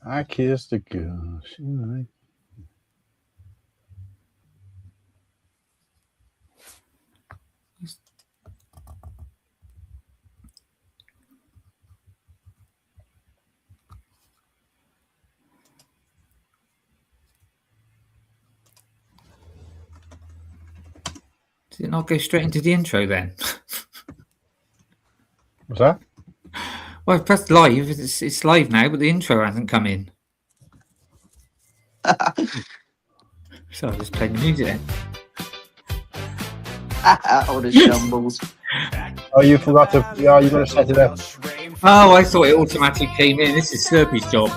I kissed a girl. She like... Did it not go straight into the intro then? What's that? Well, I've pressed live. It's live now, but the intro hasn't come in. So I'll just play the music then. All the shambles. Oh, you forgot to... Yeah, you got to set it up. Oh, I thought it automatically came in. This is Slurpy's job.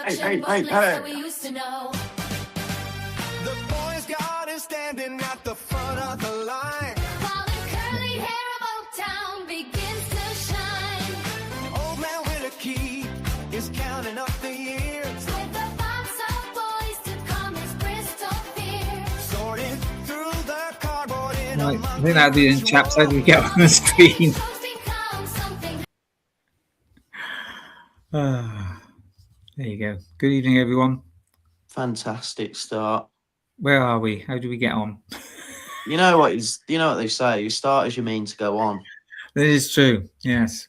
Hey. We used to know. The boys got is standing at the front of the line. While the curly hair of Old Town begins to shine. Old man Whittakee is counting up the years. With the box of boys to come his Bristol fear. Sorted through the cardboard in Right, I think that'll do then, chaps. How do we get on the screen? There you go. Good evening, everyone. Fantastic start. Where are we? How do we get on? You know what they say, you start as you mean to go on. That is true, yes.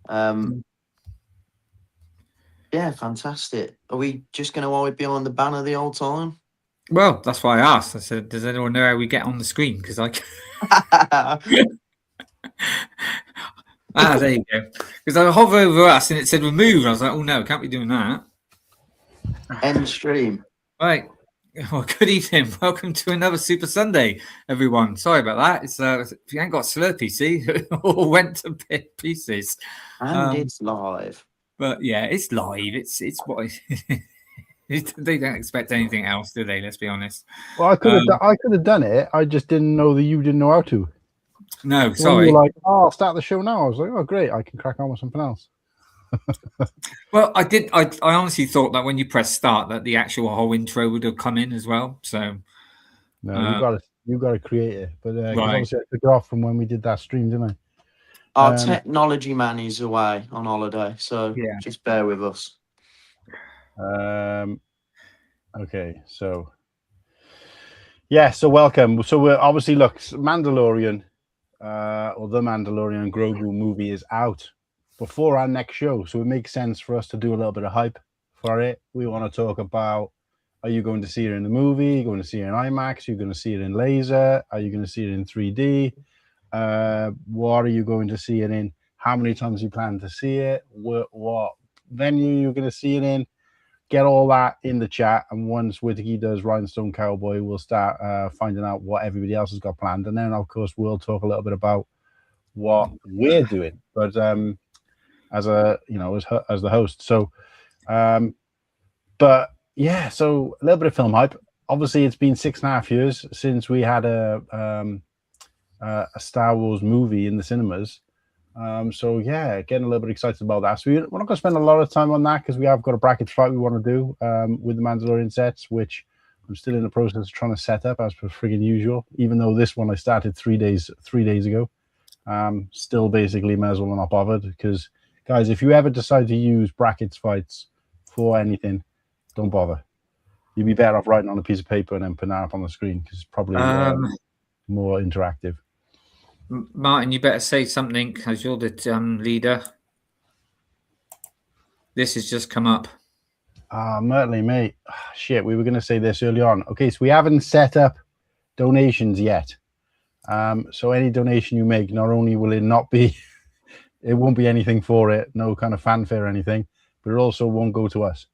Yeah, fantastic. Are we just going to hide behind the banner the whole time? Well, that's why I asked. I said, does anyone know how we get on the screen? Because I there you go. Because I hover over us and it said remove. I was like, oh no, can't be doing that. End stream. Right. Well, good evening. Welcome to another Super Sunday, everyone. Sorry about that. It's if you ain't got Slurpy, see, it all went to pieces. And it's live. But yeah, it's live. It's what they don't expect anything else, do they? Let's be honest. Well, I could have done it. I just didn't know that you didn't know how to. No, So sorry. you were like, oh, I'll start the show now. I was like, oh, great. I can crack on with something else. Well, I did. I honestly thought that when you press start, that the actual whole intro would have come in as well. So no, you got to create it. But right. obviously I took it off from when we did that stream, didn't I? Our technology man is away on holiday, so yeah, just bear with us. Okay, so yeah, so welcome. So we're obviously Mandalorian, or the Mandalorian Grogu movie is out before our next show, so it makes sense for us to do a little bit of hype for it. We want to talk about: are you going to see it in the movie? Are you going to see it in IMAX? Are you going to see it in laser? Are you going to see it in 3D? What are you going to see it in? How many times you plan to see it? What venue you're going to see it in? Get all that in the chat, and once Whittakee does Rhinestone Cowboy, we'll start finding out what everybody else has got planned, and then of course we'll talk a little bit about what we're doing. But as the host, so but yeah, so a little bit of film hype. Obviously, it's been 6.5 years since we had a Star Wars movie in the cinemas. So yeah, getting a little bit excited about that. So we're not going to spend a lot of time on that because we have got a bracket fight we want to do with the Mandalorian sets, which I'm still in the process of trying to set up as per friggin' usual. Even though this one I started 3 days ago, still basically may as well not bothered because, guys, if you ever decide to use brackets fights for anything, don't bother. You'd be better off writing on a piece of paper and then putting that up on the screen because it's probably more interactive. Martin, you better say something as you're the leader. This has just come up. Murtley, mate. Shit, we were going to say this early on. Okay, so we haven't set up donations yet. So any donation you make, not only will it not be, it won't be anything for it, no kind of fanfare or anything, but it also won't go to us.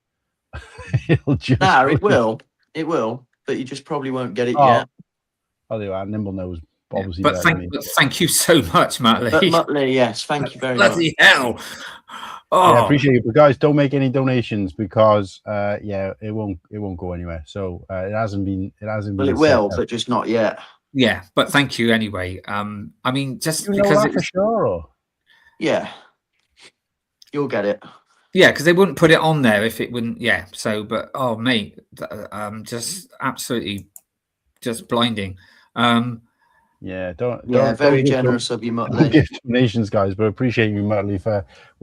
It'll just No, go it to- will. It will, but you just probably won't get it Oh, yet. I'll do that. Nimble knows, obviously. But better than me. thank you so much, Matt But Lee. Muttley, yes, thank you very much. Bloody hell! Oh, Yeah, appreciate it. But guys, don't make any donations because it won't go anywhere. So it hasn't been. Well, it will, but just not yet. yeah, but thank you anyway. I mean, just You know because that for it's sure. Or? Yeah, you'll get it. yeah, because they wouldn't put it on there if it wouldn't. Yeah, so but oh mate, just absolutely just blinding. Yeah, Very give generous of you, Don't Muttley. give donations, guys, but appreciate you, Murtley.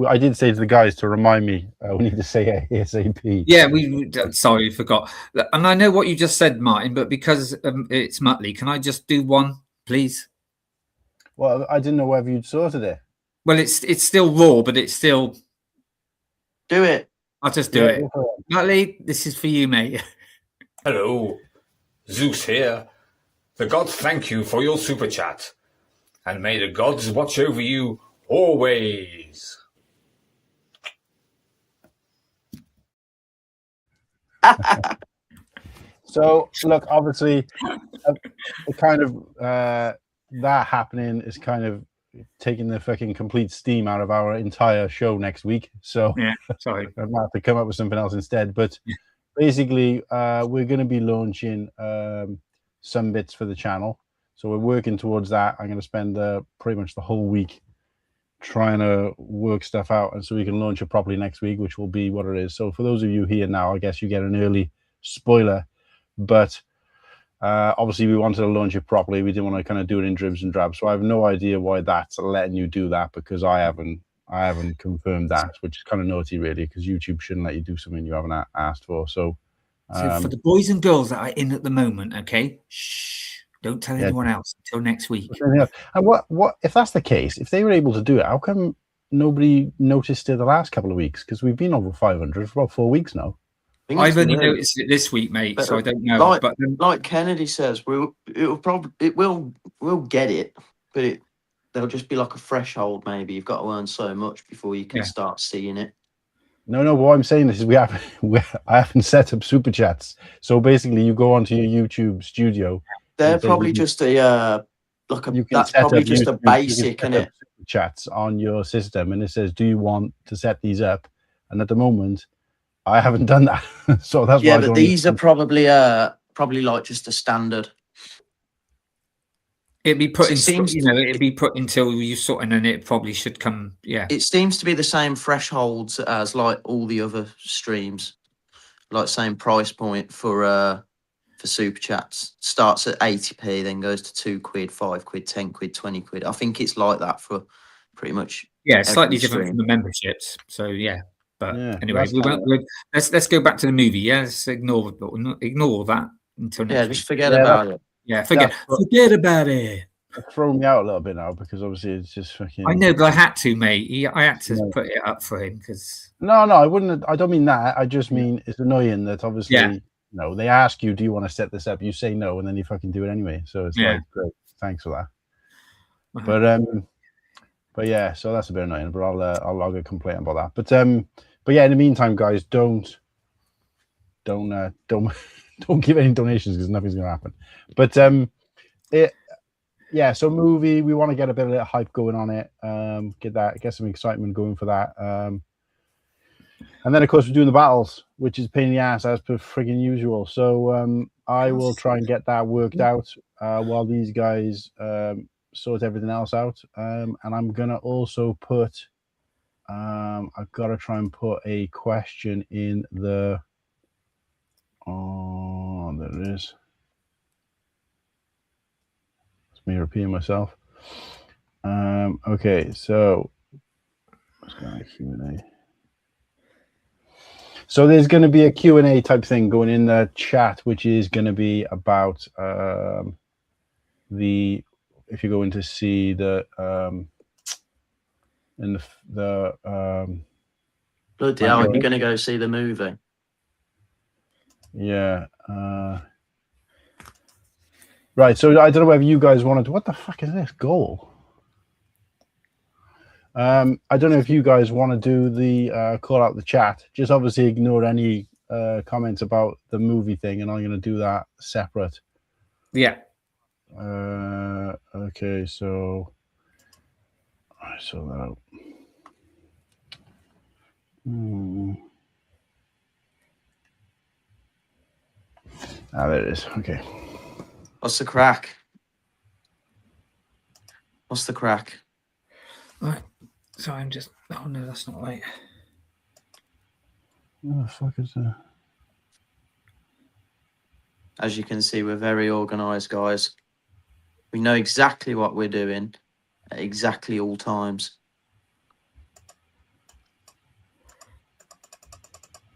I did say to the guys to remind me we need to say ASAP. Yeah, sorry, forgot. And I know what you just said, Martin, but because it's Muttley, can I just do one, please? Well, I didn't know whether you'd sorted it. Well, it's still raw, but it's still. Do it. I'll just do it. Go for it. Muttley, this is for you, mate. Hello, Zeus here. The gods thank you for your super chat, and may the gods watch over you always. So, look, obviously, it kind of that happening is kind of taking the fucking complete steam out of our entire show next week. So, Yeah, sorry. I might have to come up with something else instead. But basically, we're going to be launching some bits for the channel. So we're working towards that. I'm going to spend pretty much the whole week trying to work stuff out, and so we can launch it properly next week, which will be what it is. So for those of you here now, I guess you get an early spoiler, but obviously we wanted to launch it properly. We didn't want to kind of do it in dribs and drabs. So I have no idea why that's letting you do that, because I haven't confirmed that, which is kind of naughty, really, because YouTube shouldn't let you do something you haven't asked for. So So for the boys and girls that are in at the moment, okay, shh, don't tell anyone else until next week. And what if that's the case? If they were able to do it, how come nobody noticed it the last couple of weeks? Because we've been over 500 for about 4 weeks now. I've only noticed it this week, mate, But so I don't know. But Like Kennedy says, we'll get it, but there'll just be like a threshold. Maybe you've got to earn so much before you can start seeing it. No. What I'm saying is I haven't set up super chats. So basically, you go onto your YouTube studio. They're and probably you- just that's set probably up just YouTube- a you can basic, set isn't up it? super chats on your system, and it says, "Do you want to set these up?" And at the moment, I haven't done that, so that's why. Yeah, I but don't these are understand. probably like just a standard. it'd be put in, Seems- it'd be put until you sort, and then it probably should come. Yeah, It seems to be the same thresholds as like all the other streams, like same price point for super chats. Starts at 80p, then goes to £2, £5, £10, £20. I think it's like that for pretty much. yeah, it's slightly every different stream. from the memberships. So yeah, but Yeah, anyway, that's we kinda- won't. Let's go back to the movie. Yeah, let's ignore all that until next Yeah, week. just forget Yeah, about it. Yeah, forget about it. It's thrown me out a little bit now, because obviously it's just fucking. I know, but I had to, mate. I had to No. put it up for him because No, I wouldn't. I don't mean that. I just mean it's annoying that obviously, Yeah. they ask you, "Do you want to set this up?" You say no, and then you fucking do it anyway. So it's Yeah. like, great, thanks for that. Uh-huh. But yeah, so that's a bit annoying. But I'll log a complaint about that. But yeah, in the meantime, guys, don't don't give any donations, because nothing's gonna happen. But so movie, we want to get a bit of hype going on it. Get some excitement going for that. And then of course we're doing the battles, which is a pain in the ass as per friggin' usual. So I will try and get that worked out while these guys sort everything else out. And I'm gonna also put I've got to try and put a question in the there it is. It's me repeating myself. Okay, so let's go to Q&A. So there's going to be a Q&A type thing going in the chat, which is going to be about if you go in to see the in the Bloody hell, Okay. you're going to go see the movie? Yeah. Right. So I don't know whether you guys wanted to. What the fuck is this goal? I don't know if you guys want to do the call out the chat. Just obviously ignore any comments about the movie thing, and I'm going to do that separate. Yeah. Okay, so I saw that out. Ah, there it is. Okay. What's the crack? What's the crack? Right. So I'm just. Oh no, that's not right. What the fuck is that? As you can see, we're very organised, guys. We know exactly what we're doing at exactly all times.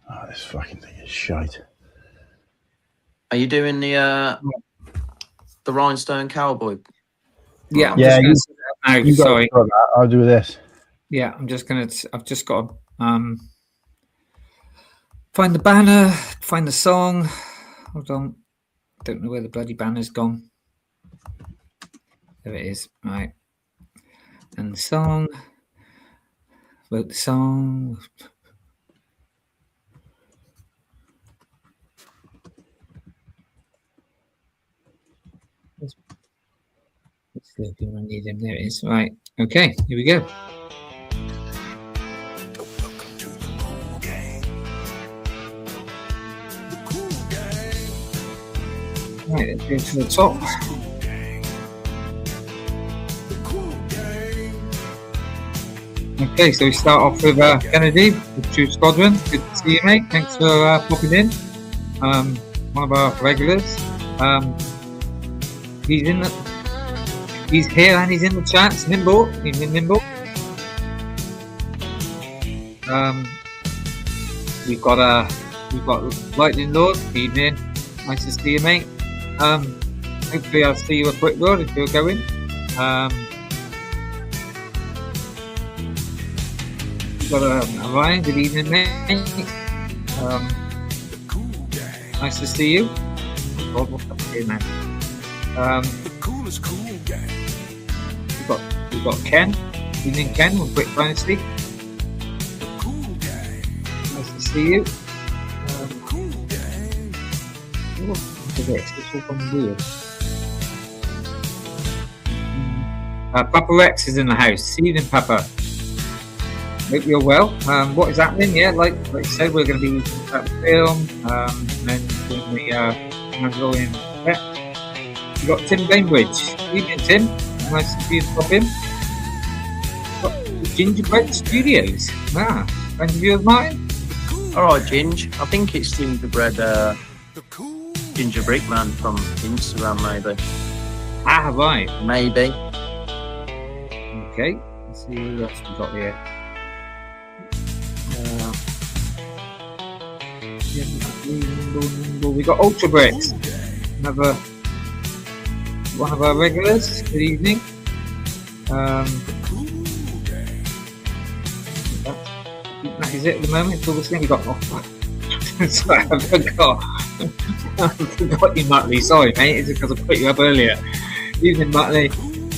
Oh, this fucking thing is shite. Are you doing the Rhinestone Cowboy? Yeah. I'm Yeah, just gonna You guys sorry. got that. I'll do this. Yeah, I'm just gonna. I've just got to find the banner, find the song. Hold on, don't know where the bloody banner's gone. There it is. Right, and the song. Wrote the song. Slurpy, I need him. There it is. Right. Okay. Here we go. Right, let's go to the top. Okay, so we start off with Kennedy, with True Squadron. Good to see you, mate. Thanks for popping in. One of our regulars. He's here and he's in the chat. It's Nimble. Evening, Nimble. We've got Lightning Lord. Evening. Nice to see you, mate. Hopefully I'll see you a quick world if you're going. We've got Ryan. Good evening, mate. Nice to see you. God, what's up here, man? We've got Ken. Evening, Ken, with Brick Dynasty. Nice to see you. It's all gone weird. Papa Rex is in the house. Evening, Papa. Hope you're well. What is happening? Yeah, like you said, we're going to be at the film, and then doing the Mandalorian Set. We've got Tim Bainbridge. Evening, Tim. Nice to see you pop in. Got the Gingerbread Studios. Friend of yours, Martin? Alright, Ginge. I think it's Gingerbread Brick Man from Instagram, maybe. Right. Maybe. Okay. Let's see who else we got here. We got Ultra Bricks. Another one of our regulars. Good evening. I think that is it at the moment. It's all the same. We got sorry, I forgot you, Muttley. Sorry, mate. It's because I put you up earlier. Evening, Muttley.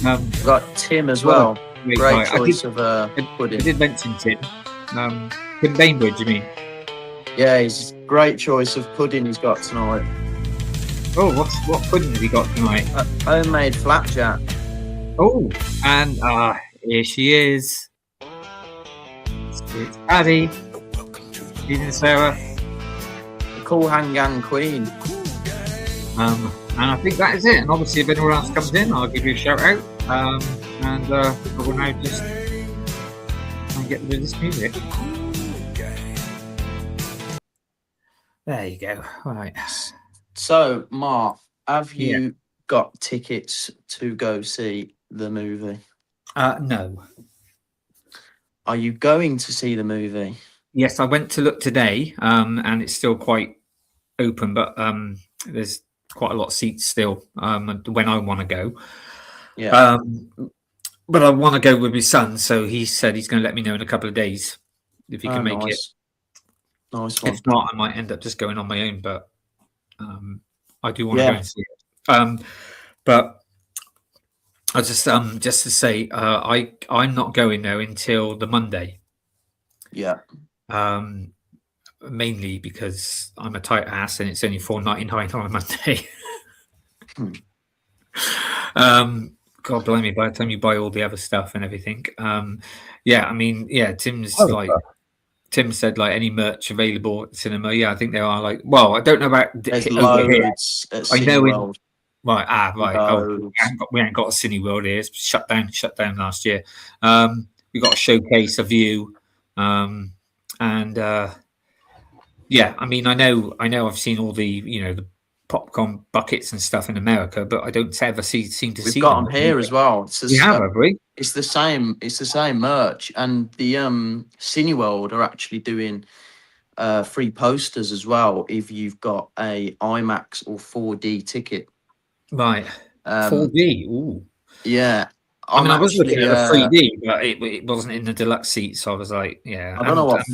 We've got Tim as well. Great choice of pudding. I did mention Tim. Tim Bainbridge, you mean? Yeah, he's great choice of pudding he's got tonight. Oh, what pudding have you got tonight? Homemade flapjack. Oh, and here she is. It's Paddy. Evening, Sarah. The Cool Hang Gang Queen. And I think that is it. And obviously, if anyone else comes in, I'll give you a shout out. And we'll now just try and get rid of this music. There you go. All right. So, Mark, have you got tickets to go see the movie? No. Are you going to see the movie? Yes, I went to look today, and it's still quite open, but there's quite a lot of seats still when I want to go. Yeah. But I want to go with my son, so he said he's going to let me know in a couple of days if he can make it. Nice one. If not, I might end up just going on my own. But I do want to Yeah. go and see it. But I just to say, I'm not going though until the Monday. Yeah. Mainly because I'm a tight ass and it's only $4.99 on a Monday. God blame me, by the time you buy all the other stuff and everything. Tim said like any merch available at the cinema. Yeah, I think there are like, well, I don't know about There's over here. loads at I know Cineworld. Right. Oh, Loads. we ain't got a Cineworld here. It's shut down last year. We got a Showcase, a View, and yeah. I mean, I know. I've seen all the the popcorn buckets and stuff in America, but I don't ever seem to We've see got them them here as well. It's We have we? It's the same. It's the same merch, and the Cineworld are actually doing free posters as well if you've got a IMAX or 4D ticket. Right. 4D. Ooh. Yeah. I mean, I was looking at a 3D, but it wasn't in the deluxe seat, so I was like, yeah. I don't know what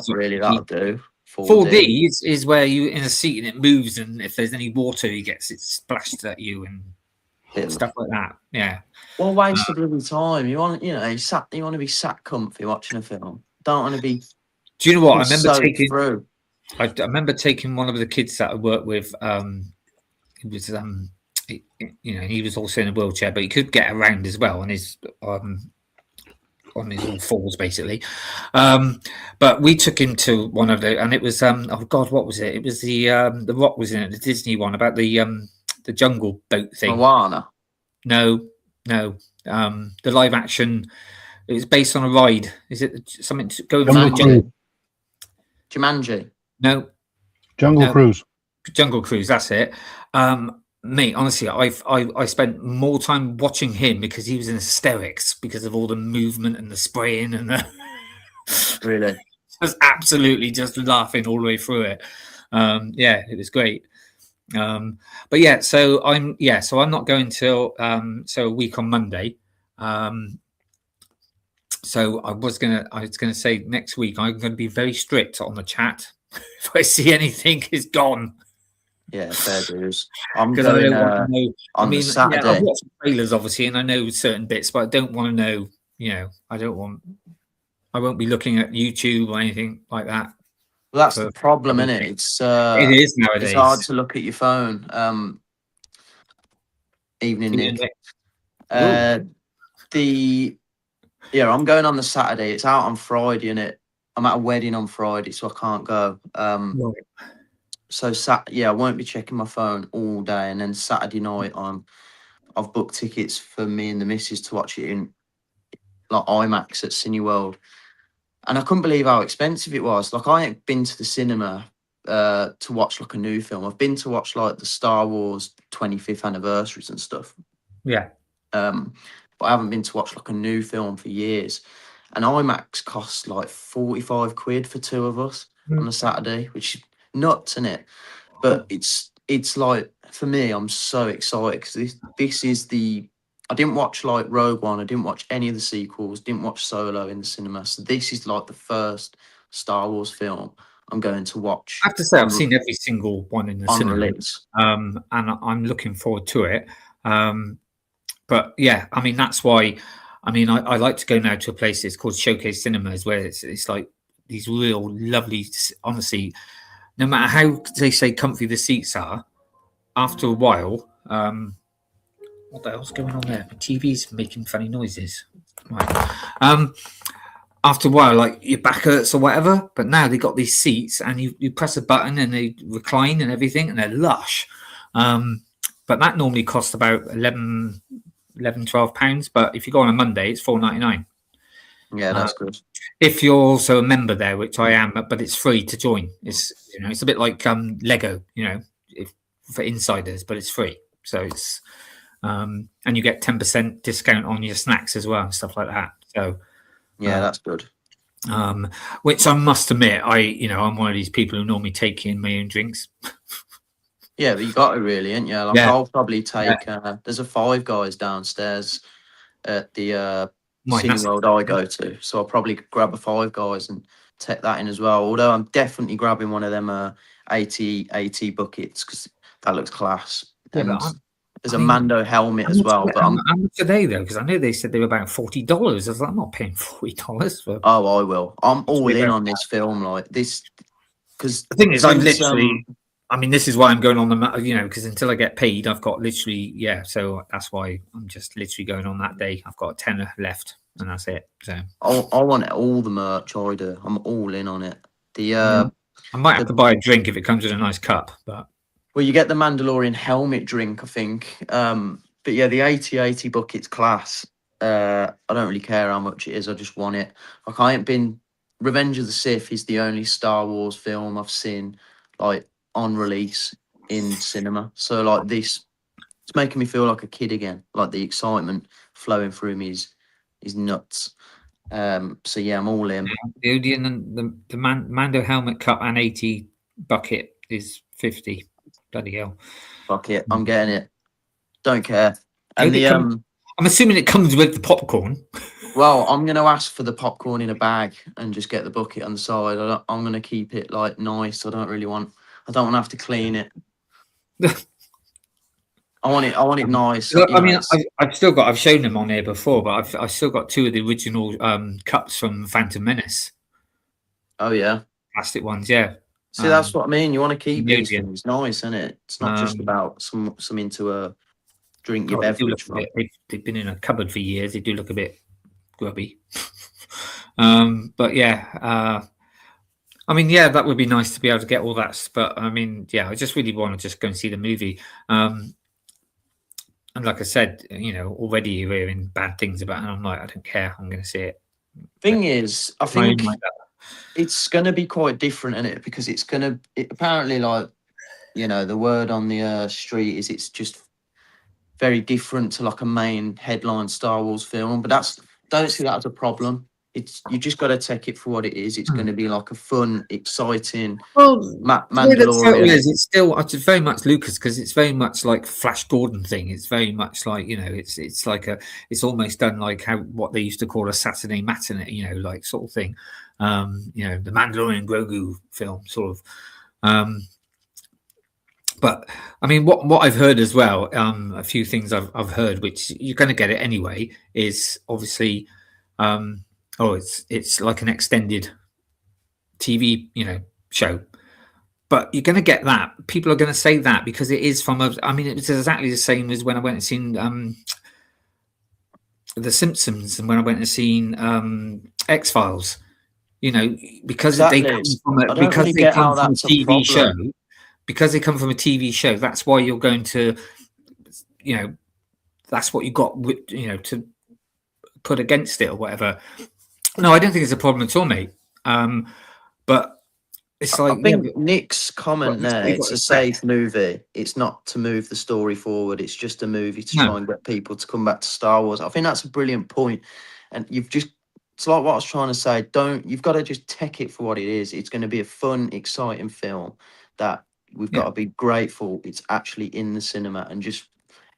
really that'll do. 4D is where you in a seat and it moves, and if there's any water, he gets it splashed at you and stuff like that. Yeah. Well, waste of bloody time. You want, you want to be sat comfy watching a film. Don't want to be. Do you know what? I remember taking one of the kids that I worked with. He was he was also in a wheelchair, but he could get around as well on his all fours, basically. But we took him to one of the, and it was oh God, what was it? It was the Rock was in it, the Disney one about the jungle boat thing. Moana. No. The live action. It was based on a ride. Is it something to go into the jungle? Jumanji. No. Jungle Cruise. Jungle Cruise. That's it. Mate, honestly, I spent more time watching him because he was in hysterics because of all the movement and the spraying and the Really, was absolutely just laughing all the way through it. Yeah, it was great. But yeah, so I'm not going till a week on Monday. So I was gonna say next week I'm going to be very strict on the chat. If I see anything, it's gone. yeah, fair dues. I'm Because I going don't want to know. on the Saturday. Yeah, I've watched trailers obviously, and I know certain bits, but I don't want to know. I won't be looking at YouTube or anything like that. Well, that's the problem, isn't it? It's It is nowadays. It's hard to look at your phone. Evening, Nick. I'm going on the Saturday. It's out on Friday, innit? I'm at a wedding on Friday, so I can't go. Right. So I won't be checking my phone all day, and then Saturday night I've booked tickets for me and the missus to watch it in like IMAX at Cineworld. And I couldn't believe how expensive it was. Like, I ain't been to the cinema to watch like a new film. I've been to watch like the Star Wars 25th anniversaries and stuff. Yeah. But I haven't been to watch like a new film for years. And IMAX costs like 45 quid for two of us on a Saturday, which is nuts, isn't it? But it's like, for me, I'm so excited because this is I didn't watch like Rogue One. I didn't watch any of the sequels. Didn't watch Solo in the cinema. So this is like the first Star Wars film I'm going to watch. I have to say I've seen every single one in the cinema, release. And I'm looking forward to it. But yeah, I mean that's why. I mean, I like to go now to a place that's called Showcase Cinemas, where it's like these real lovely. Honestly, no matter how they say comfy the seats are, after a while. What the hell's going on there? My TV's making funny noises. Right. After a while, like your back hurts or whatever, but now they got these seats and you press a button and they recline and everything and they're lush. But that normally costs about 11, 12 pounds. But if you go on a Monday, it's $4.99. Yeah, that's good. If you're also a member there, which I am, but it's free to join. It's it's a bit like Lego, for insiders, but it's free. So it's and you get 10% discount on your snacks as well and stuff like that. So yeah, that's good. Which I must admit, I'm one of these people who normally take in my own drinks. Yeah, but you got to really, ain't you? Like, I'll probably take. There's a Five Guys downstairs at the Cineworld I go to. So I'll probably grab a Five Guys and take that in as well. Although I'm definitely grabbing one of them 80 buckets because that looks class. Yeah, And but there's I a mean, Mando helmet as well. But how much are they though? Because I know they said they were about $40. I was like, I'm not paying $40 for. I will. I'm all in on this film, like this, because The thing is, I'm literally. I mean, this is why I'm going on the, because until I get paid, I've got literally, so that's why I'm just literally going on that day. I've got a tenner left, and that's it. So I want all the merch. I do. I'm all in on it. I might have to buy a drink if it comes in a nice cup, but well, you get the Mandalorian helmet drink, I think. But yeah, the 80 buckets class. I don't really care how much it is. I just want it. Like I ain't been. Revenge of the Sith is the only Star Wars film I've seen like on release in cinema. So like this, it's making me feel like a kid again. Like the excitement flowing through me is nuts. So yeah, I'm all in. the Odeon and the Mando helmet cup and 80 bucket is 50. Bloody hell! Fuck it, I'm getting it. Don't care. And the I'm assuming it comes with the popcorn. well, I'm gonna ask for the popcorn in a bag and just get the bucket on the side. I'm gonna keep it like nice. I don't want to have to clean it. I want it nice. Look, I mean, I've shown them on here before, but I've still got two of the original cups from Phantom Menace. Oh yeah, Plastic ones, yeah. see, that's what I mean. You want to keep these Odeon. things nice, isn't it? It's not just about some into a drink your They do beverage look a from. bit- they've been in a cupboard for years. They do look a bit grubby. But yeah, I mean, yeah, that would be nice to be able to get all that. But I mean, yeah, I just really want to just go and see the movie. And like I said, already you're hearing bad things about it, and I'm like, I don't care. I'm going to see it. Thing is, I think it's going to be quite different in it because it's going to apparently like the word on the street is it's just very different to like a main headline Star Wars film. But don't see that as a problem. You just got to take it for what it is. It's going to be like a fun, exciting Mandalorian. It's very much Lucas because it's very much like Flash Gordon thing. It's very much like it's like it's almost done like what they used to call a Saturday matinee, like sort of thing. The Mandalorian Grogu film sort of. But I mean, what I've heard as well, a few things I've heard, which you're going to get it anyway, is obviously. It's like an extended TV, show. But you're going to get that. People are going to say that because it is from it's exactly the same as when I went and seen The Simpsons and when I went and seen X-Files. Because Exactly. they come from a TV show. Because they come from a TV show, that's why you're going to, that's what you got, to put against it or whatever. No, I don't think it's a problem at all, mate. But it's like I think Nick's comment there. It's a safe movie. It's not to move the story forward. It's just a movie to try and get people to come back to Star Wars. I think that's a brilliant point. And it's like what I was trying to say. You've got to just take it for what it is. It's going to be a fun, exciting film that we've got to be grateful it's actually in the cinema and just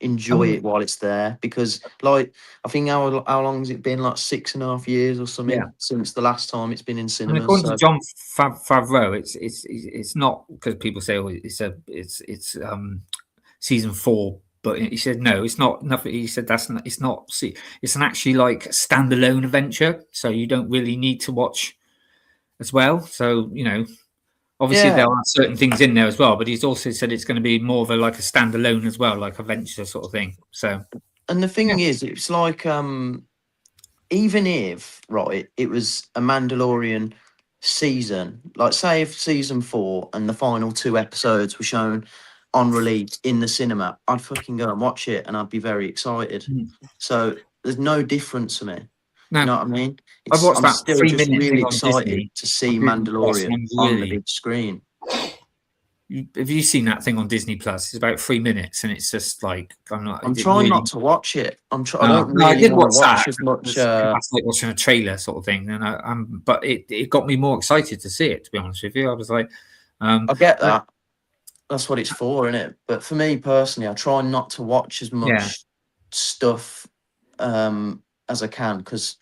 enjoy it while it's there, because like I think how long has it been, like 6.5 years or something since the last time it's been in cinemas. According to John Favreau, it's not, because people say it's season 4, but he said no, it's not nothing. He said it's not. It's an actually like standalone adventure, so you don't really need to watch as well. So obviously, there are certain things in there as well, but he's also said it's going to be more of a standalone as well, like a venture sort of thing. So, and the thing is, it's like even if it was a Mandalorian season, like say if season 4 and the final 2 episodes were shown on release in the cinema, I'd fucking go and watch it, and I'd be very excited. So there's no difference for me. No, you know what I mean? I've watched I'm that still 3 just minutes really on excited Disney. to see Mandalorian on the big screen. Have you seen that thing on Disney Plus? It's about 3 minutes, and it's just like I'm trying not to watch it. I don't really I did want to watch watch as much. It's like watching a trailer sort of thing, and but it got me more excited to see it. To be honest with you, I was like, I get that. That's what it's for, isn't it? But for me personally, I try not to watch as much stuff as I can, because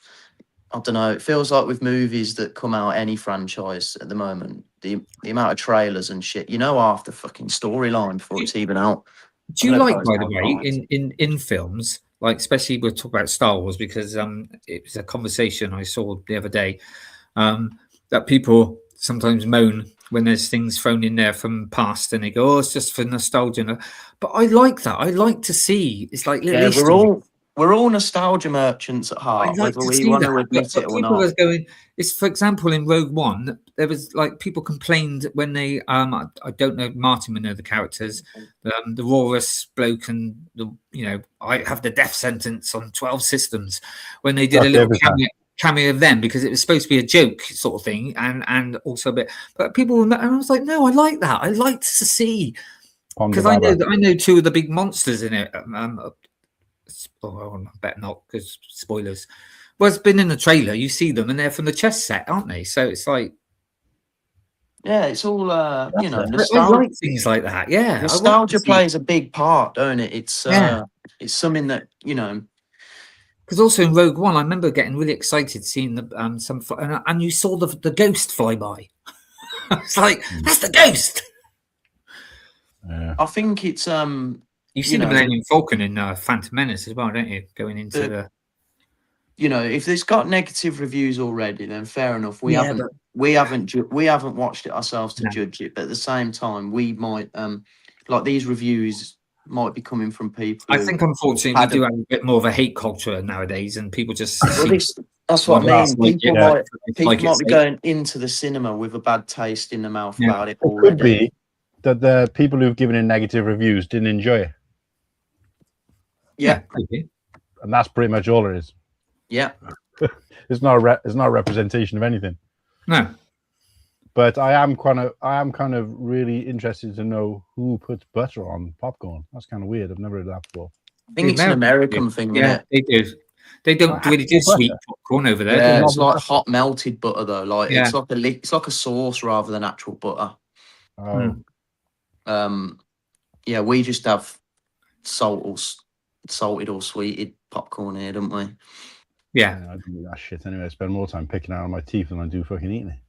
I don't know, it feels like with movies that come out, any franchise at the moment, the amount of trailers and shit, you know, half the fucking storyline before it's even out. Do you I know like, those by the are way, nice. in films, like especially we'll talk about Star Wars because it was a conversation I saw the other day that people sometimes moan when there's things thrown in there from past and they go, "Oh, it's just for nostalgia." But I like that. I like to see it's like little Yeah, Easter eggs. we're all nostalgia merchants at I heart, like whether to we see want that, to admit it but or people not. are going. It's for example in Rogue One, there was like people complained when they I don't know Martin would know the characters, the Walrus bloke and the I have the death sentence on 12 systems when they did a That's little everything. cameo of them because it was supposed to be a joke sort of thing and also a bit, but people were, and I was like, no, I like that. I like to see Ponda because Baba. I know two of the big monsters in it. I better not because spoilers. Well, it's been in the trailer. You see them, and they're from the chess set, aren't they? So it's like, Yeah, it's all That's it. I nostalgia. like things like that. Yeah, I want to Nostalgia see. plays a big part, don't it? It's Yeah. it's something that Because also in Rogue One, I remember getting really excited seeing the and you saw the ghost fly by. It's like that's the ghost. Yeah. I think it's You've seen the Millennium Falcon in Phantom Menace as well, don't you? Going into the if it's got negative reviews already, then fair enough. We Yeah, haven't watched it ourselves to No. judge it, but at the same time, we might like these reviews might be coming from people. I who think unfortunately had we do have a bit more of a hate culture nowadays, and people just Well, see that's what I Well, mean. like People it, might like be it's safe. going into the cinema with a bad taste in their mouth Yeah. about it It could already. be that the people who've given it negative reviews didn't enjoy it, Yeah, could be. and that's pretty much all it is. yeah. It's not a representation of anything. No. But I am kind of really interested to know who puts butter on popcorn. That's kind of weird. I've never heard that before. I think it's an American thing, Yeah, isn't it? they do. They don't really do sweet popcorn over there. Yeah, do it's they? like hot melted butter though. Like Yeah. it's like a sauce rather than actual butter. Oh, Yeah, we just have salted or sweeted popcorn here, don't we? Yeah. I do that shit anyway. I spend more time picking out of my teeth than I do fucking eating it.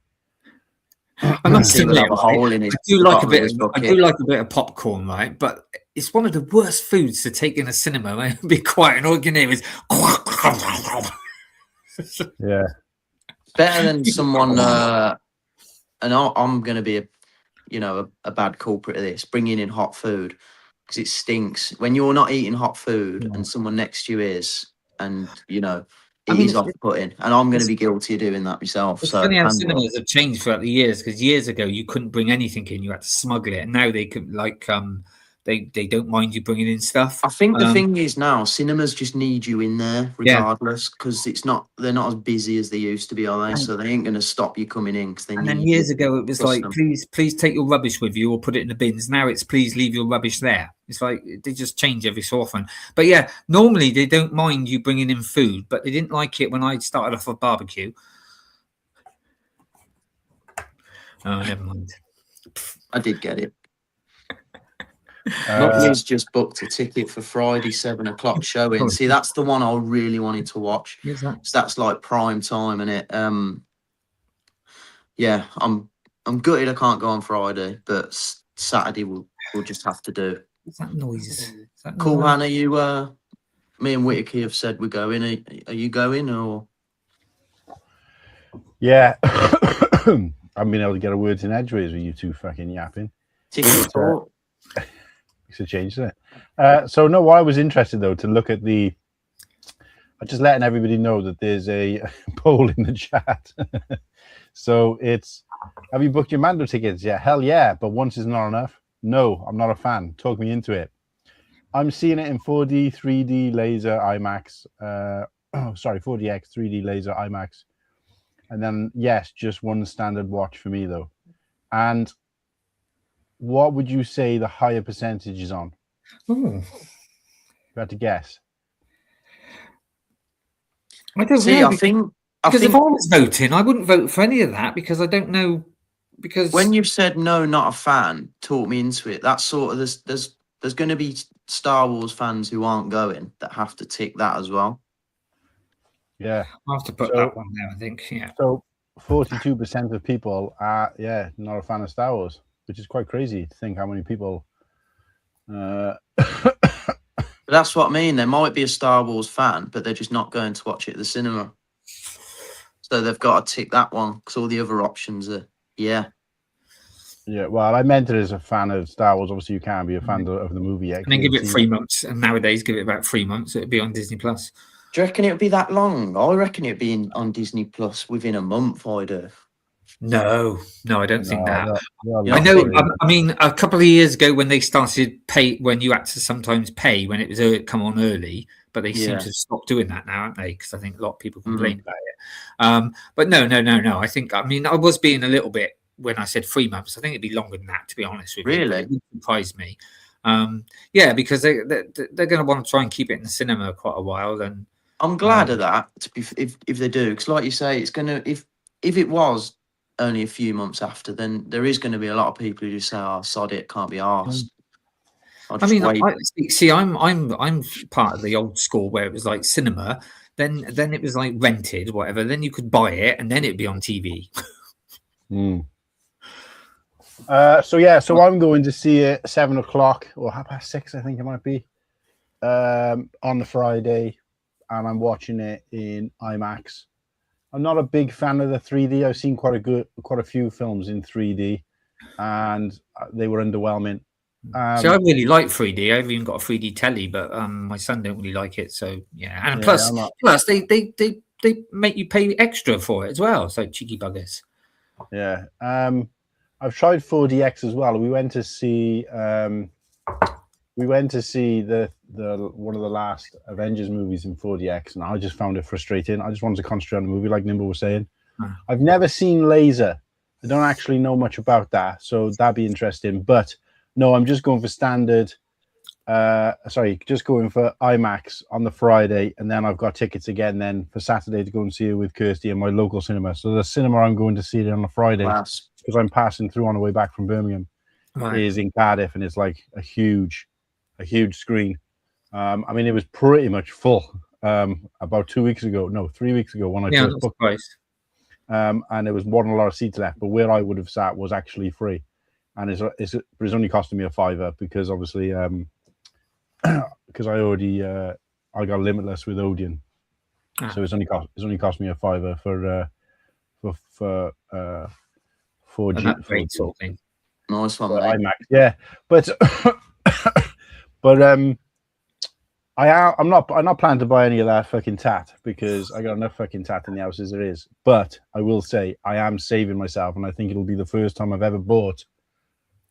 I must He will admit, have a hole in his I do like a bottom of bit. his I bucket. do like a bit of popcorn, right? But it's one of the worst foods to take in a cinema. Right? Be quiet, and all you can hear is. Yeah. Better than someone. And I'm going to be a bad culprit of this, bringing in hot food because it stinks when you're not eating hot food and someone next to you is, and it is off-putting, and I'm going to be guilty of doing that myself. It's So funny how hands up. cinemas have changed throughout the years. Because years ago you couldn't bring anything in; you had to smuggle it, and now they can they don't mind you bringing in stuff. I think the thing is now cinemas just need you in there Yeah. regardless because they're not as busy as they used to be, are they? So they ain't going to stop you coming in because they And need then you. years ago, it was Trust like, them. please take your rubbish with you or put it in the bins. Now it's please leave your rubbish there. It's like they just change every so often. But yeah, normally they don't mind you bringing in food, but they didn't like it when I started off a barbecue. Oh, never mind. I did get it. Muckley's just booked a ticket for Friday 7 o'clock showing. See, that's the one I really wanted to watch. Here's that. So that's like prime time, and it. Yeah, I'm gutted I can't go on Friday, but Saturday we'll just have to do. What's that noise? Is that Cool, noise? Hannah. You me and Whittakee have said we're going. Are you going or? Yeah. I haven't been able to get a word in edgeways with you two fucking yapping. Ticket talk? It's a change, isn't it? So no, what I was interested though to look at I'm just letting everybody know that there's a poll in the chat. So it's, have you booked your Mando tickets? Yeah, hell yeah, but once is not enough. No, I'm not a fan. Talk me into it. I'm seeing it in 4D, 3D, laser, IMAX. 4DX, 3D, laser, IMAX. And then, yes, just one standard watch for me, though. And what would you say the higher percentage is on? Ooh. You had to guess. I don't See, know. I think Because if I was voting, I wouldn't vote for any of that because I don't know. Because when you've said no, not a fan, talk me into it. That's sort of there's going to be Star Wars fans who aren't going that have to tick that as well. Yeah. I'll have to put So- that one there, I think. Yeah. So 42% of people are not a fan of Star Wars, which is quite crazy to think how many people. But that's what I mean. There might be a Star Wars fan, but they're just not going to watch it at the cinema. So they've got to tick that one because all the other options are, yeah. Yeah, well, I meant it as a fan of Star Wars. Obviously, you can't be a fan of the movie yet. And then give it See- 3 months. And nowadays, give it about 3 months. It'd be on Disney Plus. Do you reckon it would be that long? I reckon it'd be on Disney Plus within a month, I do. No, I don't think No, that. they'll I not know. really. I mean, a couple of years ago, when they started when you had to sometimes pay when it was come on early, but they seem Yeah. to stop doing that now, aren't they? Because I think a lot of people complain about it. But no. I think, I mean, I was being a little bit when I said 3 months. I think it'd be longer than that, to be honest with you. Really? It would surprise me. Yeah, because they're going to want to try and keep it in the cinema quite a while. And I'm glad of that. If they do, because like you say, it's gonna if it was only a few months after, then there is going to be a lot of people who just say, "Oh, sod it, can't be arsed." I'll I just mean, wait. see, I'm part of the old school where it was like cinema, then it was like rented, whatever. Then you could buy it, and then it'd be on TV. So I'm going to see it 7:00 or 6:30, I think it might be, on the Friday, and I'm watching it in IMAX. I'm not a big fan of the 3D. I've seen quite a few films in 3D, and they were underwhelming. So I really like 3D. I've even got a 3D telly, but my son don't really like it. So yeah, and plus they make you pay extra for it as well. So cheeky buggers. Yeah. I've tried 4DX as well. We went to see the one of the last Avengers movies in 4DX, and I just found it frustrating. I just wanted to concentrate on the movie, like Nimble was saying. I've never seen Laser. I don't actually know much about that, so that'd be interesting. But no, I'm just going for standard. Just going for IMAX on the Friday, and then I've got tickets again then for Saturday to go and see it with Kirsty in my local cinema. So the cinema I'm going to see it on the Friday, because I'm passing through on the way back from Birmingham, is in Cardiff, and it's like a huge screen. I mean, it was pretty much full about 3 weeks ago when I first booked. And there was one a lot of seats left, but where I would have sat was actually free, and it's only costing me a £5 because obviously because I already I got Limitless with Odeon, so it's only cost me a £5 for 4G sort of thing. Nice one, for mate. IMAX. Yeah, but I'm not planning to buy any of that fucking tat because I got enough fucking tat in the house as it is. But I will say I am saving myself, and I think it'll be the first time I've ever bought.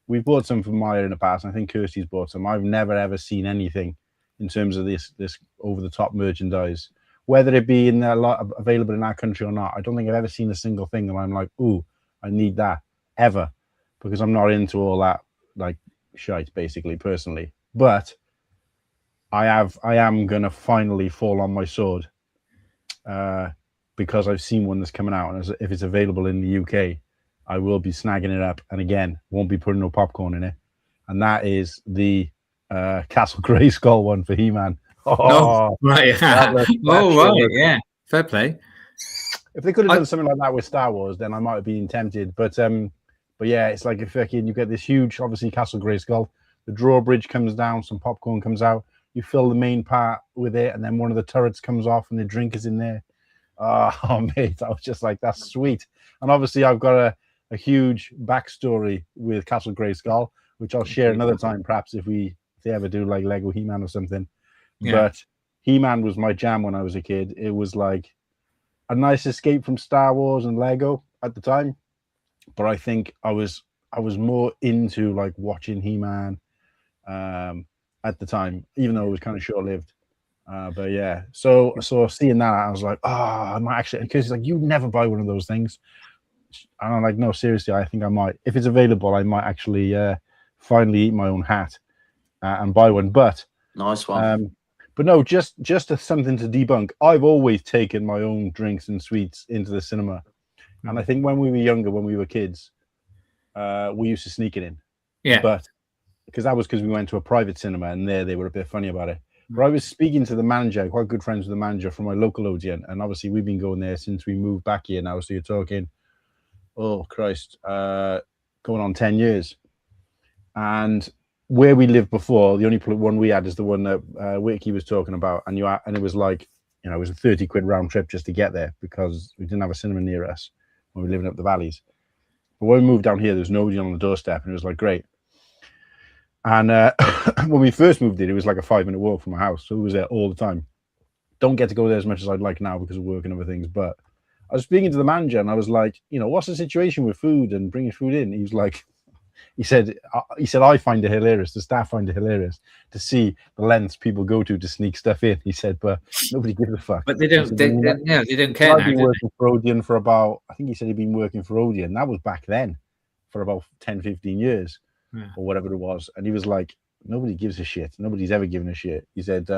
We've bought some from Maya in the past, and I think Kirsty's bought some. I've never ever seen anything in terms of this over the top merchandise, whether it be in available in our country or not. I don't think I've ever seen a single thing that I'm like, ooh, I need that ever, because I'm not into all that like shite, basically, personally. But I am gonna finally fall on my sword because I've seen one that's coming out, and if it's available in the UK, I will be snagging it up, and again, won't be putting no popcorn in it. And that is the Castle Grayskull one for He-Man. Oh, right. Right. Yeah. Fair play. If they could have done something like that with Star Wars, then I might have been tempted. But yeah, it's like if you get this huge, obviously, Castle Grayskull. The drawbridge comes down, some popcorn comes out. You fill the main part with it, and then one of the turrets comes off, and the drink is in there. Oh, mate, I was just like, that's sweet. And obviously, I've got a huge backstory with Castle Grayskull, which I'll share another time, perhaps if they ever do like Lego He-Man or something. Yeah. But He-Man was my jam when I was a kid. It was like a nice escape from Star Wars and Lego at the time. But I think I was more into like watching He-Man at the time, even though it was kind of short-lived. But yeah, so seeing that, I was like, I might actually, because it's like, you never buy one of those things. And I'm like, no, seriously, I think I might. If it's available, I might actually finally eat my own hat and buy one. But nice one. But no, just something to debunk. I've always taken my own drinks and sweets into the cinema, and I think when we were younger, when we were kids, we used to sneak it in. Yeah. But because we went to a private cinema, and they were a bit funny about it. But I was speaking to the manager, quite good friends with the manager from my local Odeon, and obviously we've been going there since we moved back here now. So you're talking, oh Christ, going on 10 years. And where we lived before, the only one we had is the one that Whittakee was talking about, and it was like, you know, it was a 30 quid round trip just to get there because we didn't have a cinema near us when we were living up the valleys. But when we moved down here, there was nobody on the doorstep, and it was like great. And when we first moved in, it was like a 5-minute walk from my house, so it was there all the time. Don't get to go there as much as I'd like now because of work and other things. But I was speaking to the manager, and I was like, you know, what's the situation with food and bringing food in? He was like, he said, I find it hilarious. The staff find it hilarious to see the lengths people go to sneak stuff in. He said, but nobody gives a fuck. But they don't. They don't care. I've been working for Odeon for about, I think he said he'd been working for Odeon. That was back then for about 10, 15 years or whatever it was. And he was like, nobody gives a shit. Nobody's ever given a shit. He said,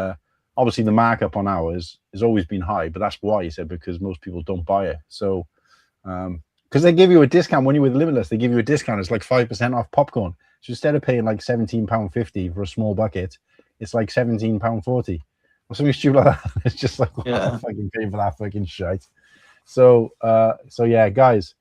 obviously the markup on ours has always been high, but that's why, he said, because most people don't buy it. So, because they give you a discount when you're with Limitless, they give you a discount. It's like 5% off popcorn. So instead of paying like £17.50 for a small bucket, it's like £17.40 or something stupid like that. It's just like, I'm fucking paying for that fucking shite. So yeah, guys,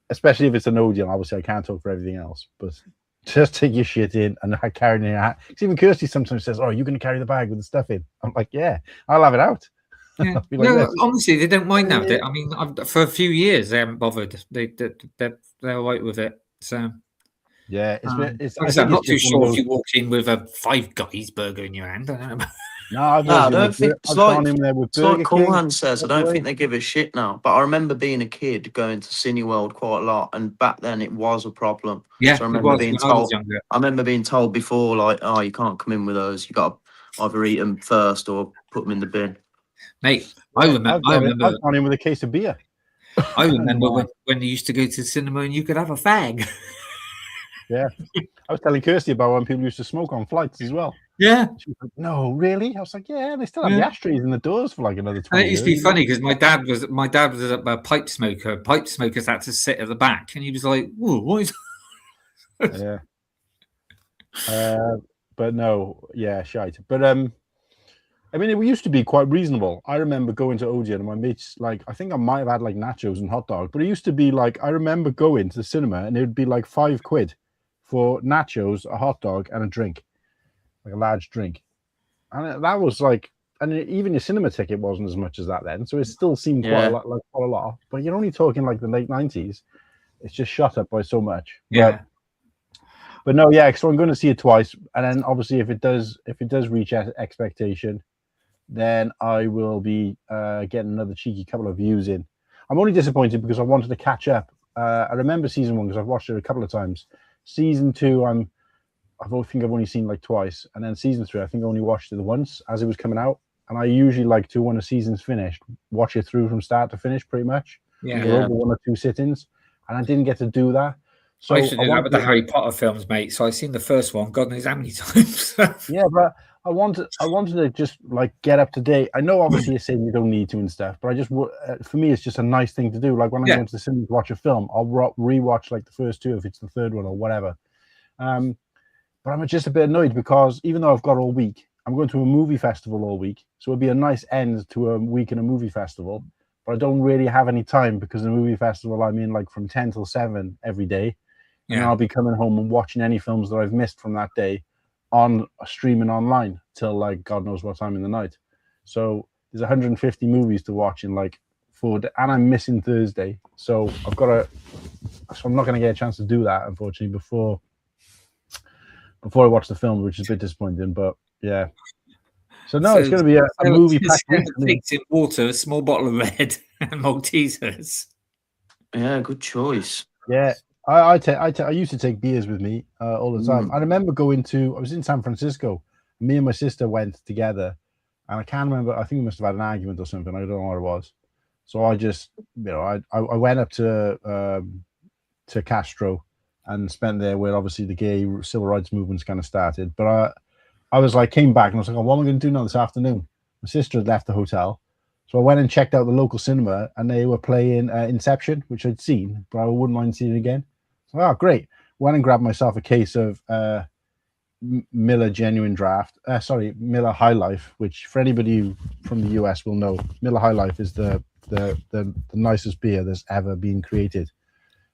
especially if it's an Odeon, obviously I can't talk for everything else, but just take your shit in and carry it in your hat. Because even Kirsty sometimes says, "Oh, you're going to carry the bag with the stuff in." I'm like, "Yeah, I'll have it out." Yeah. Like, no, honestly, they don't mind now. I mean, for a few years, they haven't bothered. They're all right with it. So yeah, I'm not too sure if you walked in with a Five Guys burger in your hand. I don't know. No, I don't think it's like Corhan says. I don't think they give a shit now. But I remember being a kid going to Cineworld quite a lot, and back then it was a problem. Yeah, so I remember being told. I remember being told before, like, "Oh, you can't come in with those. You got to either eat them first or put them in the bin." Mate, I remember. I've gone in with a case of beer. I remember when you used to go to the cinema and you could have a fag. Yeah, I was telling Kirsty about when people used to smoke on flights as well. Yeah. She was like, "No, really?" I was like, "Yeah, they still have the ashtrays in the doors for like another 20 years. It used to be funny because my dad was a pipe smoker. Pipe smokers had to sit at the back, and he was like, "Whoa, what is?" Yeah. But no, yeah, shite. But I mean, it used to be quite reasonable. I remember going to Odeon and my mates, like, I think I might have had like nachos and hot dog, but it used to be like, I remember going to the cinema and it would be like £5 for nachos, a hot dog, and a drink, like a large drink. And that was like, and even your cinema ticket wasn't as much as that then. So it still seemed quite a lot. But you're only talking like the late 90s. It's just shot up by so much. Yeah. But no, yeah. So I'm going to see it twice, and then obviously if it does reach expectation, then I will be getting another cheeky couple of views in. I'm only disappointed because I wanted to catch up. I remember season 1 because I've watched it a couple of times. Season 2, I think I've only seen like twice, and then season 3, I think I only watched it once as it was coming out. And I usually like to, when a season's finished, watch it through from start to finish, pretty much. Over 1 or 2 sit-ins, and I didn't get to do that. So I used to do that with the Harry Potter films, mate. So I've seen the first one, God knows how many times. Yeah, but I wanted to just like get up to date. I know obviously you're saying you don't need to and stuff, but I just for me it's just a nice thing to do. Like when I go to the cinema to watch a film, I'll rewatch like the first 2 if it's the third one or whatever. But I'm just a bit annoyed because even though I've got all week, I'm going to a movie festival all week, so it'd be a nice end to a week in a movie festival. But I don't really have any time because the movie festival I'm in like from 10 till 7 every day. And I'll be coming home and watching any films that I've missed from that day on streaming online till like God knows what time in the night. So there's 150 movies to watch in like 4 days, and I'm missing Thursday. So I'm not going to get a chance to do that, unfortunately, before I watch the film, which is a bit disappointing. But yeah. So no, it's going to be a movie packed week. In water, a small bottle of red, and Maltesers. Yeah, good choice. Yeah. I used to take beers with me all the time. I remember I was in San Francisco. Me and my sister went together, and I can't remember. I think we must have had an argument or something. I don't know what it was. So I just, I went up to Castro and spent there where obviously the gay civil rights movement's kind of started. But I was like, came back and I was like, oh, what am I going to do now this afternoon? My sister had left the hotel. So I went and checked out the local cinema, and they were playing Inception, which I'd seen, but I wouldn't mind seeing it again. So, great. Went and grabbed myself a case of Miller Genuine Draft. Miller High Life, which for anybody from the US will know, Miller High Life is the nicest beer that's ever been created.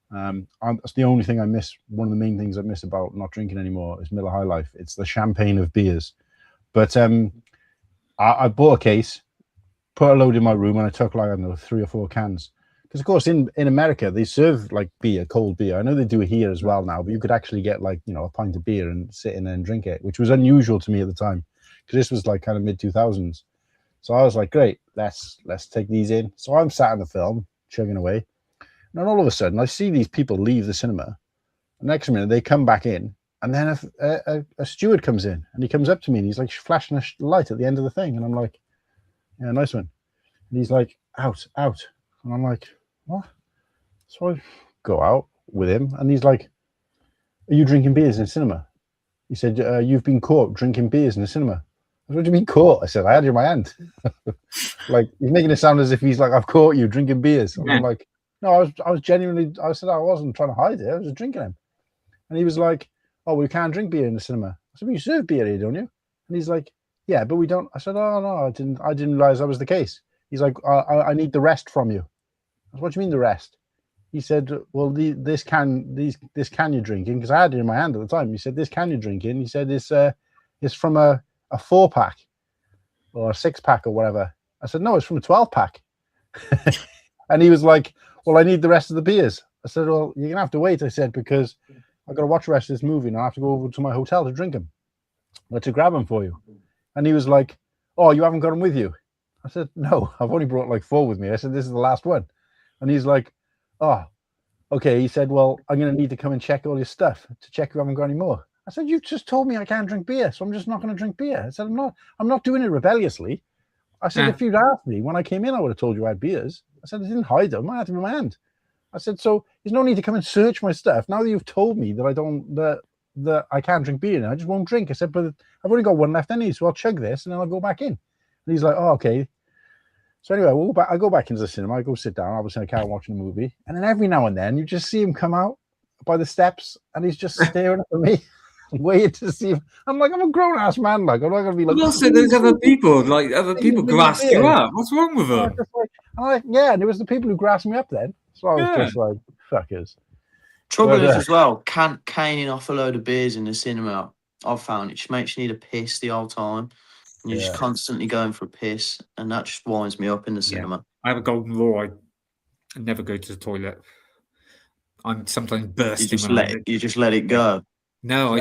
That's the only thing I miss. One of the main things I miss about not drinking anymore is Miller High Life. It's the champagne of beers. But I bought a case, put a load in my room, and I took like, I don't know, 3 or 4 cans. Because of course in America they serve like beer, cold beer. I know they do it here as well now, but you could actually get like, you know, a pint of beer and sit in there and drink it, which was unusual to me at the time, because this was like kind of mid 2000s. So I was like, great, let's take these in. So I'm sat in the film, chugging away. And then all of a sudden, I see these people leave the cinema. The next minute, they come back in, and then a steward comes in, and he comes up to me, and he's like flashing a light at the end of the thing, and I'm like, "Yeah, nice one." And he's like, "Out," and I'm like, "What?" So I go out with him, and he's like, "Are you drinking beers in the cinema?" He said, "You've been caught drinking beers in the cinema." I said, "What do you mean caught?" I said, "I had you in my hand." Like, he's making it sound as if he's like, "I've caught you drinking beers." And I'm like, no, I was genuinely, I said I wasn't trying to hide it. I was just drinking them. And he was like, "Oh, we can't drink beer in the cinema." I said, "Well, you serve beer here, don't you?" And he's like, "Yeah, but we don't." I said, "Oh, no, I didn't realize that was the case." He's like, I need the rest from you." I said, "What do you mean the rest?" He said, "Well, this can you're drinking," because I had it in my hand at the time. He said, "This can you're drinking." He said, it's from a 4-pack or a 6-pack or whatever. I said, "No, it's from a 12-pack." And he was like, "Well, I need the rest of the beers." I said, "Well, you're gonna have to wait." I said, "Because I've got to watch the rest of this movie, and I have to go over to my hotel to drink them, or to grab them for you." And he was like, "Oh, you haven't got them with you?" I said, "No, I've only brought like 4 with me." I said, "This is the last one." And he's like, "Oh, okay." He said, "Well, I'm gonna need to come and check all your stuff to check you haven't got any more." I said, "You just told me I can't drink beer, so I'm just not going to drink beer." I said, I'm not doing it rebelliously." I said, "If you'd asked me when I came in, I would have told you I had beers." I said, "I didn't hide them. I had them in my hand." I said, "So there's no need to come and search my stuff. Now that you've told me that I can't drink beer now, I just won't drink." I said, "But I've only got one left anyway, so I'll chug this and then I'll go back in." And he's like, "Oh, okay." So anyway, I go back into the cinema. I go sit down. Obviously, I can't watch the movie. And then every now and then, you just see him come out by the steps, and he's just staring at me, waiting to see him. I'm like, I'm a grown ass man. Like, I'm not gonna be like. But also, there's other people grass you up. What's wrong with them? I'm like, yeah, and it was the people who grassed me up then. So I was just like, fuckers. Trouble is as well, caning off a load of beers in the cinema, I've found it just makes you need a piss the whole time. And you're just constantly going for a piss, and that just winds me up in the cinema. I have a golden rule. I never go to the toilet. I'm sometimes bursting. You just let it go. No,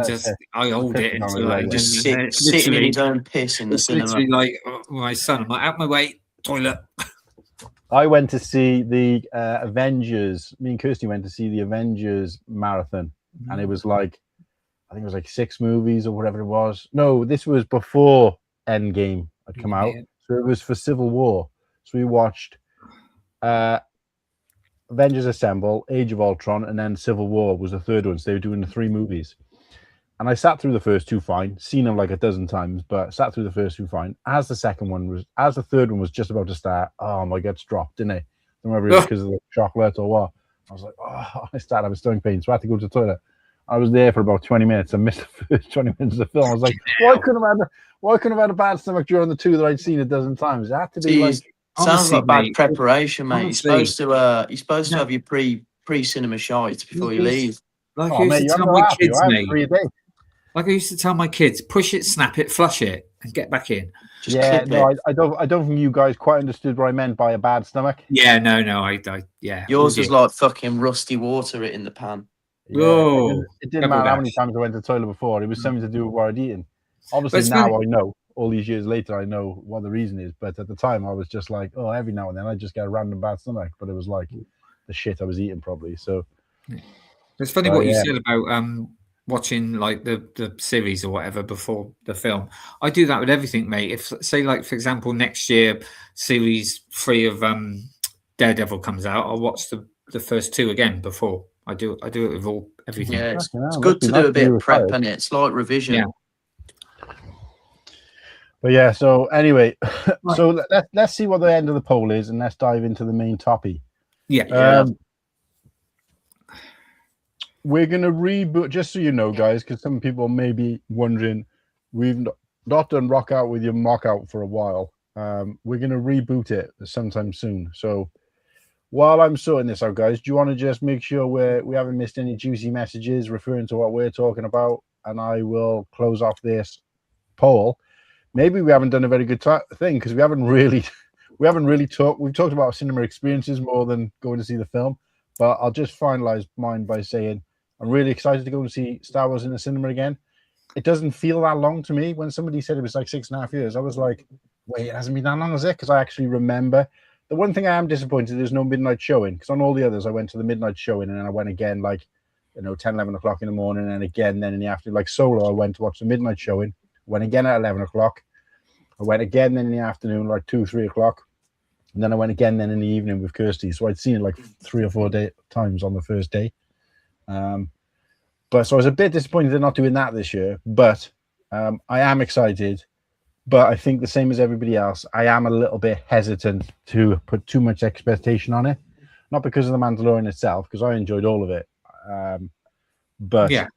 I hold it until I just sitting in his own piss in the cinema. Literally like my son. I'm like, out my way, toilet. I went to see the Avengers. Me and Kirsty went to see the Avengers marathon, and it was like, I think it was like 6 movies or whatever it was. No, this was before Endgame had come out, so it was for Civil War. So we watched Avengers Assemble, Age of Ultron, and then Civil War was the third one. So they were doing the 3 movies. And I sat through the first 2 fine, seen them like a dozen times, but sat through the first 2 fine. As the third one was just about to start, oh, my guts dropped, didn't it? I don't remember if it was because of the chocolate or what. I was like, oh, I started having stomach pain, so I had to go to the toilet. I was there for about 20 minutes. I missed the first 20 minutes of the film. I was like, why couldn't I have had a bad stomach during the 2 that I'd seen a dozen times? It had to be sounds like bad preparation, mate. You're supposed to have your pre-cinema shots before you leave. Like I used to tell my kids, mate. Like I used to tell my kids, push it, snap it, flush it, and get back in. I don't think you guys quite understood what I meant by a bad stomach. Yeah, no, yeah. Yours was like fucking rusty water in the pan. Yeah, it didn't matter how many times I went to the toilet before. It was something to do with what I'd eaten. Obviously now I know, all these years later, I know what the reason is. But at the time I was just like, oh, every now and then I just get a random bad stomach. But it was like the shit I was eating probably. So it's funny what you said about watching like the series or whatever before the film. I do that with everything, mate. If say like for example next year series 3 of Daredevil comes out, I'll watch the first 2 again before. I do it with everything. Yeah, it's good to do a bit of prep, and it's like revision. Yeah. But yeah, so anyway, so let's see what the end of the poll is, and let's dive into the main topic. Yeah. we're gonna reboot. Just so you know, guys, because some people may be wondering, we've not done Rock Out with your mock out for a while. We're gonna reboot it sometime soon. So while I'm sorting this out, guys, do you want to just make sure we haven't missed any juicy messages referring to what we're talking about, and I will close off this poll. Maybe we haven't done a very good thing because we haven't really talked. We've talked about cinema experiences more than going to see the film. But I'll just finalize mine by saying I'm really excited to go and see Star Wars in the cinema again. It doesn't feel that long to me. When somebody said it was like 6.5 years, I was like, wait, it hasn't been that long, has it? Because I actually remember. The one thing I am disappointed there's no midnight showing, because on all the others I went to the midnight showing and then I went again 10, 11 o'clock in the morning, and again then in the afternoon. Like Solo, I went to watch the midnight showing, went again at 11 o'clock. I went again then in the afternoon, like 2, 3 o'clock. And then I went again then in the evening with Kirsty. So I'd seen it like 3 or 4 times on the first day. But so I was a bit disappointed they're not doing that this year. But I am excited. But I think the same as everybody else, I am a little bit hesitant to put too much expectation on it. Not because of the Mandalorian itself, because I enjoyed all of it. But yeah,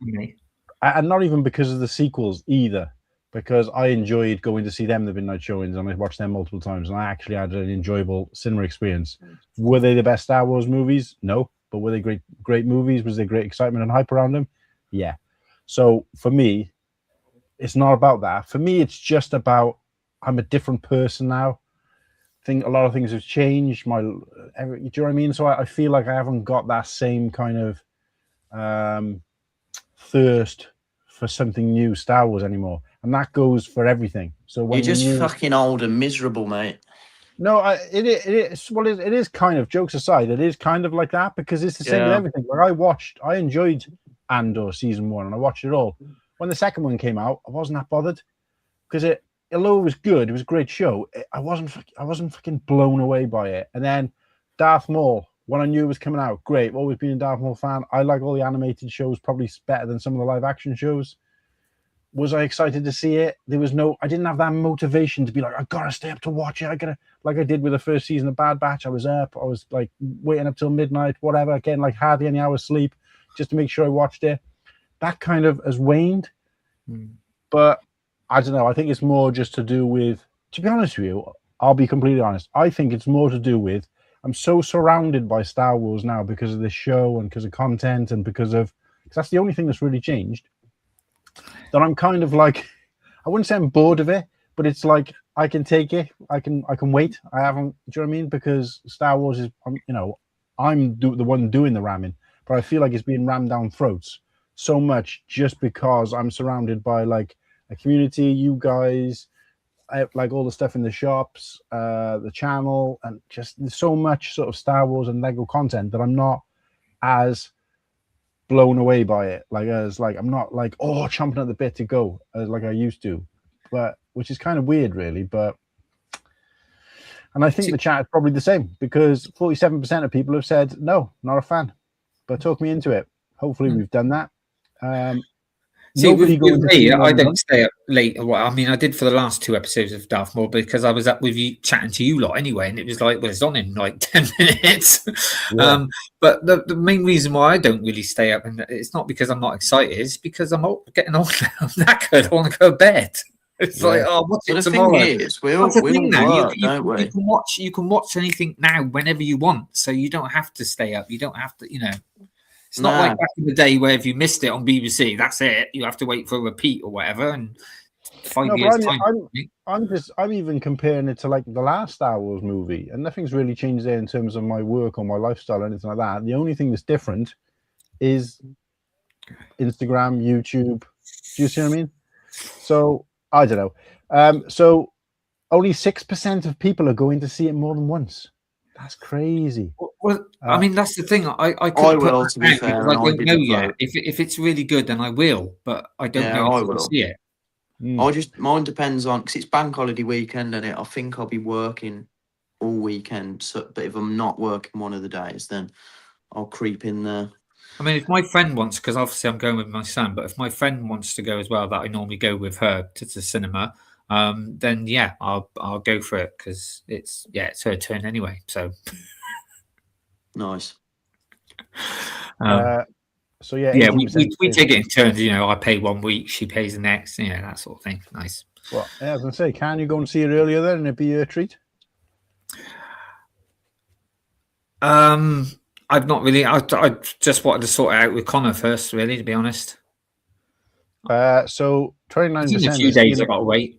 and not even because of the sequels either. Because I enjoyed going to see them the midnight showings, and I watched them multiple times, and I actually had an enjoyable cinema experience. Were they the best Star Wars movies? No. But were they great movies? Was there great excitement and hype around them? Yeah. So for me, it's not about that. For me, it's just about I'm a different person now. I think a lot of things have changed. Do you know what I mean? So I feel like I haven't got that same kind of thirst for something new Star Wars anymore. And that goes for everything. So when you're just fucking old and miserable, mate. No, it is. Well, it is kind of, jokes aside, it is kind of like that because it's the same with everything. Like I enjoyed Andor season 1 and I watched it all. When the second one came out, I wasn't that bothered because although it was good, it was a great show. I wasn't fucking blown away by it. And then Darth Maul, when I knew it was coming out, great. I've always been a Darth Maul fan. I like all the animated shows, probably better than some of the live action shows. Was I excited to see it? I didn't have that motivation to be like, I gotta stay up to watch it. Like I did with the first season of Bad Batch. I was up. I was like waiting up till midnight, whatever. Again, like hardly any hours sleep just to make sure I watched it. That kind of has waned. But I don't know. I think it's more just to do with, to be honest with you, I'll be completely honest. I think it's more to do with I'm so surrounded by Star Wars now because of this show and because of content and because that's the only thing that's really changed. That I'm kind of like, I wouldn't say I'm bored of it, but it's like I can take it. I can wait. I haven't. Do you know what I mean? Because Star Wars is, I'm the one doing the ramming, but I feel like it's being rammed down throats so much just because I'm surrounded by like a community, you guys, like all the stuff in the shops, the channel, and just there's so much sort of Star Wars and Lego content that I'm not as blown away by it. I'm not like chomping at the bit to go as like I used to, but which is kind of weird, really. And I think the chat is probably the same because 47% of people have said no, not a fan. But talk me into it. Hopefully, we've done that. See, with me, I don't stay up late. Well, I mean, I did for the last 2 episodes of Darth Maul because I was up with you chatting to you lot anyway, and it was like, well, it's on in like 10 minutes. Yeah. But the main reason why I don't really stay up, and it's not because I'm not excited, it's because I'm getting old now. I'm knackered. I want to go to bed. It's like, what's it tomorrow? Thing is, we all work, don't we? You can watch anything now whenever you want, so you don't have to stay up. You don't have to, It's not like back in the day where if you missed it on BBC, that's it. You have to wait for a repeat or whatever. And 5 years time. I'm even comparing it to like the last Star Wars movie, and nothing's really changed there in terms of my work or my lifestyle or anything like that. The only thing that's different is Instagram, YouTube. Do you see what I mean? So I don't know. So only 6% of people are going to see it more than once. That's crazy. Well, I mean, that's the thing. I will, to be fair. I don't know yet. If it's really good, then I will. But I don't know if I'll see it. Mine depends on, because it's bank holiday weekend, and I think I'll be working all weekend. So, but if I'm not working one of the days, then I'll creep in there. I mean, if my friend wants, because obviously I'm going with my son, but if my friend wants to go as well, that I normally go with her to the cinema. Then yeah, I'll go for it because it's her turn anyway. So nice. So yeah, Yeah, 18%. we take it in turns. You know, I pay 1 week, she pays the next. You know, that sort of thing. Nice. Well, yeah, I was gonna say, can you go and see it earlier then, and it'd be your treat? I've not really. I just wanted to sort it out with Connor first, really, to be honest. So 29%. In a few days, I got to wait.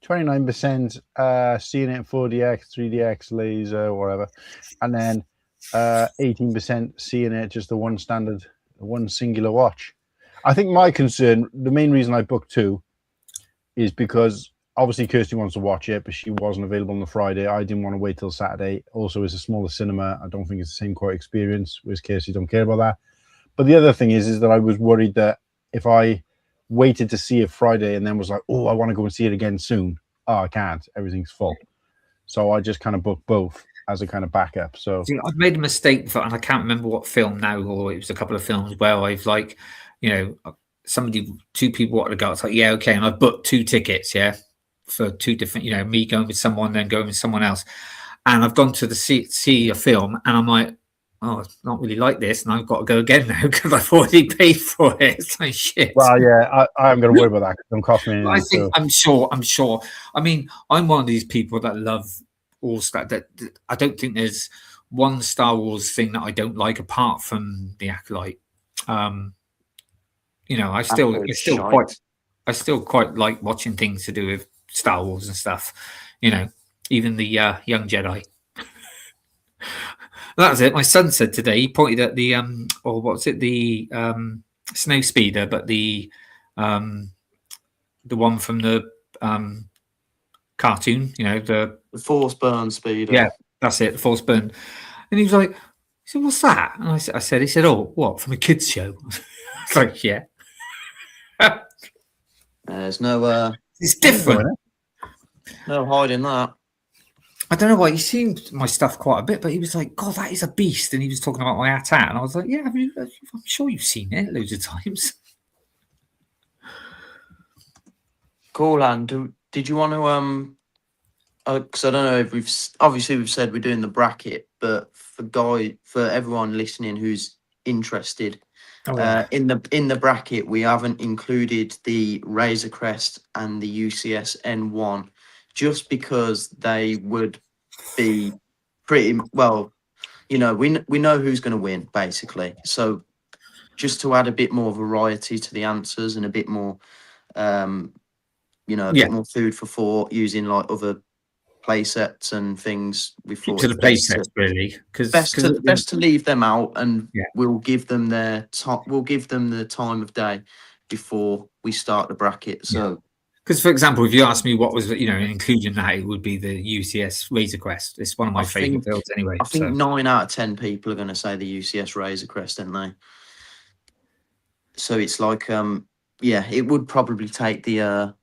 29% seeing it in 4DX, 3DX, laser, whatever, and then 18% seeing it just the one standard, one singular watch. I think my concern, the main reason I booked 2, is because obviously Kirsty wants to watch it, but she wasn't available on the Friday. I didn't want to wait till Saturday. Also, it's a smaller cinema. I don't think it's the same quality experience. Whereas Kirsty don't care about that. But the other thing is that I was worried that if I waited to see it Friday and then was like, oh, I want to go and see it again soon. Oh, I can't. Everything's full. So I just kind of booked both as a kind of backup. So See, I've made a mistake, and I can't remember what film now, or it was a couple of films where I've like, you know, 2 people wanted to go. It's like, yeah, okay, and I've booked 2 tickets, yeah, for 2 different, you know, me going with someone, then going with someone else, and I've gone to see a film, and I'm like, oh, it's not really like this, and I've got to go again now because I've already paid for it. It's like shit. Well, yeah, I'm going to worry about that. It don't cost me anything. I think I'm sure. I mean, I'm one of these people that love all Star. That I don't think there's one Star Wars thing that I don't like apart from the Acolyte. You know, I still quite like watching things to do with Star Wars and stuff. You know, even the Young Jedi. That's it. My son said today, he pointed at the or what's it, the snow speeder, but the one from the cartoon, you know, the Force burn speeder. Yeah, that's it, the Force burn. And he was like, he said, what's that? And I said, he said, oh, what, from a kids show? It's like, yeah. There's no It's different. no hiding that. I don't know why, he seen my stuff quite a bit, but he was like, God, that is a beast. And he was talking about my AT-AT. And I was like, yeah, I'm sure you've seen it loads of times. Cool, and did you want to because I don't know if we've said we're doing the bracket, but for everyone listening who's interested, in the bracket we haven't included the Razor Crest and the UCS N1 just because they would be pretty well, you know, we know who's going to win basically. So just to add a bit more variety to the answers and a bit more bit more food for thought using like other play sets and things. We thought to the play sets really, because best to leave them out, and we'll give them their we'll give them the time of day before we start the bracket. So, because for example, if you ask me what was including that, it would be the UCS Razor Crest. It's one of my favorite builds anyway. I think 9 out of 10 people are going to say the UCS Razor Crest, aren't they? So it's like it would probably take the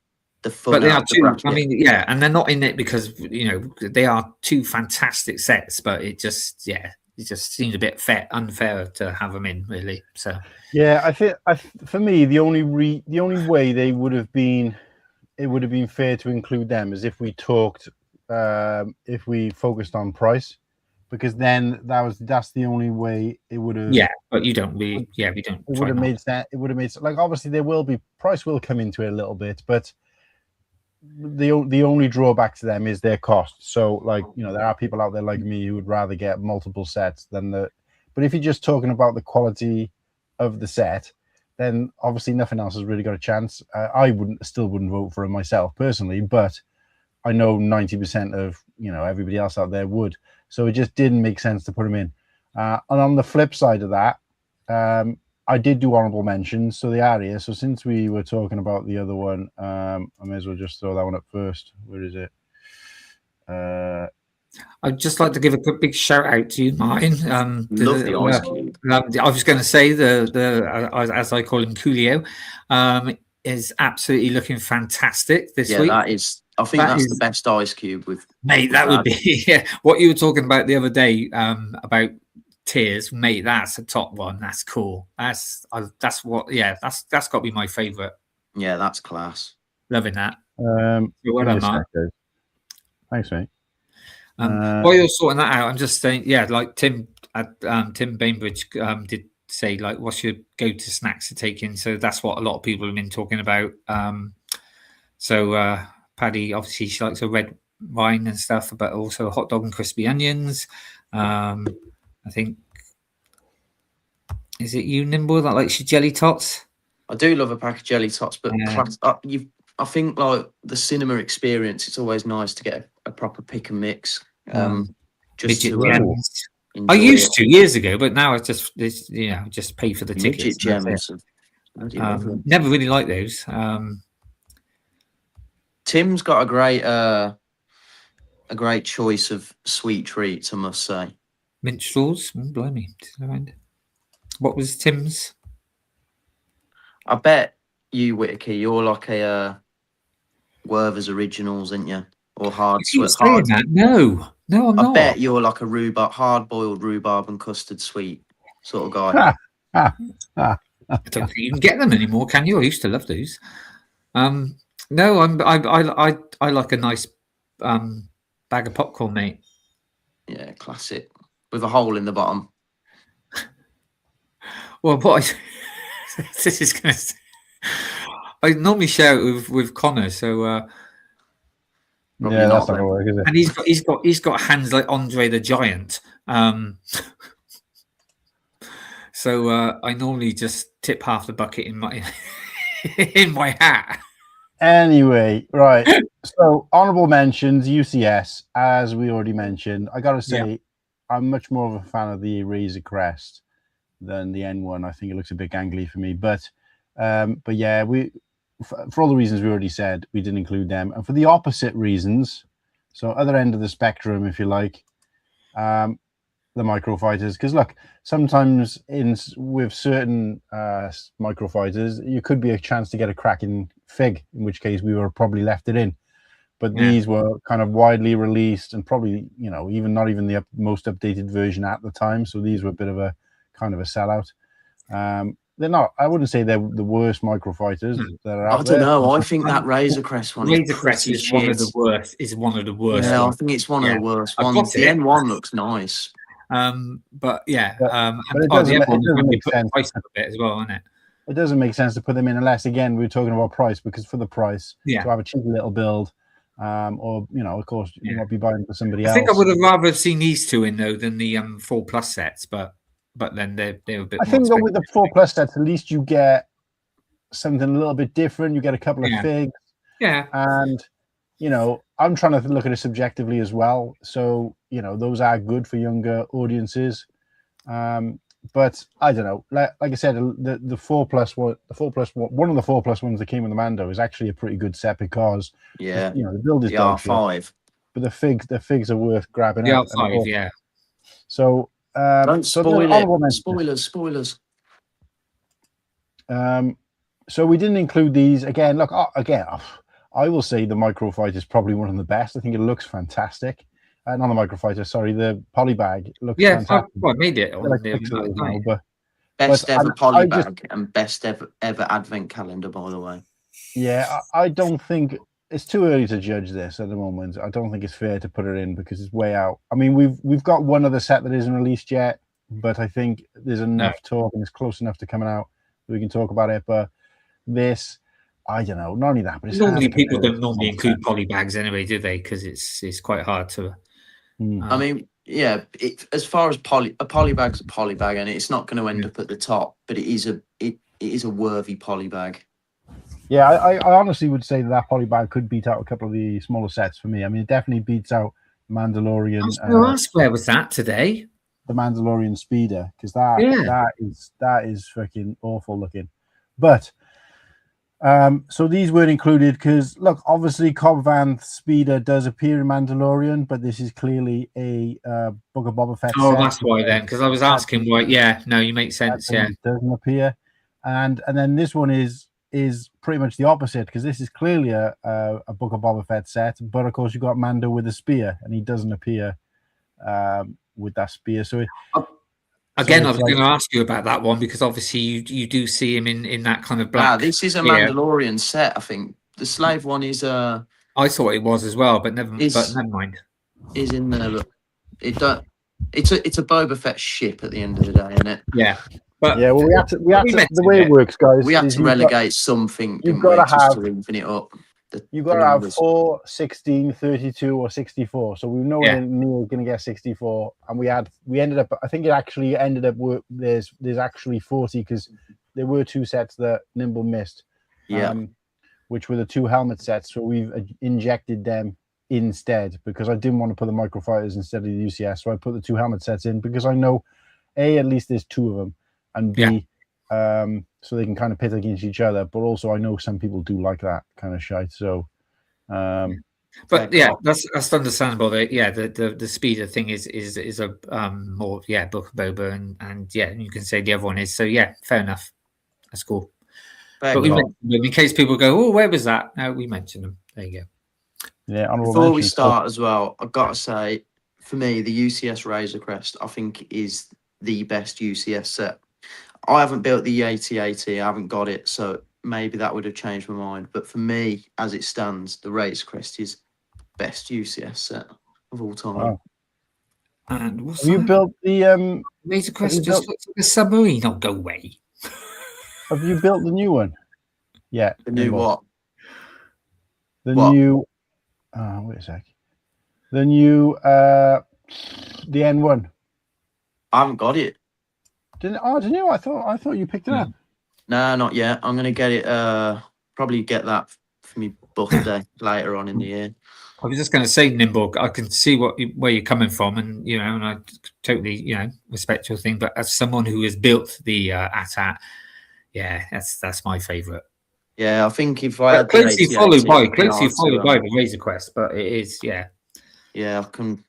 fun. But they are two. Bracket. I mean, and they're not in it because they are 2 fantastic sets. But it just seems a bit unfair to have them in, really. So I think for me the only way they would have been fair to include them is if we talked if we focused on price, because then that's the only way it would have. Yeah, but you don't really. Yeah, we don't. It would have made sense. It would have made like obviously there will be price will come into it a little bit, but the only drawback to them is their cost. So like there are people out there like me who would rather get multiple sets than the. But if you're just talking about the quality of the set, then obviously nothing else has really got a chance. I still wouldn't vote for it myself personally, but I know 90% of everybody else out there would. So it just didn't make sense to put them in. And on the flip side of that, I did do honorable mentions. So the area. So since we were talking about the other one, I may as well just throw that one up first. Where is it? I'd just like to give a big shout out to you, Martin. Love the ice cube. I was going to say the as I call him, Coolio, is absolutely looking fantastic this week. That is. I think that's the best ice cube with mate. That would be what you were talking about the other day about tiers, mate. That's a top one. That's cool. That's got to be my favorite. Yeah, that's class. Loving that. Well done, Mark. Thanks, mate. While you're sorting that out, I'm just saying, like Tim Bainbridge did say like, what's your go-to snacks to take in? So that's what a lot of people have been talking about. So Paddy, obviously, she likes a red wine and stuff, but also a hot dog and crispy onions. I think, is it you, Nimble, that likes your jelly tots? I do love a pack of jelly tots, but Yeah. I think like the cinema experience, it's always nice to get a proper pick and mix. Just Midget to gems. enjoy I used it. to years ago, but now it's just just pay for the Midget tickets. and that's gems. it. Bloody lovely. Never really liked those. Tim's got a great choice of sweet treats, I must say. Minstrels, blimey. What was Tim's? I bet you, Whittakee, you're like a Werther's Originals, ain't you? Or hard You keep sweet. saying that. No, I'm I not. bet you're like a hard-boiled rhubarb and custard sweet sort of guy. I don't think you can get them anymore, can you? I used to love those. No, I like a nice bag of popcorn, mate. Yeah, classic. With a hole in the bottom. Well, what this is going to. I normally share it with Connor, so Probably Yeah, not that's not then. gonna work, is it? and he's got hands like Andre the Giant. So I normally just tip half the bucket in my in my hat. Anyway, right. So honorable mentions, UCS, as we already mentioned. I gotta say, I'm much more of a fan of the Razor Crest than the N1. I think it looks a bit gangly for me, but yeah, for all the reasons we already said, we didn't include them, and for the opposite reasons, so other end of the spectrum, if you like, the microfighters. Because look, sometimes with certain microfighters, you could be a chance to get a cracking fig, in which case we were probably left it in. But these were kind of widely released and probably, even not even the most updated version at the time. So these were a bit of a kind of a sellout. They're not, I wouldn't say they're the worst microfighters that are out I there. don't know. I think that Razor Crest one Razor Crest pretty is one of shit. the worst. Is one of the worst. Yeah, I ones. think it's one of the worst I've ones. got The it. N1 looks nice. But yeah, But and it part of the doesn't- other one it doesn't when we make put the sense. price up a bit as well, isn't it? It doesn't make sense to put them in unless, again, we're talking about price, because for the price, Yeah. to have a cheeky little build, or, of course, you might be buying for somebody I else. think I would have rather seen these two in though than the 4+ sets, but then they're a bit. I think though with the 4+ sets, at least you get something a little bit different. You get a couple of figs, and I'm trying to look at it subjectively as well. So those are good for younger audiences. But I don't know. Like I said, the 4+ one, one of the 4+ ones that came with the Mando is actually a pretty good set because the build is The dog shit, R5. but the figs are worth grabbing. The up. R5, yeah. So Don't so spoil the honorable it. mentions. Spoilers. So we didn't include these again. Look, I will say the Microfighter is probably one of the best. I think it looks fantastic. Not the Microfighter, sorry, the polybag looks fantastic. I made it. On Like the pixels now, night. but Best But ever I polybag and best ever advent calendar, by the way. yeah, I don't think it's too early to judge this at the moment. I don't think it's fair to put it in because it's way out. I mean, we've got one other set that isn't released yet, but I think there's enough talk and it's close enough to coming out that we can talk about it. But this, I don't know. Not only that, but it's Normally, hard to people compare don't normally to include polybags anyway, do they? Because it's quite hard to. I mean, yeah. As far as a polybag's a polybag, and it's not going to end up at the top, but it is a worthy polybag. Yeah, I honestly would say that polybag could beat out a couple of the smaller sets for me. I mean, it definitely beats out Mandalorian. I was going to ask where was that today? The Mandalorian Speeder, because that is freaking awful looking. But so these weren't included because look, obviously Cobb Vanth's Speeder does appear in Mandalorian, but this is clearly a Book of Boba Fett. Oh, set. that's why then, because I was asking why. Yeah, no, you make sense. Yeah, it doesn't appear, and then this one is pretty much the opposite because this is clearly a Book of Boba Fett set, but of course you got Mando with a spear, and he doesn't appear with that spear. So again, I was going to ask you about that one because obviously you do see him in that kind of black. This is a Mandalorian set. I think the slave one is I thought it was as well, but never mind. Is in there. But it's a Boba Fett ship at the end of the day, isn't it? Yeah. But Yeah, well, we have to. we The mentioned way it. it works, guys. We had is to relegate something, you've didn't we? gotta Just have- to even it up. You've the got to have numbers. 4, 16, 32, or 64. So we know Yeah. Neil going to get 64, and we ended up. I think it actually ended up. There's actually 40 because there were 2 sets that Nimble missed. Yeah. Which were the 2 helmet sets. So we've injected them instead because I didn't want to put the microfighters instead of the UCS. So I put the 2 helmet sets in because I know A, at least there's 2 of them, and B, so they can kind of pit against each other. But also I know some people do like that kind of shite. So, but yeah, that's understandable. The speeder thing is a more Book of Boba and you can say the other one is, so fair enough. That's cool. But we mentioned them in case people go, oh, where was that? No, we mentioned them. There you go. Yeah. Before we start as well, I've got to say, for me, the UCS Razor Crest, I think, is the best UCS set. I haven't built the AT-AT, I haven't got it, so maybe that would have changed my mind. But for me, as it stands, the Razor Crest is best UCS set of all time. Wow. And what's Have you that? built the Razor Crest just looks like a submarine. Oh, go away. Have you built the new one? Yeah. The new what? The What? new. Wait a sec. The new. The N1. I haven't got it. Didn't you? I thought you picked it up. No, not yet. I'm gonna get it. Probably get that for me birthday later on in the year. I was just going to say, Nimble, I can see where you're coming from, and and I totally respect your thing. But as someone who has built the AT-AT, that's my favourite. Yeah, I think if I had closely the followed by AT-AT, the Razor Crest, but it is Yeah, I can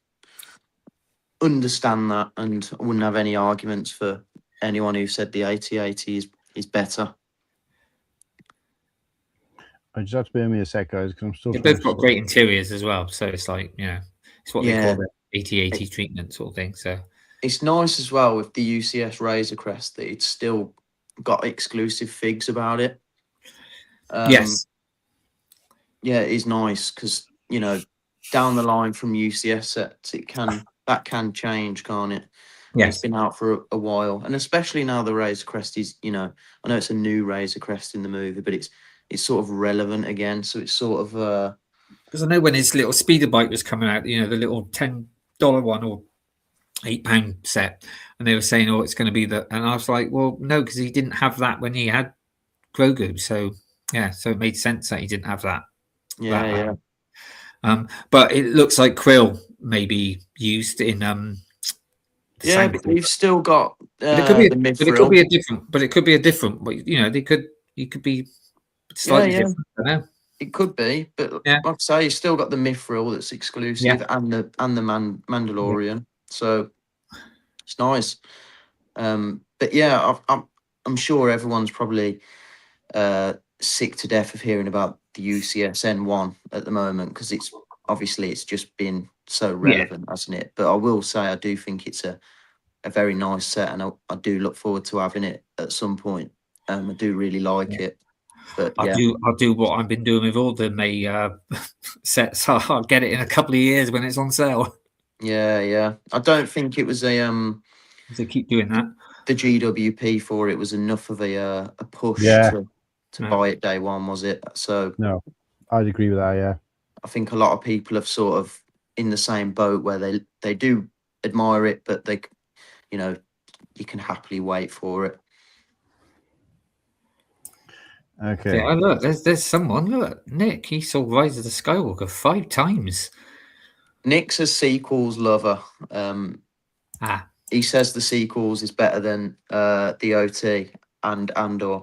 understand that, and I wouldn't have any arguments for anyone who said the AT-AT is better. I just have to bear me a sec, guys, because I'm still. They've both got great interiors as well, so it's like it's what they call the AT-AT treatment sort of thing. So it's nice as well with the UCS Razor Crest that it's still got exclusive figs about it. Yes, yeah, it is nice because down the line from UCS sets, that can change, can't it? yes. It's been out for a while, and especially now the Razor Crest is, I know it's a new Razor Crest in the movie, but it's sort of relevant again. So it's sort of because I know when his little speeder bike was coming out, the little $10 one or £8 set, and they were saying, "Oh, it's going to be and I was like, "Well, no, because he didn't have that when he had Grogu." So so it made sense that he didn't have that. yeah. But it looks like Krill may be used in But you've still got it could be the but it could be a different. But it could be a different. But you could be slightly different. I don't know. It could be, but like I say, you've still got the mithril that's exclusive and the Mandalorian. So it's nice. But yeah, I'm sure everyone's probably sick to death of hearing about the UCS N1 at the moment because it's just been so relevant, hasn't it? But I will say I do think it's a very nice set, and I do look forward to having it at some point. I do really like it. But I'll do what I've been doing with all the May sets. I'll get it in a couple of years when it's on sale. Yeah. I don't think it was a They keep doing that. The GWP for it was enough of a push to buy it day one, was it? So no, I'd agree with that. Yeah, I think a lot of people have sort of in the same boat where they do admire it, but they, you can happily wait for it. Okay. Yeah, look, there's someone. Look, Nick. He saw Rise of the Skywalker 5 times. Nick's a sequels lover. He says the sequels is better than the OT and Andor.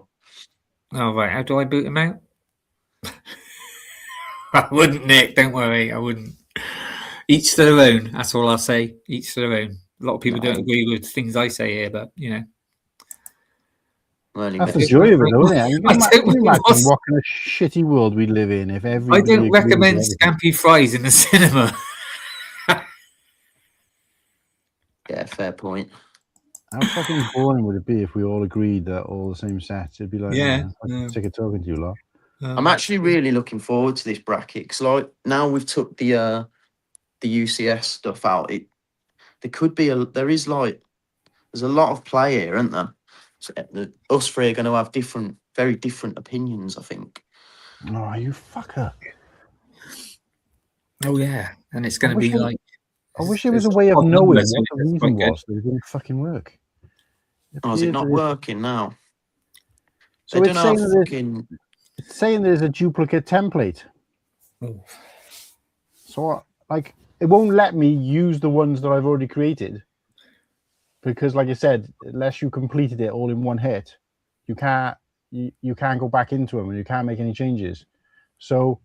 Oh, right. How do I boot him out? I wouldn't, Nick. Don't worry. I wouldn't. Each to their own. That's all I'll say. Each to their own. A lot of people don't agree with things I say here, but, That's the joy of it, though, isn't it? Can you imagine what kind of shitty world we live in if everybody... I don't recommend scampi fries in the cinema. Yeah, fair point. How fucking boring would it be if we all agreed that all the same sets? It'd be like, I'm sick of talking to you lot. I'm actually really looking forward to this bracket because, now we've took the UCS stuff out. There's a lot of play here, isn't there? So us three are going to have very different opinions, I think. Oh, you fucker. Oh yeah, and it's going to wish be it- like. I wish there was a it's way of odd knowing numbers, what so the it's reason quite good. was that it didn't fucking work. Oh, is it appears not that working now? So They it's don't have saying, that fucking. it's saying there's a duplicate template. Oh. So, like, it won't let me use the ones that I've already created because, like I said, unless you completed it all in one hit, you can't go back into them and you can't make any changes. So,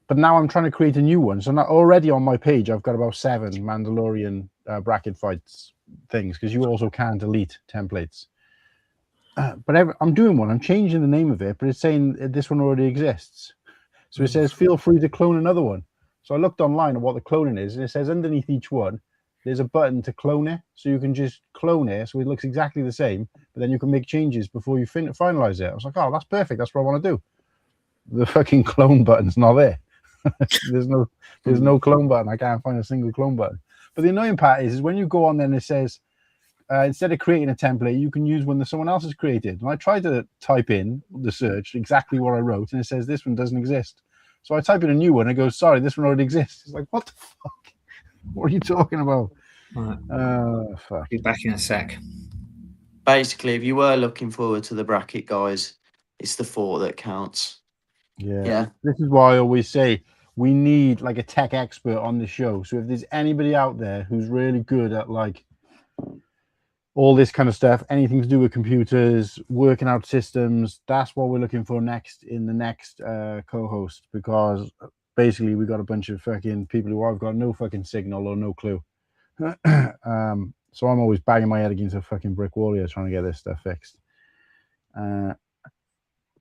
but now I'm trying to create a new one. So now already on my page, I've got about 7 Mandalorian bracket fights things because you also can delete templates. But I'm doing one. I'm changing the name of it, but it's saying this one already exists. So it says, feel free to clone another one. So I looked online at what the cloning is, and it says underneath each one, there's a button to clone it. So you can just clone it so it looks exactly the same, but then you can make changes before you finalize it. I was like, oh, that's perfect. That's what I want to do. The fucking clone button's not there. there's no clone button. I can't find a single clone button. But the annoying part is when you go on there and it says, instead of creating a template, you can use one that someone else has created. And I tried to type in the search exactly what I wrote, and it says this one doesn't exist. So I type in a new one and it goes, sorry, this one already exists. It's like, what the fuck? What are you talking about? Right. Fuck. Be back in a sec. Basically, if you were looking forward to the bracket, guys, it's the 4 that counts. Yeah. This is why I always say we need like a tech expert on the show. So if there's anybody out there who's really good at like all this kind of stuff, anything to do with computers, working out systems, that's what we're looking for next in the next co-host, because basically we got a bunch of fucking people who have got no fucking signal or no clue. So I'm always banging my head against a fucking brick wall here trying to get this stuff fixed.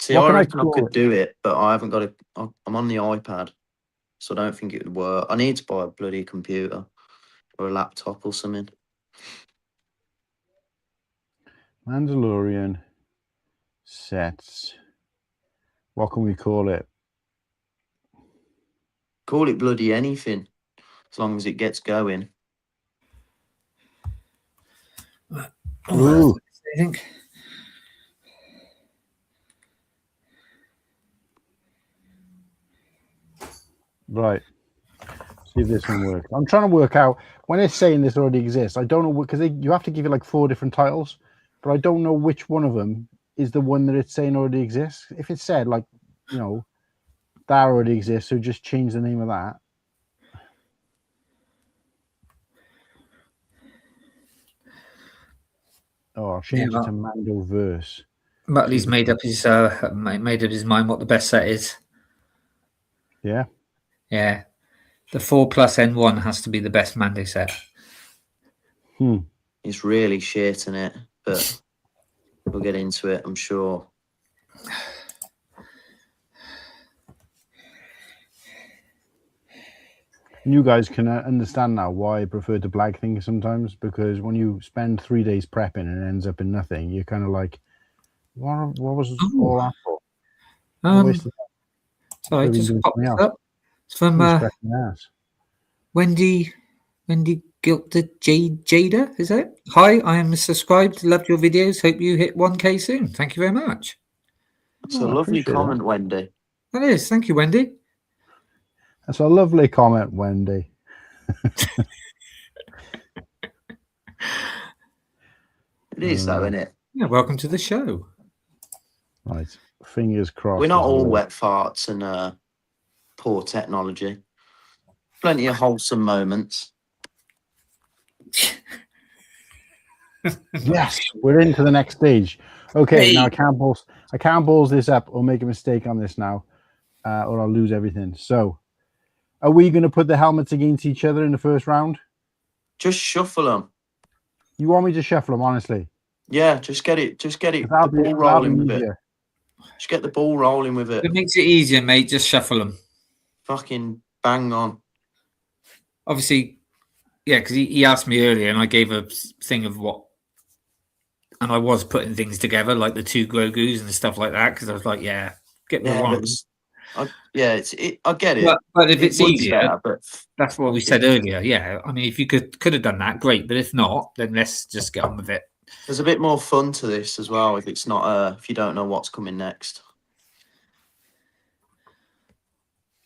See, What I can I reckon I call could it? do it, but I haven't got I'm on the iPad, so I don't think it would work. I need to buy a bloody computer or a laptop or something. Mandalorian sets. What can we call it? Call it bloody anything, as long as it gets going. Ooh. I think. Right. See if this one works. I'm trying to work out when it's saying this already exists. I don't know because you have to give it like 4 different titles, but I don't know which one of them is the one that it's saying already exists. If it said like, you know, that already exists, so just change the name of that. Oh, I'll change it to Mando Verse. Muttley's made up his mind what the best set is. Yeah. Yeah. The 4+N1 has to be the best Mando set. It's really shit in it, but we'll get into it, I'm sure. You guys can understand now why I prefer to blag things sometimes, because when you spend 3 days prepping and it ends up in nothing, you're kind of like, what was all that for? Sorry, just pop this up. It's from Wendy Jada, is it? Hi, I am subscribed. Loved your videos. Hope you hit 1K soon. Thank you very much. It's a lovely comment, Wendy. That is. Thank you, Wendy. That's a lovely comment, Wendy. It is, though, isn't it? Yeah, welcome to the show. Right. Fingers crossed. We're not all wet farts and poor technology. Plenty of wholesome moments. Yes, we're into the next stage. Okay, now I can't balls this up or make a mistake on this now, or I'll lose everything. So, are we going to put the helmets against each other in the first round? Just shuffle them. You want me to shuffle them, honestly? Yeah, just get it. The ball rolling with it. Just get the ball rolling with it. It makes it easier, mate. Just shuffle them. Fucking bang on. Obviously, yeah, because he asked me earlier, and I gave a thing of what, and I was putting things together like the 2 Grogus and stuff like that, because I was like, yeah, get me one. I get it. But if it's easier, but that's what we said earlier. Yeah, I mean, if you could have done that, great. But if not, then let's just get on with it. There's a bit more fun to this as well if it's not if you don't know what's coming next.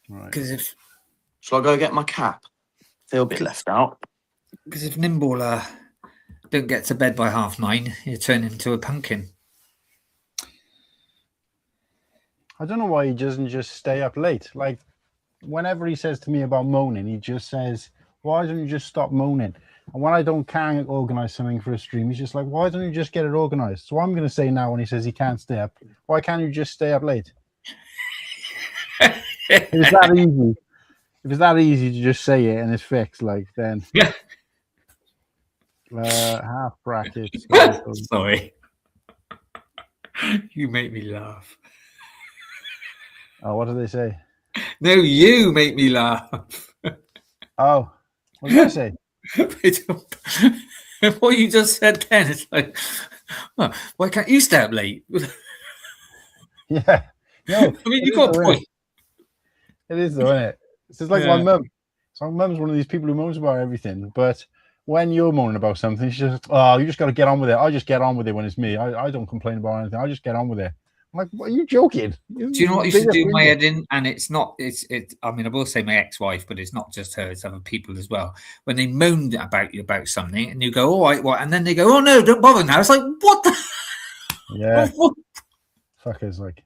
Right. Because Shall I go get my cap? Feel a bit left out. if Nimble don't get to bed by 9:30, you turn into a pumpkin. I don't know why he doesn't just stay up late. Like, whenever he says to me about moaning, he just says, why don't you just stop moaning? And when I can't organise something for a stream, he's just like, why don't you just get it organised? So I'm going to say now, when he says he can't stay up, why can't you just stay up late? If it's that easy. If it's that easy to just say it and it's fixed, like, then... Yeah. Half brackets. Sorry. You make me laugh. Oh, what do they say? No, you make me laugh. Oh, what did I say? What you just said then, it's like, well, why can't you stay up late? Yeah. No, I mean, you got a point. It is though, isn't it? It's just like my mum. So my mum's one of these people who moans about everything. But when you're moaning about something, she's just, oh, you just got to get on with it. I just get on with it when it's me. I don't complain about anything. I just get on with it. I'm like, what, are you joking? Do you know what you should do my head in? And it's not, I mean, I will say my ex-wife, but it's not just her, it's other people as well. When they moaned about you about something and you go, all right, what? And then they go, oh no, don't bother now. It's like, what the? Yeah. Fuckers, like.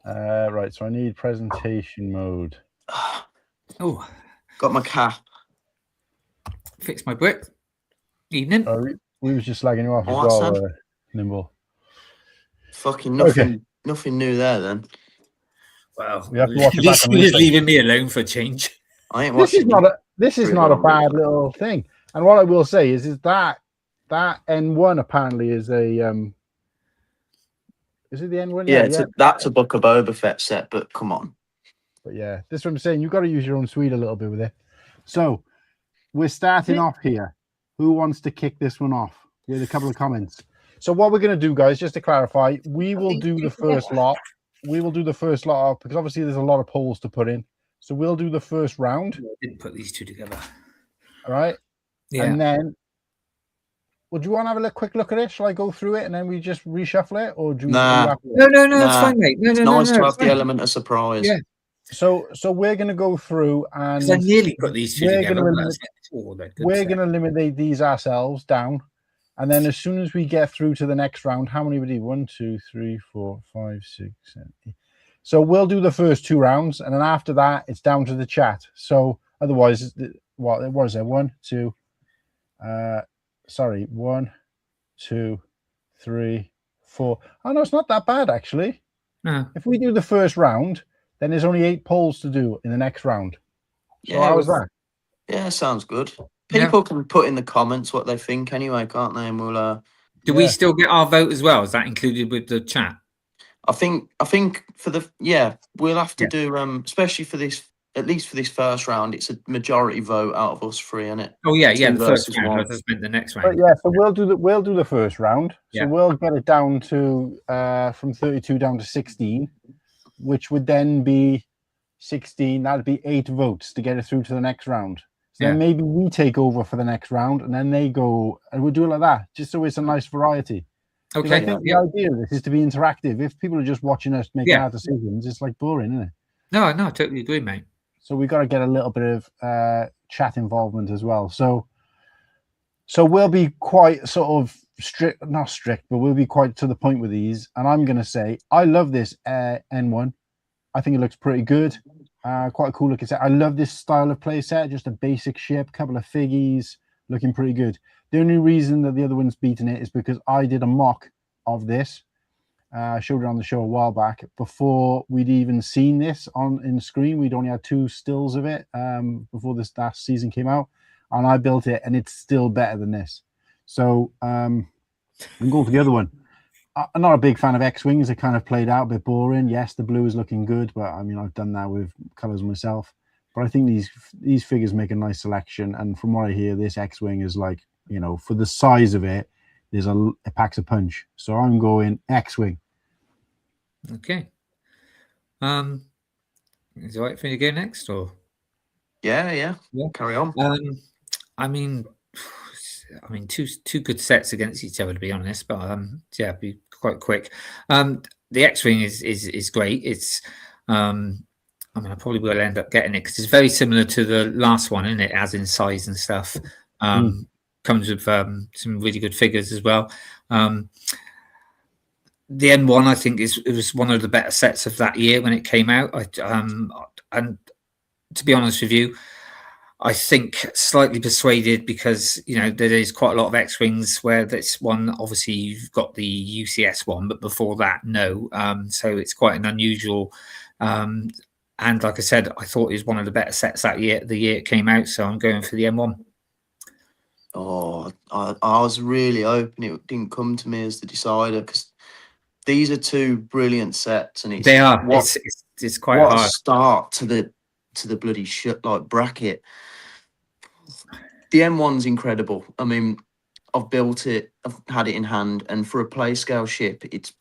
Right, so I need presentation mode. Oh, got my cap. Fix my brick. Evening. We was just slagging you off Oh, as well, Nimble. Fucking nothing, nothing new there then. Well, we have to watch at it back least on you're replay. leaving me alone for a change. I ain't This is watching. not a bad little thing. And what I will say is that N1 apparently is a is it the N1? Yeah, that's a Book of Boba Fett set, but come on. But yeah, this is what I'm saying. You've got to use your own suite a little bit with it. So we're starting off here. Who wants to kick this one off with a couple of comments? So what we're going to do, guys, just to clarify, we will do the first lot. We will do the first lot because obviously there's a lot of polls to put in. So we'll do the first round. I didn't put these two together. All right. Yeah. And then, would you want to have a quick look at it? Shall I go through it and then we just reshuffle it, or do you? Nah. No, it's fine, mate. No, it's no, nice no, to it's have the fine. element of surprise. Yeah. So we're going to go through and Because I nearly put these two we're together. going to eliminate these ourselves down, and then as soon as we get through to the next round, how many would be? 1, 2, 3, 4, 5, 6, 7, 8. So we'll do the first 2 rounds, and then after that, it's down to the chat. So otherwise, what is there? 1, 2. 1, 2, 3, 4. Oh no, it's not that bad actually. No. If we do the first round, then there's only 8 polls to do in the next round. So Yeah, how was that? Yeah, sounds good. People can put in the comments what they think anyway, can't they? And we'll Do we still get our vote as well? Is that included with the chat? I think for the we'll have to do especially for this, at least for this first round, it's a majority vote out of us 3, isn't it? Oh yeah, the first versus round. I 1. just meant the next But round. yeah, so we'll do the first round. Yeah. So we'll get it down to from 32 down to 16, which would then be 16. That'd be 8 votes to get it through to the next round. So then maybe we take over for the next round, and then they go, and we'll do it like that, just so it's a nice variety. Okay. I think the idea of this is to be interactive. If people are just watching us make our decisions, it's like boring, isn't it? No, I totally agree, mate. So we got to get a little bit of chat involvement as well. So we'll be quite sort of strict, not strict, but we'll be quite to the point with these. And I'm going to say, I love this N1. I think it looks pretty good. Quite a cool looking set. I love this style of play set. Just a basic ship, couple of figgies, looking pretty good. The only reason that the other one's beating it is because I did a mock of this. I showed it on the show a while back before we'd even seen this in screen. We'd only had 2 stills of it before this last season came out, and I built it, and it's still better than this. So we can go to the other one. I'm not a big fan of X-Wings. They kind of played out a bit boring. Yes, the blue is looking good, but I mean, I've done that with colors myself. But I think these figures make a nice selection, and from what I hear, this X-Wing is like, for the size of it, it packs a punch. So I'm going X-Wing. Okay. Is it right for me to go next, or? Yeah. Carry on. I mean, I mean, two good sets against each other, to be honest. But yeah, be quite quick. The X-wing is great. It's I mean, I probably will end up getting it because it's very similar to the last one, isn't it? As in size and stuff. Comes with some really good figures as well. The N1, I think, it was one of the better sets of that year when it came out. And to be honest with you, I think slightly persuaded because there is quite a lot of X-wings where this one, obviously you've got the UCS one, but before that, no. So it's quite an unusual. And like I said, I thought it was one of the better sets that year, the year it came out. So I'm going for the M1. Oh, I was really hoping it didn't come to me as the decider because these are two brilliant sets, and They are. It's quite what hard. A start to the bloody bracket. The M1's incredible. I mean, I've built it. I've had it in hand, and for a play scale ship, it's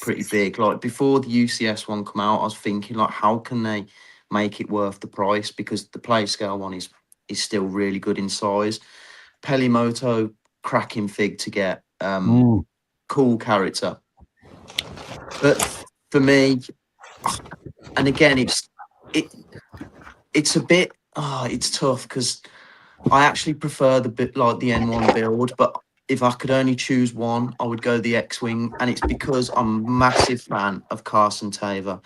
pretty big. Like before the UCS one come out, I was thinking like, how can they make it worth the price? Because the play scale one is still really good in size. Pelimoto, cracking fig to get. Cool character. But for me, and again, it's a bit. It's tough because I actually prefer the bit like the N1 build. But if I could only choose one, I would go the X-wing, and it's because I'm a massive fan of Carson Taver.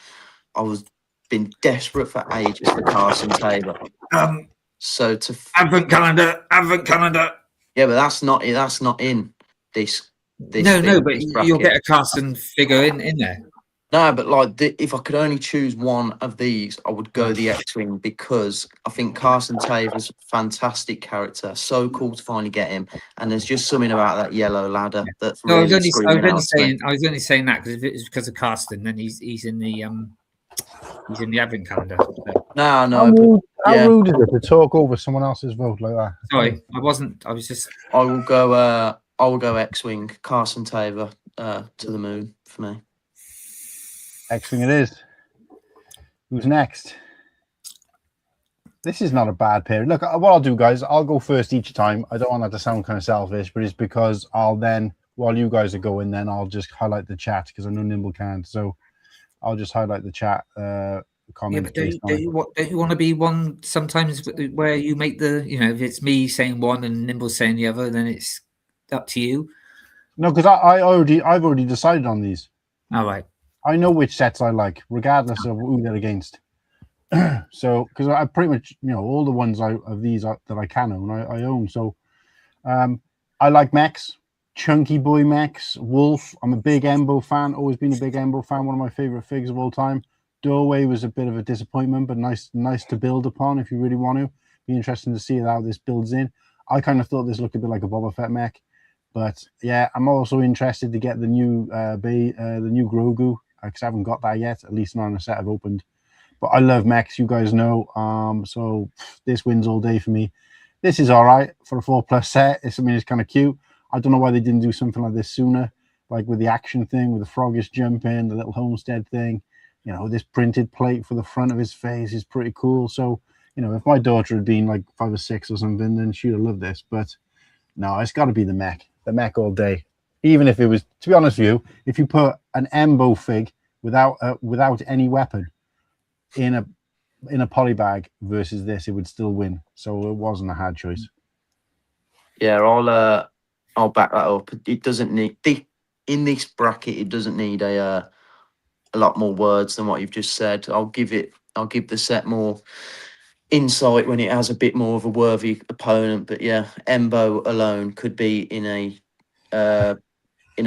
Been desperate for ages for Carson Taver. So to Advent calendar. Yeah, but that's not in this. No, but you'll get a Carson figure in there. No, but like if I could only choose one of these, I would go the X-wing because I think Carson Taver's a fantastic character. So cool to finally get him, and there's just something about that yellow ladder that's really screaming out to me. I was only saying that because if it's because of Carson, then he's in the Advent calendar. So. No. How rude is it to talk over someone else's vote like that? Sorry, I wasn't. I was just. I will go X-wing, Carson Taver to the moon for me. X-wing it is. Who's next? This is not a bad pair. Look, what I'll do, guys, I'll go first each time. I don't want that to sound kind of selfish, but it's because I'll then, while you guys are going, then I'll just highlight the chat because I know Nimble can't. So I'll just highlight the chat comments. Yeah, but don't you want to be one sometimes where you make the, if it's me saying one and Nimble saying the other, then it's up to you? No, because I've already decided on these. All right. I know which sets I like, regardless of who they're against. So, because I pretty much, all the ones of these that I can own, I own. So, I like mechs, chunky boy mechs, Wolf. I'm a big Embo fan, always been a big Embo fan, one of my favorite figures of all time. Doorway was a bit of a disappointment, but nice to build upon if you really want to. Be interesting to see how this builds in. I kind of thought this looked a bit like a Boba Fett mech, but yeah, I'm also interested to get the new Grogu because I haven't got that yet. At least not on a set I've opened. But I love mechs, you guys know. So this wins all day for me. This is all right for a 4+ set. It's kind of cute. I don't know why they didn't do something like this sooner, like with the action thing, with the froggish jumping, the little homestead thing. This printed plate for the front of his face is pretty cool. So, if my daughter had been like 5 or 6 or something, then she'd have loved this. But no, it's got to be the mech all day. Even if it was, to be honest with you, if you put an Embo fig without any weapon in a poly bag versus this, it would still win. So it wasn't a hard choice. Yeah, I'll back that up. It doesn't need in this bracket. It doesn't need a lot more words than what you've just said. I'll give the set more insight when it has a bit more of a worthy opponent. But yeah, Embo alone could be in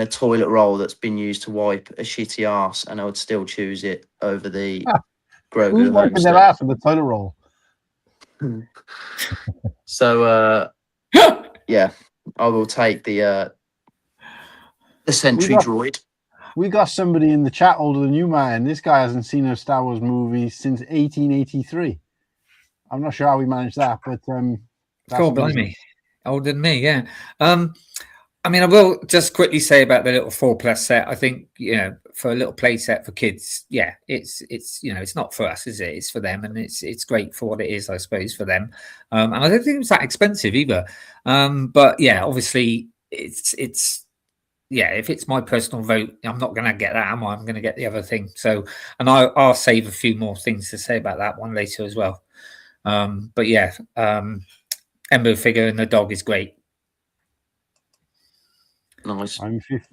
a toilet roll that's been used to wipe a shitty arse, and I would still choose it over the Grogu. Who's wiping their ass with the toilet roll? So yeah, I will take the Sentry droid. We got somebody in the chat older than you, man. This guy hasn't seen a Star Wars movie since 1883. I'm not sure how we managed that, but God blimey, older than me, yeah. I mean, I will just quickly say about the little 4+ set. I think, for a little play set for kids, it's it's not for us, is it? It's for them, and it's great for what it is, I suppose, for them. And I don't think it was that expensive either. But yeah, obviously, it's if it's my personal vote, I'm not going to get that, am I? I'm going to get the other thing. So, and I'll save a few more things to say about that one later as well. But yeah, Embo figure and the dog is great. Nice.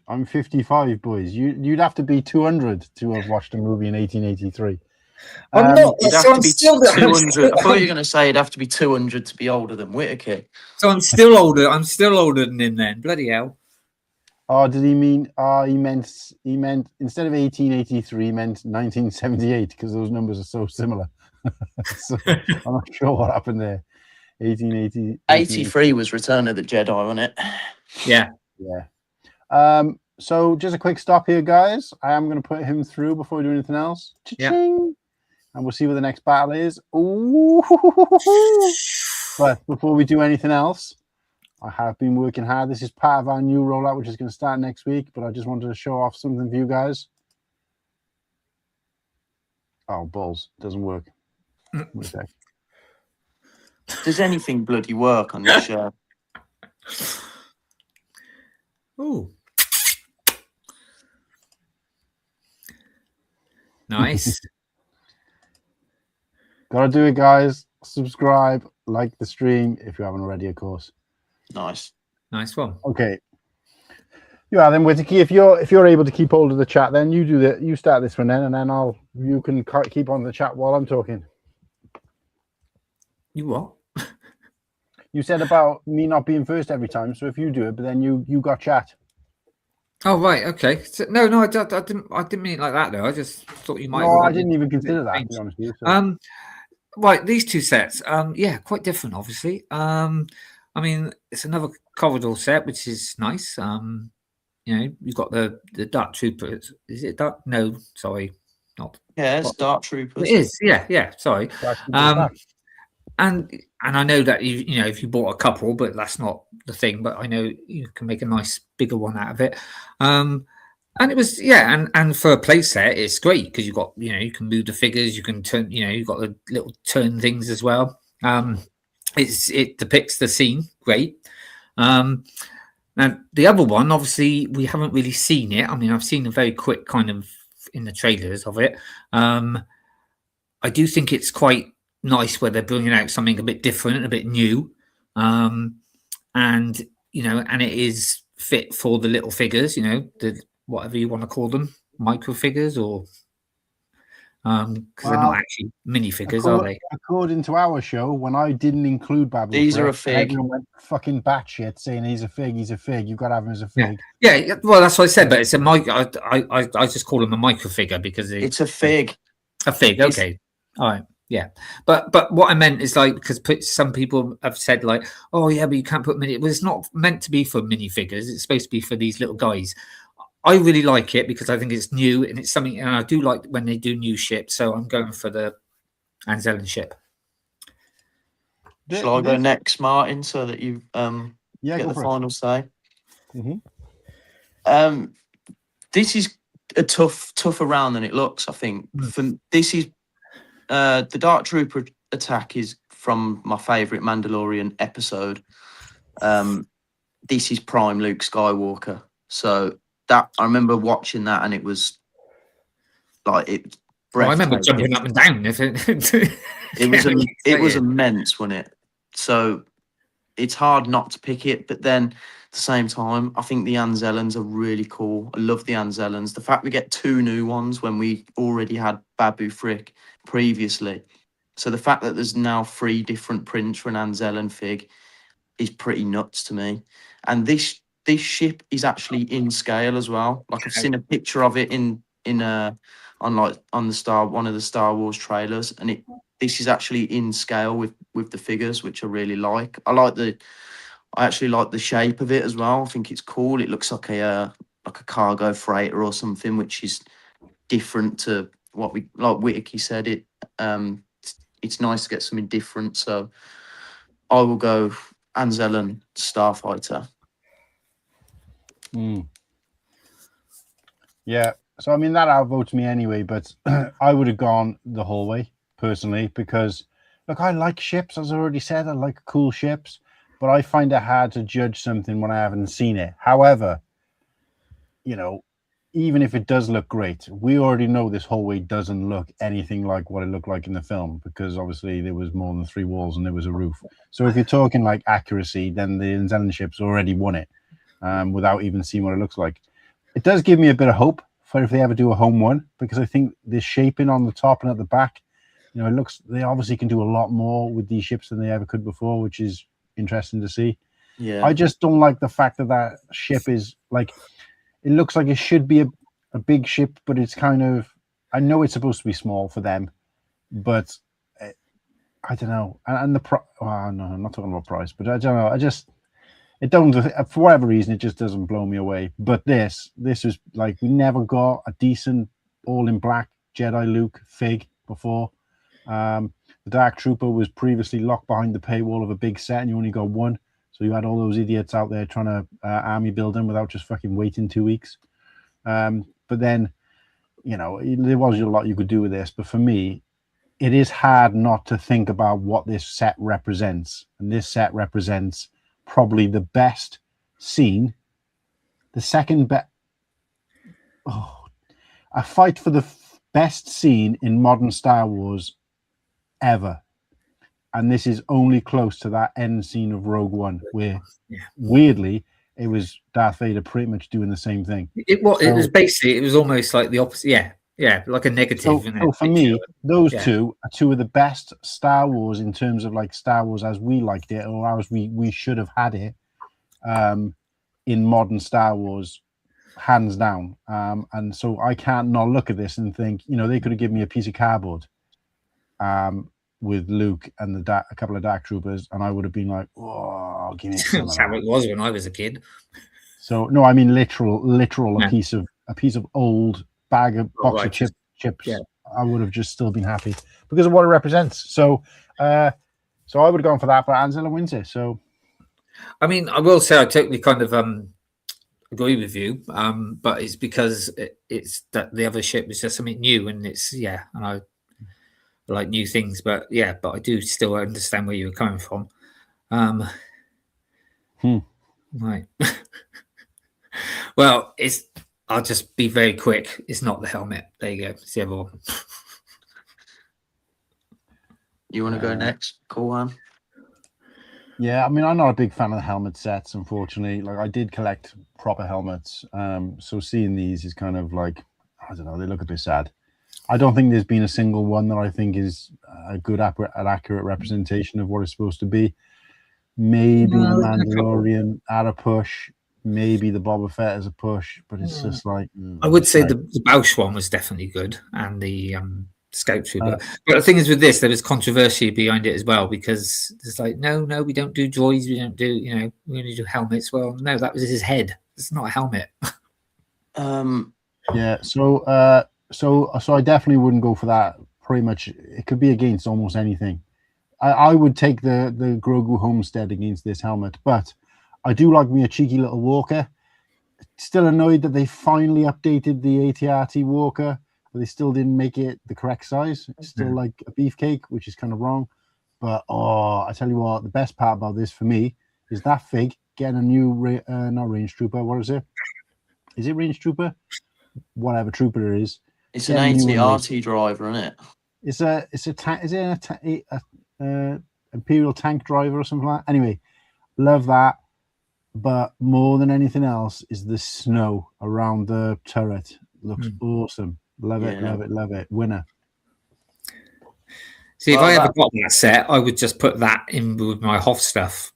I'm 55, boys. You'd have to be 200 to have watched a movie in 1883. I'm not. It'd have So to I'm be still 200. I thought you were going to say it'd have to be 200 to be older than Whittakee. So I'm still older. I'm still older than him then. Bloody hell. Oh, did he mean? He meant instead of 1883, he meant 1978 because those numbers are so similar. So I'm not sure what happened there. 1880. 83 was Return of the Jedi, wasn't it? Yeah. Yeah. So just a quick stop here, guys. I am going to put him through before we do anything else. Cha-ching! And we'll see what the next battle is. Ooh. But before we do anything else, I have been working hard. This is part of our new rollout, which is going to start next week. But I just wanted to show off something for you guys. Oh, balls. Doesn't work. Wait a sec. Does anything bloody work on this show? Ooh. Nice. Gotta do it, guys. Subscribe, like the stream if you haven't already, of course. Nice. Nice one. Okay. Yeah, then Whittakee, if you're able to keep hold of the chat, then you start this one then, and then you can keep on the chat while I'm talking. You what? You said about me not being first every time, so if you do it, but then you got chat. Oh right, okay. So, no, I didn't mean it like that though. I just thought you might. No, I didn't even consider that, to be honest with you. So. Right, these two sets, quite different, obviously. I mean, it's another corridor set, which is nice. You've got the Dark Troopers. Is it Dark? No, sorry, not. Yeah, it's Dark Troopers. It is. Yeah. Sorry. And I know that if you bought a couple, but that's not the thing. But I know you can make a nice bigger one out of it. And it was and for a play set, it's great because you've got you can move the figures, you can turn you've got the little turn things as well. It depicts the scene great. Now the other one, obviously, we haven't really seen it. I mean, I've seen a very quick kind of in the trailers of it. I do think it's quite nice where they're bringing out something a bit different, a bit new, and and it is fit for the little figures, the whatever you want to call them, micro figures, or because they're not actually mini figures, are they? According to our show, when I didn't include Babu, these are a fig. Everyone went fucking batshit saying he's a fig. You've got to have him as a fig. Yeah. Well, that's what I said, but it's a mic. I just call them a micro figure because it's a fig. A fig. Okay. All right. Yeah, but what I meant is because some people have said oh yeah, but you can't put mini. Well, it's not meant to be for mini figures. It's supposed to be for these little guys. I really like it because I think it's new and it's something, and I do like when they do new ships. So I'm going for the Anzellan ship. Shall I go next, Martin, so that you get the final say? Mm-hmm. This is a tougher round than it looks. I think this is the Dark Trooper attack is from my favourite Mandalorian episode. This is prime Luke Skywalker. So that I remember watching that, and it was it. I remember jumping up and down. It was immense, wasn't it? So it's hard not to pick it, but then at the same time, I think the Anzellans are really cool. I love the Anzellans. The fact we get 2 new ones when we already had Babu Frick previously. So the fact that there's now 3 different prints for an Anzellan fig is pretty nuts to me. And this ship is actually in scale as well. I've seen a picture of it on one of the Star Wars trailers, and this is actually in scale with the figures, which I really like. I actually like the shape of it as well. I think it's cool. It looks like a cargo freighter or something, which is different to what Whittakee said. It's nice to get something different. So I will go Anzellan Starfighter. Yeah. So I mean that outvotes me anyway, but I would have gone the whole way personally because look, I like ships, as I already said. I like cool ships, but I find it hard to judge something when I haven't seen it. However, you know, even if it does look great, we already know this hallway doesn't look anything like what it looked like in the film because obviously there was more than 3 walls and there was a roof. So if you're talking like accuracy, then the Inzellan ship's already won it without even seeing what it looks like. It does give me a bit of hope for if they ever do a home one, because I think the shaping on the top and at the back, you know, it looks, they obviously can do a lot more with these ships than they ever could before, which is interesting to see. Yeah. I just don't like the fact that that ship is like, it looks like it should be a big ship, but it's kind of, I know it's supposed to be small for them, but I don't know. And the no, I'm not talking about price, but I don't know. It don't, for whatever reason, it just doesn't blow me away. But this is like, we never got a decent all in black Jedi Luke fig before. The Dark Trooper was previously locked behind the paywall of a big set and you only got one. So you had all those idiots out there trying to army build them without just fucking waiting 2 weeks. But then, you know, there was a lot you could do with this. But for me, it is hard not to think about what this set represents. And this set represents probably the best scene, the second best. Oh, a fight for the best scene in modern Star Wars ever. And this is only close to that end scene of Rogue One, where weirdly it was Darth Vader pretty much doing the same thing. It was basically, it was almost like the opposite. Yeah, like a negative. So for me, those two are two of the best Star Wars in terms of like Star Wars as we liked it, or as we should have had it in modern Star Wars, hands down. And so I can't not look at this and think, you know, they could have given me a piece of cardboard with Luke and a couple of Dark Troopers, and I would have been like, "Oh, give me." That's how it was when I was a kid. So no, I mean literal, a piece of old box of chips. Yeah. I would have just still been happy because of what it represents. So, I would have gone for that, but Anzilla wins it. So, I mean, I will say I totally kind of agree with you, but it's because it's that the other ship was just something new, and it's and I like new things, but I do still understand where you were coming from. Right. Well, I'll just be very quick. It's not the helmet. There you go. It's the other one. You want to go next? Cool one. Yeah, I mean, I'm not a big fan of the helmet sets, unfortunately. Like, I did collect proper helmets. So seeing these is kind of like, I don't know, they look a bit sad. I don't think there's been a single one that I think is a good, accurate representation of what it's supposed to be. Maybe the Mandalorian at a push. Maybe the Boba Fett as a push, but it's just like... I would say the Bausch one was definitely good, and the Scout Trooper. But the thing is with this, there was controversy behind it as well, because it's like, no, we don't do droids, we don't do, we only do helmets. Well, no, that was his head. It's not a helmet. Yeah, so I definitely wouldn't go for that. Pretty much, it could be against almost anything. I would take the Grogu Homestead against this helmet, but I do like me a cheeky little walker. Still annoyed that they finally updated the AT-RT walker, but they still didn't make it the correct size. It's still like a beefcake, which is kind of wrong. But I tell you what, the best part about this for me is that fig getting a new not range trooper. What is it? Is it range trooper? Whatever trooper it is. It's an AT-RT driver, isn't it? It's a tank. Is it an Imperial tank driver or something like that? Anyway, love that. But more than anything else is the snow around the turret. Looks awesome. Love it, love it. Winner. See, if I ever got that set, I would just put that in with my Hoth stuff.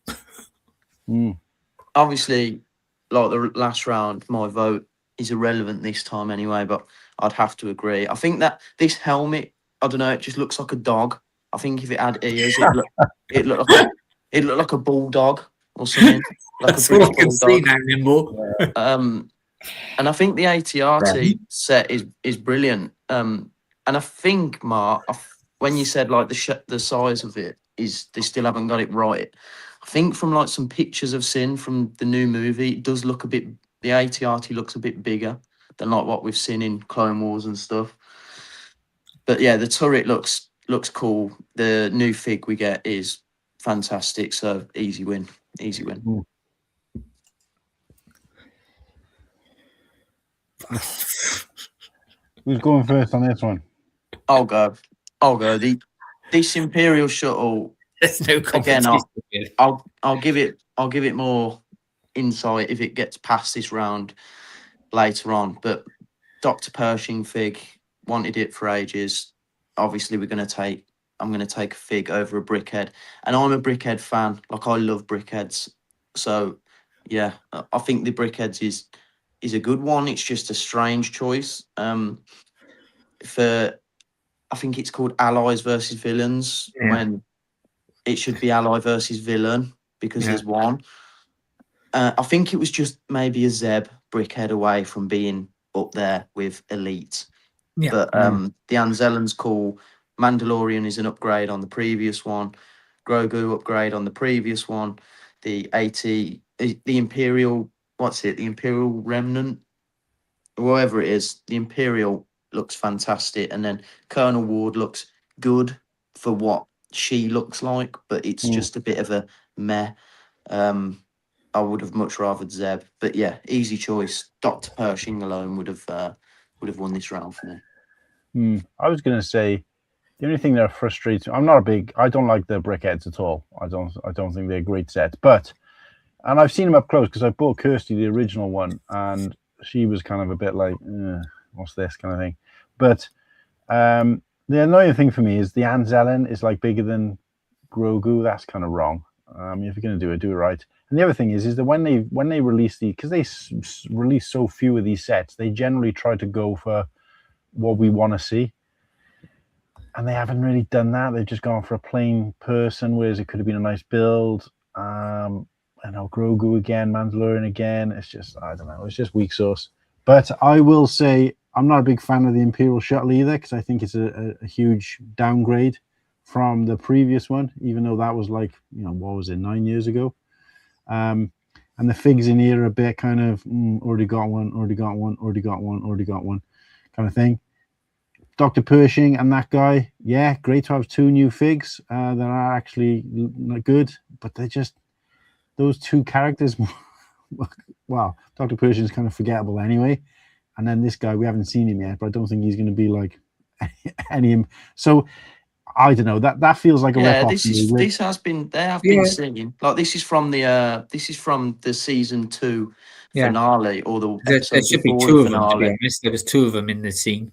Obviously, like the last round, my vote is irrelevant this time anyway, but I'd have to agree. I think that this helmet, I don't know, it just looks like a dog. I think if it had ears, it looked like a bulldog or something. Like that's all I can see now, Nimble. And I think the AT-RT set is brilliant. And I think, Mark, when you said like the size of it is, they still haven't got it right. I think from like some pictures I've seen from the new movie, it does look a bit the AT-AT looks a bit bigger than like what we've seen in Clone Wars and stuff. But yeah, the turret looks cool. The new fig we get is fantastic. So easy win. Easy win. Who's going first on this one? I'll go. This Imperial shuttle. There's no Again, competition. I'll give it more insight if it gets past this round later on. But Dr. Pershing fig wanted it for ages. Obviously, I'm going to take a fig over a brickhead, and I'm a brickhead fan. Like, I love brickheads. So yeah, I think the brickheads is a good one. It's just a strange choice. I think it's called Allies versus Villains when it should be ally versus villain because there's one. I think it was just maybe a Zeb brickhead away from being up there with Elite. Yeah. But the Anzellan's cool. Mandalorian is an upgrade on the previous one. Grogu upgrade on the previous one. The Imperial, the Imperial Remnant, whatever it is, the Imperial looks fantastic. And then Colonel Ward looks good for what she looks like, but it's just a bit of a meh. I would have much rather Zeb, but yeah, easy choice. Dr. Pershing alone would have won this round for me. I was going to say the only thing that frustrates me, I don't like the brickheads at all. I don't think they're a great set, and I've seen them up close because I bought Kirsty the original one, and she was kind of a bit like, what's this kind of thing. But the annoying thing for me is the Anzellan is like bigger than Grogu. That's kind of wrong. If you're going to do it right. And the other thing is that when they release because they release so few of these sets, they generally try to go for what we want to see. And they haven't really done that. They've just gone for a plain person, whereas it could have been a nice build. I know Grogu again, Mandalorian again. It's just, I don't know. It's just weak sauce. But I will say I'm not a big fan of the Imperial Shuttle either because I think it's a huge downgrade from the previous one, even though that was like, what was it, 9 years ago? And the figs in here are a bit kind of already got one kind of thing. Dr. Pershing and that guy, yeah, great to have two new figs that are actually good, but they're just those two characters. Wow, Dr. Pershing's kind of forgettable anyway. And then this guy, we haven't seen him yet, but I don't think he's going to be like any. So I don't know. That feels like a rip-off. This has been. They have been singing. Like this is from the season 2 finale or the. There should be two of them. To be honest, there was two of them in the scene.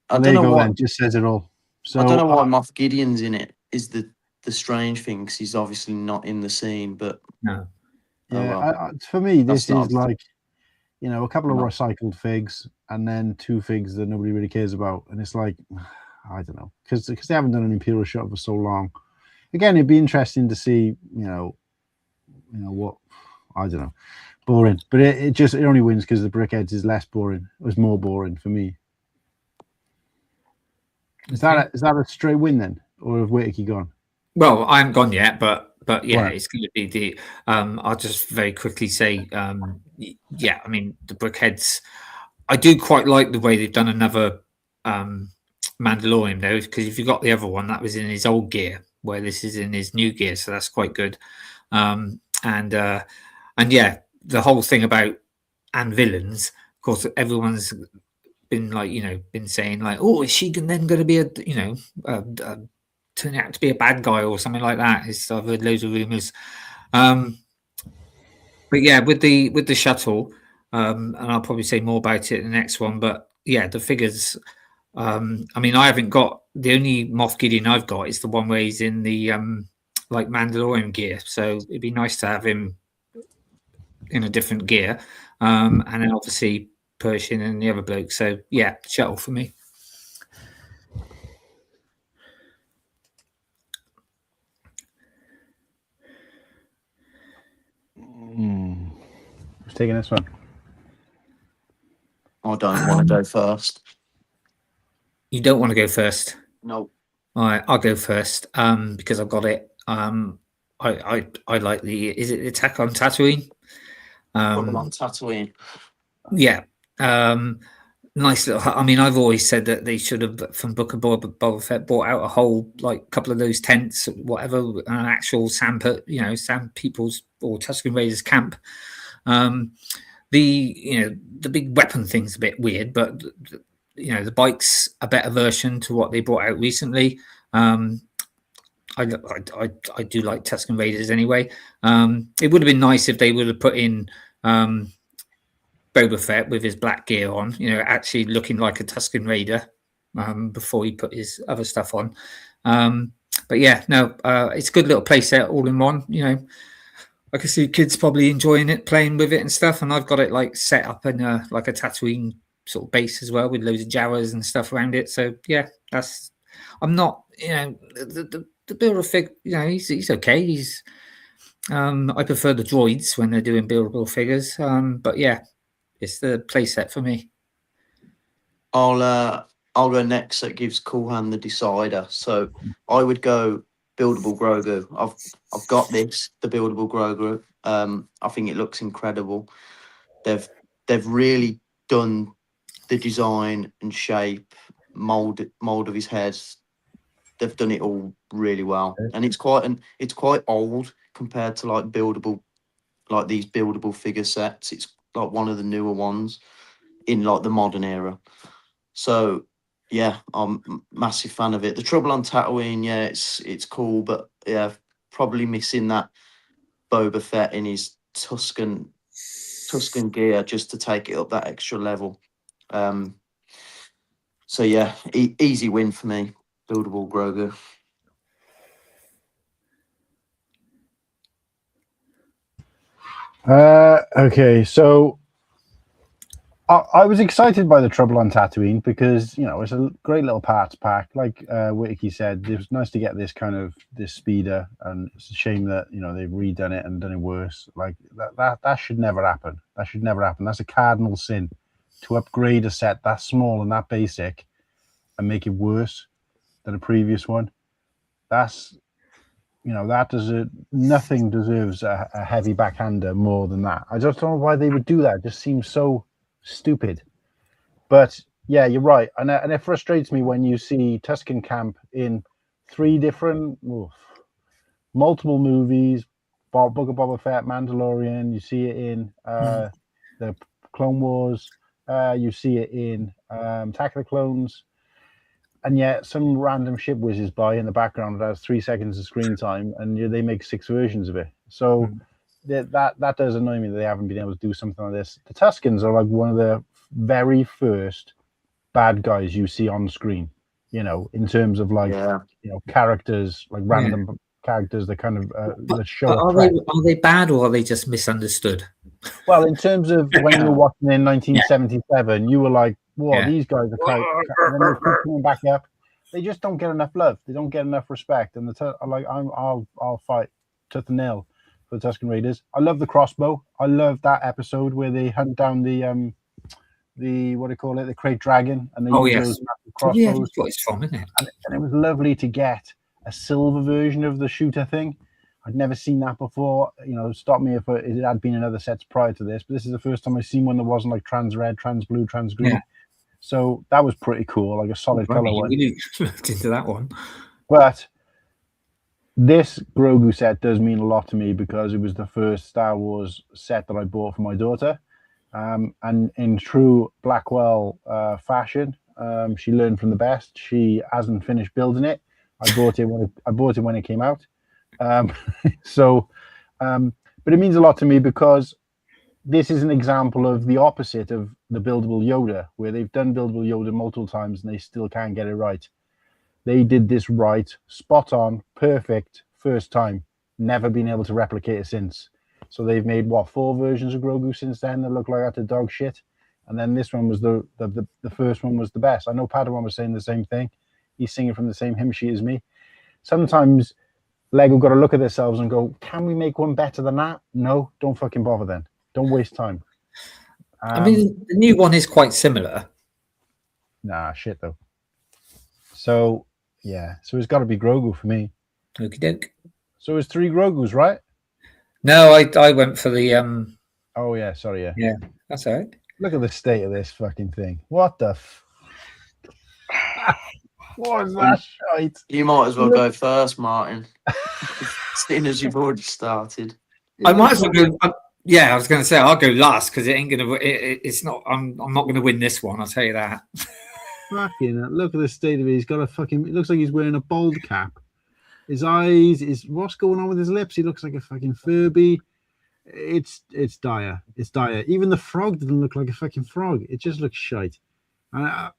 I don't know what just says it all. So I don't know why Moff Gideon's in it. Is the strange thing because he's obviously not in the scene, but no. Yeah, for me, this is like, a couple of recycled figs and then two figs that nobody really cares about, and it's like, I don't know, because they haven't done an Imperial shot for so long. Again, it'd be interesting to see, what, I don't know, boring, but it only wins because the brickheads is less boring. It was more boring for me. Is that a straight win then, or have Whittakee gone? Well, I haven't gone yet, but yeah, Right. It's going to be the. I'll just very quickly say, I mean the brickheads. I do quite like the way they've done another Mandalorian though, because if you got the other one, that was in his old gear, where this is in his new gear, so that's quite good. And yeah, the whole thing about and villains, of course, everyone's been like, been saying like, oh, is she then going to be turn out to be a bad guy or something like that? I've heard loads of rumors. But yeah, with the shuttle, and I'll probably say more about it in the next one. But yeah, the figures. I mean, I haven't got the only Moff Gideon I've got is the one where he's in the like Mandalorian gear. So it'd be nice to have him in a different gear, and then obviously Pershing and the other bloke. So yeah, shuttle for me. Who's taking this one? I don't want to go first. You don't want to go first? No. All right, I'll go first because I've got it. I like is it Attack on Tatooine? Put them on Tatooine. Yeah. Nice little. I mean, I've always said that they should have, from Book of Boba Fett, bought out a whole couple of those tents, whatever, an actual Sam People's or Tusken Raiders camp. The big weapon thing's a bit weird, but the bike's a better version to what they brought out recently. I do like Tusken Raiders anyway. It would have been nice if they would have put in Boba Fett with his black gear on, actually looking like a Tusken Raider before he put his other stuff on. But yeah, no, it's a good little playset all in one. I can see kids probably enjoying it, playing with it and stuff. And I've got it set up in a Tatooine sort of base as well with loads of Jawas and stuff around it. So yeah, I'm not, the builder figure, he's okay. I prefer the droids when they're doing buildable figures. But yeah, it's the playset for me. I'll go next. That gives Cool Hand the decider. So I would go buildable Grogu. I've got the buildable Grogu. I think it looks incredible. They've really done the design and shape, mold of his head. They've done it all really well, and it's quite old compared to these buildable figure sets. It's one of the newer ones in the modern era. So yeah, I'm a massive fan of it. The Trouble on Tatooine, yeah, it's cool, but yeah, probably missing that Boba Fett in his Tusken gear just to take it up that extra level. So yeah, easy win for me. Buildable Grogu. Okay, so I was excited by the Trouble on Tatooine because it's a great little parts pack. Like Whittakee said, it was nice to get this speeder, and it's a shame that they've redone it and done it worse. Like that should never happen. That should never happen. That's a cardinal sin to upgrade a set that small and that basic and make it worse than a previous one. That's nothing deserves a heavy backhander more than that. I just don't know why they would do that. It just seems so stupid. But yeah, you're right, and it frustrates me when you see Tusken Camp in 3 different multiple movies, Book of Boba Fett, Mandalorian. You see it in the Clone Wars. You see it in Attack of the Clones. And yet some random ship whizzes by in the background that has 3 seconds of screen time, and they make 6 versions of it. So that does annoy me that they haven't been able to do something like this. The Tuskens are one of the very first bad guys you see on screen, in terms of characters, random characters that kind of that show. Are they bad, or are they just misunderstood? Well, in terms of when you were watching in 1977, you were like, "Whoa, these guys are quite." And then they keep coming back up. They just don't get enough love. They don't get enough respect. And I'll fight tooth and nail for the Tusken Raiders. I love the crossbow. I love that episode where they hunt down the what do you call it, the crate dragon, and they use those massive crossbows. Yeah, that's what it's from, isn't it? And it was lovely to get a silver version of the shooter thing. I'd never seen that before. Stop me if it had been in other sets prior to this, but this is the first time I've seen one that wasn't like trans red, trans blue, trans green. Yeah. So that was pretty cool, like a solid color one. You looked into that one. But this Grogu set does mean a lot to me because it was the first Star Wars set that I bought for my daughter. And in true Blackwell fashion, she learned from the best. She hasn't finished building it. I bought it when it came out. But it means a lot to me because this is an example of the opposite of the buildable Yoda, where they've done buildable Yoda multiple times and they still can't get it right. They did this right, spot on, perfect, first time, never been able to replicate it since. So they've made 4 versions of Grogu since then that look like utter dog shit. And then this one was the first one was the best. I know Padawan was saying the same thing. He's singing from the same hymn sheet as me. Sometimes Lego got to look at themselves and go, can we make one better than that? No, don't fucking bother then. Don't waste time. I mean, the new one is quite similar. Nah, shit though. So, yeah. So it's got to be Grogu for me. Okie doke. So it's 3 Grogus, right? No, I went for the Oh yeah, sorry, yeah. Yeah, that's all right. Look at the state of this fucking thing. What the? What is that shite? You might as well Look- go first, Martin. Seeing as you've already started. I might as well go. Yeah, I was going to say I'll go last because it ain't going to. It's not. I'm not going to win this one. I'll tell you that. Fucking look at the state of it. He's got a fucking. It looks like he's wearing a bald cap. His eyes is what's going on with his lips? He looks like a fucking Furby. It's dire. It's dire. Even the frog doesn't look like a fucking frog. It just looks shite. And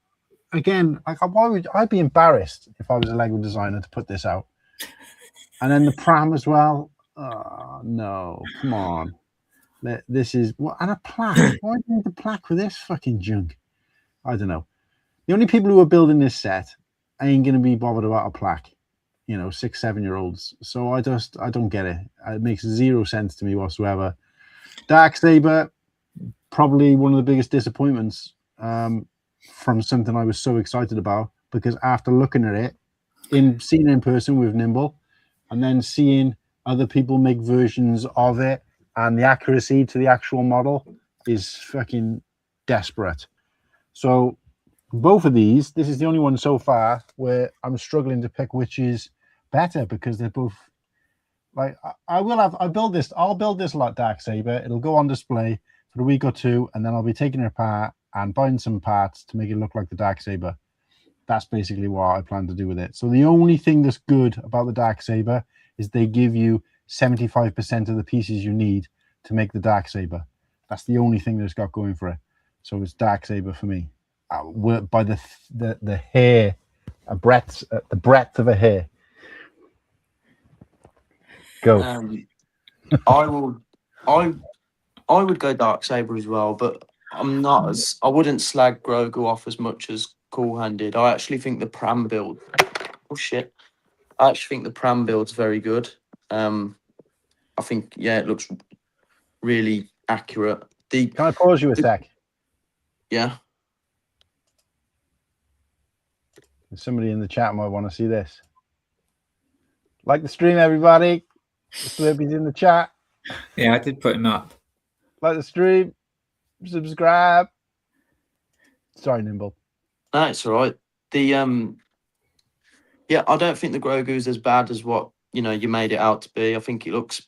again, why would I'd be embarrassed if I was a Lego designer to put this out? And then the pram as well. Oh no, come on. This is what and a plaque. Why do you need the plaque for this fucking junk? I don't know. The only people who are building this set ain't gonna be bothered about a plaque. 6, 7-year-olds. So I don't get it. It makes zero sense to me whatsoever. Darksaber, probably one of the biggest disappointments from something I was so excited about, because after looking at it, seeing it in person with Nimble, and then seeing other people make versions of it, and the accuracy to the actual model is fucking desperate. So both of these, this is the only one so far where I'm struggling to pick which is better, because they're both like I'll build this lot Darksaber. It'll go on display for a week or two, and then I'll be taking it apart and buying some parts to make it look like the Darksaber. That's basically what I plan to do with it. So the only thing that's good about the Darksaber is they give you 75% of the pieces you need to make the Darksaber. That's the only thing that's got going for it. So it's Darksaber for me. By the hair, the breadth of a hair. Go. I would go Darksaber as well, but I wouldn't slag Grogu off as much as Cool Hand did. I actually think the pram build. Oh shit! I actually think the pram build's very good. I think it looks really accurate. Can I pause you a sec? Yeah. Somebody in the chat might want to see this. Like the stream, everybody. The Slurpy's in the chat. Yeah, I did put him up. Like the stream. Subscribe. Sorry, Nimble. No, it's all right. I don't think the Grogu's as bad as what you made it out to be. I think it looks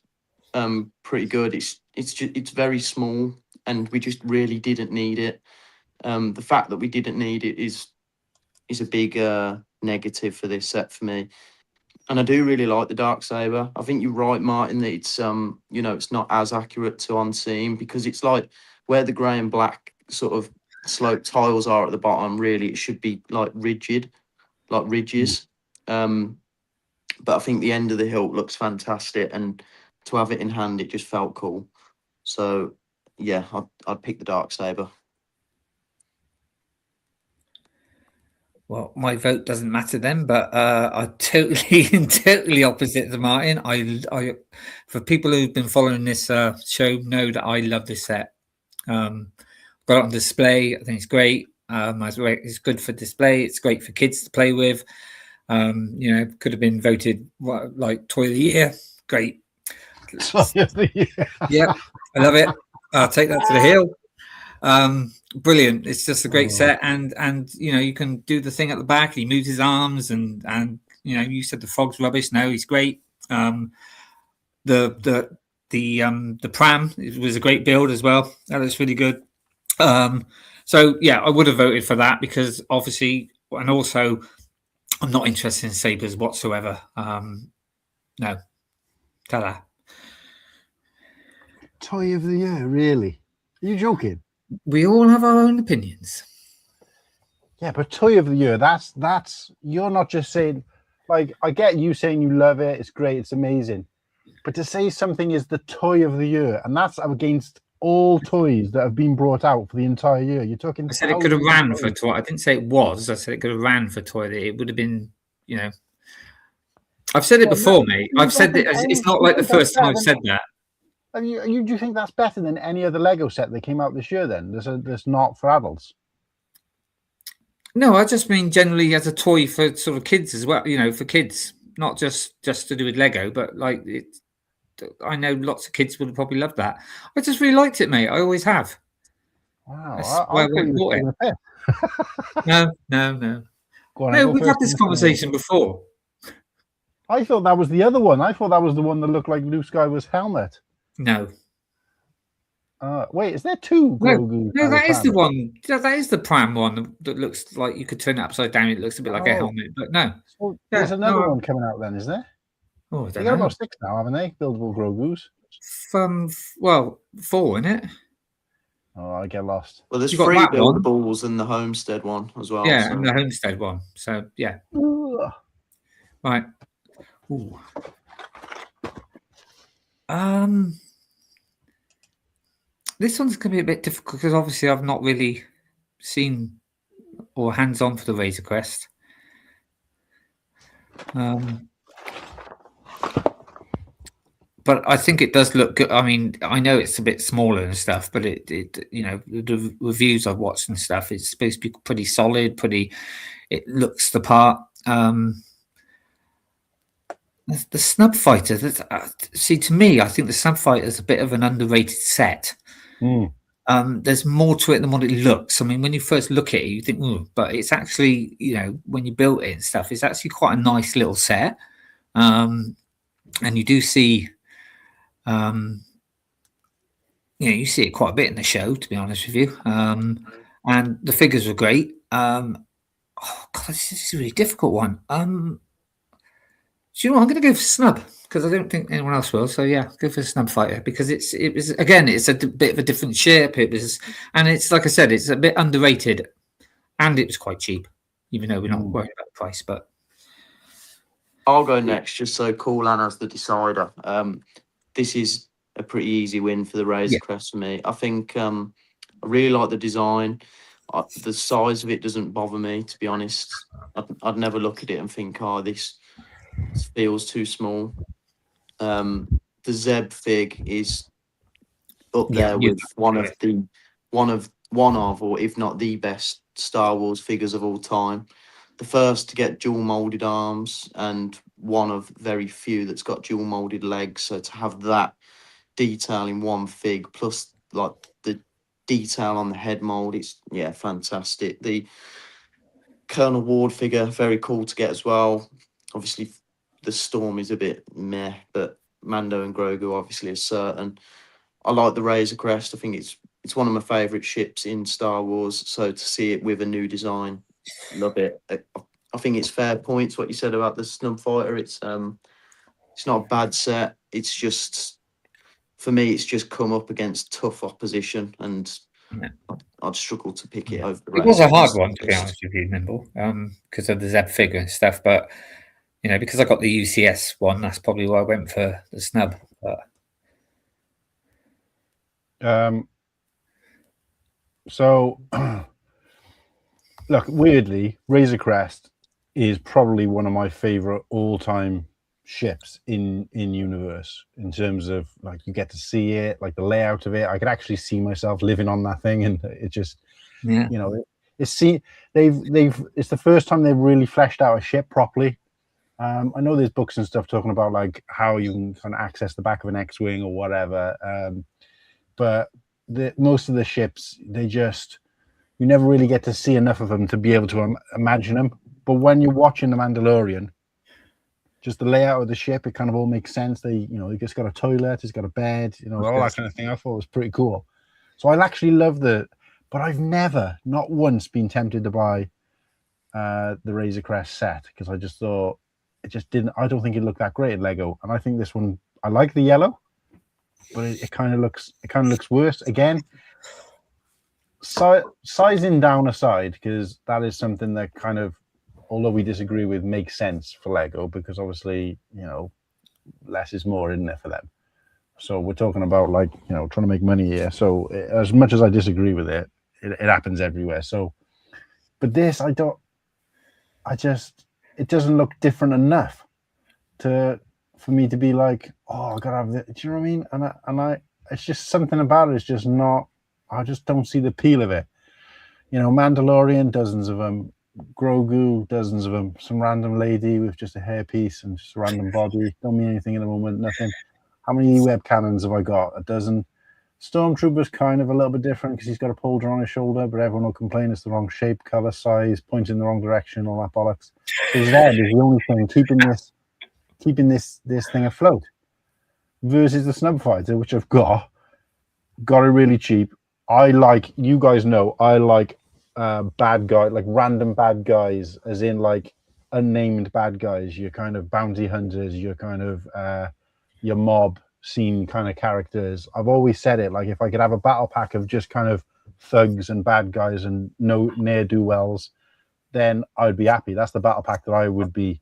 pretty good. It's very small, and we just really didn't need it. The fact that we didn't need it is a big negative for this set for me. And I do really like the Darksaber. I think you're right, Martin, that it's it's not as accurate to unseen, because it's like where the grey and black sort of slope tiles are at the bottom, really it should be like rigid, like ridges. But I think the end of the hilt looks fantastic, and to have it in hand, it just felt cool. So yeah, I'd pick the Darksaber. Well, my vote doesn't matter then, but I'm totally opposite to Martin. I for people who've been following this show know that I love this set. Got it on display. I think it's great. It's good for display. It's great for kids to play with. Could have been voted like Toy of the Year. Great. Toy of the Year. Yeah, I love it. I'll take that to the hill. Brilliant. It's just a great set, and you can do the thing at the back. He moves his arms, and you said the frog's rubbish. No, he's great. The pram was a great build as well. That looks really good. So yeah, I would have voted for that, because obviously, and also I'm not interested in sabers whatsoever. No, ta-da. Toy of the Year, really? Are you joking? We all have our own opinions. Yeah, but Toy of the Year, that's you're not just saying, like, I get you saying you love it, it's great, it's amazing. But to say something is the Toy of the Year, and that's against all toys that have been brought out for the entire year. You're talking. I said it could have ran for toy. I didn't say it was. I said it could have ran for toy. It would have been, I've said it before, mate. I've said that it's not like the first time I've said that. And do you think that's better than any other Lego set that came out this year? Then that's not for adults. No, I just mean generally as a toy for sort of kids as well. For kids, not just to do with Lego, but like it. I know lots of kids would have probably loved that. I just really liked it, mate. I always have. Wow, That's I why I thought went you and were bought it. taking a piss. No. Go on, No, go we've first. had this conversation before. I thought that was the other one. I thought that was the one that looked like Luke Skywalker's helmet. No. Wait, is there two Grogu? No, that is the one. That is the pram one that looks like you could turn it upside down. It looks a bit like a helmet, but no. So there's another one coming out then, is there? Oh, I They don't got know. about 6 now, haven't they? Buildable Grogus. Well, 4 in it. Oh, I get lost. Well, there's You got 3 that one. buildables and the Homestead one as well. Yeah, so. and the Homestead one. So yeah. Ugh. Right. Ooh. This one's going to be a bit difficult because obviously I've not really seen or hands-on for the Razor Crest. But I think it does look good. I mean, I know it's a bit smaller and stuff, but it you know, the reviews I've watched and stuff, it's supposed to be pretty solid, it looks the part. The Snub Fighter, see, to me, I think the Snub Fighter is a bit of an underrated set. There's more to it than what it looks. I mean, when you first look at it, you think, ooh, but it's actually, you know, when you built it and stuff, it's actually quite a nice little set. And you do see, you know, you see it quite a bit in the show, to be honest with you. And the figures were great. Oh God, this is a really difficult one. Do you know what? I'm going to go for Snub because I don't think anyone else will. So yeah, go for Snub Fighter because it was again, it's a bit of a different shape. And it's like I said, it's a bit underrated, and it was quite cheap, even though we're not worried about the price. But I'll go next, just so Cool has the decider. This is a pretty easy win for the Razor Crest for me. I think I really like the design. The size of it doesn't bother me, to be honest. I'd never look at it and think, oh, this feels too small. The Zeb fig is up there with one of, or if not the best Star Wars figures of all time. The first to get dual molded arms and one of very few that's got dual molded legs. So to have that detail in one fig plus like the detail on the head mold, it's fantastic. The Colonel Ward figure, very cool to get as well. Obviously, the Storm is a bit meh, but Mando and Grogu obviously are certain. I like the Razor Crest. I think it's one of my favourite ships in Star Wars. So to see it with a new design, love it. I think it's fair points what you said about the Snub Fighter. It's not a bad set. It's just, for me, it's just come up against tough opposition, and I'd struggle to pick it over the rest. It was a hard one, to be honest with you, Nimble, because of the Zeb figure and stuff. But you know, because I got the UCS one, that's probably why I went for the Snub. So, look, weirdly, Razor Crest is probably one of my favorite all-time ships in universe, in terms of like you get to see it, like the layout of it. I could actually see myself living on that thing, and it just, you know, it's the first time they've really fleshed out a ship properly. I know there's books and stuff talking about like how you can kind of access the back of an X-wing or whatever, but most of the ships, you never really get to see enough of them to be able to imagine them. But when you're watching The Mandalorian, just the layout of the ship, it kind of all makes sense. They just got a toilet, it's got a bed, all that kind of thing. I thought it was pretty cool. So I actually love but I've never, not once, been tempted to buy the Razor Crest set, because I just thought I don't think it looked that great in Lego. And I think this one, I like the yellow, but it kind of looks worse. Again, sizing down aside, because that is something that kind of, although we disagree with, makes sense for Lego, because obviously, less is more, isn't it, for them? So we're talking about trying to make money here. So as much as I disagree with it happens everywhere. So, but this, it doesn't look different enough for me to be like, oh, I gotta have this. Do you know what I mean? And I it's just something about it. It's just not. I just don't see the appeal of it. Mandalorian, dozens of them. Grogu, dozens of them. Some random lady with just a hairpiece and just a random body. Don't mean anything at the moment. Nothing. How many web cannons have I got? A dozen. Stormtrooper's kind of a little bit different because he's got a polder on his shoulder, but everyone will complain it's the wrong shape, color, size, pointing in the wrong direction, all that bollocks. So Zed is the only thing keeping this thing afloat. Versus the Snub Fighter, which I've got it really cheap. I like, you guys know, I like bad guy, like random bad guys, as in like unnamed bad guys. Your kind of bounty hunters, your kind of your mob scene kind of characters. I've always said it, like if I could have a battle pack of just kind of thugs and bad guys and no ne'er-do-wells, then I'd be happy. That's the battle pack that I would be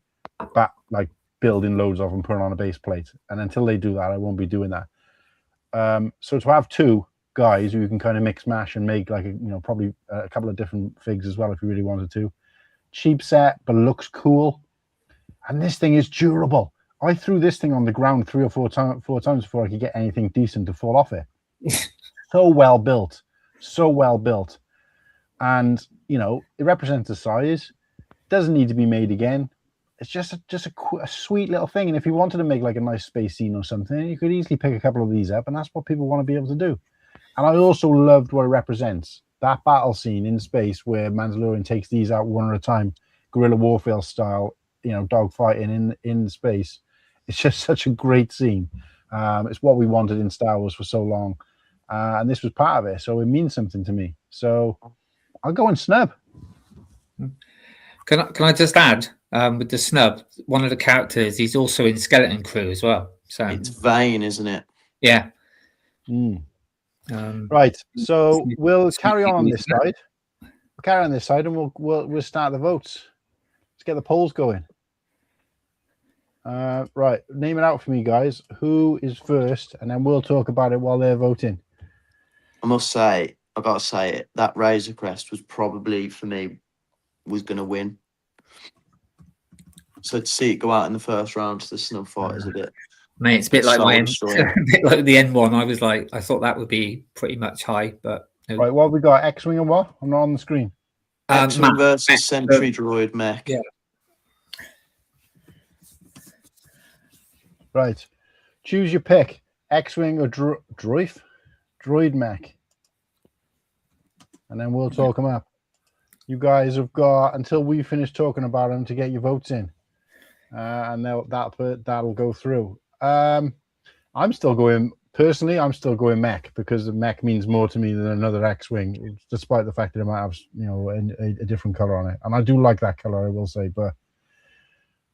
like building loads of and putting on a base plate. And until they do that, I won't be doing that. So to have two guys who you can kind of mix mash and make like probably a couple of different figs as well if you really wanted to. Cheap set, but looks cool. And this thing is durable. I threw this thing on the ground 3 or 4 times before I could get anything decent to fall off it. So well built. And it represents the size. Doesn't need to be made again. It's just a sweet little thing. And if you wanted to make like a nice space scene or something, you could easily pick a couple of these up, and that's what people want to be able to do. And I also loved what it represents. That battle scene in space where Mandalorian takes these out one at a time, guerrilla warfare style, dogfighting in space. It's just such a great scene. It's what we wanted in Star Wars for so long. And this was part of it. So it means something to me. So I'll go and snub. Can I just add, with the snub, one of the characters, he's also in Skeleton Crew as well. So It's Vane, isn't it? yeah. Right. So we'll carry on this side. And we'll start the votes. Let's get the polls going. Right, name it out for me, guys. Who is first, and then we'll talk about it while they're voting. I must say, I gotta say it. That Razor Crest was probably for me was gonna win. So to see it go out in the first round to the Snub Fight is a bit. Mate, it's a bit like soul my destroying. a bit like the N1. I thought that would be pretty much high, but no. Right, what have we got? X-Wing and what? I'm not on the screen. X-Wing Matt, versus Sentry Droid mech. Yeah. Right. Choose your pick. X-Wing or droid mech. And then we'll talk them up. You guys have got until we finish talking about them to get your votes in. And that'll go through. I'm still going mech because the mech means more to me than another X-Wing, despite the fact that it might have a different color on it. And I do like that color, I will say, but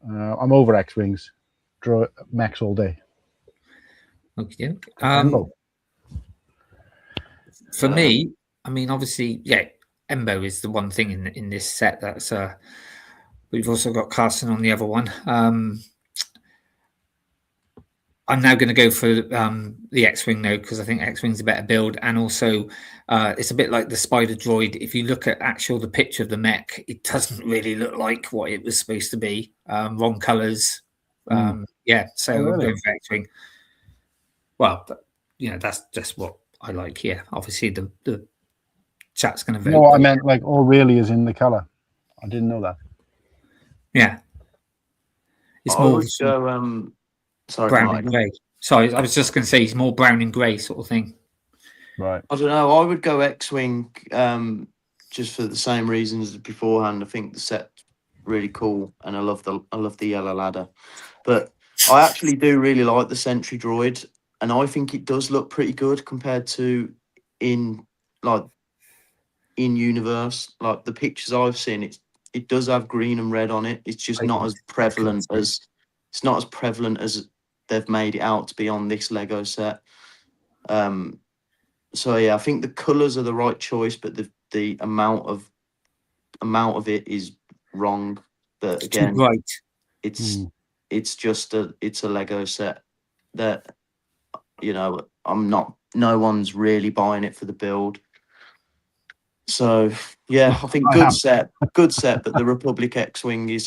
I'm over X-Wings. Draw mechs all day. Okay. For me, I mean, obviously, yeah, Embo is the one thing in this set that's we've also got Carson on the other one. I'm now going to go for the X-Wing though, because I think X-Wing's a better build, and also it's a bit like the Spider Droid. If you look at the picture of the mech, it doesn't really look like what it was supposed to be. Wrong colors. Yeah, so I'm going for X-Wing. Well, that's just what I like here. Obviously, the chat's going to vote. No, I meant like all really is in the color. I didn't know that. Yeah, it's I more would go, sorry, brown Mike. and grey. Sorry, I was just going to say it's more brown and grey sort of thing. Right. I don't know. I would go X-Wing just for the same reasons as beforehand. I think the set's really cool, and I love the yellow ladder. But I actually do really like the Sentry Droid, and I think it does look pretty good compared to in universe. Like the pictures I've seen, it does have green and red on it. It's just not as prevalent as they've made it out to be on this Lego set. So yeah, I think the colours are the right choice, but the amount of it is wrong. But again, Right. it's just a Lego set that no one's really buying it for the build. So yeah, I think good set, but the Republic X-Wing is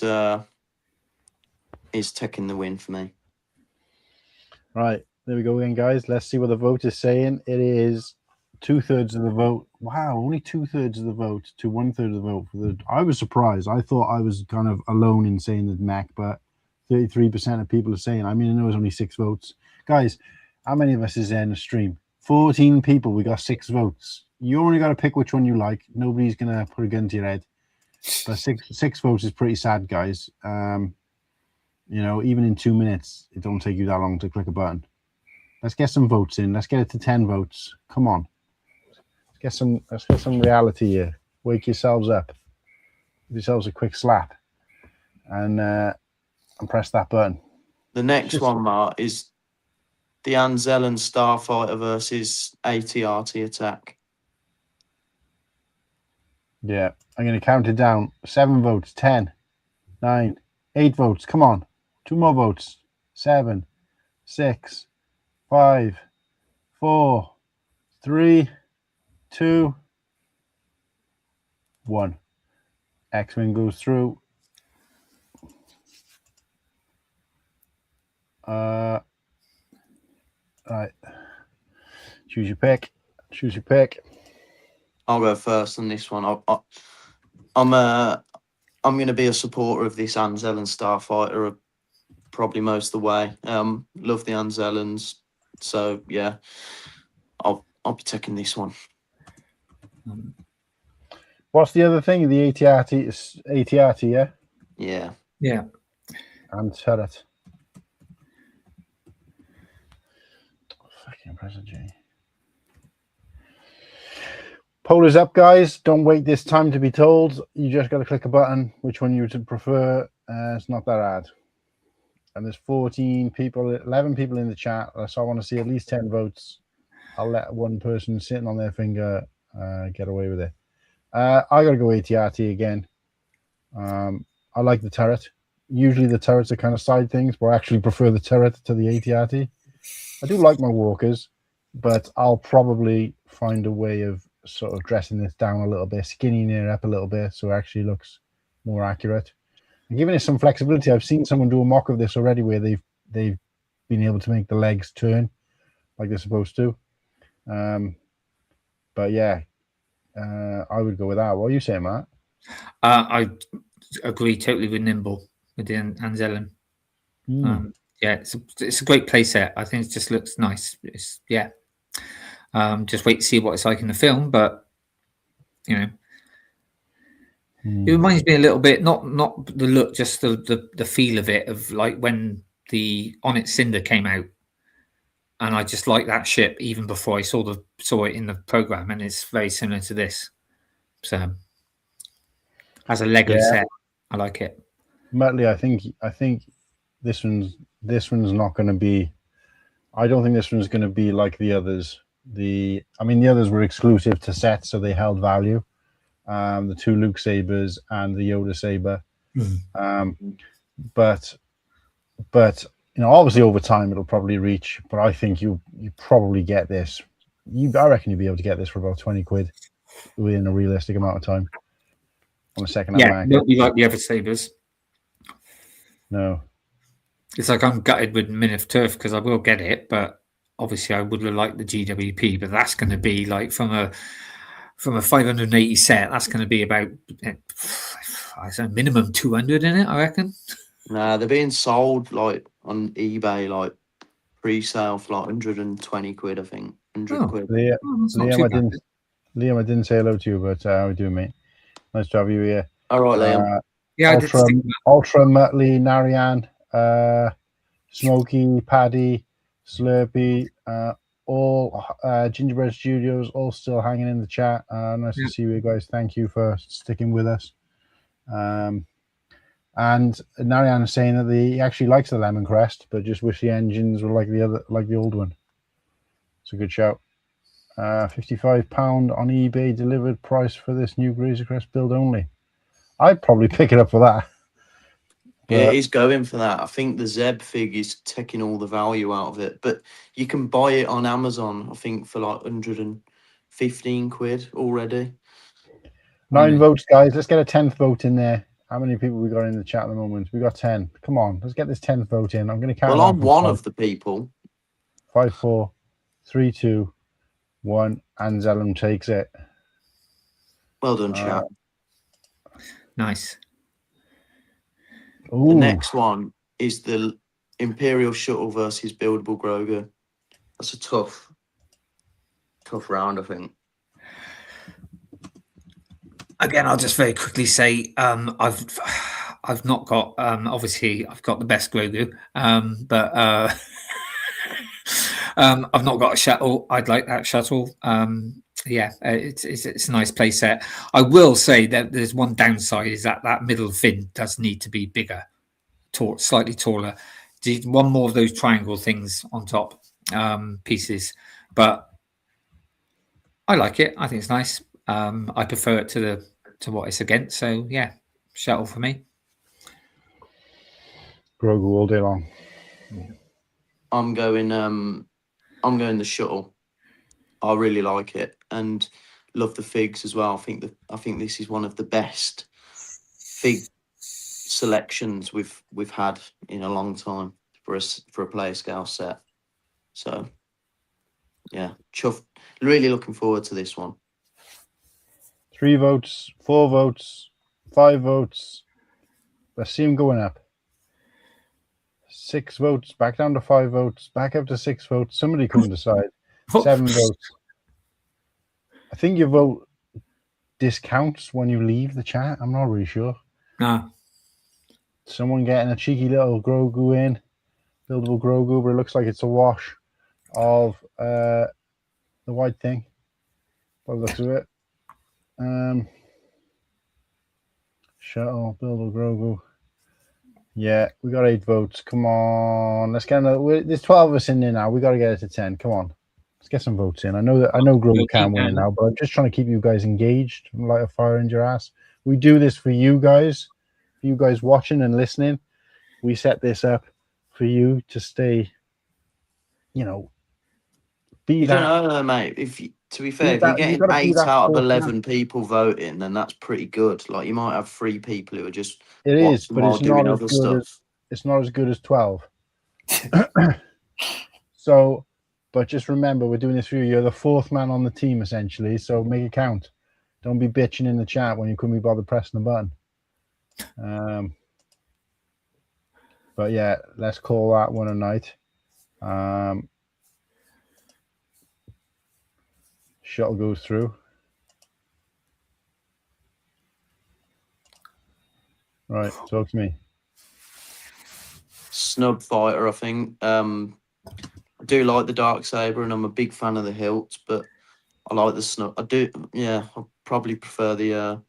taking the win for me. Right, there we go again, guys. Let's see what the vote is saying. It is 2/3 of the vote. Wow, only 2/3 of the vote to 1/3 of the vote for the. I was surprised. I thought I was kind of alone in saying the mech, but 33% of people are saying. I mean, I know it's only 6 votes Guys, how many of us is there in the stream? 14 people. We got 6 votes. You only got to pick which one you like. Nobody's gonna put a gun to your head. But six votes is pretty sad, guys. You know, even in 2 minutes, it don't take you that long to click a button. Let's get some votes in. Let's get it to 10 votes. Come on. Let's get some reality here. Wake yourselves up. Give yourselves a quick slap. And press that button. The next one, Mark, is the Anzellan Starfighter versus AT-RT attack. Yeah, I'm going to count it down. 7 votes, 10, 9, 8 votes. Come on. 2 more votes. 7, 6, 5, 4, 3, 2, 1. X-Wing goes through. Right. Choose your pick. Choose your pick. I'll go first on this one. I'm going to be a supporter of this Anzellan Starfighter probably most of the way. Love the Anzellans, so yeah, I'll be taking this one. What's the other thing? The AT-RT, yeah? Yeah. Yeah. And turret. Fucking press a G. Poll is up, guys. Don't wait this time to be told. You just got to click a button. Which one you would prefer? It's not that hard. And there's 14 people, 11 people in the chat. So I want to see at least 10 votes. I'll let one person sitting on their finger get away with it. I got to go AT-RT again. I like the turret. Usually the turrets are kind of side things, but I actually prefer the turret to the AT-RT. I do like my walkers, but I'll probably find a way of sort of dressing this down a little bit, skinning it up a little bit so it actually looks more accurate. And giving it some flexibility. I've seen someone do a mock of this already where they've been able to make the legs turn like they're supposed to. But yeah, I would go with that. What are you saying, Matt? I agree totally with Nimble with the Anzellan. Yeah, it's a great play set. I think it just looks nice. Just wait to see what it's like in the film, but you know, it reminds me a little bit, not the look, just the feel of it, of like when the On It Cinder came out, and I just like that ship even before I saw it in the program, and it's very similar to this. So, as a Lego set, I like it. Muttley, I think this one's not going to be. I don't think this one's going to be like the others. The others were exclusive to sets, so they held value. The 2 Luke sabers and the Yoda saber. But you know, obviously over time it'll probably reach. But I think you probably get this. I reckon you'll be able to get this for about 20 quid within a realistic amount of time on a second-hand market. Don't be like the other sabers. No. It's like I'm gutted with Min of Turf because I will get it, but obviously I would have liked the GWP, but that's going to be like from a 580 set, that's going to be about minimum 200 in it, I reckon. Nah, they're being sold like on eBay, like pre-sale for like 120 quid, I think. 100 quid. Liam, I didn't say hello to you, but how are you doing, mate? Nice to have you here. All right, Liam. Ultra Muttley, Narayan, Smokey, Paddy, Slurpy, all Gingerbread Studios, all still hanging in the chat. Nice to see you guys. Thank you for sticking with us. And Narayan is saying that he actually likes the Lemon Crest, but just wish the engines were like the old one. It's a good shout. £55 on eBay delivered price for this new Razor Crest build only. I'd probably pick it up for that. Yeah, he's going for that. I think the Zeb fig is taking all the value out of it, but you can buy it on Amazon, I think, for like 115 quid already. 9 votes, guys. Let's get a 10th vote in there. How many people we got in the chat at the moment? We got 10. Come on, let's get this 10th vote in. I'm going to count. Well, I'm one of the people. 5, 4, 3, 2, 1. Anzellan takes it. Well done, chat. Nice. Ooh. The next one is the Imperial Shuttle versus buildable Grogu. That's a tough round, I think. Again, I'll just very quickly say I've not got obviously I've got the best Grogu, but I've not got a shuttle. I'd like that shuttle. It's a nice play set. I will say that there's one downside is that middle fin does need to be bigger, slightly taller. One more of those triangle things on top pieces, but I like it. I think it's nice. I prefer it to what it's against. So yeah, shuttle for me. Grogu all day long. I'm going the shuttle. I really like it and love the figs as well. I think this is one of the best fig selections we've had in a long time for a player scale set. So yeah, chuffed. Really looking forward to this one. 3 votes, 4 votes, 5 votes. I see him going up. 6 votes, back down to 5 votes, back up to 6 votes. Somebody couldn't decide. 7 votes. I think your vote discounts when you leave the chat. I'm not really sure. No. Someone getting a cheeky little Grogu in. Buildable Grogu, but it looks like it's a wash of the white thing. By the looks of it. Shuttle, buildable Grogu. Yeah, we got 8 votes. Come on, let's get another. There's 12 of us in there now. We got to get it to 10. Come on, let's get some votes in. I know Grogu can win it now, but I'm just trying to keep you guys engaged. Light a fire in your ass. We do this for you guys watching and listening. We set this up for you to stay. You don't know, mate. To be fair, if you're getting 8 out of 11 people voting, then that's pretty good. Like you might have 3 people who are just but it's not as good stuff. It's not as good as 12. So, but just remember, we're doing this for you. You're the 4th man on the team essentially, so make it count. Don't be bitching in the chat when you couldn't be bothered pressing the button. But yeah, let's call that one a night. Shuttle goes through. Right, talk to me. Snub fighter, I think. I do like the dark saber, and I'm a big fan of the hilts, but I like the snub. I probably prefer the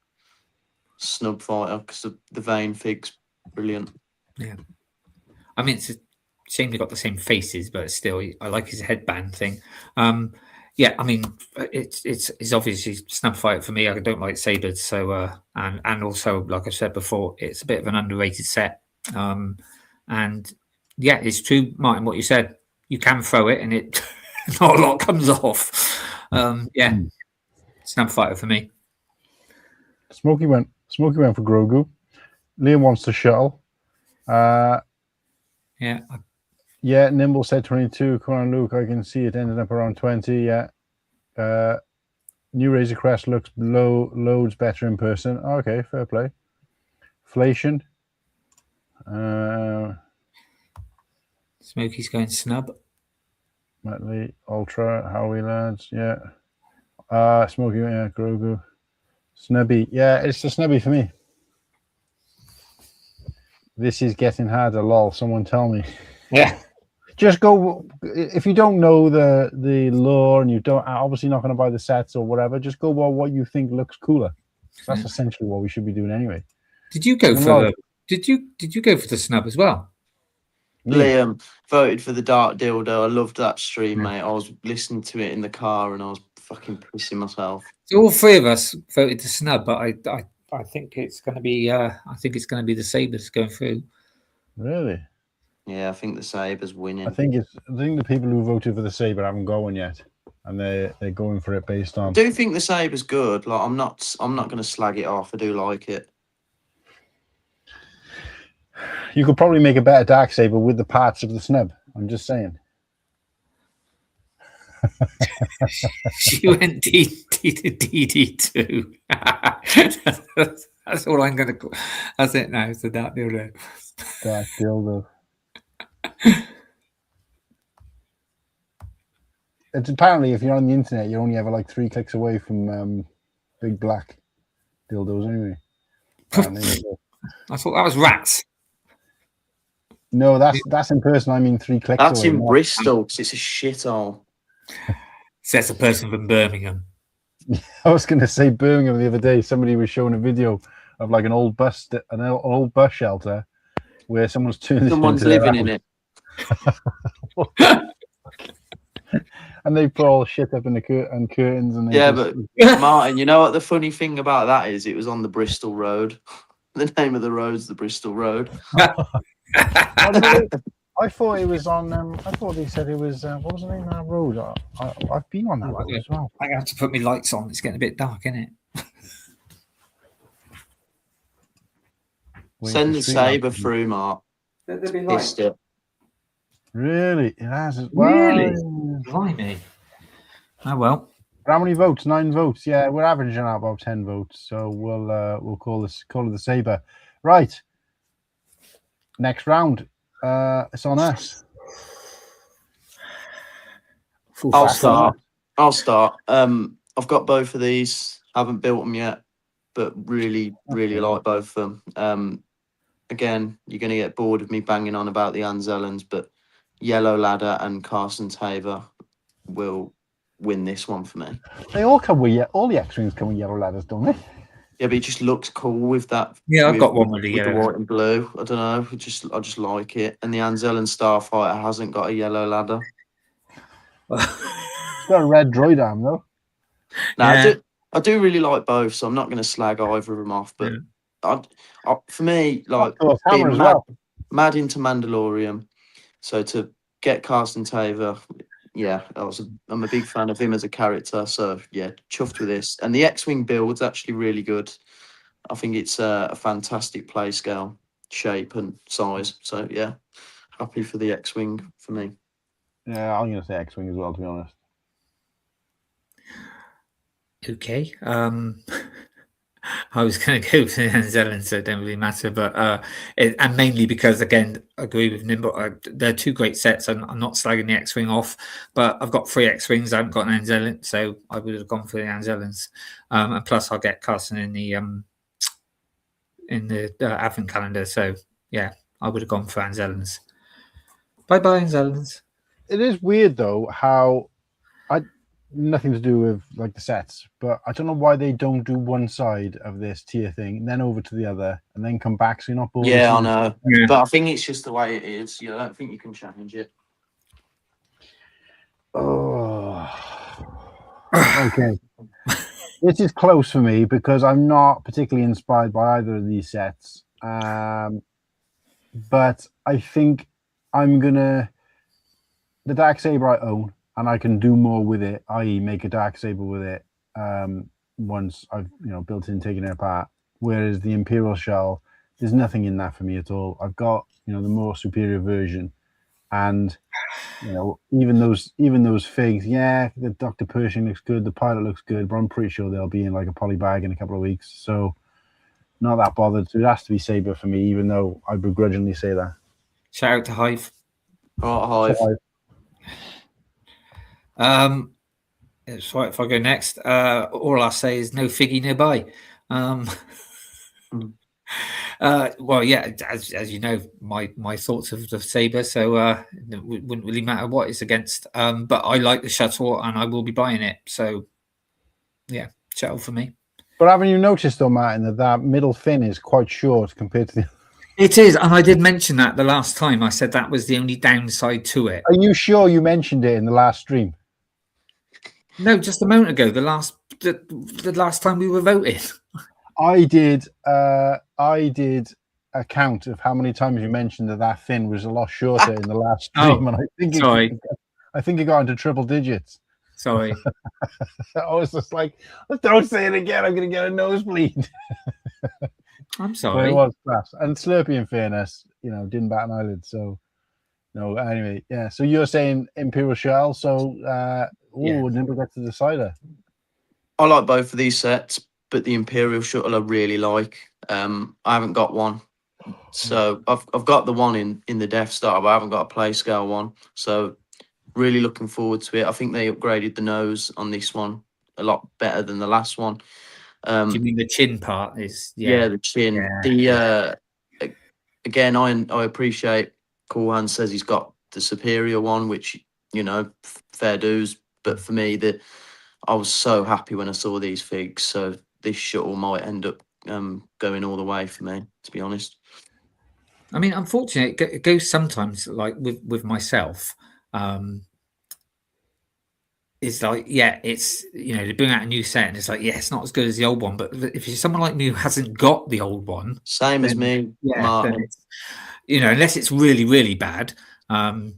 snub fighter because the vein fig's brilliant. Yeah, I mean it's a shame they got the same faces, but still, I like his headband thing. Yeah, I mean, it's obviously snub fight for me. I don't like sabers, so and also, like I said before, it's a bit of an underrated set. And yeah, it's true, Martin, what you said. You can throw it, and it not a lot comes off. Yeah, snub fighter for me. Smokey went for Grogu. Liam wants the shuttle. Yeah. Yeah, Nimble said 22. Come on, Luke. I can see it ended up around 20. Yeah. New Razor Crest looks loads better in person. Okay, fair play. Inflation. Smokey's going snub. Matley, Ultra, Howie lads. Yeah. Smokey, yeah, Grogu. Snubby. Yeah, it's the snubby for me. This is getting harder, lol. Someone tell me. Yeah. Just go, if you don't know the lore and you don't, obviously not going to buy the sets or whatever, just go by what you think looks cooler. That's essentially what we should be doing anyway. Did you go for Did you go for the snub as well? Liam voted for the dark dildo. I loved that stream, mate. I was listening to it in the car and I was fucking pissing myself. So all 3 of us voted the snub, but I think it's going to be the sabers going through. Really? Yeah, I think the saber's winning. I think the people who voted for the saber haven't gone yet, and they're going for it based on. I do think the saber's good. Like I'm not going to slag it off. I do like it. You could probably make a better dark saber with the parts of the snub. I'm just saying. She went DD2. That's all I'm going to call. That's it now. It's the dark dildo. Dark dildo. It's apparently if you're on the internet, you're only ever like 3 clicks away from big black dildos. Anyway, I thought that was rats. no, that's in person. I mean 3 clicks That's away. in not- Bristol because it's a shithole. Says a person from Birmingham. I was going to say Birmingham the other day. Somebody was showing a video of like an old bus shelter where someone's turned. Someone's living in it. And they put all shit up in the curtains and they Yeah, just- but Martin, you know what the funny thing about that is? It was on the Bristol Road. The name of the road's the Bristol Road. I thought it was on. I thought they said it was. What was the name of that road? I've been on that road as well. I have to put my lights on. It's getting a bit dark, isn't it? Send the sabre through, Mark. Pissed it. Really? It has. Really? Well, Blimey. Oh well. how many votes? 9 votes. Yeah, we're averaging out about 10 votes. So we'll call it the saber. Right. Next round. It's on us. I'll start. I've got both of these. Haven't built them yet, but really like both of them. Again, you're going to get bored of me banging on about the Anzellans, but Yellow Ladder and Carson Taver will win this one for me. They all come with all the X-wings come with yellow ladders, don't they? Yeah, but it just looks cool with that. Yeah, I've got one with the the yellow. white and blue. I don't know. I just like it. And the Anzellan Starfighter hasn't got a yellow ladder. It's got a red droid arm though. No, Yeah. I do really like both, so I'm not going to slag either of them off. But for me, like Oh, Hammer being as well. mad into Mandalorian, so to get Carson Taver, yeah, I'm a big fan of him as a character. So yeah, chuffed with this. And the X-wing build's actually really good. I think it's a fantastic play scale, shape and size. So yeah, happy for the X-wing for me. Yeah, I'm gonna say X-wing as well, to be honest. Okay. I was going to go to the Anzellan, so it don't really matter. But and mainly because, again, I agree with Nimble. They're 2 great sets. I'm not slagging the X-wing off, but I've got 3 X-wings. I haven't got an Anzellan, so I would have gone for the Anzellans. And plus, I'll get Carson in the Advent calendar. So yeah, I would have gone for Anzellans. Bye bye, Anzellans. It is weird though how nothing to do with like the sets, but I don't know why they don't do one side of this tier thing and then over to the other and then come back so you're not bored. Yeah, I know. Yeah. But I think it's just the way it is. I don't think you can change it. Oh, okay. This is close for me because I'm not particularly inspired by either of these sets. But I think I'm gonna the Darksaber I own. And I can do more with it, i.e. make a Darksaber with it once I've built in, taken it apart. Whereas the Imperial Shell, there's nothing in that for me at all. I've got the more superior version, and even those figs. Yeah, the Dr. Pershing looks good, the pilot looks good, but I'm pretty sure they'll be in like a poly bag in a couple of weeks. So not that bothered. So it has to be Saber for me, even though I begrudgingly say that. Shout out to Hive. All right, Hive. It's right if I go next. All I'll say is no figgy nearby. Well, yeah, as you know, my thoughts of the Saber, so it wouldn't really matter what it's against. But I like the shuttle, and I will be buying it. So, yeah, shuttle for me. But haven't you noticed though, Martin, that middle fin is quite short compared to the... It is, and I did mention that the last time. I said that was the only downside to it. Are you sure you mentioned it in the last stream? No, just a moment ago. The last time we were voting. I did a count of how many times you mentioned that fin was a lot shorter in the last stream, and I think it got into triple digits. Sorry. I was just like, don't say it again. I'm going to get a nosebleed. I'm sorry. But it was class. And Slurpy, in fairness, didn't bat an eyelid. So, no, anyway, yeah. So you're saying Imperial Shell. So, Nimble gets the decider. I like both of these sets, but the Imperial Shuttle I really like. I haven't got one. So I've got the one in the Death Star, but I haven't got a play scale one. So really looking forward to it. I think they upgraded the nose on this one a lot better than the last one. Do you mean the chin part is? Yeah, the chin. Yeah. Again, I appreciate Corhan says he's got the superior one, which, you know, fair dues. But for me, I was so happy when I saw these figs. So this shuttle might end up going all the way for me, to be honest. I mean, unfortunately, it goes sometimes like with myself. It's like, yeah, it's, you know, they bring out a new set and it's like, yeah, it's not as good as the old one. But if you're someone like me who hasn't got the old one, same as me, Martin. then you know, unless it's really, really bad. Because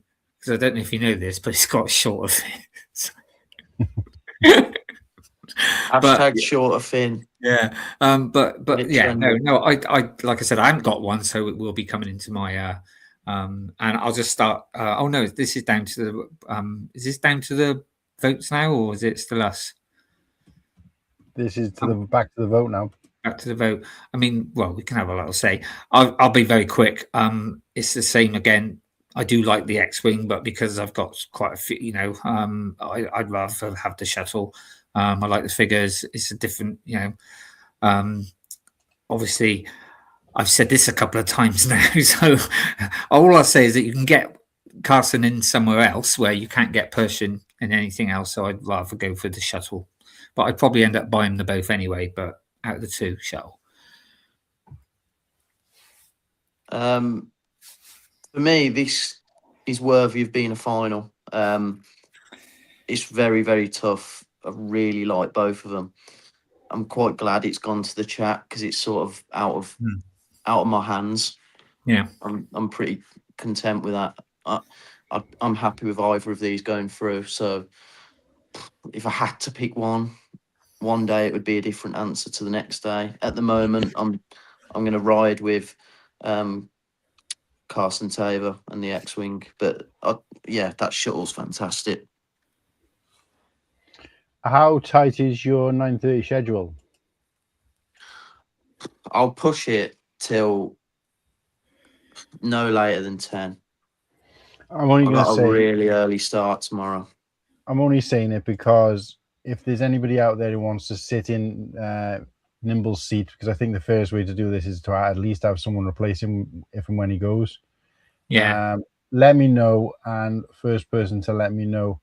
I don't know if you know this, but it's got shorter fins. Hashtag shorter fin. Yeah. But yeah, no. I like I said, I haven't got one, so it will be coming into my and I'll just start. Oh no, this is down to the. Is this down to the votes now, or is it still us? This is back to the vote now. Back to the vote. I mean, well, we can have a little say. I'll be very quick. It's the same again. I do like the X-wing, but because I've got quite a few, you know, I'd rather have the shuttle. I like the figures. It's a different, you know. Obviously, I've said this a couple of times now, so all I'll say is that you can get Carson in somewhere else where you can't get Persian and anything else. So I'd rather go for the shuttle, but I'd probably end up buying them both anyway. But out of the two, shuttle. For me, this is worthy of being a final. It's very, very tough. I really like both of them. I'm quite glad it's gone to the chat because it's sort of out of my hands. Yeah, I'm pretty content with that. I'm happy with either of these going through. So if I had to pick one day it would be a different answer to the next day. At the moment, I'm going to ride with Carson Taver and the X-wing. But yeah, that shuttle's fantastic. How tight is your 9:30 schedule? I'll push it till no later than 10. I'm only going to say a really early start tomorrow. I'm only saying it because if there's anybody out there who wants to sit in Nimble's seat, because I think the first way to do this is to at least have someone replace him if and when he goes. Yeah. Let me know, and first person to let me know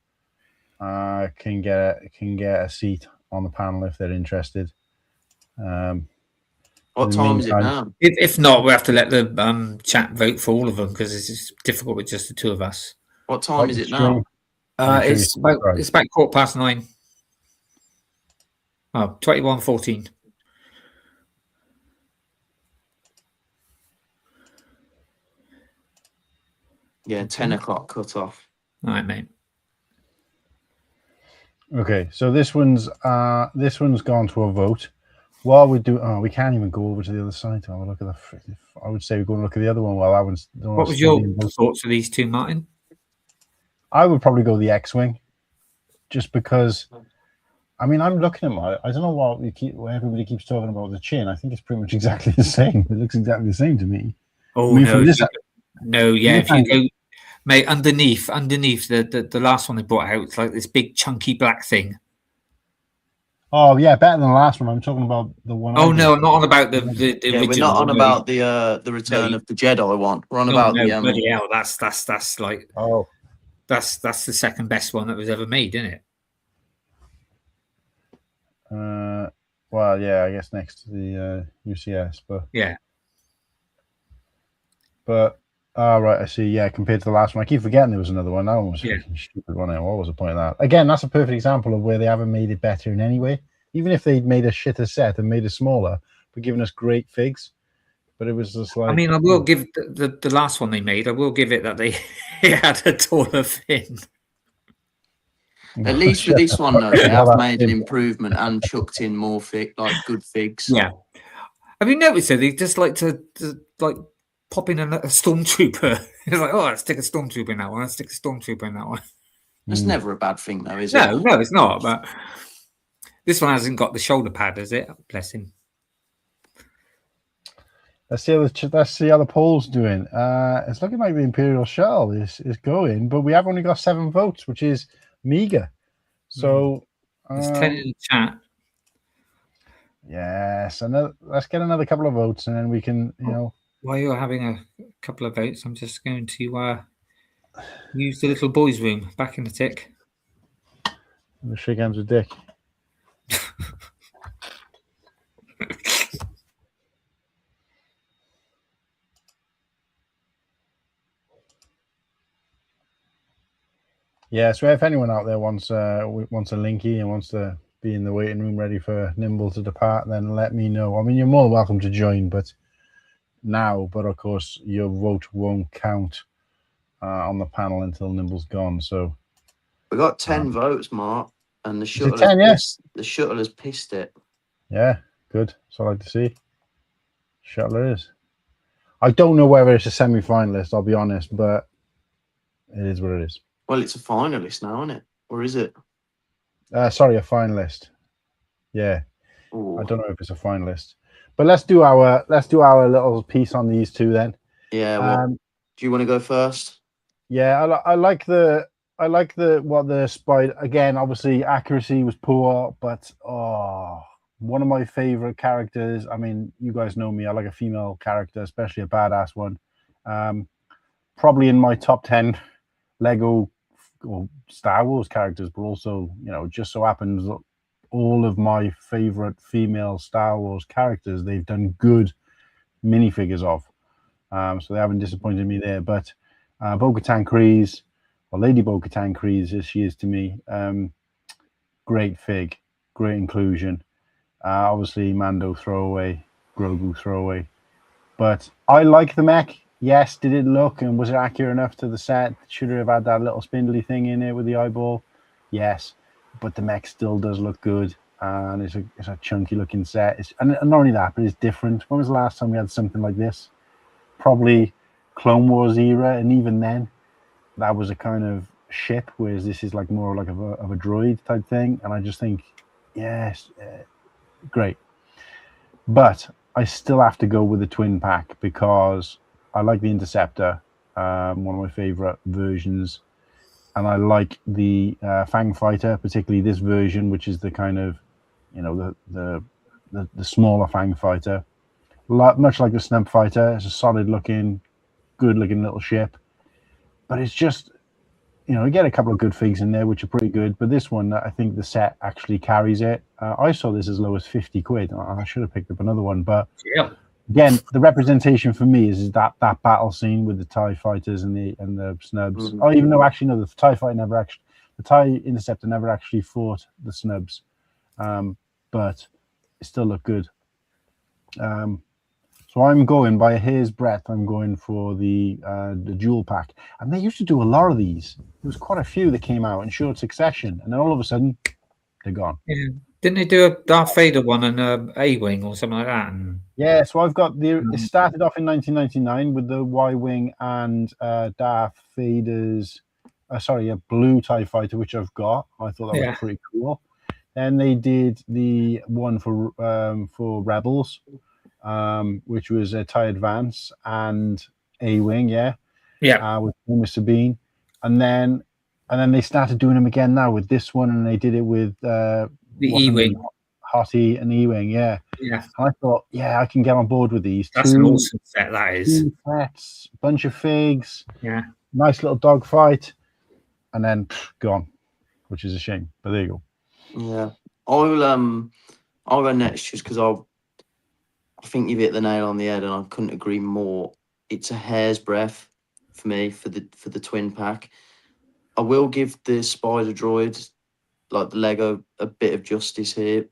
can get a seat on the panel if they're interested. What time is it now? If not, we have to let the chat vote for all of them because it's difficult with just the two of us. What time is it now? It's about 9:15. Oh, 21:14. Yeah, 10 o'clock cut off. All right, mate. Okay, so this one's gone to a vote. While we do, we can't even go over to the other side to have a look at the. I would say we go and look at the other one while that one's. What was your thoughts of these two, Martin? I would probably go the X-wing, just because. I mean, I'm looking at my. I don't know what everybody keeps talking about the chin. I think it's pretty much exactly the same. It looks exactly the same to me. Oh, I mean, no, yeah. If you go, mate, underneath the last one they brought out, it's like this big chunky black thing. Oh yeah, better than the last one. I'm talking about the one. Oh no, I'm not on about the original. We're not on about the Return of the Jedi one. We're on about the bloody hell, that's like that's the second best one that was ever made, isn't it? Well, yeah, I guess next to the UCS, but yeah. But right, I see. Yeah, compared to the last one, I keep forgetting there was another one. That one was stupid, wasn't it? What was the point of that? Again, that's a perfect example of where they haven't made it better in any way. Even if they'd made a shitter set and made it smaller, but giving us great figs. But it was just like. I mean, I will give the last one they made. I will give it that they had a taller fin. At least with this one, though, they have made an improvement and chucked in more good figs. Yeah. Have you noticed that they just like to like pop in a stormtrooper? It's like, oh, let's stick a stormtrooper in that one. Let's stick a stormtrooper in that one. It's never a bad thing, though, is it? No, it's not. But this one hasn't got the shoulder pad, has it? Bless him. Let's see how the poll's doing. It's looking like the Imperial Shell is going, but we have only got 7 votes, which is meager. So There's 10 in the chat. yes, let's get another couple of votes, and then we can, While you're having a couple of votes, I'm just going to use the little boys' room back in the tick. shake hands with Dick. Yeah, so if anyone out there wants a linky and wants to be in the waiting room ready for Nimble to depart, then let me know. I mean, you're more than welcome to join, but of course your vote won't count on the panel until Nimble's gone. So we got 10 votes, Mark, and the shuttle. 10, the shuttle has pissed it. Yeah, good. That's what I like to see. Shuttle is. I don't know whether it's a semi-finalist, I'll be honest, but it is what it is. Well, it's a finalist now, isn't it? Or is it? Sorry, a finalist. Yeah. Ooh. I don't know if it's a finalist. But let's do our little piece on these two then. Yeah. Do you want to go first? Yeah, I like the spider again. Obviously, accuracy was poor, but one of my favorite characters. I mean, you guys know me. I like a female character, especially a badass one. Probably in my top 10 Lego or Star Wars characters, but also, just so happens all of my favorite female Star Wars characters, they've done good minifigures of. So they haven't disappointed me there. But Bo-Katan Kryze, or Lady Bo-Katan Kryze, as she is to me, great fig, great inclusion. Obviously, Mando throwaway, Grogu throwaway. But I like the mech. Yes, did it look and was it accurate enough to the set? Should it have had that little spindly thing in it with the eyeball? Yes, but the mech still does look good, and it's a chunky looking set. And not only that, but it's different. When was the last time we had something like this? Probably Clone Wars era, and even then, that was a kind of ship, whereas this is like more like of a droid type thing. And I just think, yes, great. But I still have to go with the twin pack because I like the Interceptor, one of my favorite versions, and I like the Fang Fighter, particularly this version, which is the kind of, the smaller Fang Fighter. Much like the Snub Fighter, it's a solid looking, good looking little ship, but it's just, you get a couple of good figs in there, which are pretty good. But this one, I think the set actually carries it. I saw this as low as 50 quid. I should have picked up another one, but yeah. Again, the representation for me is that battle scene with the TIE fighters and the snubs. Mm-hmm. Oh, even though actually no, the TIE Interceptor never actually fought the snubs, but it still looked good. So I'm going by a hair's breadth. I'm going for the dual pack, and they used to do a lot of these. There was quite a few that came out in short succession, and then all of a sudden, they're gone. Yeah. Didn't they do a Darth Vader one and A-Wing or something like that? And... Yeah, so I've got it started off in 1999 with the Y-Wing and Darth Vader's, a blue TIE Fighter, which I've got. I thought that was pretty cool. Then they did the one for Rebels, which was a TIE Advance and A-Wing, with Mr. Bean. And then they started doing them again now with this one, and they did it with the E-Wing. Hottie and E-Wing, yeah. And I thought, I can get on board with these. That's an awesome set, that is. 2 sets, bunch of figs, yeah, nice little dogfight, and then gone, which is a shame. But there you go. Yeah, I'll go next just because I think you've hit the nail on the head, and I couldn't agree more. It's a hair's breadth for me for the twin pack. I will give the spider droid, like the Lego, a bit of justice here.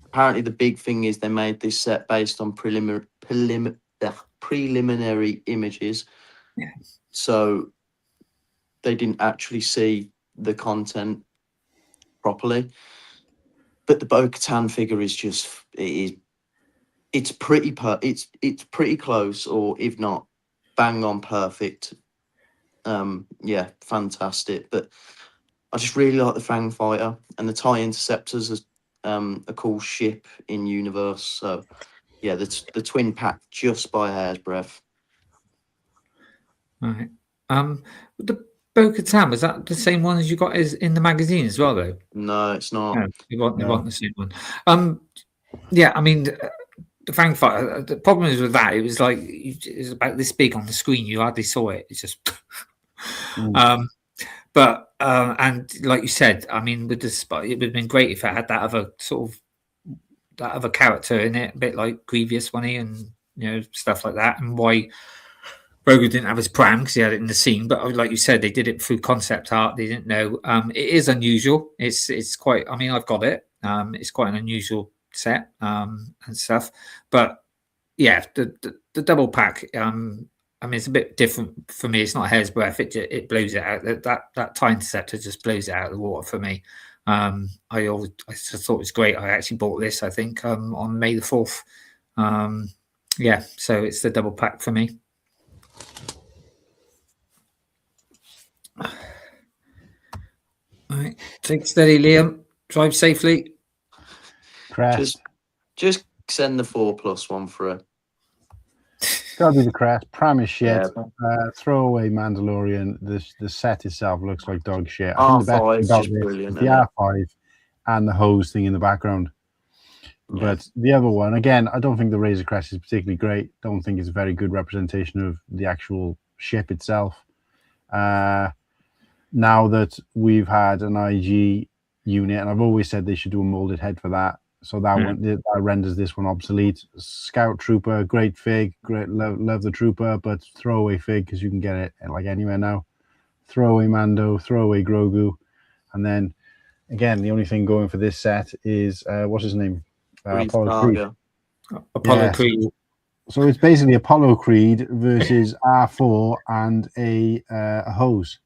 Apparently, the big thing is they made this set based on preliminary images. Yeah. So they didn't actually see the content properly. But the Bo-Katan figure is just it's pretty close, or if not bang on perfect. Fantastic. But I just really like the Fang Fighter, and the TIE Interceptors as a cool ship in universe. So Yeah, the twin pack just by a hair's breadth. Right. The Bo-Katan, is that the same one as you got as in the magazine as well, though? No, it's not. No, it wasn't the same one. Yeah, I mean, the Fang Fighter. The problem is with that, it was like it was about this big on the screen. You hardly saw it. It's just. But and like you said, I mean, with this, it would have been great if it had that other sort of that other character in it, a bit like Grievous Money and stuff like that, and why Grogu didn't have his pram because he had it in the scene. But like you said, they did it through concept art. They didn't know. It is unusual. It's quite. I mean, I've got it. It's quite an unusual set and stuff. But yeah, the double pack. I mean, it's a bit different for me. It's not a hair's breadth. It blows it out. That tie interceptor just blows it out of the water for me. I just thought it was great. I actually bought this, I think, on May the 4th. Yeah, so it's the double pack for me. All right, take it steady, Liam. Drive safely. Crest. Just send the 4+ one through. Gotta be the crest. Pram is shit. Yeah. Throw away Mandalorian. The set itself looks like dog shit. R5 is just brilliant. The R5 and the hose thing in the background. Yeah. But the other one, again, I don't think the Razor Crest is particularly great. Don't think it's a very good representation of the actual ship itself. Now that we've had an IG unit, and I've always said they should do a molded head for that. So that renders this one obsolete. Scout Trooper, great fig, great love the Trooper, but throwaway fig because you can get it like anywhere now. Throwaway Mando, throwaway Grogu, and then again the only thing going for this set is what's his name? Apollo Creed. Apollo Creed. So it's basically Apollo Creed versus R4 and a hose.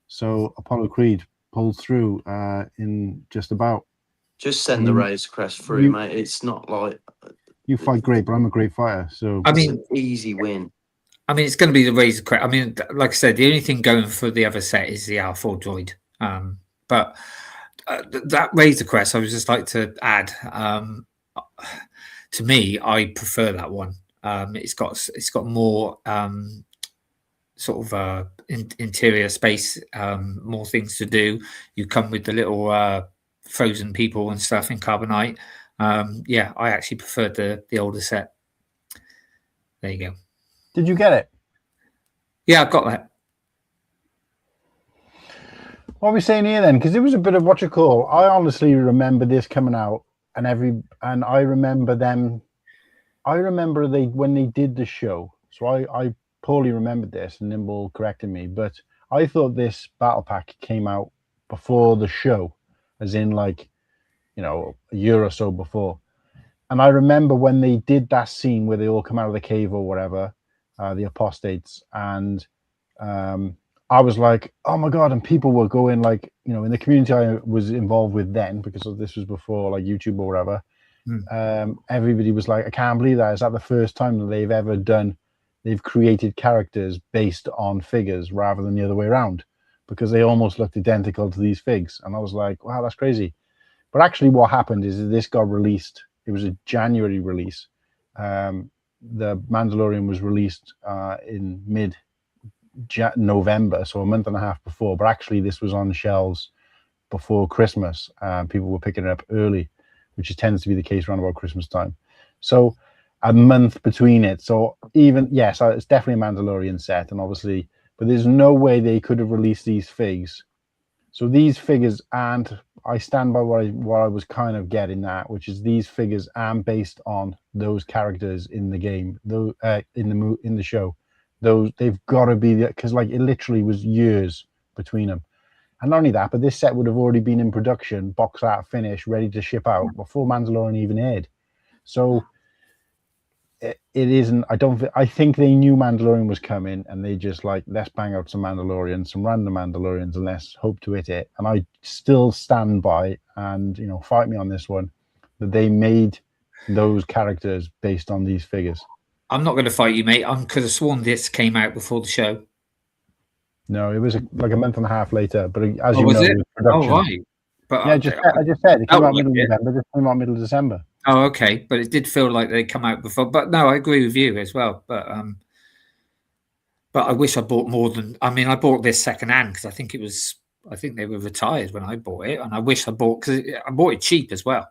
So Apollo Creed pulled through in just about. Just send the Razor Crest through, mate. It's not like you fight great, but I'm a great fighter. So I mean, it's an easy win. I mean, it's going to be the Razor Crest. I mean, like I said, the only thing going for the other set is the R4 droid. But that Razor Crest, I would just like to add. To me, I prefer that one. It's got more sort of interior space, more things to do. You come with the little frozen people and stuff in carbonite. Yeah, I actually preferred the older set. There you go. Did you get it? Yeah, I've got that. What are we saying here then? Because it was a bit of what you call. I honestly remember this coming out, and I remember them. I remember when they did the show. So I poorly remembered this, and Nimble corrected me. But I thought this battle pack came out before the show, as in like, a year or so before. And I remember when they did that scene where they all come out of the cave or whatever, the apostates, and I was like, oh my God. And people were going like, in the community I was involved with then, because this was before like YouTube or whatever. Everybody was like, I can't believe that. Is that the first time that they've created characters based on figures rather than the other way around? Because they almost looked identical to these figs. And I was like, wow, that's crazy. But actually what happened is this got released. It was a January release. The Mandalorian was released in mid-November, so a month and a half before. But actually this was on shelves before Christmas. People were picking it up early, which tends to be the case around about Christmas time. So a month between it. So it's definitely a Mandalorian set, and obviously, but there's no way they could have released these figs. So these figures aren't. I stand by what I was kind of getting at, which is these figures aren't based on those characters in the game, though in the show. Those they've got to be, because like it literally was years between them. And not only that, but this set would have already been in production, box art finished, ready to ship out before Mandalorian even aired. So it isn't. I think they knew Mandalorian was coming, and they just like, let's bang out some Mandalorians, some random Mandalorians, and let's hope to hit it. And I still stand by, and fight me on this one, that they made those characters based on these figures. I'm not going to fight you, mate. I could have sworn this came out before the show. No, it was like a month and a half later. But as was it? It was production. Oh, right. But yeah, I just said it came out middle of November. Just came out middle of December. Oh, okay, but it did feel like they come out before. But no, I agree with you as well. But I wish I bought more than. I mean, I bought this second hand because I think it was. I think they were retired when I bought it, and I wish I bought because I bought it cheap as well.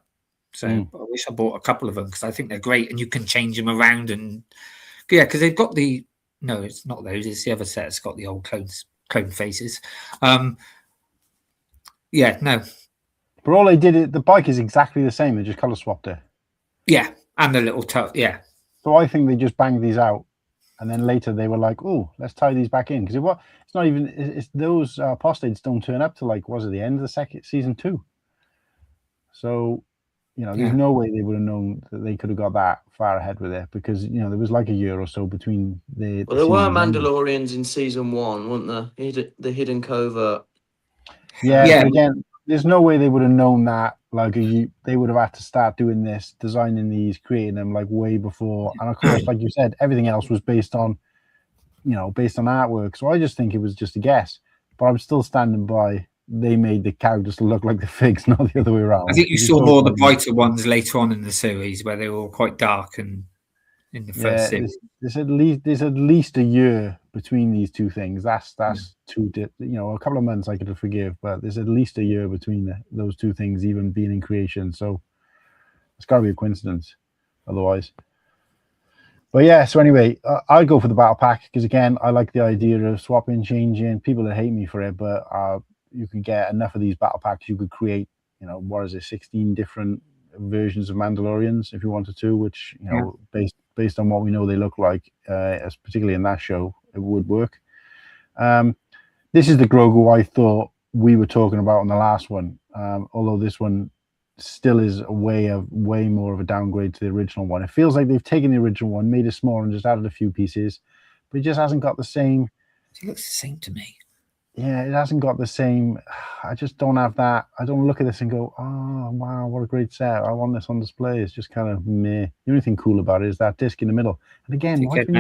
So I wish I bought a couple of them because I think they're great, and you can change them around. And yeah, because they've got the. No, it's not those. It's the other set. It's got the old clone faces. Yeah, no. But all they did, the bike is exactly the same. They just color swapped it. Yeah, and the little yeah. So I think they just banged these out, and then later they were like, "Oh, let's tie these back in," because it's not even. It's those apostates don't turn up to like was it the end of the second season 2. So, there's no way they would have known that they could have got that far ahead with it because there was like a year or so between the. Well, there were Mandalorians in season 1, weren't there? The hidden covert. Yeah. But again, there's no way they would have known that. Like they would have had to start doing this, designing these, creating them like way before. And of course, like you said, everything else was based on artwork. So I just think it was just a guess. But I'm still standing by. They made the characters look like the figs, not the other way around. I think you saw more of the brighter ones later on in the series where they were all quite dark and in the first series. There's at least a year between these two things. That's two. A couple of months I could forgive, but there's at least a year between those two things, even being in creation. So it's got to be a coincidence, otherwise. But yeah. So anyway, I'll go for the battle pack because again, I like the idea of swapping, changing. People that hate me for it, but you could get enough of these battle packs. You could create, 16 different versions of Mandalorians if you wanted to, which based on what we know they look like, as particularly in that show, it would work. This is the Grogu I thought we were talking about in the last one, although this one still is way more of a downgrade to the original one. It feels like they've taken the original one, made it smaller, and just added a few pieces, but it just hasn't got the same. It looks the same to me. Yeah, it hasn't got the same. I just don't have that. I don't look at this and go, "Oh wow, what a great set! I want this on display." It's just kind of meh. The only thing cool about it is that disc in the middle. And again, why do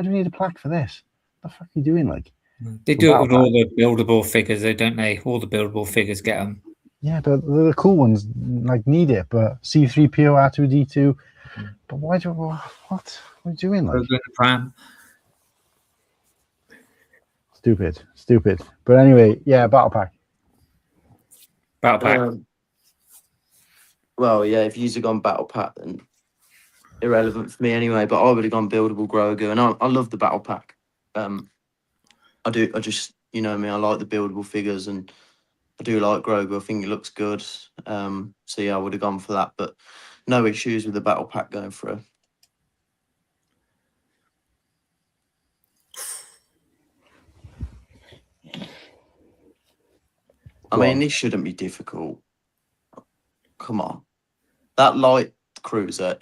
we need a plaque for this? What the fuck are you doing? Like they do it with all the buildable figures, don't they? All the buildable figures get them. Yeah, but the cool ones like need it. But C3PO, R2D2. But why do what are you doing? Like the pram. Stupid. But anyway, yeah, battle pack. Well, yeah, if you'd have gone battle pack, then irrelevant for me anyway. But I would have gone buildable Grogu, and I love the battle pack. I do. I just, I like the buildable figures, and I do like Grogu. I think it looks good. So yeah, I would have gone for that. But no issues with the battle pack going through. I mean, this shouldn't be difficult. Come on. That light cruiser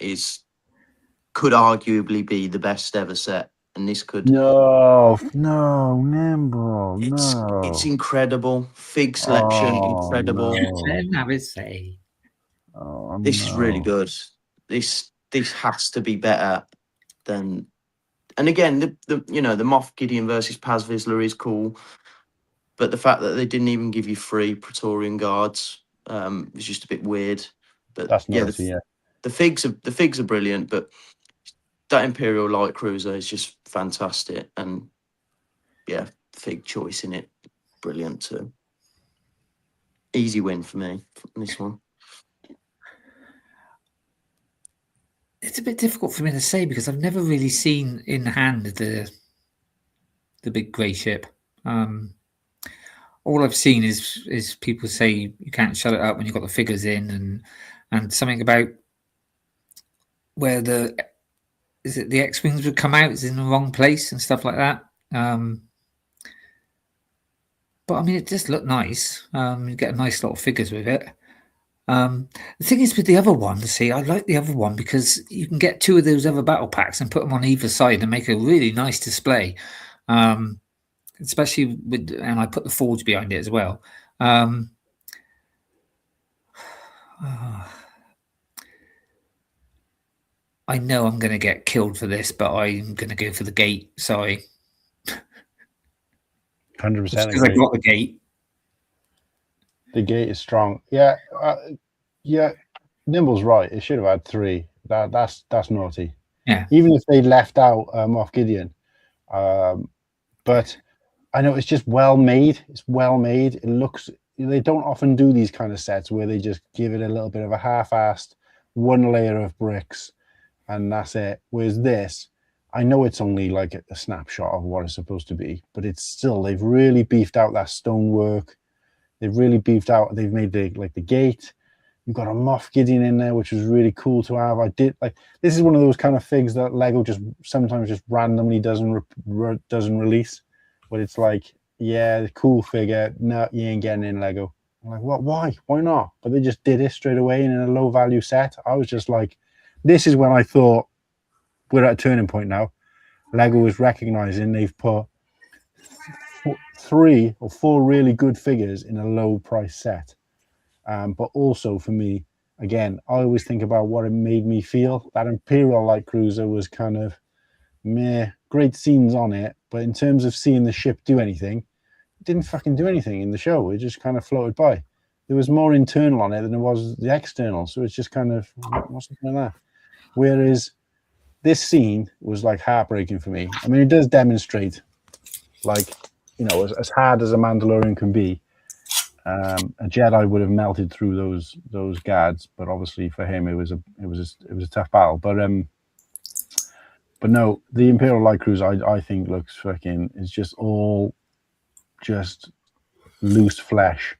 could arguably be the best ever set. And this could... No, Nimble, no. It's incredible. Fig selection, incredible. Have it say. This is really good. This has to be better than... And again, the Moff Gideon versus Paz Vizsla is cool. But the fact that they didn't even give you free Praetorian guards was just a bit weird. But that's the figs are brilliant, but that Imperial light cruiser is just fantastic. And yeah, fig choice in it, brilliant too. Easy win for me on this one. It's a bit difficult for me to say because I've never really seen in hand the big grey ship. All I've seen is people say you can't shut it up when you've got the figures in, and something about where the X-wings would come out is in the wrong place and stuff like that. But I mean, it just looked nice. You get a nice lot of figures with it. The thing is with the other one, I like the other one because you can get two of those other battle packs and put them on either side and make a really nice display. Especially and I put the forge behind it as well. I know I'm going to get killed for this, but I'm going to go for the gate. Sorry. 100%. Because I got the gate. The gate is strong. Yeah. Yeah. Nimble's right. It should have had 3. That's naughty. Yeah. Even if they left out Moff Gideon. But I know it's just well made. It's well made. It looks. They don't often do these kind of sets where they just give it a little bit of a half-assed 1 layer of bricks, and that's it. Whereas this, I know it's only like a snapshot of what it's supposed to be, but it's still. They've really beefed out that stonework. They've really beefed out. They've made the gate. You've got a Moff Gideon in there, which was really cool to have. I did like. This is one of those kind of figs that Lego just sometimes just randomly doesn't release. But it's like, yeah, the cool figure. No, you ain't getting in Lego. I'm like, what? Why? Why not? But they just did it straight away in a low value set. I was just like, this is when I thought we're at a turning point now. Lego is recognizing they've put 3 or 4 really good figures in a low price set. But also for me, again, I always think about what it made me feel. That Imperial light cruiser was kind of meh, great scenes on it, but in terms of seeing the ship do anything, it didn't fucking do anything in the show. It just kind of floated by. There was more internal on it than there was the external, so it's just kind of what's the point of that? Whereas this scene was like heartbreaking for me. I mean, it does demonstrate, like, you know, as hard as a Mandalorian can be, a Jedi would have melted through those guards, but obviously for him it was a tough battle. But no, the Imperial Light Cruiser I think looks fucking. It's just all just loose flesh.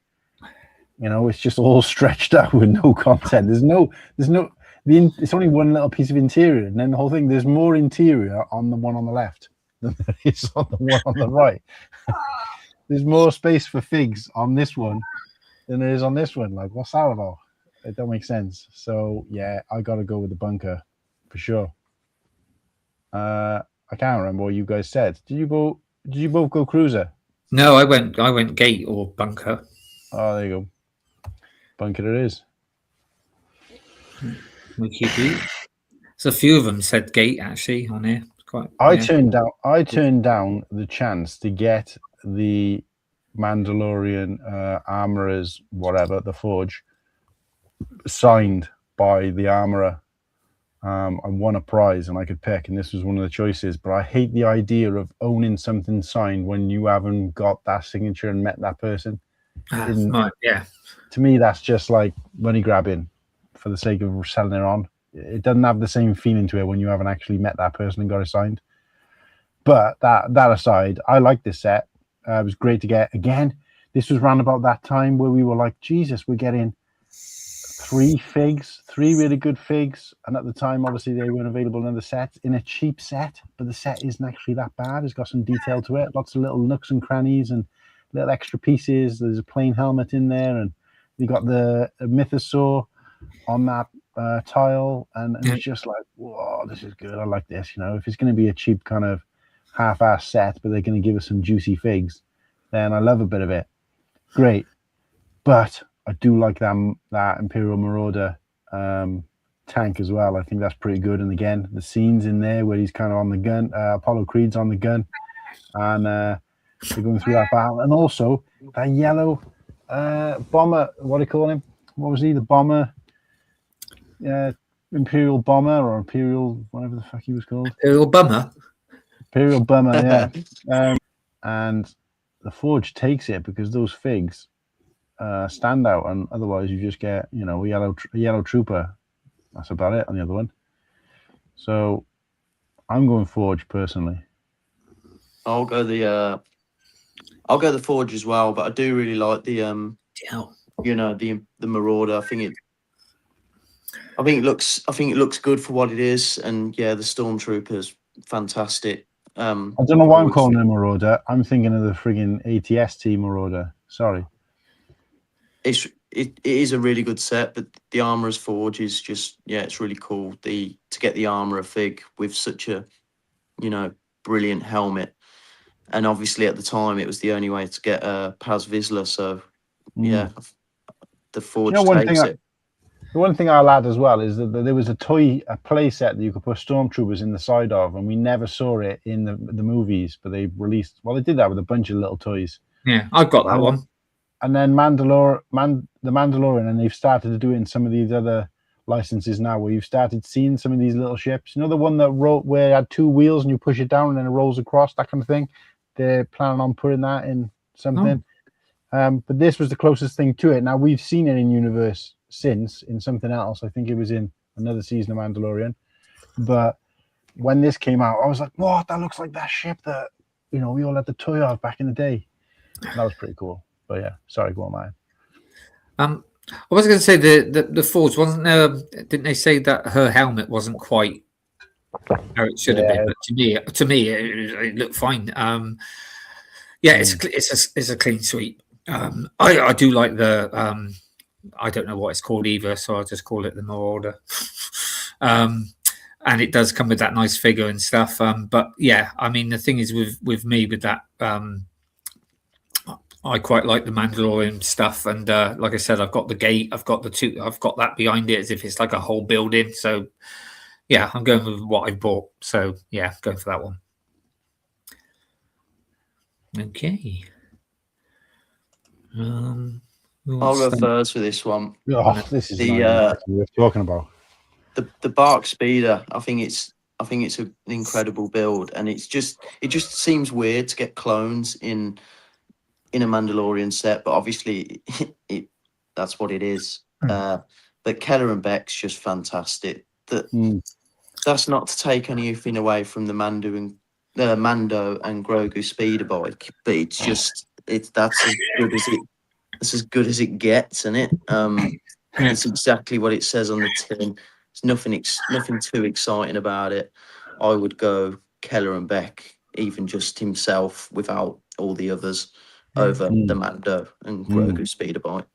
You know, it's just all stretched out with no content. There's no. It's only one little piece of interior, and then the whole thing. There's more interior on the one on the left than there is on the one on the right. There's more space for figs on this one than there is on this one. Like, what's that about? It don't make sense. So yeah, I got to go with the bunker for sure. I can't remember what you guys said. Did you both go cruiser? No, I went gate or bunker. Oh, there you go. Bunker it is. So a few of them said gate actually on here. I turned down the chance to get the Mandalorian armorers, whatever, the forge, signed by the armorer. I won a prize and I could pick, and this was one of the choices. But I hate the idea of owning something signed when you haven't got that signature and met that person. Yeah. To me, that's just like money grabbing for the sake of selling it on. It doesn't have the same feeling to it when you haven't actually met that person and got it signed. But that aside, I like this set. It was great to get. Again, this was around about that time where we were like, Jesus, we're getting 3 really good figs. And at the time, obviously, they weren't available in the set, in a cheap set. But the set isn't actually that bad. It's got some detail to it. Lots of little nooks and crannies and little extra pieces. There's a plain helmet in there. And we got the mythosaur on that tile. And it's just like, whoa, this is good. I like this. You know, if it's going to be a cheap kind of half-ass set, but they're going to give us some juicy figs, then I love a bit of it. Great. But I do like that Imperial Marauder tank as well. I think that's pretty good. And again, the scenes in there where he's kind of on the gun, Apollo Creed's on the gun, and they're going through that battle. And also that yellow bomber, what do you call him? What was he? The bomber? Imperial Bomber or Imperial, whatever the fuck he was called. Imperial Bummer, yeah. And the Forge takes it because those figs stand out, and otherwise you just get, you know, a yellow trooper. That's about it on the other one. So I'm going Forge personally. I'll go the Forge as well, but I do really like the you know, the Marauder. I think it looks good for what it is, and yeah, the Stormtrooper's fantastic. I don't know why I'm calling it Marauder. I'm thinking of the friggin' ATST Marauder. Sorry. It is a really good set, but the Armorer's Forge is just, yeah, it's really cool. To get the Armorer fig with such a, you know, brilliant helmet, and obviously at the time it was the only way to get Paz Vizsla. So yeah, the Forge takes it. The one thing I'll add as well is that there was a play set that you could put Stormtroopers in the side of, and we never saw it in the movies, but they released. Well, they did that with a bunch of little toys. Yeah, I've got that one. And then the Mandalorian, and they've started to do it in some of these other licenses now, where you've started seeing some of these little ships. You know, the one that where it had 2 wheels and you push it down and then it rolls across, that kind of thing. They're planning on putting that in something. But this was the closest thing to it. Now, we've seen it in universe since in something else. I think it was in another season of Mandalorian. But when this came out, I was like, what? That looks like that ship that, you know, we all had the toy of back in the day. That was pretty cool. But yeah, sorry, go on, man. I was going to say the Forge wasn't there. Didn't they say that her helmet wasn't quite how it should have been? But to me, it looked fine. Yeah, it's a clean sweep. I do like the I don't know what it's called either, so I'll just call it the Marauder. And it does come with that nice figure and stuff. But yeah, I mean, the thing is with me with that. I quite like the Mandalorian stuff, and like I said, I've got the gate, I've got that behind it as if it's like a whole building. So yeah, I'm going with what I bought. So yeah, going for that one. Okay. I'll go first for this one. Oh, this is the what we're talking about. The Bark Speeder. I think it's an incredible build, and it just seems weird to get clones in a Mandalorian set, but obviously that's what it is. But Keller and Beck's just fantastic. That's not to take anything away from the Mando and Grogu speeder bike, but that's as good as it gets, isn't it? It's exactly what it says on the tin. There's nothing too exciting about it. I would go Keller and Beck, even just himself without all the others, over the Mando and Grogu speeder bike.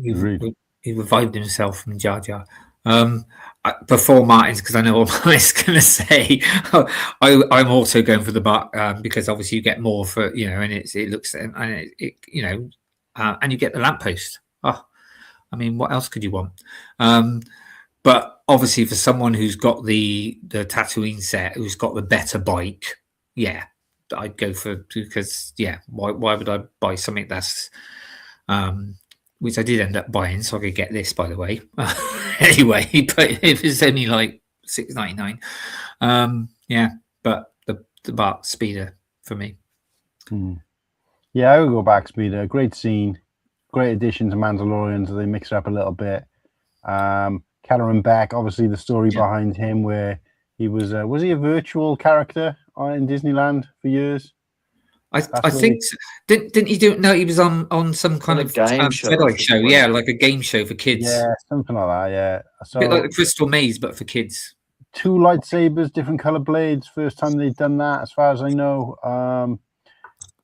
He revived himself from Jar Jar. Before Martin's, because I know what Martin's going to say, I'm also going for the Bark because obviously you get more for, you know, and it looks, and it you know, and you get the lamppost. Oh, I mean, what else could you want? But obviously for someone who's got the Tatooine set, who's got the better bike, yeah, I'd go for, because yeah, why would I buy something that's which I did end up buying, so I could get this, by the way. Anyway, but it was only like $6.99. Yeah, but the Bark Speeder for me. Yeah, I would go Bark Speeder. Great scene, great addition to Mandalorian, so they mix it up a little bit. Keller and Beck, obviously the story behind him, where he was he a virtual character in Disneyland for years? I think didn't he do? No, he was on some kind of game show. Yeah, like a game show for kids. Yeah, something like that. Yeah, so a bit like the Crystal Maze, but for kids. 2 lightsabers, different color blades. First time they've done that, as far as I know.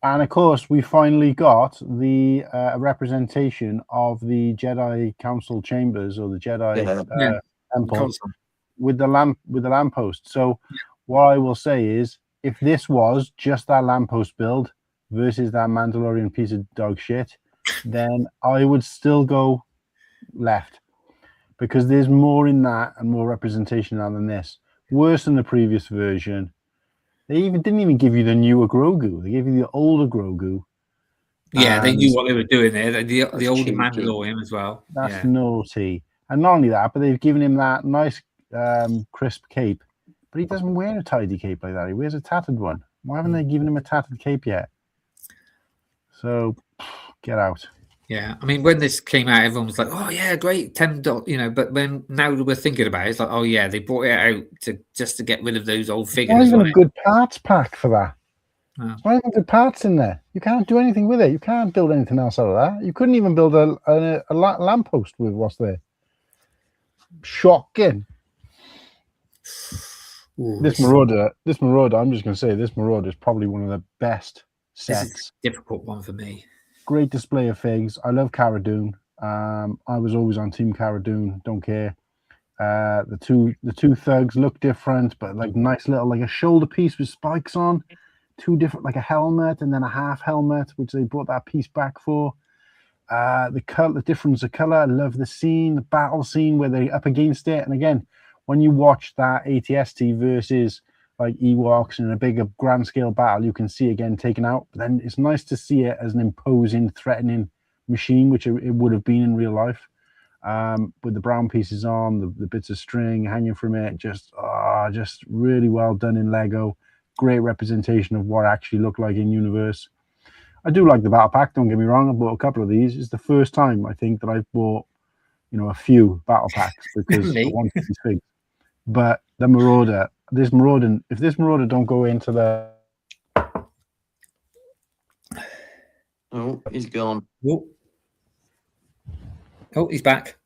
And of course, we finally got the representation of the Jedi Council chambers, or the Jedi temple, with the lamppost. So what I will say is, if this was just that lamppost build versus that Mandalorian piece of dog shit, then I would still go left, because there's more in that and more representation than this. Worse than the previous version. They didn't even give you the newer Grogu. They gave you the older Grogu. Yeah, they knew what they were doing there. The older Mandalorian as well. That's naughty. And not only that, but they've given him that nice crisp cape. But he doesn't wear a tidy cape like that. He wears a tattered one. Why haven't they given him a tattered cape yet? So, get out. Yeah, I mean, when this came out, everyone was like, "Oh yeah, great, $10." You know, but when now we're thinking about it, it's like, "Oh yeah, they brought it out just to get rid of those old figures." There's not even a good parts pack for that. There's not even good parts in there. You can't do anything with it. You can't build anything else out of that. You couldn't even build a lamppost with what's there. Shocking. Ooh, This Marauder, I'm just going to say, this Marauder is probably one of the best sets. This is a difficult one for me. Great display of figs. I love Cara Dune. I was always on Team Cara Dune. Don't care. The two thugs look different, but like nice little, like a shoulder piece with spikes on. 2 different, like a helmet and then a half helmet, which they brought that piece back for. The color, the difference of color. I love the scene, the battle scene where they're up against it. And again, when you watch that ATST versus like Ewoks in a bigger grand scale battle, you can see again taken out. But then it's nice to see it as an imposing, threatening machine, which it would have been in real life. with the brown pieces on, the bits of string hanging from it. Just really well done in Lego. Great representation of what actually looked like in universe. I do like the battle pack, don't get me wrong. I bought a couple of these. It's the first time I think that I've bought, a few battle packs because I wanted these things. But the Marauder, if this Marauder don't go into the... Oh, he's gone. Oh, he's back.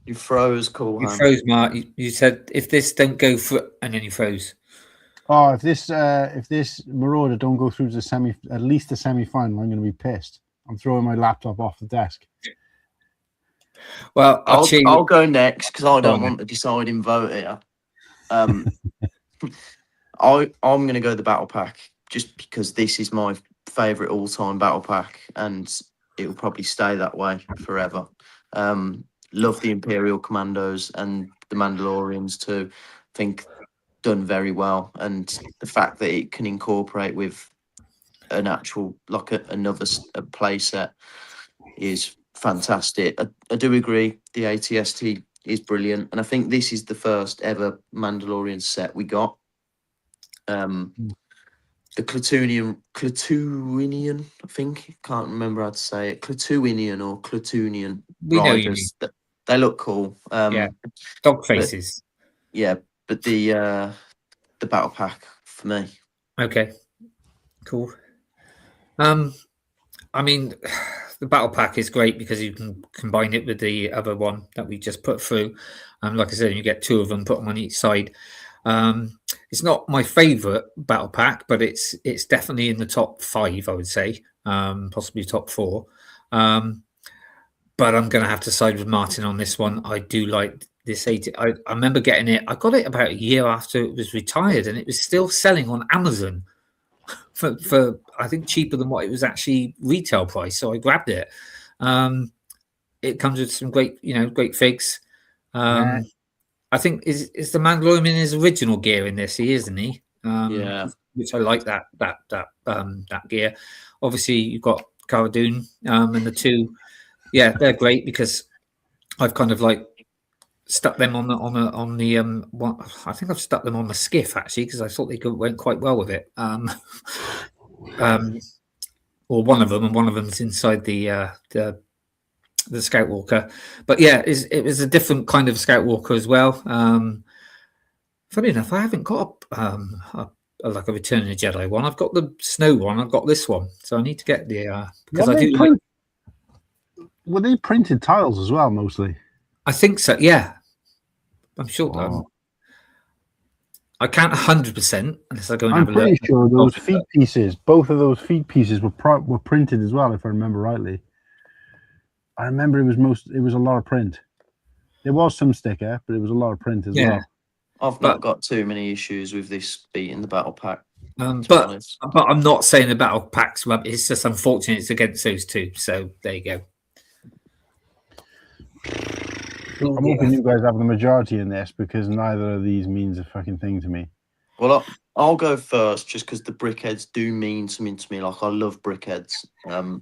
You froze, cool. You froze, Mark. You said if this don't go for, and then you froze. Oh, if this Marauder don't go through to at least the semi-final, I'm going to be pissed. I'm throwing my laptop off the desk. Well, I'll go next because I don't want the deciding vote here. I'm going to go the battle pack just because this is my favourite all-time battle pack, and it will probably stay that way forever. Love the Imperial Commandos and the Mandalorians too. I think done very well, and the fact that it can incorporate with an actual another play set is fantastic. I do agree the ATST is brilliant, and I think this is the first ever Mandalorian set we got. The Clatoonian, I think, can't remember how to say it. Clatoonian or Clatoonian riders. They look cool. Dog faces. But the battle pack for me. Okay, cool. I mean, the battle pack is great because you can combine it with the other one that we just put through. Like I said, you get two of them, put them on each side. It's not my favorite battle pack, but it's definitely in the top 5, I would say, possibly top 4. But I'm going to have to side with Martin on this one. I do like this 80. I remember getting it. I got it about a year after it was retired, and it was still selling on Amazon for I think cheaper than what it was actually retail price. So I grabbed it. It comes with some great figs. I think is the Mandalorian in his original gear in this. He is, isn't he? Which I like that gear. Obviously, you've got Cara Dune and the two. Yeah, they're great because I've kind of stuck them on the one. I think I've stuck them on the skiff actually because I thought they went quite well with it. Or one of them, and one of them's inside the Scout Walker. But yeah, it was a different kind of Scout Walker as well. Funny enough, I haven't got a Return of the Jedi one. I've got the snow one. I've got this one, so I need to get the because I do. Were they printed tiles as well, mostly? I think so. Yeah, I'm sure. I can't 100% unless I go and have a look. I'm pretty sure those feet pieces, both of those feet pieces, were printed as well, if I remember rightly. I remember it was a lot of print. There was some sticker, but it was a lot of print as well. I've not got too many issues with this beating the battle pack. But I'm not saying the battle pack's rubbish. It's just unfortunate it's against those two. So there you go. I'm hoping you guys have the majority in this because neither of these means a fucking thing to me. Well, I'll go first just because the brickheads do mean something to me. Like, I love brickheads. I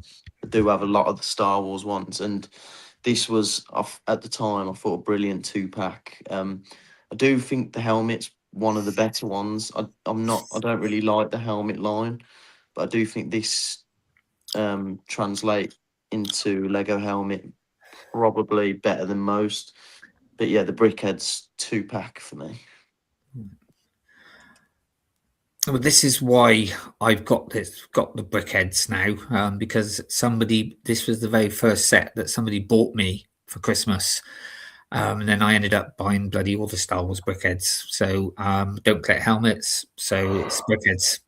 do have a lot of the Star Wars ones, and this was, at the time, I thought a brilliant 2-pack. I do think the helmet's one of the better ones. I don't really like the helmet line, but I do think this translate into Lego helmet probably better than most. But yeah, the brickheads 2-pack for me. Well, this is why I've got the brickheads now, because this was the very first set that somebody bought me for Christmas. And then I ended up buying bloody all the Star Wars brickheads. So don't collect helmets, so it's brickheads.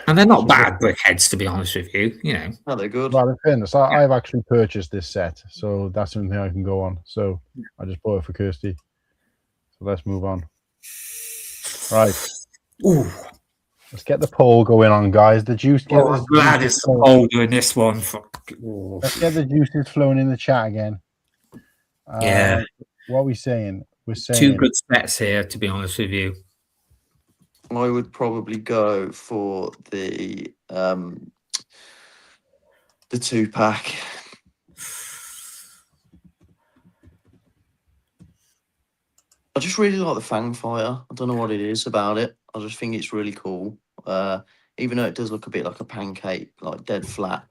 And they're not bad brickheads, to be honest with you. No, they're good. Well, in fairness, I've actually purchased this set, so that's something I can go on. So I just bought it for Kirsty. So let's move on. Right. Ooh. Let's get the poll going on, guys. The juice. I'm glad it's the poll doing this one. Let's get the juices flowing in the chat again. Yeah. What are we saying? We're saying 2 good sets here, to be honest with you. I would probably go for the 2-pack. I just really like the Fang Fighter. I don't know what it is about it. I just think it's really cool. Even though it does look a bit like a pancake, like dead flat.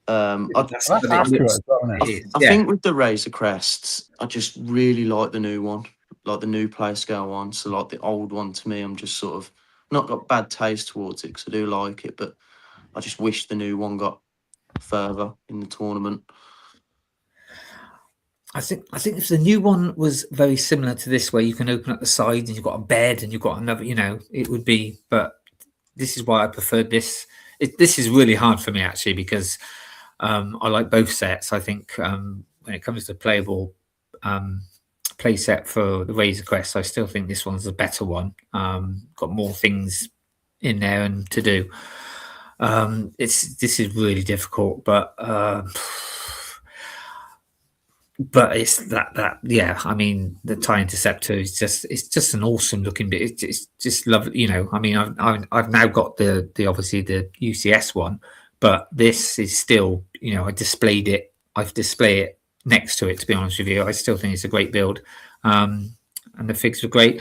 That's That's what it accurate, looks- as well, isn't it? it is, I yeah. think with the Razor Crests, I just really like the new one, like the new play scale one. So like the old one, to me, I'm just sort of not got bad taste towards it because I do like it, but I just wish the new one got further in the tournament. I think if the new one was very similar to this, where you can open up the sides and you've got a bed and you've got another, it would be. But this is why I preferred this. This is really hard for me actually because I like both sets. I think when it comes to playable play set for the Razor Crest, I still think this one's the better one. Got more things in there and to do. This is really difficult, but it's that yeah. I mean, the TIE Interceptor is just an awesome looking bit. It's just lovely. I mean, I've now got the obviously the UCS one, but this is still I've displayed it next to it. To be honest with you, I still think it's a great build, and the figs were great.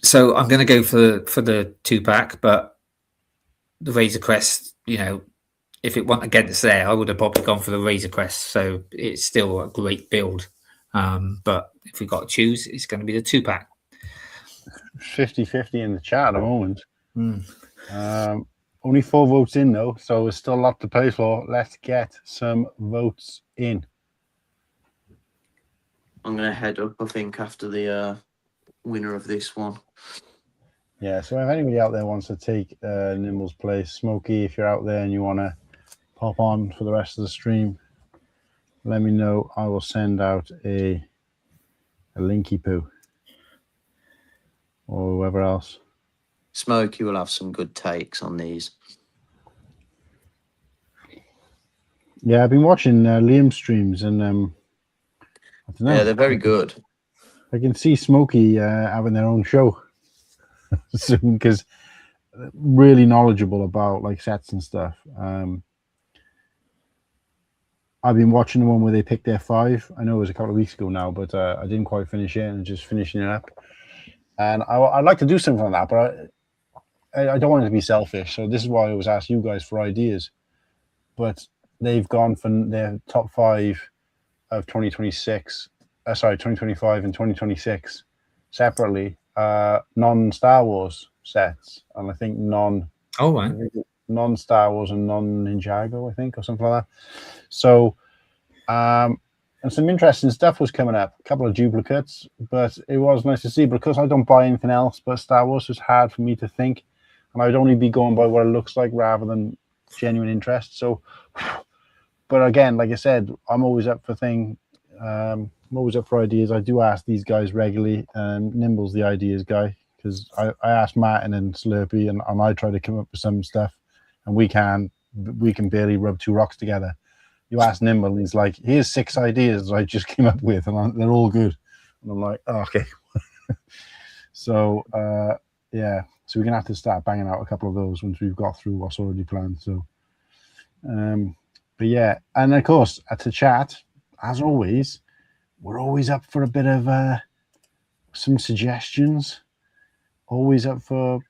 So I'm going to go for the 2-pack, but the Razor Crest, if it went against there, I would have probably gone for the Razor Crest. So it's still a great build. But if we've got to choose, it's going to be the 2-pack. 50-50 in the chat at the moment. Only 4 votes in, though. So there's still a lot to play for. Let's get some votes in. I'm going to head up, I think, after the winner of this one. Yeah, so if anybody out there wants to take Nimble's place, Smokey, if you're out there and you want to pop on for the rest of the stream, let me know. I will send out a linky poo or whoever else. Smokey will have some good takes on these. Yeah, I've been watching Liam's streams and I don't know. Yeah, they're very good. I can see Smokey having their own show soon because really knowledgeable about like sets and stuff. I've been watching the one where they picked their 5. I know it was a couple of weeks ago now, but I didn't quite finish it and just finishing it up. And I'd like to do something like that, but I don't want it to be selfish. So this is why I always ask you guys for ideas. But they've gone for their top 5 of 2026. 2025 and 2026 separately. Non-Star Wars sets, and I think non-Star Wars and non-Ninjago, I think, or something like that. So, and some interesting stuff was coming up. A couple of duplicates, but it was nice to see because I don't buy anything else. But Star Wars was hard for me to think, and I'd only be going by what it looks like rather than genuine interest. So, but again, like I said, I'm always up for things. I'm always up for ideas. I do ask these guys regularly. Nimble's the ideas guy because I asked Matt and then Slurpy and I try to come up with some stuff, and we can barely rub 2 rocks together. You ask Nimble, and he's like, "Here's 6 ideas I just came up with, and they're all good." And I'm like, oh, "Okay." So yeah, so we're gonna have to start banging out a couple of those once we've got through what's already planned. So, but yeah, and of course at the chat, as always, we're always up for a bit of some suggestions. Always up for,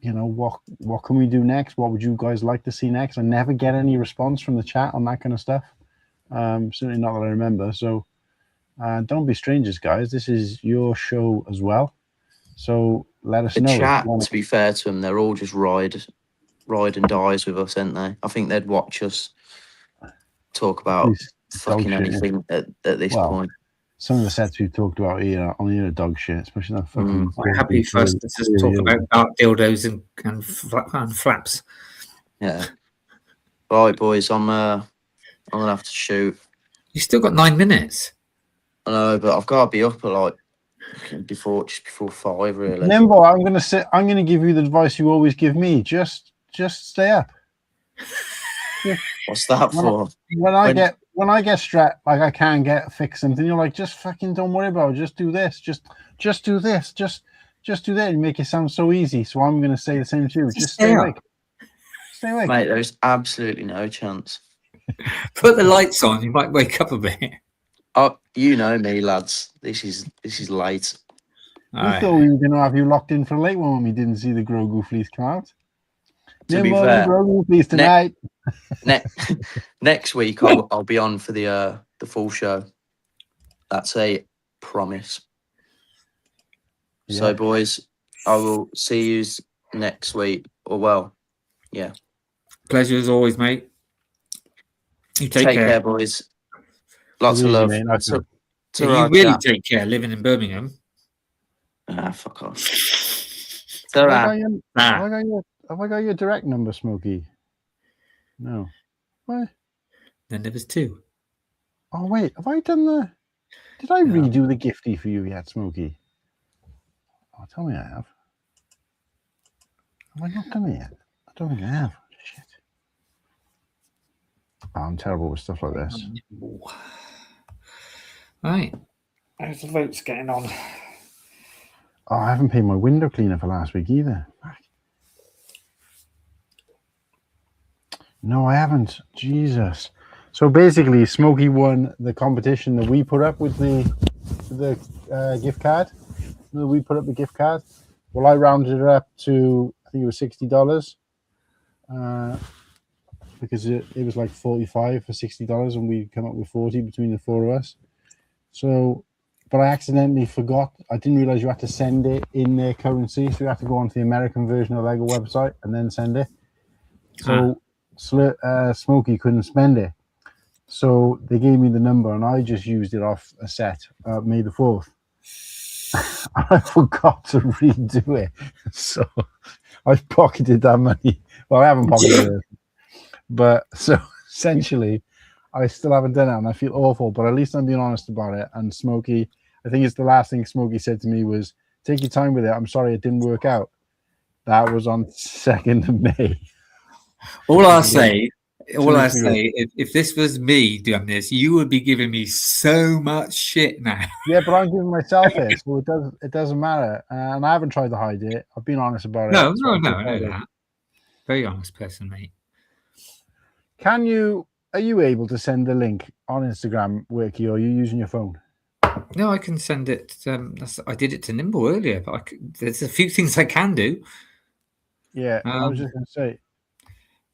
what can we do next? What would you guys like to see next? I never get any response from the chat on that kind of stuff. Certainly not that I remember. So don't be strangers, guys. This is your show as well. So let us know. The chat, to be fair to them, they're all just ride and dies with us, aren't they? I think they'd watch us talk about fucking anything at this point. Some of the sets we've talked about here are dog shit, especially that fucking. I'm happy for us to just talk about dark dildos and flaps. Yeah. All right, boys. I'm gonna have to shoot. You still got 9 minutes. I know, but I've got to be up at before 5, really. Nimble, I'm gonna give you the advice you always give me. Just stay up. What's that for? When I get strapped, like I can't fix something, you're like, just fucking don't worry about it. Just do this. Just do this. Just just do that and make it sound so easy. So I'm going to say the same too. Just stay stay awake. Stay awake. Mate, there's absolutely no chance. Put the lights on. You might wake up a bit. Oh, you know me, lads. This is late. We thought we were going to have you locked in for a late one when we didn't see the Grogu fleece come out. To be Nimble fair, Grogu fleece tonight. Next week I'll be on for the full show. That's a promise. So, Yeah. boys, I will see you next week. Or well, yeah. Pleasure as always, mate. You take Take care. care, boys. Lots Take of it easy, love. mate. Nice To- one. to You our really chap. take care living in Birmingham. Ah, fuck off. Have I Ta-ra. got your- Nah. have I got your direct number, Smokey? No. What? Then there was two. Oh, wait. Have I done the... Did I No. redo the gifty for you yet, Smokey? Oh, tell me I have. Have I not done it yet? I don't think I have. Shit. Oh, I'm terrible with stuff like this. Right. How's the votes getting on? Oh, I haven't paid my window cleaner for last week either. Fuck. No, I haven't. Jesus. So basically, Smokey won the competition that we put up with the gift card. We put up the gift card. Well, I rounded it up to, I think it was $60, because it was like 45 for $60, and we come up with 40 between the four of us. So, but I accidentally forgot. I didn't realize you had to send it in their currency, so you have to go onto the American version of the Lego website and then send it. So Smokey couldn't spend it. So they gave me the number, and I just used it off a set, May the 4th. I forgot to redo it. So I've pocketed that money. Well, I haven't pocketed it. But so essentially, I still haven't done it, and I feel awful, but at least I'm being honest about it. And Smokey, I think it's the last thing Smokey said to me was, take your time with it. I'm sorry it didn't work out. That was on 2nd of May. All I say, if this was me doing this, you would be giving me so much shit now. Yeah, but I'm giving myself it, so it doesn't matter. And I haven't tried to hide it. I've been honest about it. No, So I know that. Very honest person, mate. Are you able to send the link on Instagram, Whittakee, or are you using your phone? No, I can send it. I did it to Nimble earlier, but there's a few things I can do. Yeah, I was just going to say.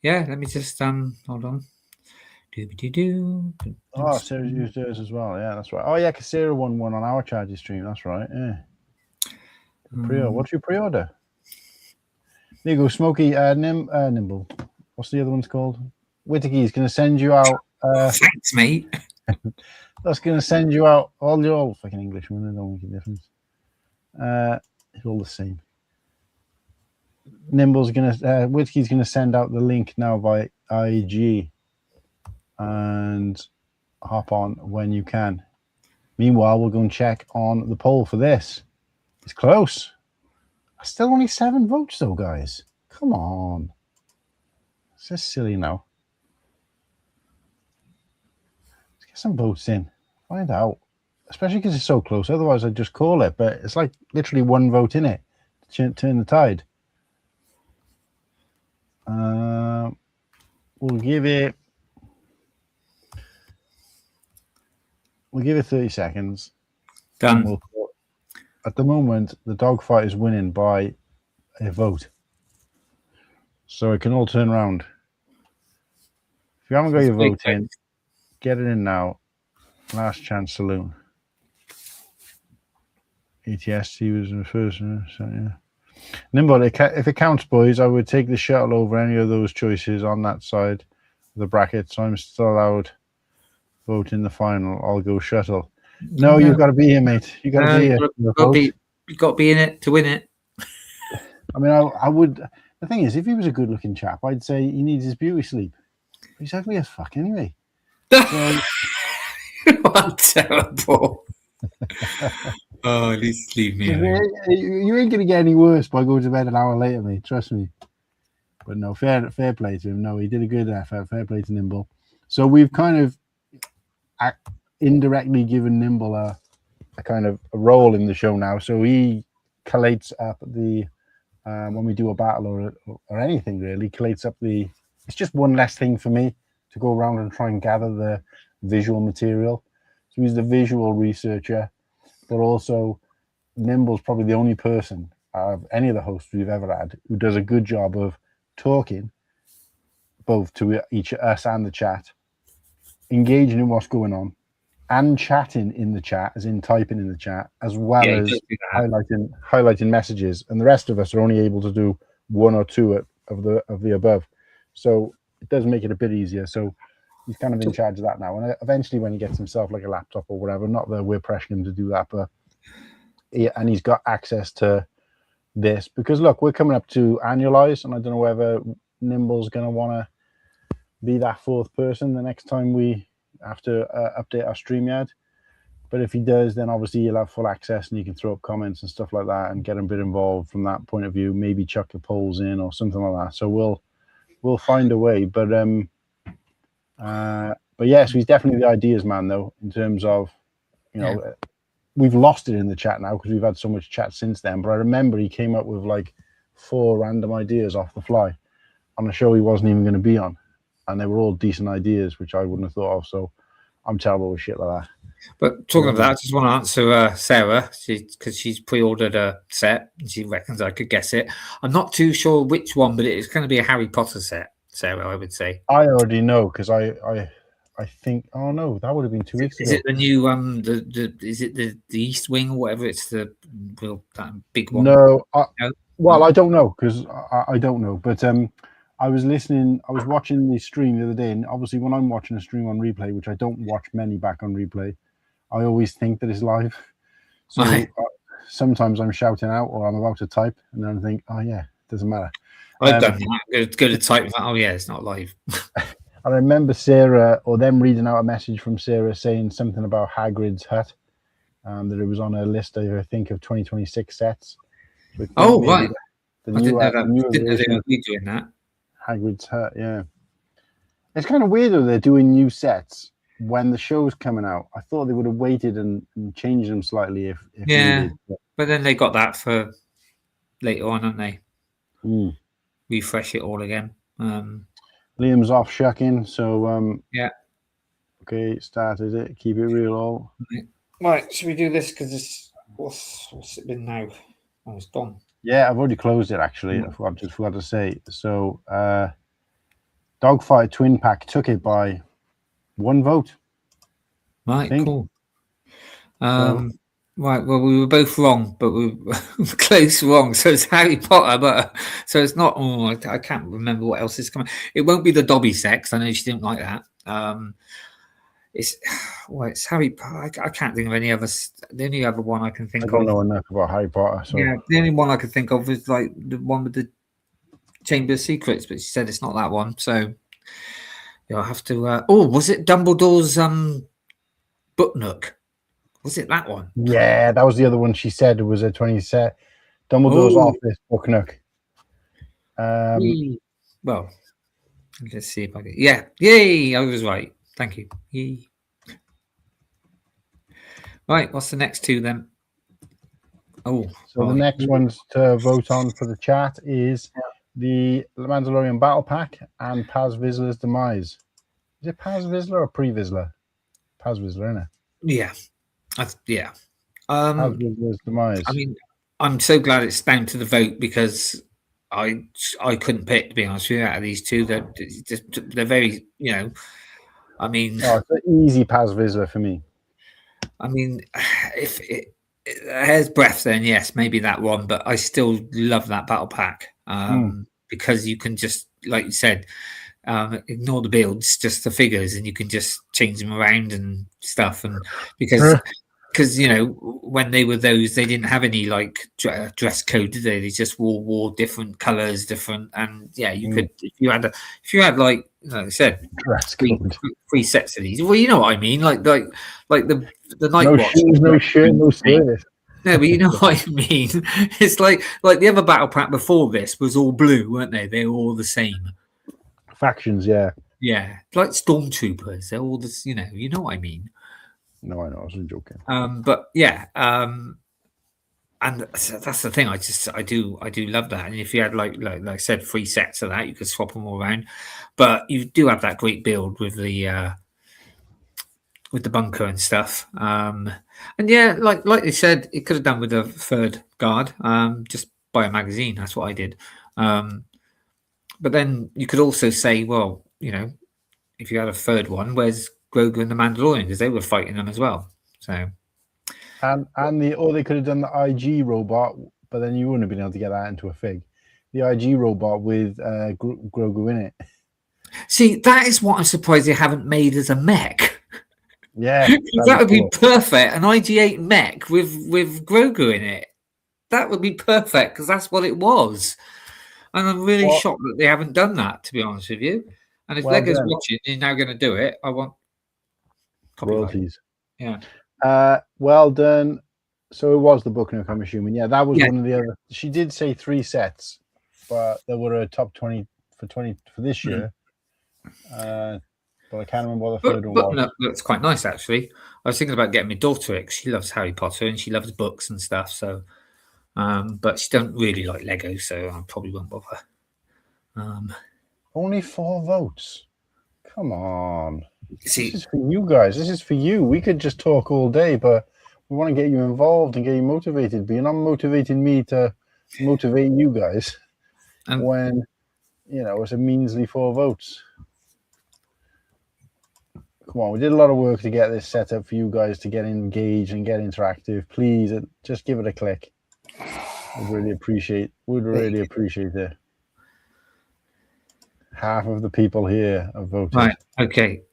Yeah, let me just hold on. Oh, Sarah's used hers as well. Yeah, that's right. Oh, yeah, because Sarah won one on our charity stream. That's right. Yeah. What's your pre-order? There you go, Smokey. Nimble. What's the other one's called? Whittakee is going to send you out. Thanks, mate. That's going to send you out all your fucking Englishmen. They don't make a difference. It's all the same. Nimble's going to, Whittakee's going to send out the link now by IG, and hop on when you can. Meanwhile, we'll go and check on the poll for this. It's close. Still only 7 votes though, guys. Come on. It's just silly now. Let's get some votes in. Find out. Especially because it's so close. Otherwise, I'd just call it. But it's like literally 1 vote in it to turn the tide. We'll give it 30 seconds. Done. At the moment, the dogfight is winning by a vote. So it can all turn around. If you haven't got your vote in, get it in now. Last chance saloon. ATST was in the first one. So yeah. Nimble, if it counts, boys, I would take the shuttle over any of those choices on that side of the bracket. So I'm still allowed vote in the final. I'll go shuttle. No, you've got to be here, mate. You've got to be here. You've got to be in it to win it. I mean, I would. The thing is, if he was a good-looking chap, I'd say he needs his beauty sleep. But he's ugly as fuck anyway. So, what terrible. Oh, at least leave me alone. You ain't going to get any worse by going to bed an hour later, mate. Trust me. But no, fair play to him. No, he did a good effort. Fair play to Nimble. So we've kind of indirectly given Nimble a kind of a role in the show now. So he collates up the when we do a battle or anything really, collates up the. It's just one less thing for me to go around and try and gather the visual material. So he's the visual researcher, but also Nimble's probably the only person out of any of the hosts we've ever had who does a good job of talking both to each us and the chat, engaging in what's going on, and chatting in the chat, as in typing in the chat, as well as highlighting messages. And the rest of us are only able to do one or two of the above. So it does make it a bit easier. So he's kind of in charge of that now. And eventually, when he gets himself like a laptop or whatever, not that we're pressuring him to do that, but and he's got access to this, because look, we're coming up to annualize, and I don't know whether Nimble's going to want to be that fourth person the next time we have to update our StreamYard. But if he does, then obviously you'll have full access and you can throw up comments and stuff like that and get a bit involved from that point of view. Maybe chuck the polls in or something like that. So we'll find a way. But yes, he's definitely the ideas man, though, in terms of, you know, we've lost it in the chat now because we've had so much chat since then. But I remember he came up with like 4 random ideas off the fly on a show he wasn't even going to be on. And they were all decent ideas, which I wouldn't have thought of. So I'm terrible with shit like that. But talking of that, I just want to answer Sarah, because she's pre-ordered a set and she reckons I could guess it. I'm not too sure which one, but it's going to be a Harry Potter set, Sarah, I would say. I already know, because I think, oh no, that would have been 2 weeks ago. Is it the new is it the East Wing or whatever? It's the real that big one. No, well, I don't know, because I don't know, but I was watching the stream the other day, and obviously when I'm watching a stream on replay, which I don't watch many back on replay, I always think that it's live. So sometimes I'm shouting out or I'm about to type, and then I think, oh yeah, it doesn't matter. I've done that. Go to type. Oh yeah, it's not live. I remember Sarah, or them reading out a message from Sarah saying something about Hagrid's hut, that it was on a list, I think, of 2026 sets. So right. I didn't know they were doing that. Hagrid's hut, yeah. It's kind of weird though they're doing new sets when the show's coming out. I thought they would have waited and changed them slightly if needed. But then they got that for later on, haven't they? Refresh it all again. Liam's off shucking, so yeah. Okay, started it. Keep it real all. Right, should we do this? Because it's what's it been now? Oh, it's done. Yeah, I've already closed it actually. I forgot to say. So Dogfight Twin Pack took it by 1 vote. Right, cool. Right, well, we were both wrong, but we were close wrong. So it's Harry Potter, but so it's not. Oh, I can't remember what else is coming. It won't be the Dobby sex. I know she didn't like that. It's Harry Potter. I can't think of any other. The only other one I can think of. I don't know enough about Harry Potter. So. Yeah, the only one I can think of is like the one with the Chamber of Secrets, but she said it's not that one. So you'll have to. Was it Dumbledore's book nook? Was it that one? Yeah, that was the other one. She said it was a 20 set. Dumbledore's office book nook. Well, let's see if I can. Yeah, yay! I was right. Thank you. Yay. Right, what's the next two then? So the next ones to vote on for the chat is the Mandalorian Battle Pack and Paz Vizsla's Demise. Is it Paz Vizsla or Pre-Vizsla? Paz Vizsla, isn't it? Yeah. Paz Vizsla's Demise. I mean, I'm so glad it's down to the vote because I couldn't pick, to be honest with you, out of these two. They're very, I mean... it's an easy Paz Vizsla for me. I mean, if it hair's breadth, then yes, maybe that one. But I still love that battle pack because you can just, like you said, ignore the builds, just the figures, and you can just change them around and stuff. And because when they were those, they didn't have any like dress code, did they? They just wore different colors, different, and you could if you had like I said, three sets of these. Well, you know what I mean, like the night watch. Shoes, no shirt, no service. No, but you know what I mean. It's like the other battle pack before this was all blue, weren't they? They were all the same factions, yeah, like stormtroopers. They're all this, you know what I mean. No, I know. I was joking. But yeah, and And so that's the thing. I do love that. And if you had like I said, 3 sets of that, you could swap them all around. But you do have that great build with the bunker and stuff. And yeah, like they said, it could have done with a third guard. Just buy a magazine. That's what I did. But then you could also say, well, if you had a third one, where's Grogu and the Mandalorian? Because they were fighting them as well. So. They could have done the IG robot, but then you wouldn't have been able to get that into a fig. The IG robot with Grogu in it. See, that is what I'm surprised they haven't made as a mech. Yeah, that would be perfect. An IG-8 mech with Grogu in it. That would be perfect because that's what it was. And I'm really shocked that they haven't done that, to be honest with you. And if Lego's watching, you're now going to do it. I want royalties. Yeah. Well done. So it was the book nook, I'm assuming. Yeah, that was one of the other. She did say 3 sets, but there were a top 20 for this year. But I can't remember what the third one was. No, that's quite nice, actually. I was thinking about getting my daughter it. She loves Harry Potter and she loves books and stuff. So, but she don't really like Lego, so I probably won't bother. Only 4 votes. Come on. See, this is for you guys. This is for you. We could just talk all day, but we want to get you involved and get you motivated. But you're not motivating me to motivate you guys when, it's a measly 4 votes. Come on, we did a lot of work to get this set up for you guys to get engaged and get interactive. Please, just give it a click. We'd really appreciate it. Half of the people here have voted. Right. Okay.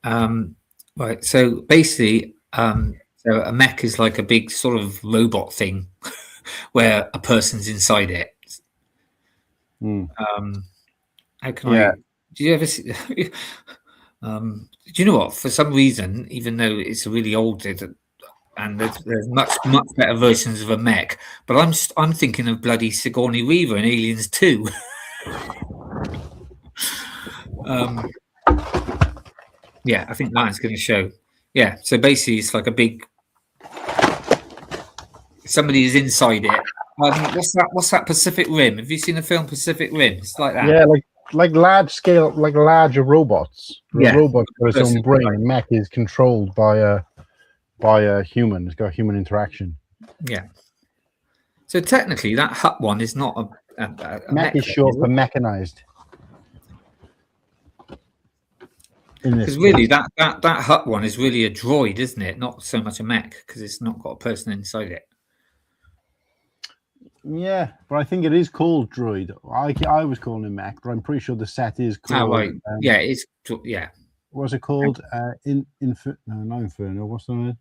Right. So basically, so a mech is like a big sort of robot thing where a person's inside it. How can I? Do you ever see? Do you know what? For some reason, even though it's a really old, and there's much better versions of a mech, but I'm thinking of bloody Sigourney Weaver in Aliens 2. Yeah, I think that's going to show. Yeah, so basically, it's like a big. Somebody is inside it. What's that Pacific Rim? Have you seen the film Pacific Rim? It's like that. Yeah, like large scale, like larger robots. Yeah. A robot with its own brain. And mech is controlled by a human. It's got human interaction. Yeah. So technically, that hut one is not a mech is short for mechanized. Because really, that hut one is really a droid, isn't it? Not so much a mech because it's not got a person inside it. Yeah, but I think it is called droid. I was calling it mech, but I'm pretty sure the set is called. Oh, right. Yeah, it's yeah. What's it called? No, not Inferno. What's the name?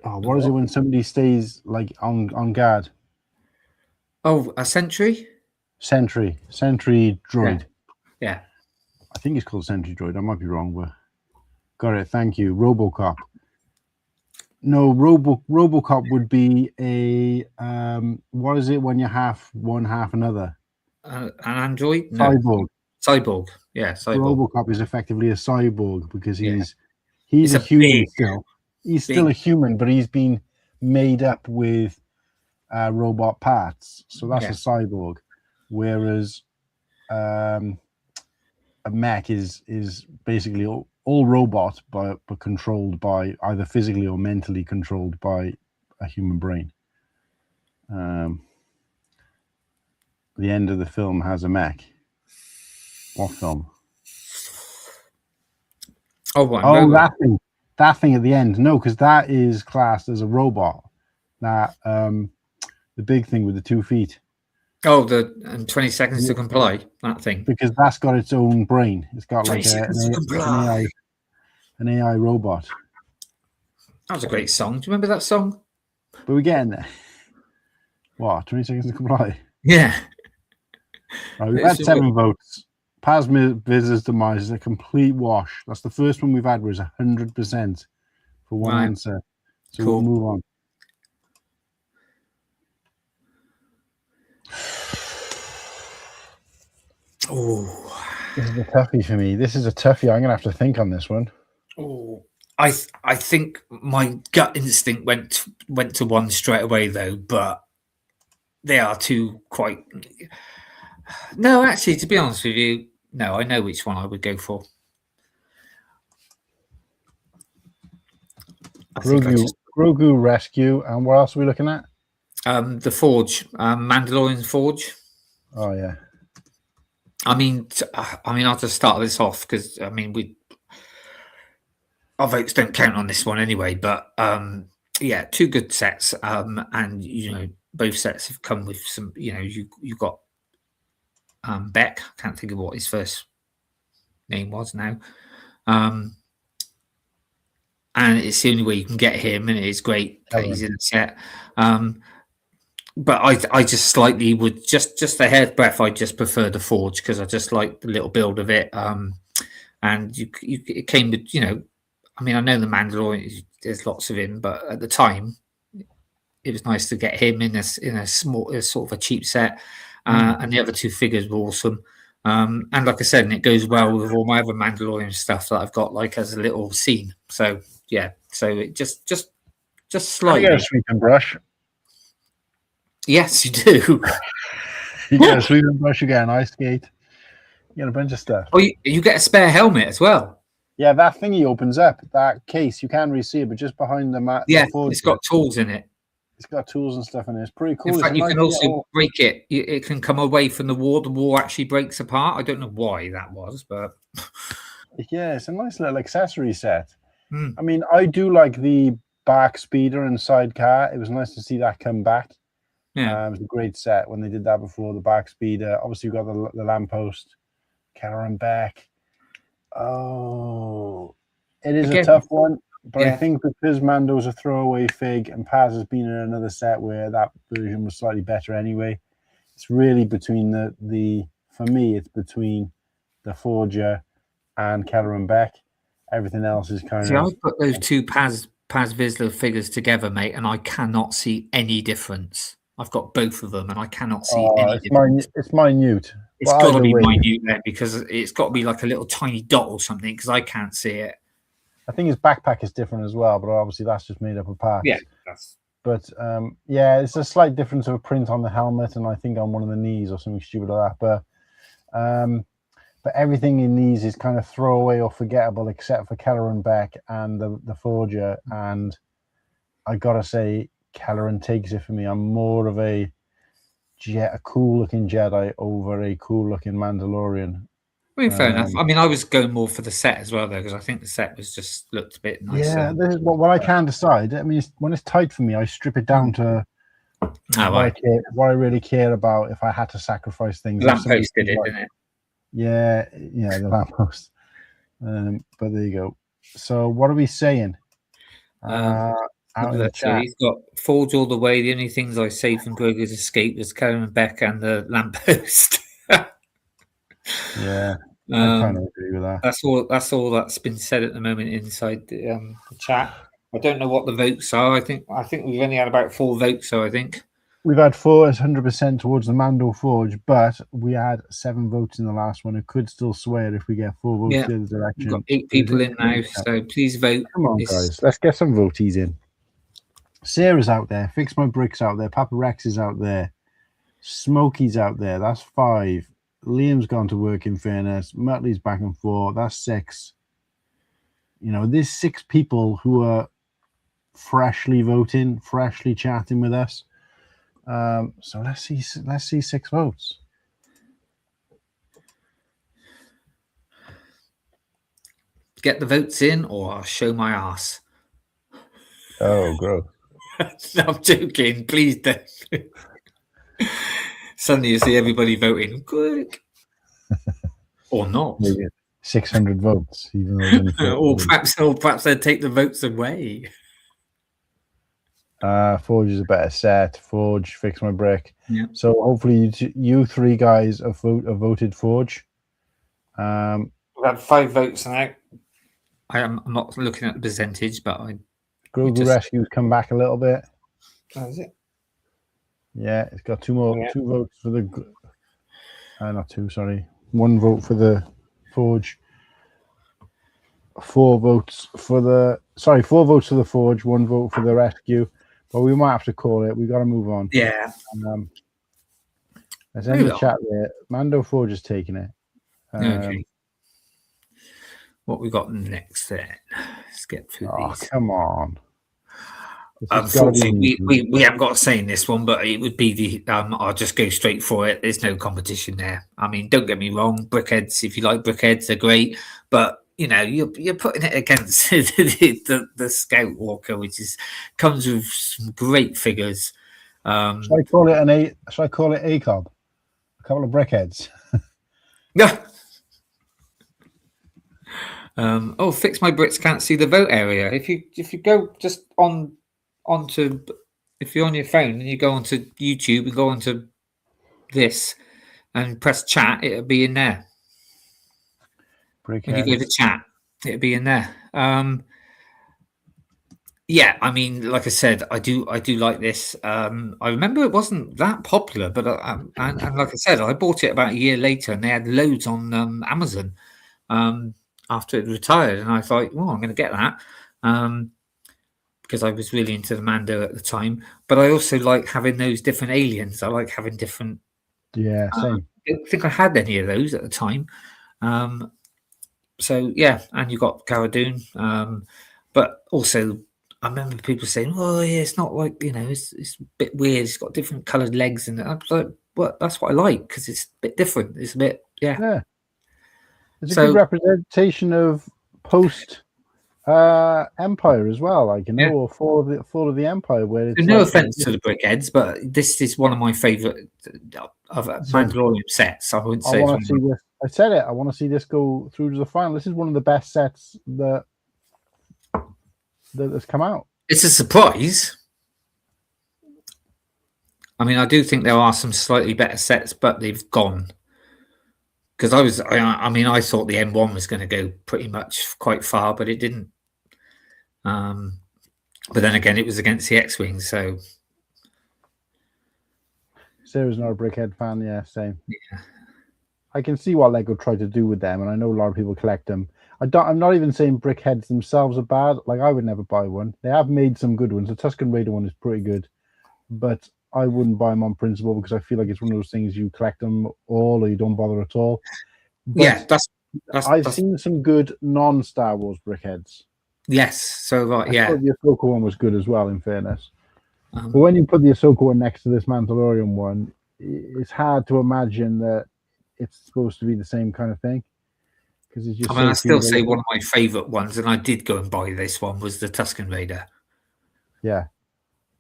What is it when somebody stays like on guard? Oh, a sentry. Sentry droid. Yeah. I think it's called sentry droid. I might be wrong, but got it. Thank you. RoboCop. No, RoboCop would be a what is it when you're half one, half another? An android? No. Cyborg. Cyborg. Yeah, cyborg. RoboCop is effectively a cyborg because he's a human still. He's still a human, but he's been made up with robot parts. So that's a cyborg. Whereas a mech is basically all robot, but controlled by either physically or mentally controlled by a human brain. The end of the film has a mech. What film? That thing at the end. No, because that is classed as a robot. That the big thing with the 2 feet. Oh, and 20 seconds to comply, that thing. Because that's got its own brain. It's got like an AI robot. That was a great song. Do you remember that song? But we're getting there. What, 20 seconds to comply? Yeah. Right, we've had 7 votes. Paz Viz's demise is a complete wash. That's the first one we've had was 100% for one answer. So we'll move on. Oh, this is a toughie for me. This is a toughie. I'm gonna have to think on this one. Oh, I think my gut instinct went to one straight away though, but they are two quite. No, actually, to be honest with you, no, I know which one I would go for. I think I just Grogu Rescue, and what else are we looking at? the Forge, Mandalorian Forge. Oh yeah, I mean, I'll just start this off because our votes don't count on this one anyway. But yeah, two good sets, and both sets have come with some. You got Beck. I can't think of what his first name was now. And it's the only way you can get him, and it's great that he's in the set. But I just slightly would just a hair's breadth. I just prefer the Forge because I just like the little build of it. And it came with I know the Mandalorian. There's lots of him, but at the time, it was nice to get him in a small, sort of a cheap set. And the other two figures were awesome. And like I said, and it goes well with all my other Mandalorian stuff that I've got, like as a little scene. So yeah, so it just slightly. You get a sweep and brush. Yes, you do. You get a sweep and brush. You get an ice skate. You get a bunch of stuff. Oh, you get a spare helmet as well. Yeah, that thingy opens up. That case you can't really see it, but just behind the mat. Yeah, it's got tools in it. It's got tools and stuff in it. It's pretty cool. In fact, you can also break it. It can come away from the wall. The wall actually breaks apart. I don't know why that was, but yeah, it's a nice little accessory set. I mean, I do like the back speeder and sidecar. It was nice to see that come back. Yeah, it was a great set when they did that before. The back speeder. Obviously, you got the lamppost, Karen Beck. Oh, it is a tough one. But I think because Mando's a throwaway fig and Paz has been in another set where that version was slightly better anyway, it's really between for me, it's between the Forger and Keller and Beck. Everything else is kind of. I put those two Paz Vizsla figures together, mate, and I cannot see any difference. I've got both of them, and I cannot see any difference. It's minute. It's got to be minute then, because it's got to be like a little tiny dot or something, because I can't see it. I think his backpack is different as well, but obviously that's just made up of parts. Yeah, but yeah, it's a slight difference of a print on the helmet, and I think on one of the knees or something stupid like that. But everything in these is kind of throwaway or forgettable, except for Kelleran Beck and the Forger. And I gotta say, Kelleran takes it for me. I'm more of a cool-looking Jedi over a cool-looking Mandalorian. I mean, fair enough. I mean, I was going more for the set as well, though, because I think the set was just looked a bit nicer. Yeah, this is what I can decide. I mean, when it's tight for me, I strip it down to what I really care about. If I had to sacrifice things, lamppost did it, didn't it? Yeah, the lamppost. But there you go. So, what are we saying? Out in the chat. He's got Forge all the way. The only things I saved from Grogu's escape was Karen Beck and the lamppost. Yeah, I kind of agree with that. That's all that's been said at the moment inside the chat. I don't know what the votes are. I think we've only had about 4 votes. So I think we've had 100% towards the Mando Forge, but we had 7 votes in the last one. It could still sway it if we get 4 votes in the direction. We've got 8 people in now, so please vote. Come on, guys, let's get some voties in. Sarah's out there. Fix My Bricks out there. Papa Rex is out there. Smokey's out there. That's 5. Liam's gone to work, in fairness. Muttley's back and forth. That's 6. There's 6 people who are freshly voting, freshly chatting with us. So let's see 6 votes. Get the votes in, or I'll show my ass. Oh, gross. No, I'm joking. Please don't. Suddenly you see everybody voting quick, or not. Maybe 600 votes, even though or perhaps they'd take the votes away. Forge is a better set. Forge, Fix My Brick. Yeah. So hopefully you 3 guys have voted Forge. We've had 5 votes now. I'm not looking at the percentage, but Grogu Rescue's come back a little bit. Oh, is it? Yeah, it's got 2 votes for the. Not 2, sorry. 1 vote for the Forge. 4 votes for the Sorry, 4 votes for the Forge, 1 vote for the Rescue. But we might have to call it. We got to move on. Yeah. Let's end the chat there. Mando Forge is taking it. Okay. What we got next then? Let's get through these. Come on. Unfortunately, we haven't got a say in this one, but it would be the. I'll just go straight for it. There's no competition there. I mean, don't get me wrong. Brickheads, if you like brickheads, they're great. But you know, you're putting it against the Scout Walker, which comes with some great figures. Should I call it Should I call it ACOB? A couple of brickheads. Yeah. Fix My Brits can't see the vote area. If you go just onto if you're on your phone and you go onto YouTube and go onto this and press chat, it'll be in there. When you go to chat, it'll be in there. Yeah, I mean, like I said, I do like this. I remember it wasn't that popular, but and like I said, I bought it about a year later, and they had loads on Amazon after it retired, and I thought, well, I'm going to get that because I was really into the Mando at the time. But I also like having those different aliens. I like having different. Yeah, same. I don't think I had any of those at the time. So yeah, and you got Cara Dune, but also. I remember people saying, "Oh, yeah, it's not like it's a bit weird. It's got different coloured legs," and I was like, "Well, that's what I like because it's a bit different. It's a bit, yeah." It's a good representation of post Empire as well. Like or fall of the Empire, where it's no offense to the brickheads, but this is one of my favourite of Mandalorian sets. I wouldn't say. I said it. I want to see this go through to the final. This is one of the best sets that's come out. It's a surprise. I mean, I do think there are some slightly better sets, but they've gone. Because I thought the M1 was going to go pretty much quite far, but it didn't. But then again, it was against the X-Wing, so. Sarah's not a brickhead fan, yeah, same. Yeah. I can see what Lego tried to do with them, and I know a lot of people collect them. I'm not even saying brickheads themselves are bad. Like, I would never buy one. They have made some good ones. The Tusken Raider one is pretty good, but I wouldn't buy them on principle because I feel like it's one of those things you collect them all or you don't bother at all. But yeah, I've seen some good non-Star Wars brickheads. Yes, so right, yeah. I thought the Ahsoka one was good as well, in fairness. But when you put the Ahsoka one next to this Mandalorian one, it's hard to imagine that it's supposed to be the same kind of thing. I still say one of my favourite ones, and I did go and buy this one, was the Tusken Raider. Yeah.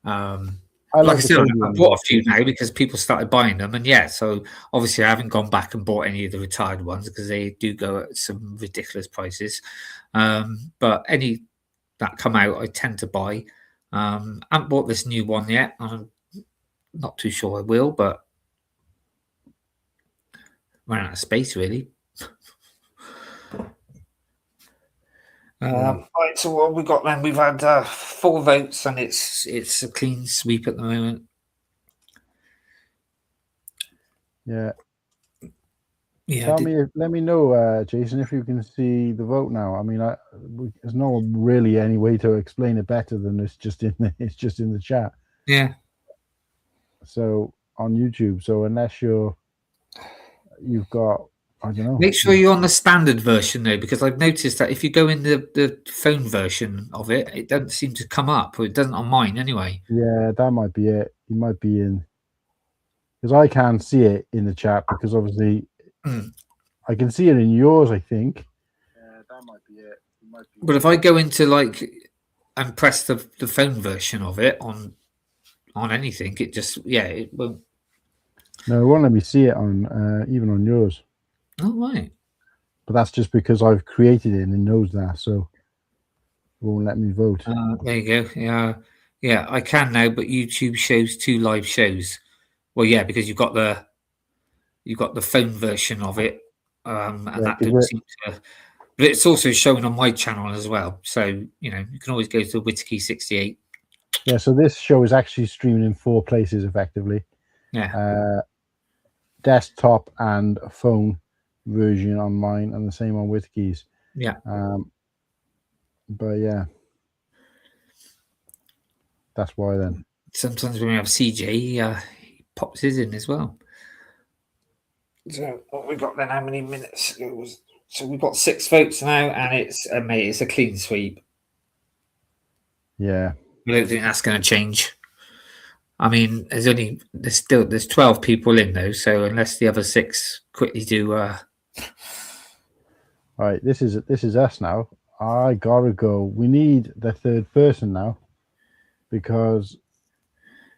Like I said, I bought a few now because people started buying them, and so obviously I haven't gone back and bought any of the retired ones because they do go at some ridiculous prices. But any that come out, I tend to buy. I haven't bought this new one yet. I'm not too sure I will, but ran out of space really. Right, so what have we got then? We've had 4 votes, and it's a clean sweep at the moment. Yeah. Yeah. Let me know, Jason, if you can see the vote now. I mean, there's no really any way to explain it better than it's just in the chat. Yeah. So on YouTube. So unless you've got. I don't know. Make sure you're on the standard version though, because I've noticed that if you go in the phone version of it, it doesn't seem to come up, or it doesn't on mine anyway. Yeah, that might be it. You might be in, because I can't see it in the chat because obviously I can see it in yours. I think. Yeah, that might be it. But if I go into and press the phone version of it on anything, it just it won't. No, it won't let me see it on even on yours. Oh, right. But that's just because I've created it and it knows that, so it won't let me vote. There you go. Yeah, I can now, but YouTube shows 2 live shows. Well, yeah, because you've got the phone version of it, and that don't seem to. But it's also shown on my channel as well, so you can always go to Whittakee 68. Yeah, so this show is actually streaming in 4 places effectively. Yeah. Desktop and phone version on mine, and the same on Whittakee's. Yeah. But yeah, That's why then. Sometimes when we have CJ, he pops his in as well. So what we got then? How many minutes? So we've got 6 votes now, and it's mate, it's a clean sweep. Yeah. I don't think that's going to change. I mean, there's 12 people in though, so unless the other 6 quickly do. Right, this is us now. I gotta go. We need the third person now, because,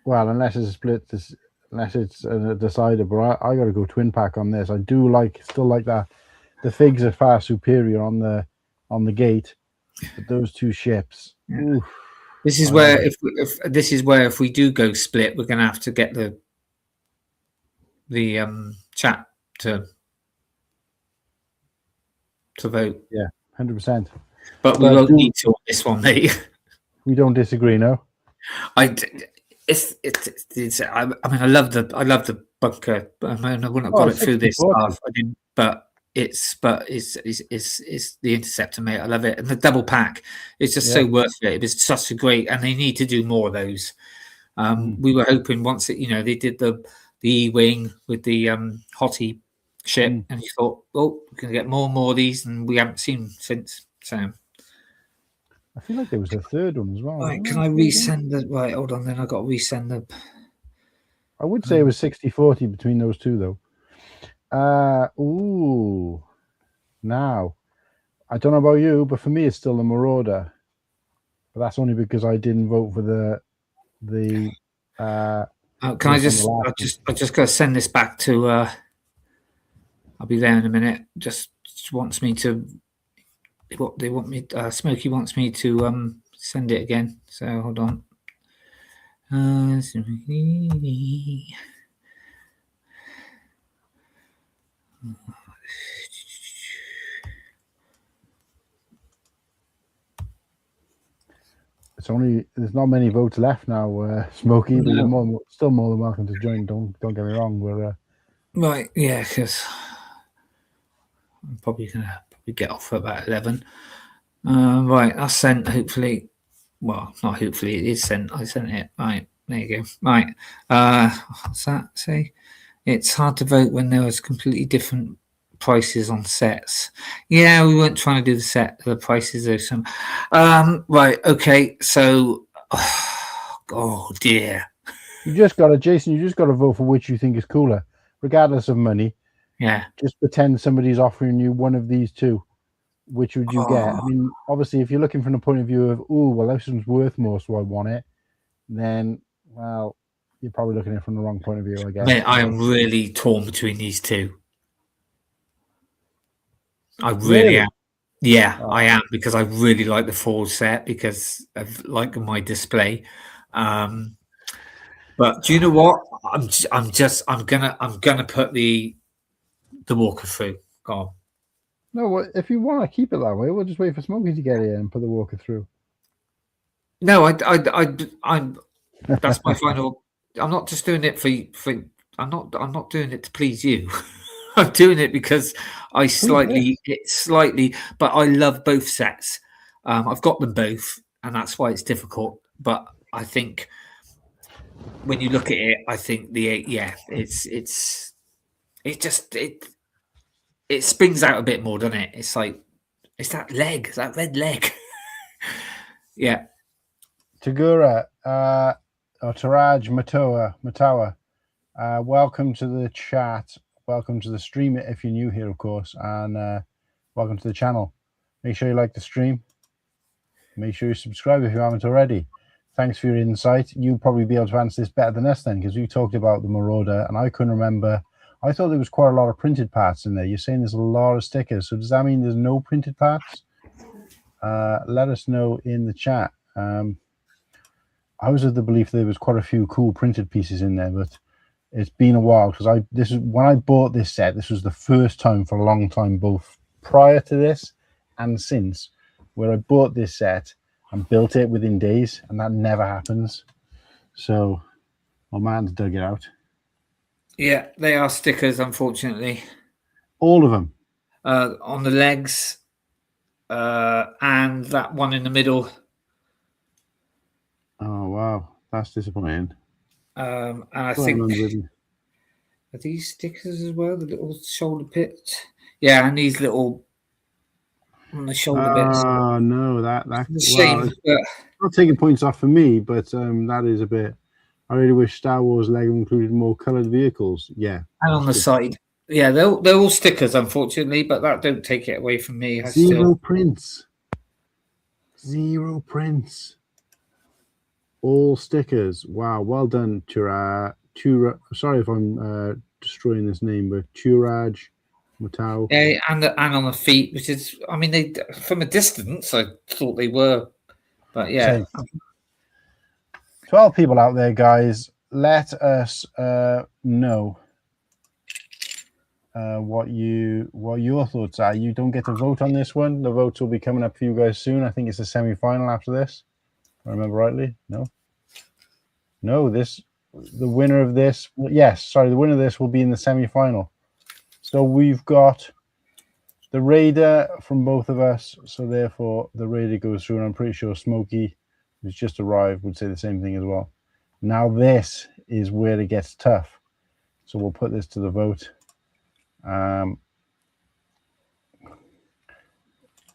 well, unless it's a split, unless it's a decider, but I gotta go twin pack on this. I do still like that. The figs are far superior on the gate, but those 2 ships. Yeah. Oof. This is where if we do go split, we're going to have to get the chat to vote. Yeah, 100%. But we won't need to on this one, mate. We don't disagree, no. I mean, I love the bunker. I mean, I wouldn't have got it through this 60-40. stuff. I didn't, but it's the interceptor, mate. I love it, and the double pack. It's just so worth it. It was such a great, and they need to do more of those. We were hoping once they did the E-wing with the hottie ship, and you thought, oh, we're gonna get more and more of these, and we haven't seen since. So I feel like there was a third one as well. right, can I resend the right? Hold on, then I got to resend the. I would say it was 60-40 between those 2 though. Now, I don't know about you, but for me, it's still the Marauder. But that's only because I didn't vote for the. Can I just got to send this back to. I'll be there in a minute. Just wants me to. They want me. Smokey wants me to send it again. So hold on. There's not many votes left now, Smokey, but you're still more than welcome to join. Don't get me wrong. We're right, yeah, because I'm probably gonna get off at about 11. Right, I sent. Hopefully, well, not hopefully, it is sent. I sent it. Right, there you go. Right, what's that say? It's hard to vote when there was completely different prices on sets. Yeah, we weren't trying to do the prices though. Some right, okay, so oh dear. You just gotta vote for which you think is cooler, regardless of money. Yeah. Just pretend somebody's offering you one of these 2. Which would you get? I mean, obviously, if you're looking from the point of view of, this one's worth more, so I want it, then, well, you're probably looking at it from the wrong point of view, I guess. Mate, I am really torn between these 2. I really am. Yeah, I am, because I really like the Ford set because of like my display. But do you know what? I'm gonna put the walker through. Go on. No, if you want to keep it that way, we'll just wait for Smokey to get here and put the walker through. No, I'm. That's my final. I'm not just doing it for. I'm not doing it to please you. I'm doing it because it's slightly, but I love both sets. I've got them both, and that's why it's difficult. But I think when you look at it, I think it springs out a bit more, doesn't it? It's like that red leg. Yeah. Tagura, or Taraj Matawa, welcome to the chat. Welcome to the stream if you're new here, of course, and welcome to the channel. Make sure you like the stream. Make sure you subscribe if you haven't already. Thanks for your insight. You'll probably be able to answer this better than us then, because we talked about the Marauder, and I couldn't remember. I thought there was quite a lot of printed parts in there. You're saying there's a lot of stickers. So does that mean there's no printed parts? Let us know in the chat. I was of the belief there was quite a few cool printed pieces in there, but it's been a while because when I bought this set, this was the first time for a long time, both prior to this and since, where I bought this set and built it within days, and that never happens. So my man's dug it out. Yeah, they are stickers, unfortunately. All of them? On the legs and that one in the middle. Oh, wow. Wow, that's disappointing. And I Well, think unwritten. are these stickers as well? The little shoulder bits. Yeah, and these little on the shoulder bits. Oh no, that It's a shame, well, it's but not taking points off for me, but that is a bit. I really wish Star Wars Lego included more coloured vehicles. Yeah, and on the side. Yeah, they're all stickers, unfortunately, but that don't take it away from me. zero prints. Zero prints. All stickers. Wow, well done, Chura. Sorry if I'm destroying this name, but Churaj Matau. Yeah, and on the feet, which is, I mean, they from a distance, I thought they were, but yeah. Same. 12 people out there, guys. Let us know what your thoughts are. You don't get to vote on this one. The votes will be coming up for you guys soon. I think it's the semi-final after this. If I remember rightly. No, the winner of this. Yes, sorry, the winner of this will be in the semi-final. So we've got the Raider from both of us. So therefore, the Raider goes through, and I'm pretty sure Smokey, who's just arrived, would say the same thing as well. Now this is where it gets tough. So we'll put this to the vote.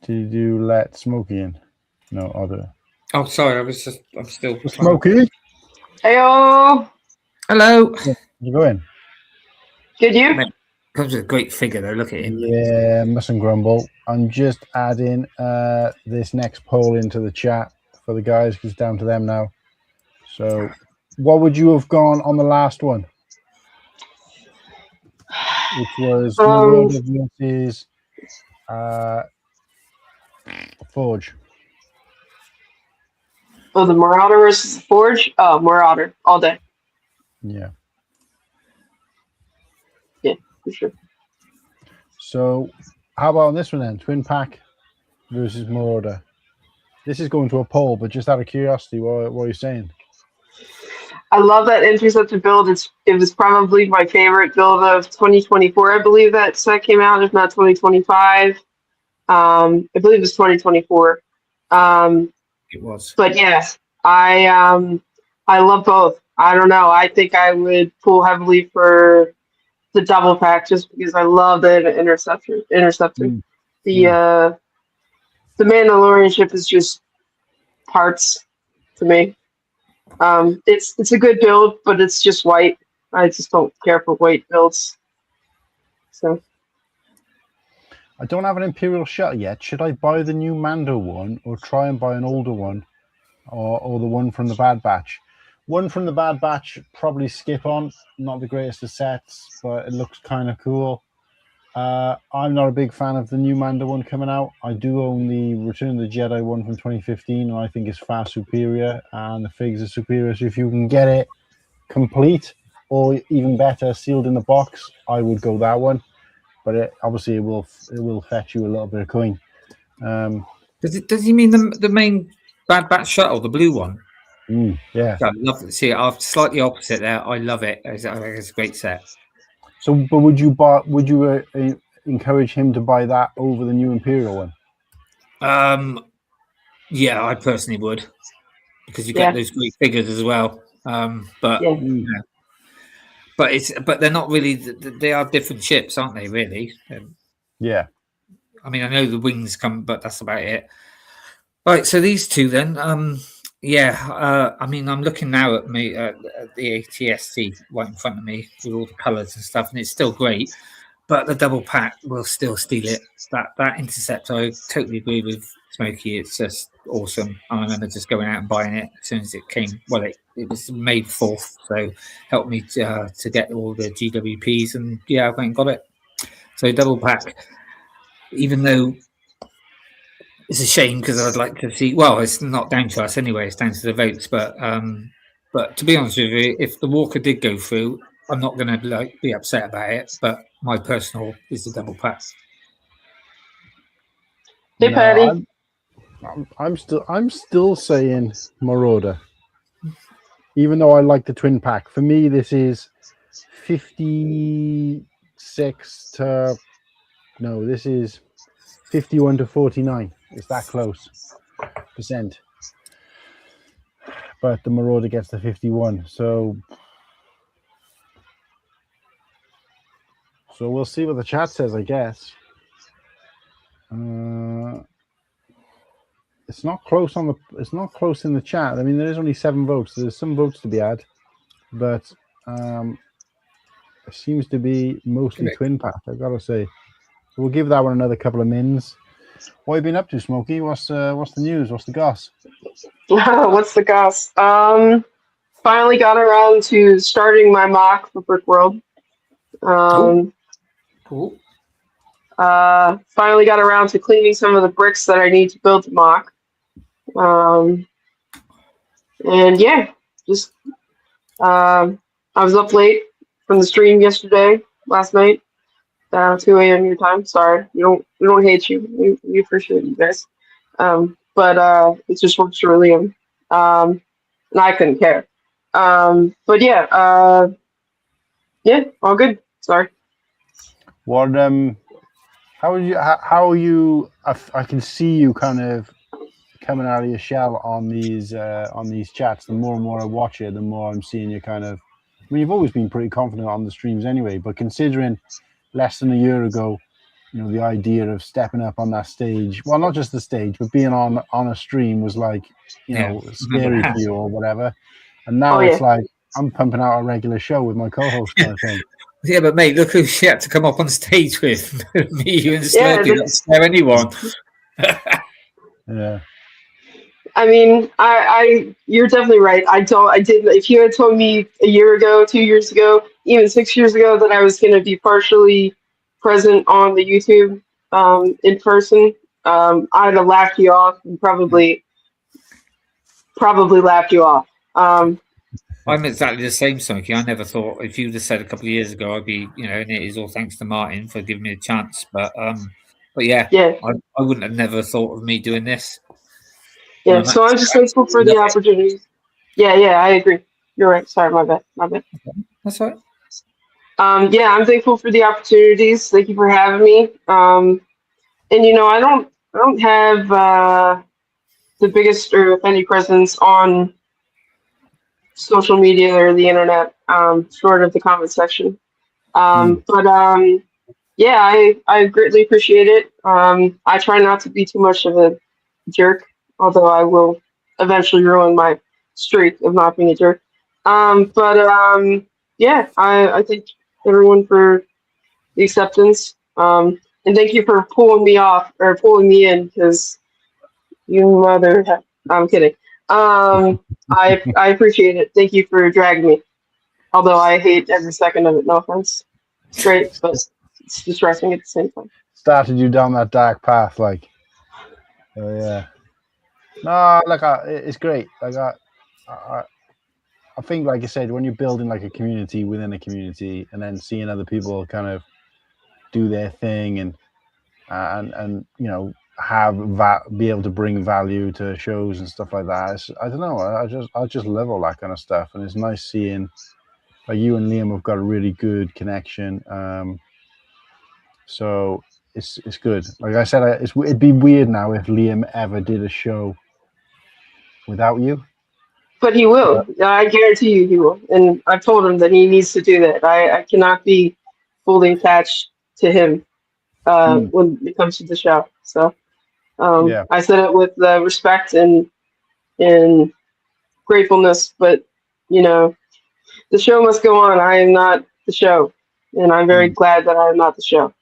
Did you let Smokey in? No, I'll do it. Oh, sorry, I'm still Smokey, Heyo. Hello. you go in. Good, you? Comes with a great figure though. Look at him. Yeah, mustn't grumble. I'm just adding this next poll into the chat for the guys because it's down to them now. So, what would you have gone on the last one? Which was Marauder versus Forge. Oh, the Marauder versus the Forge? Oh, Marauder all day. Yeah. Yeah, for sure. So, how about on this one then? Twin Pack versus Marauder. This is going to a poll, but just out of curiosity, what are you saying? I love that Interceptor build. It was probably my favorite build of 2024. I believe that set came out, if not 2025. I believe it was 2024. It was. But yes, I love both. I don't know. I think I would pull heavily for the double pack just because I love the Interceptor. The Mandalorian ship is just parts to me. It's a good build, but it's just white. I just don't care for white builds. So I don't have an Imperial shuttle yet. Should I buy the new Mando one or try and buy an older one or the one from the Bad Batch? One from the Bad Batch, probably skip on. Not the greatest of sets, but it looks kind of cool. I'm not a big fan of the new Mando one coming out. I do own the Return of the Jedi one from 2015, and I think it's far superior, and the figs are superior. So if you can get it complete, or even better, sealed in the box, I would go that one. But obviously, it will fetch you a little bit of coin. Does he mean the main Bad Batch shuttle, the blue one? Yeah. I love it. See, I'm slightly opposite there. I love it. It's a great set. So, but would you encourage him to buy that over the new Imperial one? Yeah, I personally would, because you get those great figures as well. But they're not really. They are different ships, aren't they? Really? Yeah. I mean, I know the wings come, but that's about it. Right. So these two then. I mean, I'm looking now at me at the ATST right in front of me with all the colours and stuff, and it's still great. But the double pack will still steal it. That Intercept, I totally agree with Smokey. It's just awesome. I remember just going out and buying it as soon as it came. Well, it was May 4th, so helped me to get all the GWPs, and I went and got it. So double pack, even though it's a shame because I'd like to see. Well, it's not down to us anyway; it's down to the votes. But to be honest with you, if the Walker did go through, I'm not going to be upset about it. But my personal is the double pack. Hey, Patty. I'm still saying Marauder, even though I like the twin pack. For me, this is 56 to no. This is 51 to 49. It's that close percent. but the Marauder gets the 51. So we'll see what the chat says, I guess. It's not close it's not close in the chat. I mean, there is only 7 votes. There's some votes to be had, but it seems to be mostly Twin Pack, I've got to say. So we'll give that one another couple of mins. What have you been up to, Smokey? What's the news? What's the goss? What's the goss? Finally got around to starting my mock for Brick World. Cool. Finally got around to cleaning some of the bricks that I need to build the mock. And yeah, just I was up late from the stream last night, 2 a.m. your time. Sorry, we don't hate you. We appreciate you guys. But it just works for Liam. And I couldn't care. But yeah, yeah, all good. Sorry. What how are you? I can see you kind of coming out of your shell on these chats. The more and more I watch it, the more I'm seeing you kind of. I mean, you've always been pretty confident on the streams anyway, but considering less than a year ago, you know, the idea of stepping up on that stage, well, not just the stage, but being on a stream was like, you know, scary for you or whatever. And now it's like I'm pumping out a regular show with my co-host kind of thing. Yeah, but mate, look who she had to come up on stage with. Me, you, and Slurpy. Don't scare anyone. Yeah. I mean, you're definitely right. If you had told me a year ago, 2 years ago, even 6 years ago that I was going to be partially present on the YouTube in person, I'd have laughed you off and probably laughed you off. I'm exactly the same, Smokey. I never thought if you'd have said a couple of years ago, I'd be, you know, and it is all thanks to Martin for giving me a chance. But yeah, I wouldn't have never thought of me doing this. Yeah, so I'm just thankful for the opportunities. Yeah, I agree. You're right. Sorry, my bad. That's all right. Yeah, I'm thankful for the opportunities. Thank you for having me. And you know, I don't have the biggest or if any presence on social media or the internet, short of the comment section. But yeah, I greatly appreciate it. I try not to be too much of a jerk, although I will eventually ruin my streak of not being a jerk. But yeah, I thank everyone for the acceptance. And thank you for pulling me in, because you mother. I'm kidding. I appreciate it. Thank you for dragging me. Although I hate every second of it. No offense. It's great, but it's distressing at the same time. Started you down that dark path, like. Oh yeah. No, like it's great. Like I think, like I said, when you're building like a community within a community, and then seeing other people kind of do their thing and you know be able to bring value to shows and stuff like that. I don't know. I just love all that kind of stuff, and it's nice seeing like you and Liam have got a really good connection. So it's good. Like I said, it'd be weird now if Liam ever did a show without you. But he will. I guarantee you he will. And I've told him that he needs to do that. I cannot be fully attached to him when it comes to the show. So I said it with respect and gratefulness, but you know, the show must go on. I am not the show, and I'm very glad that I am not the show.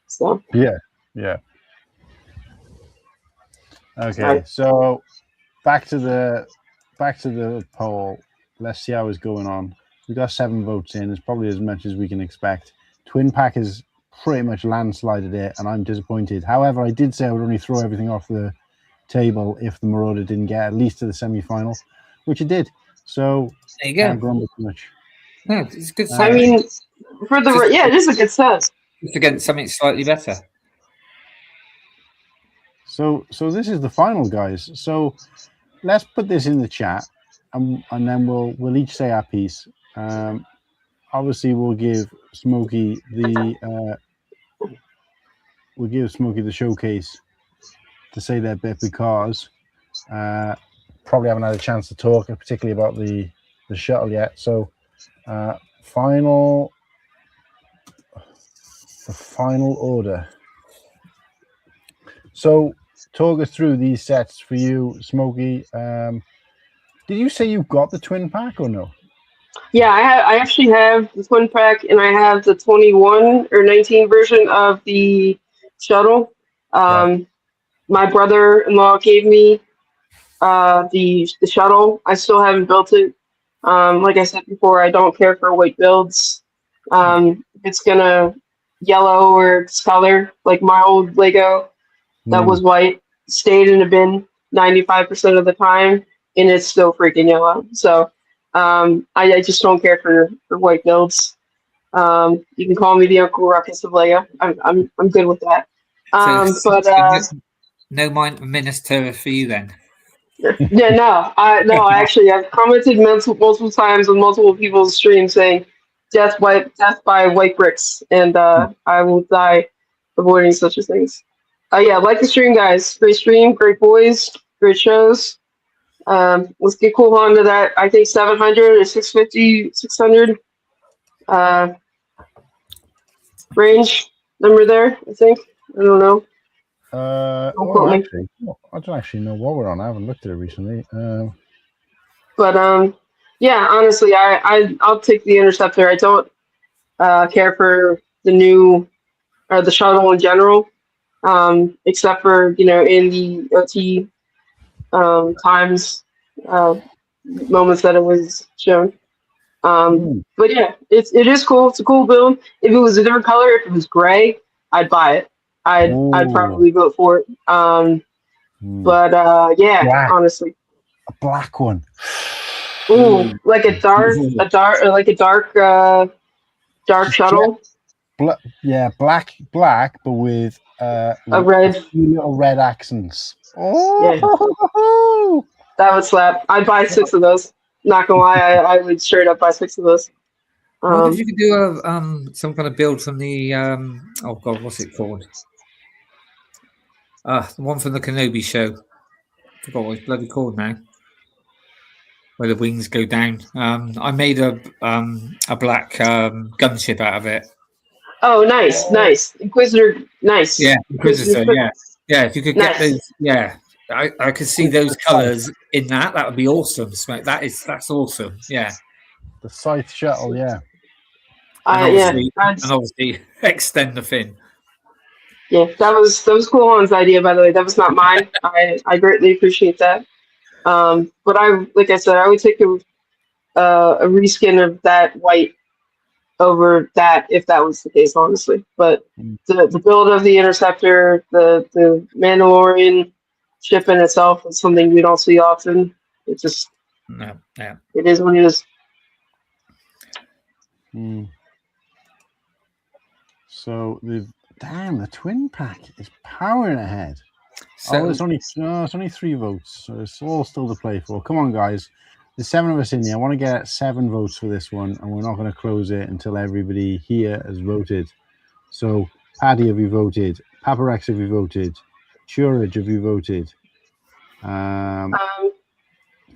So yeah. Okay, so back to the poll. Let's see how it's going on. We got 7 votes in. It's probably as much as we can expect. Twin Pack has pretty much landslided it, and I'm disappointed. However, I did say I would only throw everything off the table if the Marauder didn't get at least to the semi-final, which it did. So there you go. Can't grumble too much. No, it's good. I mean, for the it is a good set. Just against something slightly better. So this is the final, guys. So let's put this in the chat, and then we'll each say our piece. Obviously, we'll give Smokey the showcase to say their bit, because probably haven't had a chance to talk, particularly about the shuttle yet. So, the final order. So, talk us through these sets for you, Smokey. Did you say you got the twin pack or no? Yeah, I actually have the twin pack, and I have the 21 or 19 version of the shuttle. My brother-in-law gave me the shuttle. I still haven't built it. Like I said before, I don't care for white builds. If it's gonna yellow or discolor, like my old Lego that was white, stayed in a bin 95% of the time, and it's still freaking yellow. So I just don't care for white builds. You can call me the Uncle Ruckus of Lego. I'm good with that. No mind minister for you then. Yeah, no, I actually I've commented multiple times on multiple people's streams saying death by MatteBlackBricks, and I will die avoiding such a things. Yeah, like the stream, guys. Great stream, great boys, great shows. Let's get cool on to that. I think 700 or 650, 600 range number there. I think. I don't know. Actually, I don't actually know what we're on. I haven't looked at it recently. But yeah, honestly, I'll take the Interceptor. I don't care for the new the shuttle in general, except for in the OT times moments that it was shown. But yeah, it is cool. It's a cool build. If it was a different color, if it was gray, I'd buy it. I'd probably vote for it. But yeah, black. Honestly, A black one. Ooh, like a dark shuttle. Yeah, black, but with a red, little red accents. Yeah. That would slap. I'd buy 6 of those. Not gonna lie, I would straight up buy 6 of those. What if you could do some kind of build from the oh god, what's it called? The one from the Kenobi show. I forgot what it's bloody called now. Where the wings go down. I made a black gunship out of it. Oh, nice. Inquisitor, nice. Yeah, Inquisitor, yeah. If you could get those, yeah. I could see those colours in that. That would be awesome. That's awesome. Yeah. The Scythe shuttle, yeah. And obviously extend the fin. Yeah, that was cool Han's idea, by the way. That was not mine. I greatly appreciate that. But like I said, I would take a reskin of that white over that if that was the case, honestly. But the build of the Interceptor, the Mandalorian ship in itself is something we don't see often. It just it is what it is. So the twin pack is powering ahead. So, it's only 3 votes, so it's all still to play for. Come on, guys. There's 7 of us in here. I want to get 7 votes for this one, and we're not going to close it until everybody here has voted. So, Paddy, have you voted? Papa Rex, have you voted? Churridge, have you voted?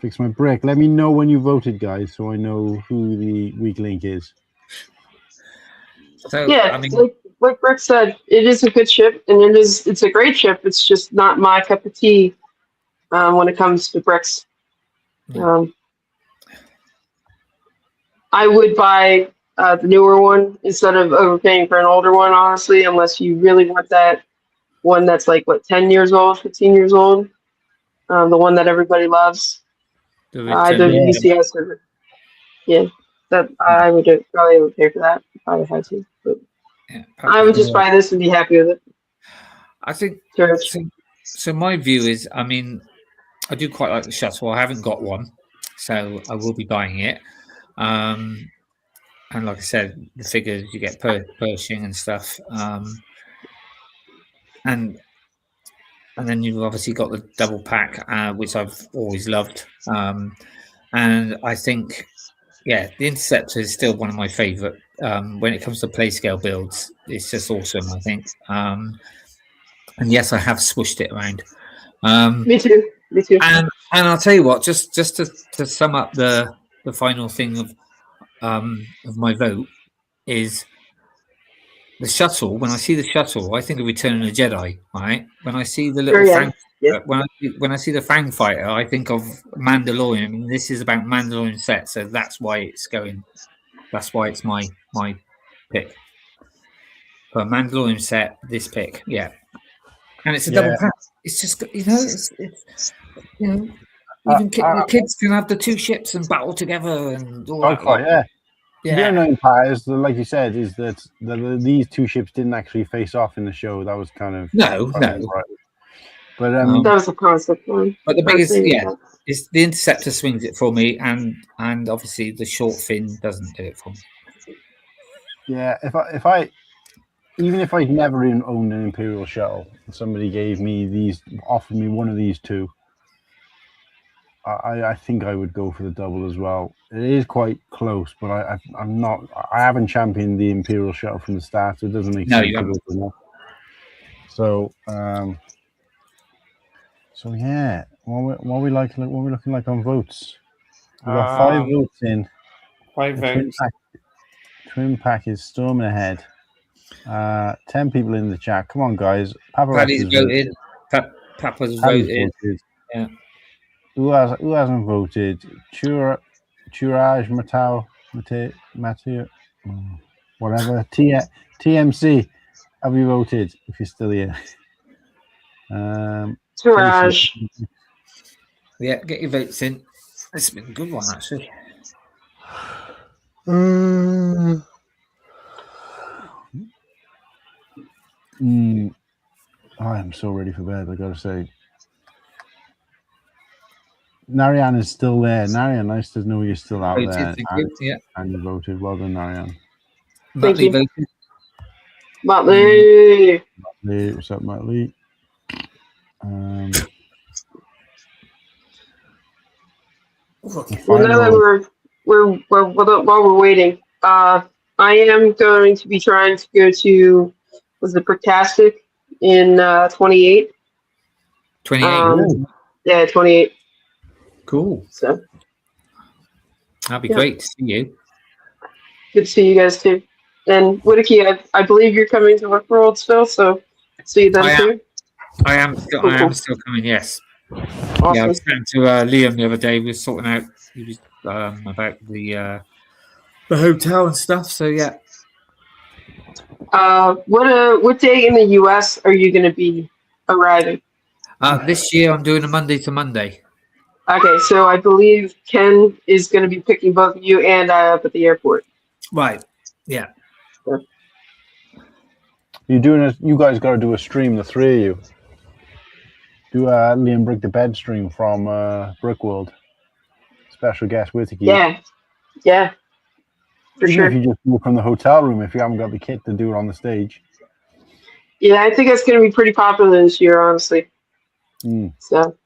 Fix my brick. Let me know when you voted, guys, so I know who the weak link is. So, yeah, I mean, like Brick said, it is a good ship, and it's a great ship. It's just not my cup of tea when it comes to bricks. I would buy the newer one instead of overpaying for an older one, honestly, unless you really want that one that's like, 10 years old, 15 years old? The one that everybody loves. The UCS server. Yeah, that I would probably pay for that if I had to. But I would just buy this and be happy with it. I think so. My view is, I mean, I do quite like the shuttle. I haven't got one, so I will be buying it. And like I said, the figures you get Pershing and stuff, and then you've obviously got the double pack, which I've always loved. And I think, the Interceptor is still one of my favourite. When it comes to play scale builds, it's just awesome, I think. And yes, I have swooshed it around. Me too. And And I'll tell you what, just to sum up the final thing of my vote is the shuttle. When I see the shuttle, I think of Return of the Jedi. Right? When I see the little Sure, fang, yeah. when I see the fang fighter, I think of Mandalorian. I mean, this is about Mandalorian set, so that's why it's going. That's why it's my pick for Mandalorian set. This pick, yeah, and it's a double pack. It's just it's even the kids can have the two ships and battle together and all that. Yeah. Yeah. The unknown part is, like you said, is that these two ships didn't actually face off in the show. That was kind of No. Right. But that was a concept one. But the biggest, is the Interceptor swings it for me, and obviously the short fin doesn't do it for me. Yeah, if I even if I'd never even owned an Imperial shuttle, and somebody offered me one of these two, I think I would go for the double as well. It is quite close, but I haven't championed the Imperial shuttle from the start, so it doesn't make sense to go for that. So yeah, what are we looking like on votes? We've got 5 votes in. 5 votes. Twin Pack is storming ahead. 10 people in the chat. Come on, guys. Paddy's voted. Papa's voted. Yeah. Who hasn't voted? Churaj Mateo, whatever. TMC. Have you voted? If you're still here. Churaj. Yeah, get your votes in. This has been a good one, actually. I am so ready for bed, I gotta say. Narayan is still there. Narayan, nice to know you're still out there. And you voted. Well done, Narayan. Thank you. Motley. What's up, Motley? Well, now that while we're waiting, I am going to be trying to go to the Pracastic in 28. 28. Yeah, 28. Cool. So that'd be great to see you. Good to see you guys too. And Whittakee, I believe you're coming to World still, so see you then too. I am still coming. Yes. Awesome. Yeah, I was saying to Liam the other day. We were sorting out. He was about the hotel and stuff. So yeah. What day in the US are you going to be arriving? This year I'm doing a Monday to Monday. Okay, so I believe Ken is going to be picking both you and I up at the airport. Right. Yeah. You're doing you guys got to do a stream, the 3 of you. Do a Liam Brick the Bed stream from Brickworld. Special guest Whittakee. Yeah. For sure. If you just do it from the hotel room, if you haven't got the kit to do it on the stage. Yeah, I think that's going to be pretty popular this year, honestly. So.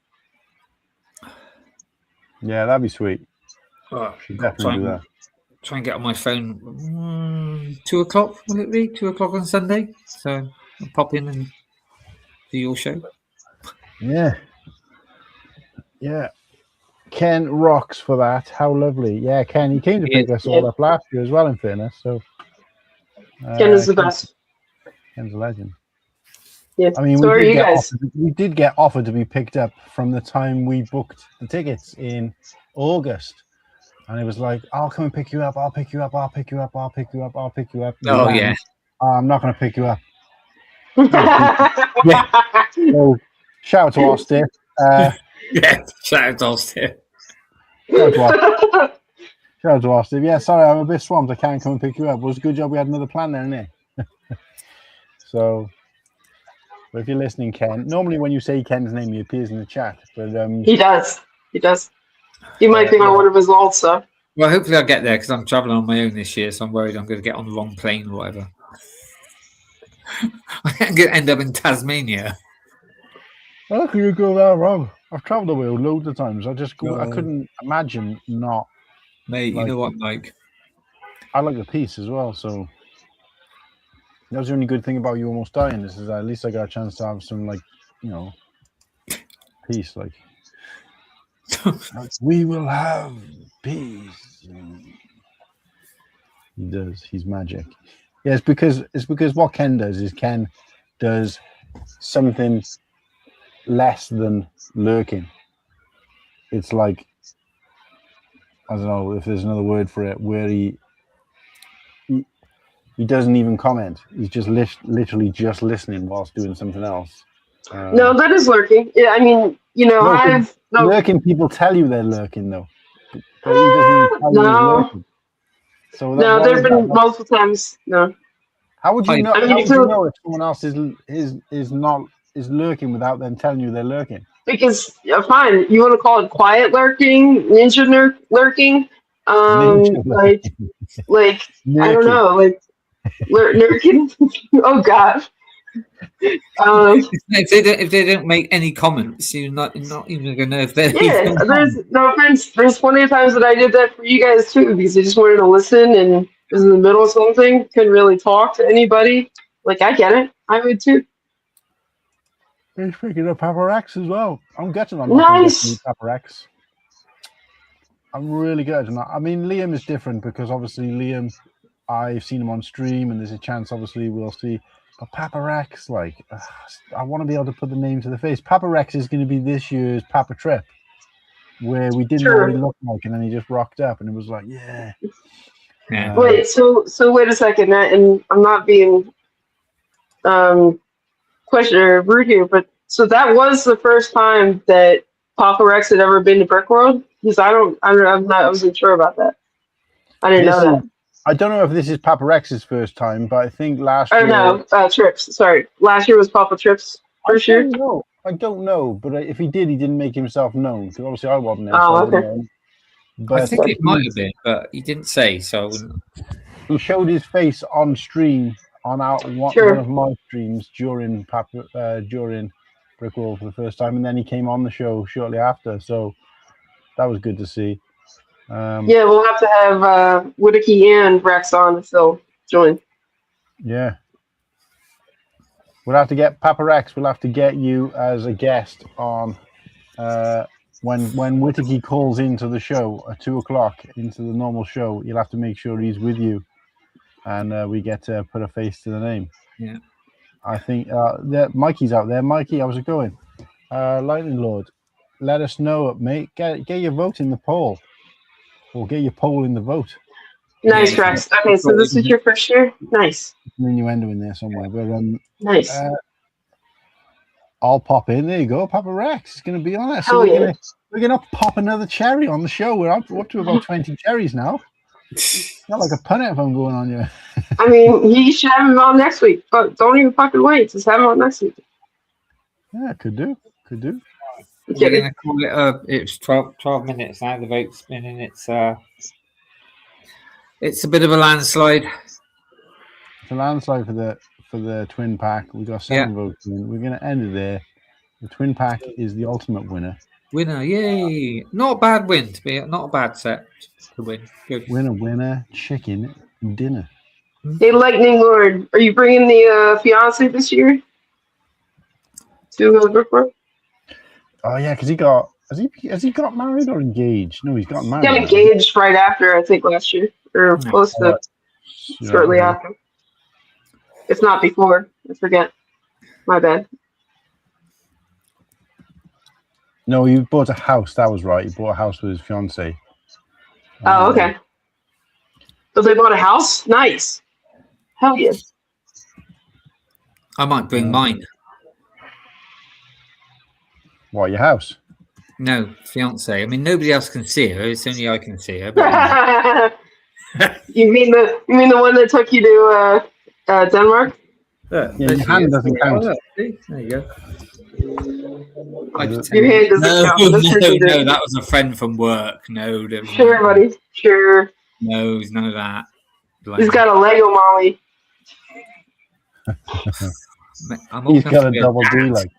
Yeah, that'd be sweet. Should definitely do that. Try and get on my phone. 2 o'clock, will it be? 2 o'clock on Sunday. So I'll pop in and do your show. Yeah. Ken rocks for that. How lovely. Yeah, Ken, he came to pick us all up last year as well, in fairness. So Ken is the best. Ken's a legend. Yeah. I mean, so we did get offered to be picked up from the time we booked the tickets in August. And it was like, I'll come and pick you up. I'll pick you up. I'll pick you up. I'll pick you up. I'll pick you up. Oh, yeah. I'm not going to pick you up. So, shout out to Austin. Shout out to Austin. Shout out to Austin. Yeah, sorry, I'm a bit swamped. I can't come and pick you up. It was a good job we had another plan there, isn't it? So, but if you're listening, Ken, normally when you say Ken's name, he appears in the chat. But he does. He might be on one of his also. Well, hopefully I'll get there because I'm traveling on my own this year, so I'm worried I'm going to get on the wrong plane or whatever. I'm going to end up in Tasmania. How can you go that wrong? I've travelled away loads of times. I couldn't imagine not. Mate, you know what I'm like. I like the peace as well, so that was the only good thing about you almost dying is that at least I got a chance to have some, like, peace. Like, We will have peace. He does. He's magic. Yeah, it's because what Ken does is Ken does something less than lurking. It's like, I don't know if there's another word for it, where he doesn't even comment. He's just literally just listening whilst doing something else. No, that is lurking. Yeah, I mean, lurking. People tell you they're lurking though, but he doesn't even tell you he's lurking. So no, there've been multiple times. No. How would you know? I mean, how would you know if someone else is lurking without them telling you they're lurking? Because fine, you want to call it quiet lurking, ninja lurking, like I don't know, like lurking. Oh God. If they don't make any comments, you're not even gonna know if they're. Yeah, there's no offense. There's plenty of times that I did that for you guys too, because I just wanted to listen and was in the middle of something, couldn't really talk to anybody. Like I get it, I would too. He's picking up Papa Rex as well. I'm getting on nice. Papa Rex. I'm really good. I mean, Liam is different because obviously Liam, I've seen him on stream, and there's a chance obviously we'll see. But Papa Rex, like, I want to be able to put the name to the face. Papa Rex is going to be this year's Papa Trip, where we didn't know what he looked like, and then he just rocked up, and it was like, yeah. Wait, so wait a second, and I'm not being questioned or rude here, but so that was the first time that Papa Rex had ever been to Brick World? Because I wasn't sure about that. I didn't know that. I don't know if this is Papa Rex's first time, but I think last year. Oh no, Trips. Sorry, last year was Papa Trips first year. I don't know, but if he did, he didn't make himself known because obviously I wasn't there. Oh, okay. But I think it might have been, but he didn't say, so I wouldn't. He showed his face on stream on one of my streams during Brick World for the first time, and then he came on the show shortly after. So that was good to see. Yeah, we'll have to have Whittakee and Rex on if they'll join. Yeah. We'll have to get Papa Rex. We'll have to get you as a guest on when Whittakee calls into the show at 2:00 into the normal show. You'll have to make sure he's with you, and we get to put a face to the name. Yeah. I think Mikey's out there. Mikey, how's it going? Lightning Lord, let us know, mate. Get your vote in the poll. Or get your poll in the vote. Nice, Rex. Okay, so this is your first year? Nice. An innuendo in there somewhere. But, nice. I'll pop in. There you go. Papa Rex is going to be on it. So we're going to pop another cherry on the show. We're up to about 20 cherries now. Not like a pun if I'm going on you. I mean, you should have him on next week. But don't even fucking wait. Just have him on next week. Yeah, could do. We're going to call it. It's 12 minutes now. The vote's spinning. It's a bit of a landslide. It's a landslide for the twin pack. We got 7 votes in. We're going to end it there. The twin pack is the ultimate winner. Yay! Not a bad win to be. Not a bad set to win. Good. Winner, chicken dinner. Hey, Lightning Lord, are you bringing the fiance this year to Brick World? Oh yeah, because has he got married or engaged? No, he's got married. He got engaged right after, I think, last year or close to shortly after. If not before, I forget. My bad. No, he bought a house. That was right. He bought a house with his fiance. Oh, okay. So they bought a house. Nice. Hell yeah. I might bring mine. What, your house? No, fiance. I mean, nobody else can see her. It's only I can see her. But, you mean the one that took you to Denmark? Yeah, your hand doesn't count. There you go. Your hand doesn't count. No, that was a friend from work. No, sure, buddy. Sure. No, there's none of that. He's got a Lego mommy. He's got a double D like.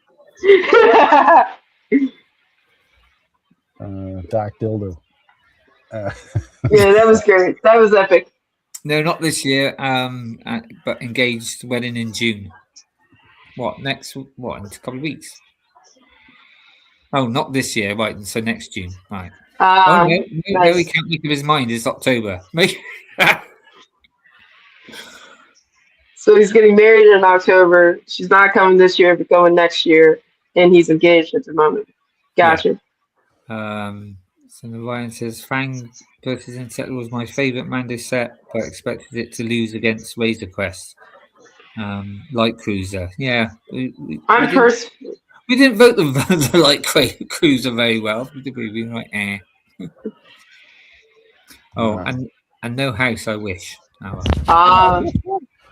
Dark dildo. Yeah, that was great. That was epic. No, not this year. But engaged wedding in June. What next? What in a couple of weeks? Oh, not this year, right? So next June, right? Ah, no, nice. he can't make up his mind. It's October. So he's getting married in October. She's not coming this year, but going next year, and he's engaged at the moment. Gotcha. So the Ryan says Fang versus Insect was my favorite Mando set, but expected it to lose against Razor Crest. Light Cruiser, yeah. We didn't vote the Light Cruiser very well. Did we? We were like, eh. Oh, and no house. I wish.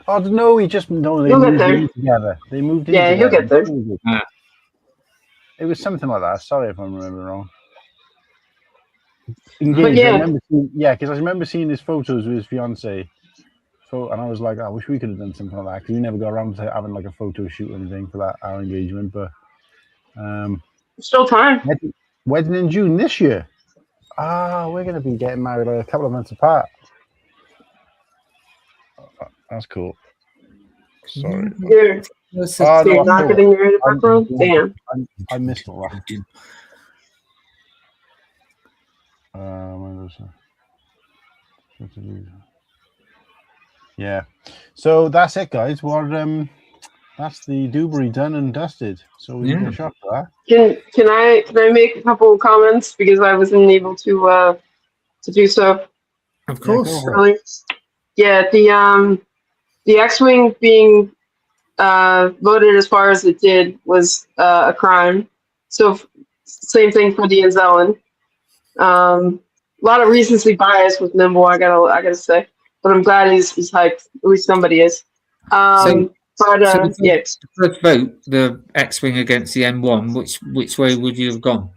Oh no, he just no. They You'll get moved there. in together. They moved in. Yeah, he'll together. get there. It was something like that. Sorry if I'm remembering wrong. But yeah. Because I remember seeing his photos with his fiance. So, and I was like, I wish we could have done something like that because we never got around to having like a photo shoot or anything for that our engagement. But still time. Wedding in June this year. We're going to be getting married like a couple of months apart. That's cool. Sorry. You're not getting married at Brooklyn? Damn. I missed all that. Yeah. So that's it, guys. Well, that's the Dewberry done and dusted. So we can shop for that. Can I make a couple of comments because I wasn't able to do so? Of course. Yeah, the X-wing being voted as far as it did was a crime. So same thing for the Anzellan. A lot of recency bias with Nimble, I gotta say, but I'm glad he's hyped. At least somebody is. The First vote, the X-wing against the M1. Which way would you have gone?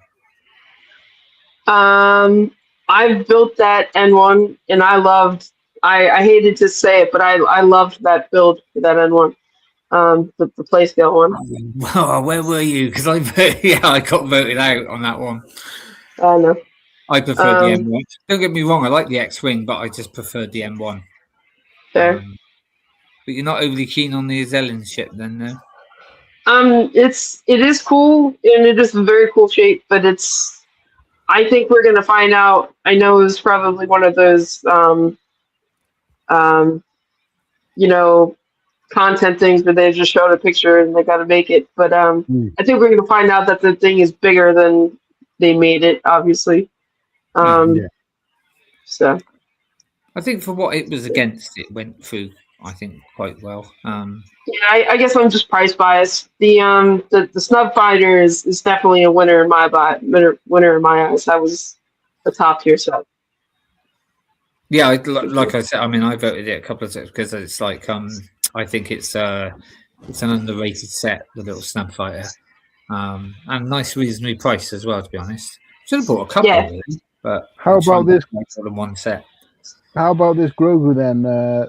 I built that N1, and I hated to say it, but I loved that build for that N1. The play scale one. Well, where were you? Because I got voted out on that one. No. I preferred the M1. Don't get me wrong, I like the X-wing, but I just preferred the M1. Fair. But you're not overly keen on the Zelen ship, then, no? It is cool, and it is a very cool shape, but I think we're gonna find out. I know it was probably one of those content things where they just showed a picture and they gotta make it. But I think we're gonna find out that the thing is bigger than they made it, obviously. So I think for what it was against, it went through, I think, quite well. I guess I'm just price biased. The snub fighter is definitely a winner in my eyes. That was a top tier set. Yeah, like I said, I mean, I voted it a couple of times because it's like I think it's an underrated set, the little snub fighter, and nice reasonably priced as well. To be honest, should have bought a couple, really, but how about this? More than one set. How about this Grogu then?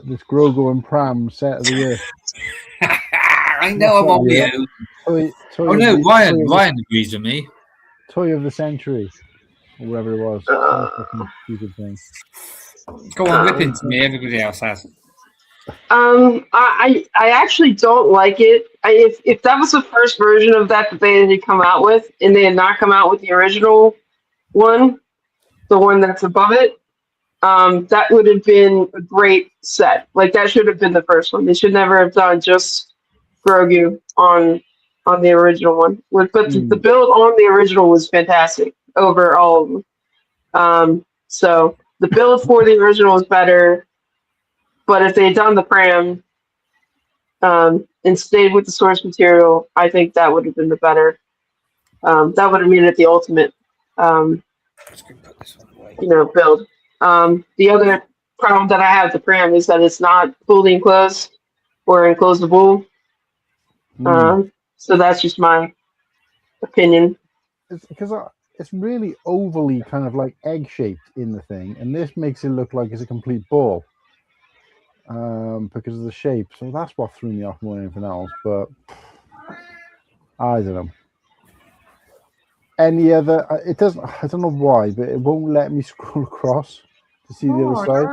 This Grogu and Pram set of the year. I know I'm on you. Ryan agrees with me. Toy of the century, or whatever it was. Stupid thing. Go on, whip into me. Everybody else has. I actually don't like it. If that was the first version of that they had come out with, and they had not come out with the original one, the one that's above it, that would have been a great set. Like that should have been the first one. They should never have done just Grogu on the original one. But the build on the original was fantastic over all of them. So the build for the original is better. But if they had done the Pram and stayed with the source material, I think that would have been the better. That would have made it the ultimate, build. The other problem that I have with the Pram is that it's not fully enclosed or enclosable. So that's just my opinion. Because it's really overly kind of like egg-shaped in the thing, and this makes it look like it's a complete ball. Because of the shape, so that's what threw me off more than anything else. But I don't know. Any other? It doesn't. I don't know why, but it won't let me scroll across to see the other side.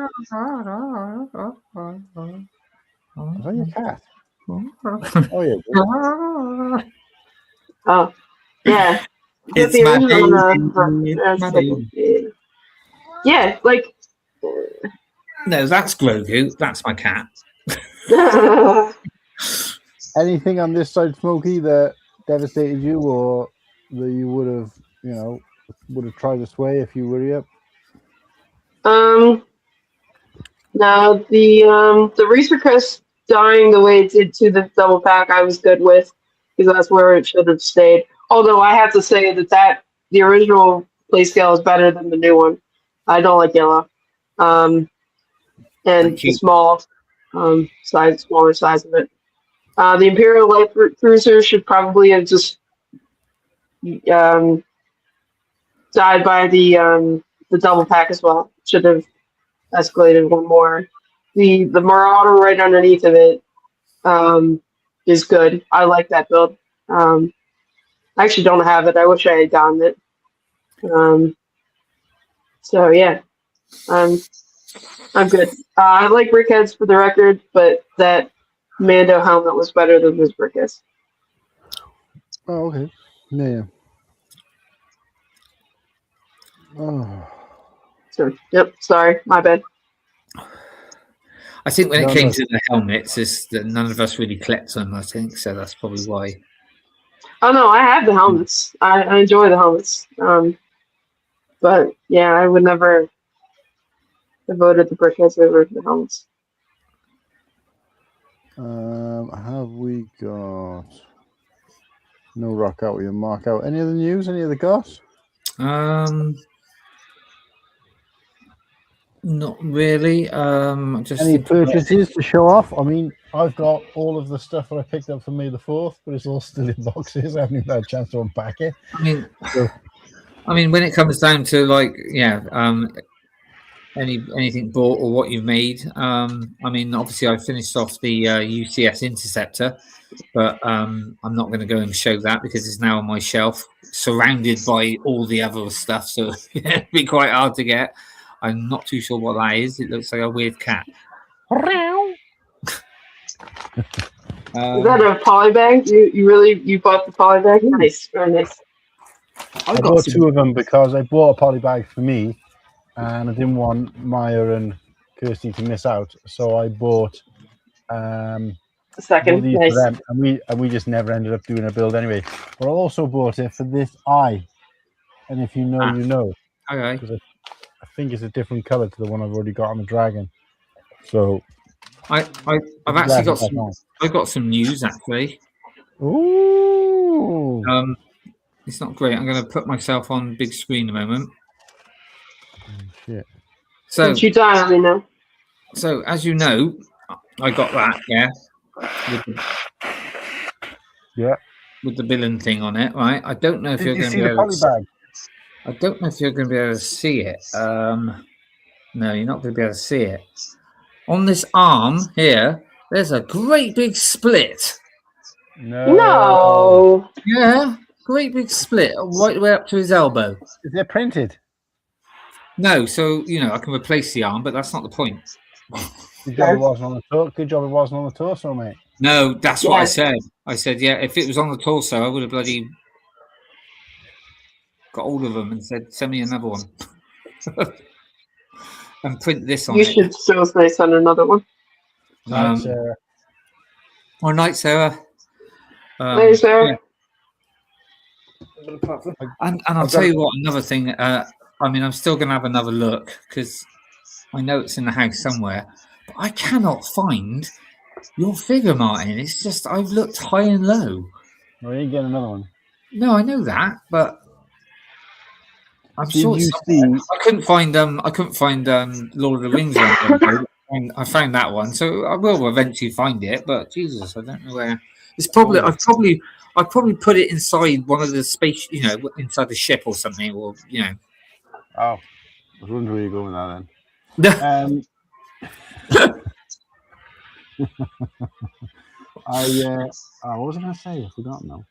Is that your cat? Oh yeah. Oh yeah. It's the my original baby. It's my baby. Yeah, like No, that's Grogu. That's my cat. Anything on this side, Smokey, that devastated you, or that you would have, would have tried to sway if you were here? Now the Reese Chris dying the way it did to the double pack, I was good with because that's where it should have stayed. Although I have to say that the original play scale is better than the new one. I don't like yellow. And Thank the you. smaller size of it. The Imperial Light Cruiser should probably have just died by the double pack as well. Should have escalated one more. The Marauder right underneath of it is good. I like that build. I actually don't have it. I wish I had gotten it. So yeah, I'm good. I like brickheads for the record, but that Mando helmet was better than his brickheads. Oh, okay. Yeah. Oh. So yep, sorry, my bad. I think when No, it came no. to the helmets, is that none of us really collect them. I think so. That's probably why. Oh no, I have the helmets. I enjoy the helmets. But yeah, I would never have voted the brickheads over the helmets. Have we got no rock out? We can mark out any other news? Any other goss? Not really. Just Any thinking about- purchases to show off? I mean, I've got all of the stuff that I picked up for May the 4th, but it's all still in boxes. I haven't even had a chance to unpack it. I mean, when it comes down to anything bought or what you've made. I mean, obviously, I finished off the UCS Interceptor, but I'm not going to go and show that because it's now on my shelf, surrounded by all the other stuff. So it'd be quite hard to get. I'm not too sure what that is. It looks like a weird cat. Is that a poly bag? You bought the poly bag? Nice, very nice. I bought two of them because I bought a poly bag for me, and I didn't want Maya and Kirsty to miss out. So I bought A second, these nice. for them, and we just never ended up doing a build anyway. But I also bought it for this eye, and if you know, you know. Okay. Because I think it's a different color to the one I've already got on the dragon. So I've actually got some. I've got some news actually. Ooh. It's not great. I'm going to put myself on big screen a moment. Shit. So, Did you die on me now? so as you know, I got that, yeah, with the villain thing on it, right? I don't know if Did you're you going to see be the able poly to. bag? I don't know if you're going to be able to see it. No, you're not going to be able to see it. On this arm here, there's a great big split. No. Yeah, great big split right the way up to his elbow. Is it printed? No, so I can replace the arm, but that's not the point. Good job it wasn't on the torso. Good job it wasn't on the torso, mate. No, that's what I Yeah. said. I said, yeah, if it was on the torso, I would have bloody got all of them and said, send me another one. And print this on You it. should show us nice on another one. Nice, All night, Sarah. Hey, Sarah. Yeah. And I'll tell you what, another thing. I mean, I'm still going to have another look because I know it's in the house somewhere, but I cannot find your figure, Martin. It's just I've looked high and low. Well, you get another one. No, I know that, but I'm Did sure you it's see? I couldn't find Lord of the Rings one. And I found that one, so I will eventually find it. But Jesus, I don't know where. It's probably I've probably put it inside one of the space, inside the ship or something, or Oh, I was wondering where you're going with that then. What was I going to say? I've forgotten now.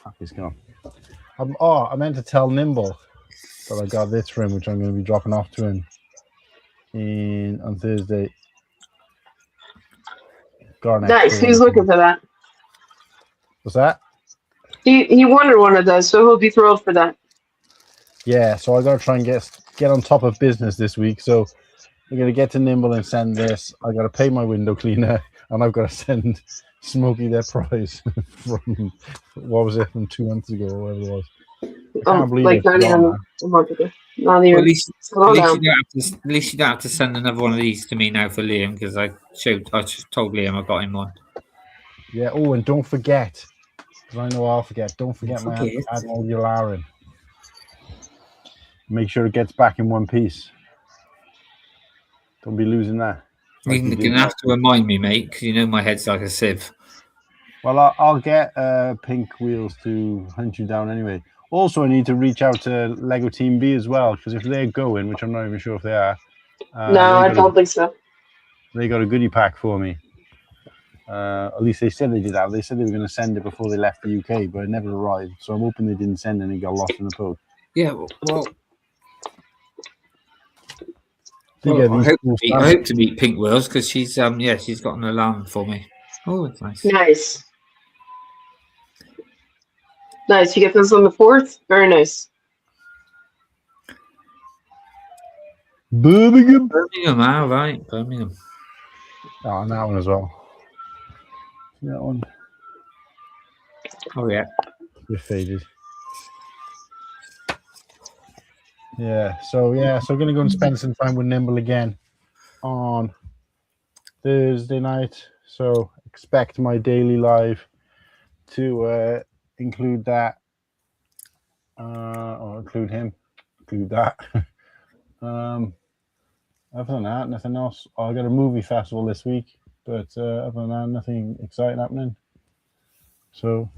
Fuck, he's gone. I meant to tell Nimble that I got this for him, which I'm going to be dropping off to him on Thursday. Nice. Who's looking for that? What's that? He wanted one of those, so he'll be thrilled for that. Yeah, so I got to try and get on top of business this week. So I'm going to get to Nimble and send this. I got to pay my window cleaner, and I've got to send Smokey their prize from, what was it, from 2 months ago or whatever it was. I can't believe Like it's not even gone, a month ago. Not Well, even. at least Slow down. you don't have to send another one of these to me now for Liam because I just told Liam I got him one. Yeah. Oh, and don't forget, because I know I'll forget. Don't forget my Forget. Admiral Yularen. Make sure it gets back in one piece. Don't be losing that. Like You're going to have to remind me, mate, because you know my head's like a sieve. Well, I'll get Pink Wheels to hunt you down anyway. Also, I need to reach out to Lego Team B as well, because if they're going, which I'm not even sure if they are, No, I don't think so. they got a goodie pack for me. At least they said they did that. They said they were going to send it before they left the UK, but it never arrived. So I'm hoping they didn't send any, got lost in the post. Yeah, well, I I hope to meet Pink Wheels because she's she's got an alarm for me. Oh, it's nice. Nice. Nice. You get this on the 4th? Very nice. Birmingham. All right, Birmingham. Oh, and that one as well. That one. Oh yeah. You're faded. Yeah, so I'm gonna go and spend some time with Nimble again on Thursday night. So expect my daily live to include that, or include him, include that. Other than that, nothing else. I got a movie festival this week, but other than that, nothing exciting happening. So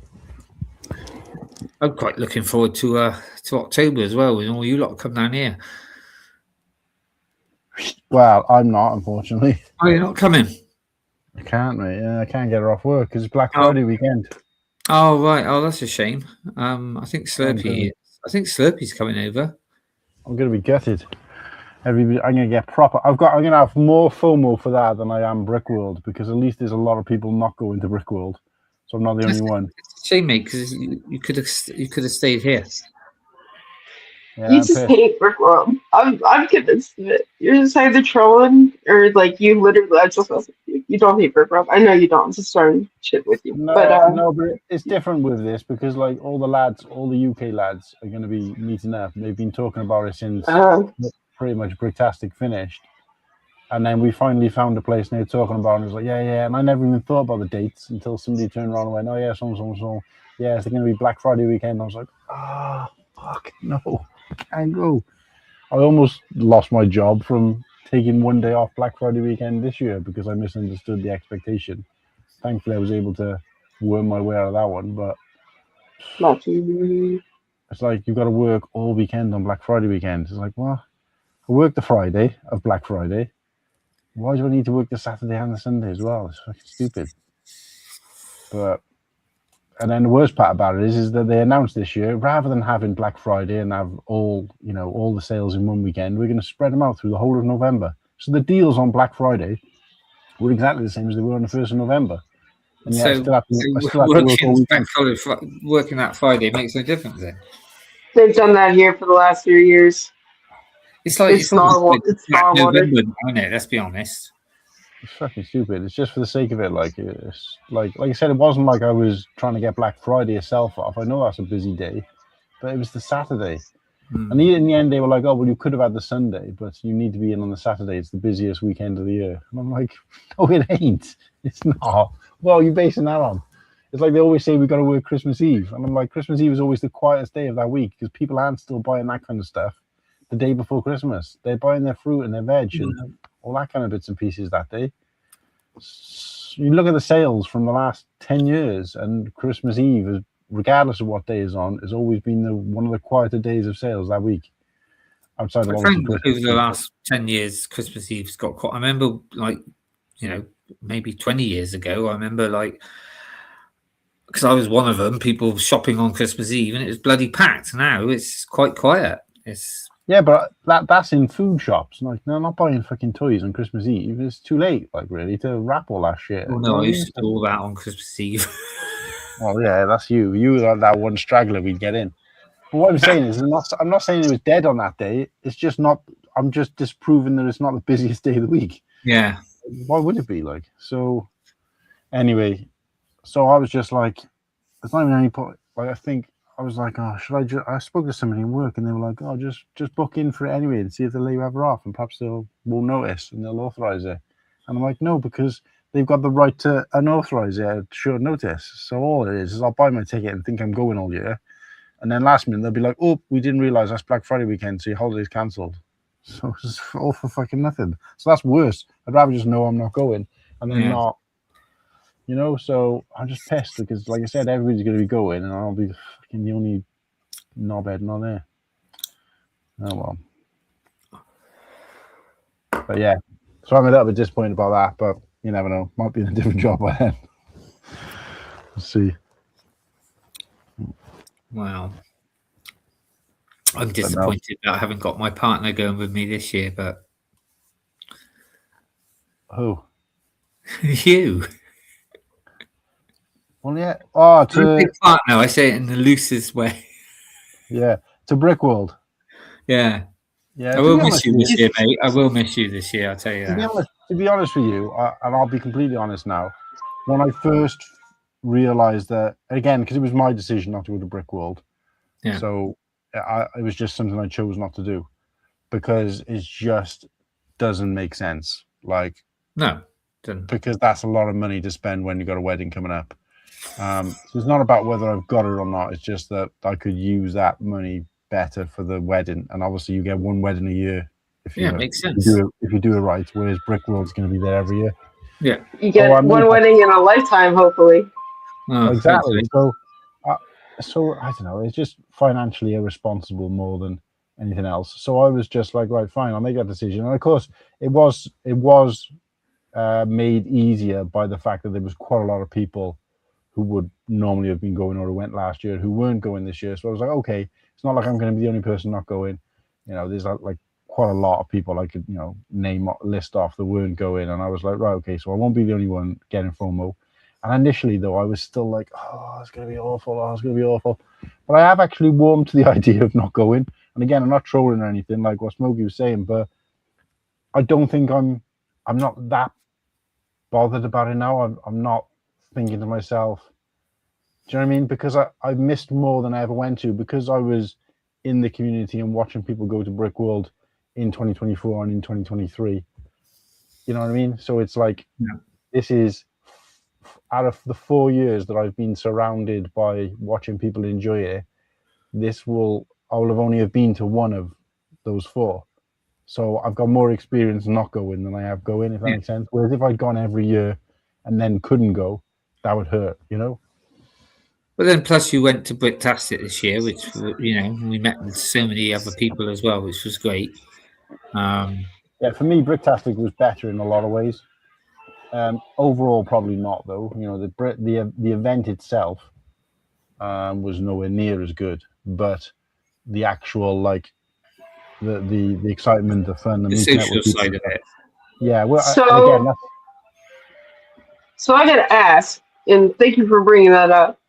I'm quite looking forward to October as well, when all you lot come down here. well, I'm not, unfortunately. Oh, you're not coming? I can't, mate. Yeah, I can't get her off work because it's Black Friday weekend. Oh right. Oh, that's a shame. I think Slurpy's coming over. I'm gonna be gutted. I'm gonna get proper. I'm gonna have more FOMO for that than I am Brickworld, because at least there's a lot of people not going to Brickworld, so I'm not the only one. It's a shame, mate, because you could have stayed here. Yeah, You I'm just pissed. hate Brickworld. I'm convinced of it. You're just either trolling or like you literally. I just you don't hate Brickworld. I know you don't. I'm just starting shit with you. No, but it's different with this because like all the UK lads are going to be meeting up. They've been talking about it since pretty much Bricktastic finished, and then we finally found a place and they were talking about it. And it was like, yeah, and I never even thought about the dates until somebody turned around and went, oh yeah, so. Yeah, it's going to be Black Friday weekend. I was like, fuck, no, I can't go. I almost lost my job from taking one day off Black Friday weekend this year because I misunderstood the expectation. Thankfully, I was able to worm my way out of that one, but it's like you've got to work all weekend on Black Friday weekend. It's like, well, I work the Friday of Black Friday. Why do I need to work the Saturday and the Sunday as well? It's fucking stupid. And then the worst part about it is that they announced this year, rather than having Black Friday and have all the sales in one weekend, we're going to spread them out through the whole of November. So the deals on Black Friday were exactly the same as they were on the 1st of November. And yet I still have to work all weekend. Working that Friday makes no difference then. They've done that here for the last few years. It's like It's November, isn't it? Let's be honest. It's fucking stupid. It's just for the sake of it. Like it's like I said, it wasn't like I was trying to get Black Friday itself off. I know that's a busy day, but it was the Saturday. And in the end, they were like, "Oh, well, you could have had the Sunday, but you need to be in on the Saturday. It's the busiest weekend of the year." And I'm like, "No, it ain't. It's not." Well, you're basing that on. It's like they always say we got to work Christmas Eve, and I'm like, Christmas Eve is always the quietest day of that week because people aren't still buying that kind of stuff the day before Christmas. They're buying their fruit and their veg and all that kind of bits and pieces that day. You look at the sales from the last 10 years, and Christmas Eve is, regardless of what day is on, has always been one of the quieter days of sales that week. Outside of over the last 10 years, Christmas Eve's got quite. I remember, maybe 20 years ago. I remember, because I was one of them, people shopping on Christmas Eve, and it was bloody packed. Now it's quite quiet. Yeah, but that's in food shops. Like, they're not buying fucking toys on Christmas Eve. It's too late, really, to wrap all that shit. Oh no, I used to do all that on Christmas Eve. Well, yeah, that's you. You are that one straggler we'd get in. But what I'm saying is, I'm not saying it was dead on that day. It's just not. I'm just disproving that it's not the busiest day of the week. Yeah. Why would it be like? So, anyway, so I was just like, there's not even any point. Like, I think I was like, oh, should I just? I spoke to somebody in work, and they were like, oh, just book in for it anyway and see if they'll let you have her off, and perhaps they'll won't notice and they'll authorize it. And I'm like, no, because they've got the right to unauthorize it at short notice. So all it is I'll buy my ticket and think I'm going all year. And then last minute, they'll be like, oh, we didn't realize that's Black Friday weekend, so your holiday's cancelled. So it's all for fucking nothing. So that's worse. I'd rather just know I'm not going and then not, you know. So I'm just pissed because, like I said, everybody's going to be going and I'll be fucking the only knobhead not there. Oh, well. But yeah, so I'm a little bit disappointed about that, but you never know. Might be in a different job by then. We'll see. Wow. I'm disappointed that I haven't got my partner going with me this year, but who? You. Well, yeah. Oh, to partner. I say it in the loosest way. Yeah, to Brickworld. Yeah. Yeah. I will miss you this year, mate. I will miss you this year. I'll tell you that. To be honest with you, and I'll be completely honest now, when I first realized that, again, because it was my decision not to go to Brickworld, so it was just something I chose not to do because it just doesn't make sense. Like, no, because that's a lot of money to spend when you've got a wedding coming up. So it's not about whether I've got it or not. It's just that I could use that money better for the wedding, and obviously you get one wedding a year. If you, makes sense. If you do it right, whereas Brickworld's going to be there every year. Yeah, you get one wedding in a lifetime, hopefully. Oh, exactly. So I don't know. It's just financially irresponsible more than anything else. So I was just like, right, fine, I'll make that decision. And of course, it was made easier by the fact that there was quite a lot of people who would normally have been going or who went last year who weren't going this year. So I was like, okay, it's not like I'm going to be the only person not going. You know, there's like quite a lot of people I could, you know, list off that weren't going. And I was like, right, okay, so I won't be the only one getting FOMO. And initially, though, I was still like, oh, it's going to be awful. Oh, it's going to be awful. But I have actually warmed to the idea of not going. And again, I'm not trolling or anything like what Smokey was saying, but I don't think I'm not that bothered about it now. I'm not thinking to myself, do you know what I mean? Because I missed more than I ever went to because I was in the community and watching people go to Brickworld in 2024 and in 2023. You know what I mean? So it's like, this is out of the 4 years that I've been surrounded by watching people enjoy it, I will have only have been to one of those 4. So I've got more experience not going than I have going, if that makes sense. Whereas if I'd gone every year and then couldn't go, that would hurt, you know? But then plus you went to Bricktastic this year, which, you know, we met with so many other people as well, which was great. Yeah, for me, Bricktastic was better in a lot of ways. Overall, probably not, though. You know, the event itself was nowhere near as good, but the actual, like, the excitement, the fun, the social side of it. Yeah, well, so I got to ask, and thank you for bringing that up,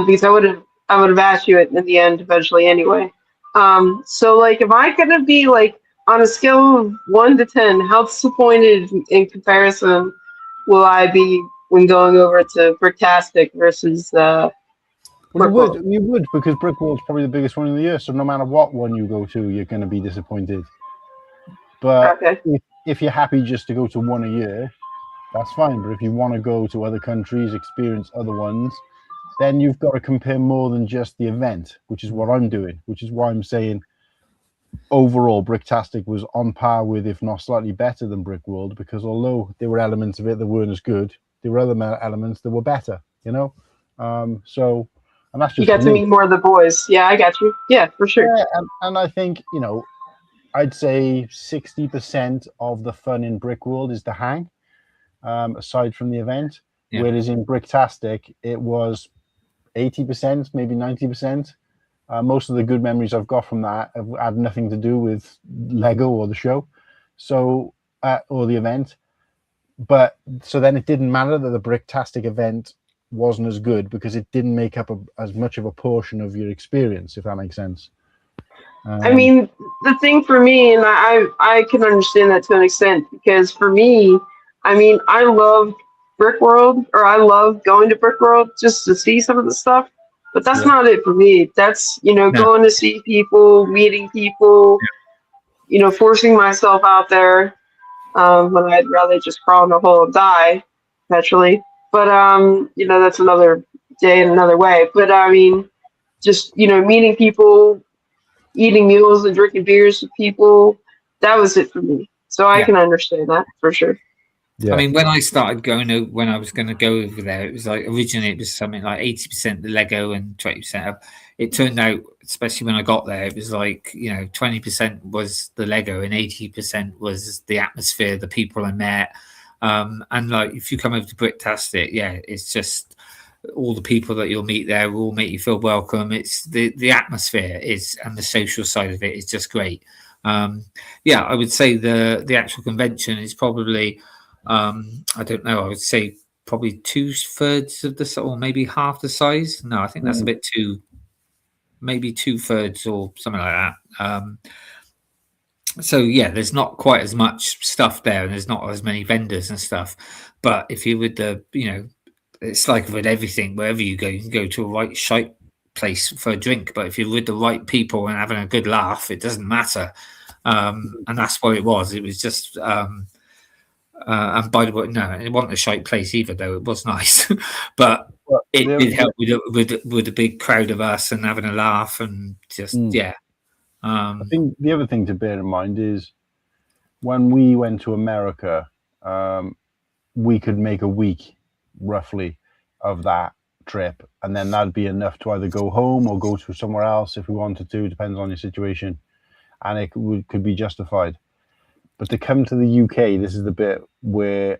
because I would have asked you it in the end eventually anyway. So like, am I gonna be like on a scale of 1 to 10? How disappointed in comparison will I be when going over to Bricktastic versus? Well, you would, because Brickworld's probably the biggest one in the year. So no matter what one you go to, you're going to be disappointed. But if you're happy just to go to one a year, that's fine. But if you want to go to other countries, experience other ones, then you've got to compare more than just the event, which is what I'm doing, which is why I'm saying overall Bricktastic was on par with, if not slightly better than Brickworld, because although there were elements of it that weren't as good, there were other elements that were better, you know? And that's just, you got to meet more of the boys. Yeah, I got you. Yeah, for sure. Yeah, and I think, you know, I'd say 60% of the fun in Brickworld is the hang, aside from the event. Yeah. Whereas in Bricktastic, it was 80%, maybe 90%. Most of the good memories I've got from that have had nothing to do with Lego or the show, or the event. But so then it didn't matter that the Bricktastic event wasn't as good because it didn't make up as much of a portion of your experience, if that makes sense. I mean, the thing for me, and I can understand that to an extent, because for me, I mean, I love Brick World, or I love going to Brick World just to see some of the stuff, but that's not it for me. That's, going to see people, meeting people, forcing myself out there when I'd rather just crawl in a hole and die, naturally. But, that's another day and another way. But, I mean, just, meeting people, eating meals and drinking beers with people, that was it for me. So I can understand that for sure. Yeah. I mean, when I started when I was going to go over there, it was like originally it was something like 80% the Lego and 20% of. It turned out, especially when I got there, it was like 20% was the Lego and 80% was the atmosphere, the people I met, and like if you come over to Bricktastic, it's just all the people that you'll meet there will make you feel welcome. It's the atmosphere is, and the social side of it is just great. I would say the actual convention is probably. I don't know. I would say probably 2/3 of the, or maybe half the size. No, I think that's a bit too. Maybe 2/3 or something like that. So there's not quite as much stuff there, and there's not as many vendors and stuff. But if you're with the, it's like with everything. Wherever you can go to a right shite place for a drink. But if you're with the right people and having a good laugh, it doesn't matter. And that's what it was. It was just. And by the way, no, it wasn't a shite place either, though. It was nice, but it did help with a big crowd of us and having a laugh and just I think the other thing to bear in mind is when we went to America, we could make a week roughly of that trip, and then that'd be enough to either go home or go to somewhere else if we wanted to. Depends on your situation, and it could be justified. But to come to the UK, this is the bit where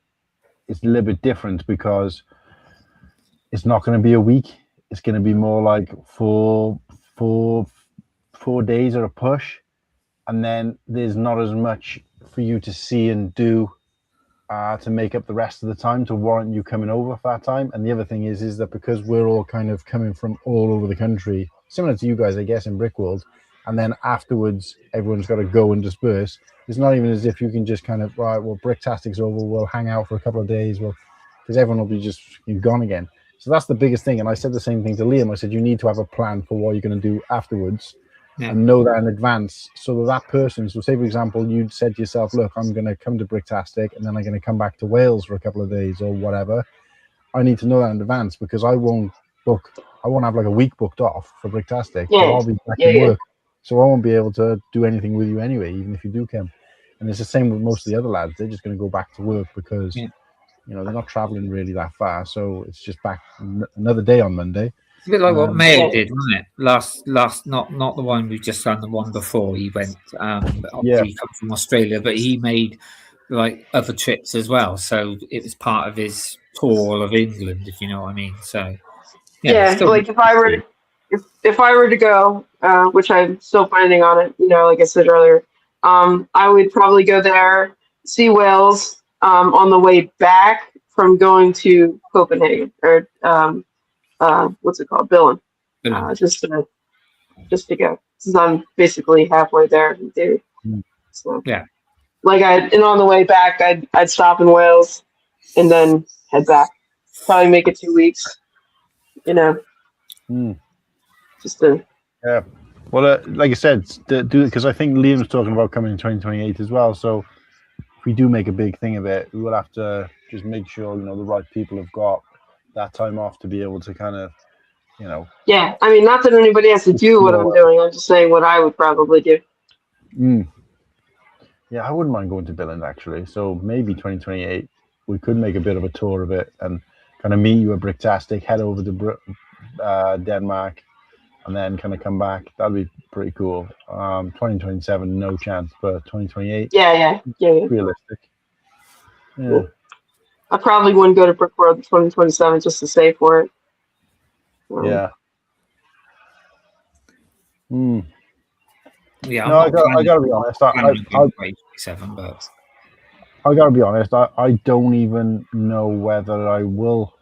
it's a little bit different because it's not going to be a week. It's going to be more like four days or a push. And then there's not as much for you to see and do to make up the rest of the time to warrant you coming over for that time. And the other thing is that because we're all kind of coming from all over the country, similar to you guys, I guess, in Brick World, and then afterwards everyone's got to go and disperse. It's not even as if you can just kind of, right, well, Bricktastic's over, we'll hang out for a couple of days, because everyone will be just gone again. So that's the biggest thing. And I said the same thing to Liam. I said, you need to have a plan for what you're going to do afterwards and know that in advance so that person, so say, for example, you'd said to yourself, look, I'm going to come to Bricktastic and then I'm going to come back to Wales for a couple of days or whatever. I need to know that in advance because I won't have like a week booked off for Bricktastic. Yeah. I'll be back to work. So I won't be able to do anything with you anyway, even if you do come. And it's the same with most of the other lads. They're just going to go back to work because, they're not traveling really that far. So it's just back another day on Monday. It's a bit like what Mayor did, wasn't it? Last, not the one we just done, the one before. He went, obviously he comes from Australia, but he made like other trips as well. So it was part of his tour of England, if you know what I mean. So like if I were to go, which I'm still planning on it, like I said earlier, I would probably go there, see Wales on the way back from going to Copenhagen or what's it called, Billund, just to go. Since I'm basically halfway there, dude. So and on the way back, I'd stop in Wales and then head back. Probably make it 2 weeks, just to. Yeah. Well, like I said, because I think Liam's talking about coming in 2028 as well. So if we do make a big thing of it, we will have to just make sure, the right people have got that time off to be able to kind of, Yeah, I mean, not that anybody has to do what I'm doing. I'm just saying what I would probably do. Yeah, I wouldn't mind going to Billund, actually. So maybe 2028, we could make a bit of a tour of it and kind of meet you at Bricktastic, head over to Denmark, and then kind of come back. That'd be pretty cool. 2027, no chance, but 2028, yeah. realistic. Yeah. I probably wouldn't go to Brick World in 2027 just to save for it. Yeah. Yeah, no, I gotta be honest. I gotta be honest. I don't even know whether I will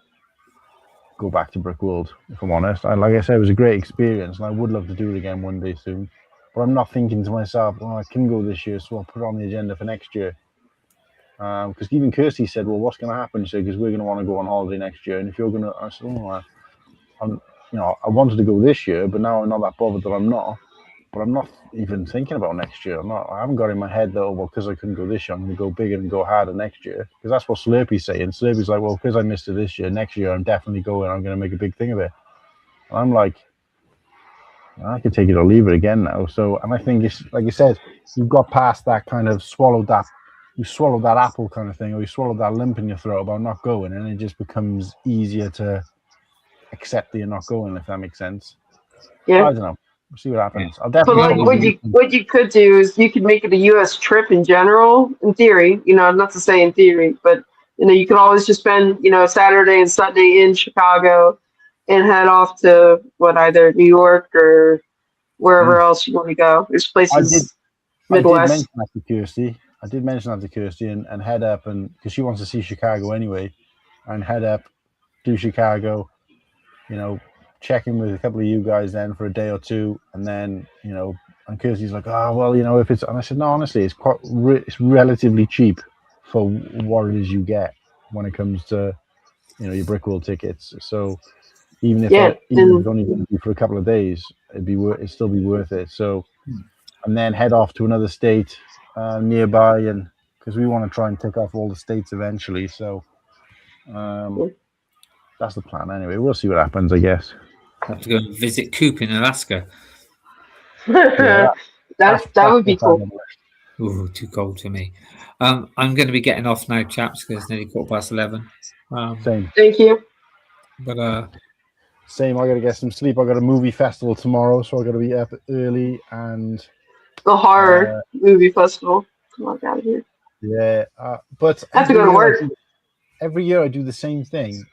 go back to Brick World, if I'm honest. Like I said, it was a great experience, and I would love to do it again one day soon. But I'm not thinking to myself, "Oh, I can go this year, so I'll put it on the agenda for next year." Because even Kirsty said, "Well, what's going to happen?" She said, "Because we're going to want to go on holiday next year, and if you're going to," I said, "Oh, I wanted to go this year, but now I'm not that bothered that I'm not." But I'm not even thinking about next year. I haven't got in my head that, oh, well, because I couldn't go this year, I'm going to go bigger and go harder next year. Because that's what Slurpy's saying. Slurpy's like, well, because I missed it this year, next year I'm definitely going. I'm going to make a big thing of it. And I'm like, I could take it or leave it again now. So, and I think it's like you said, you've got past that kind of you swallowed that apple kind of thing, or you swallowed that lump in your throat about not going, and it just becomes easier to accept that you're not going, if that makes sense. Yeah. I don't know. We'll see what happens. Yeah. I'll But definitely. like what you could do is you could make it a U.S. trip in general. In theory, not to say in theory, but you could always just spend Saturday and Sunday in Chicago, and head off to either New York or wherever else you want to go. There's places Midwest. I did mention that to Kirsty and head up, and because she wants to see Chicago anyway, and head up, do Chicago, check in with a couple of you guys then for a day or two, and then and Kirsty's like, oh well, if it's, and I said, no, honestly, it's it's relatively cheap for what it is you get when it comes to your Brickworld tickets. So even if it's only going to be for a couple of days, it'd still be worth it. So and then head off to another state nearby, and because we want to try and tick off all the states eventually. So that's the plan anyway. We'll see what happens, I guess. Have to go and visit Coop in Alaska. That would be cool. Ooh, too cold for me. I'm going to be getting off now, chaps, because it's nearly 11:15. Same. Thank you. But same. I got to get some sleep. I got a movie festival tomorrow, so I got to be up early and the horror movie festival. Come on, out of here. Yeah, but I have to go to work. Every year I do the same thing.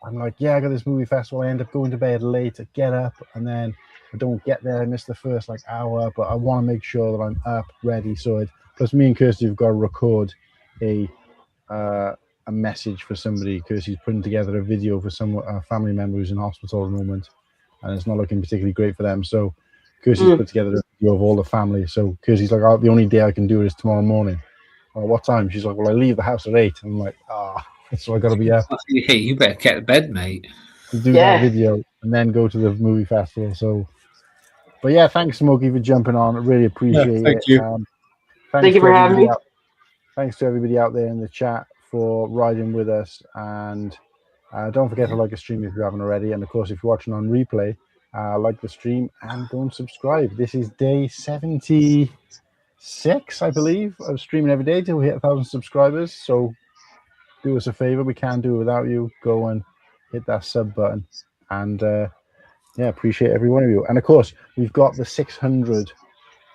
I'm like, yeah, I got this movie festival. I end up going to bed late, I get up, and then I don't get there. I miss the first hour, but I want to make sure that I'm up, ready. So plus me and Kirsty have got to record a message for somebody. Kirsty's putting together a video for some family member who's in hospital at the moment, and it's not looking particularly great for them. So Kirsty's put together a video of all the family. So Kirsty's like, oh, the only day I can do it is tomorrow morning. Oh, what time? She's like, well, I leave the house at 8. I'm like, so I got to be up. Yeah, you better get to bed, mate. Do that video and then go to the movie festival. So, but yeah, thanks, Smokey, for jumping on. I really appreciate it. Thank you. Thank you for having me. Thanks to everybody out there in the chat for riding with us. And don't forget to like a stream if you haven't already. And of course, if you're watching on replay, like the stream and go and subscribe. This is day 76, I believe, of streaming every day till we hit 1,000 subscribers. So do us a favor. We can't do it without you. Go and hit that sub button. And appreciate every one of you. And of course, we've got the 600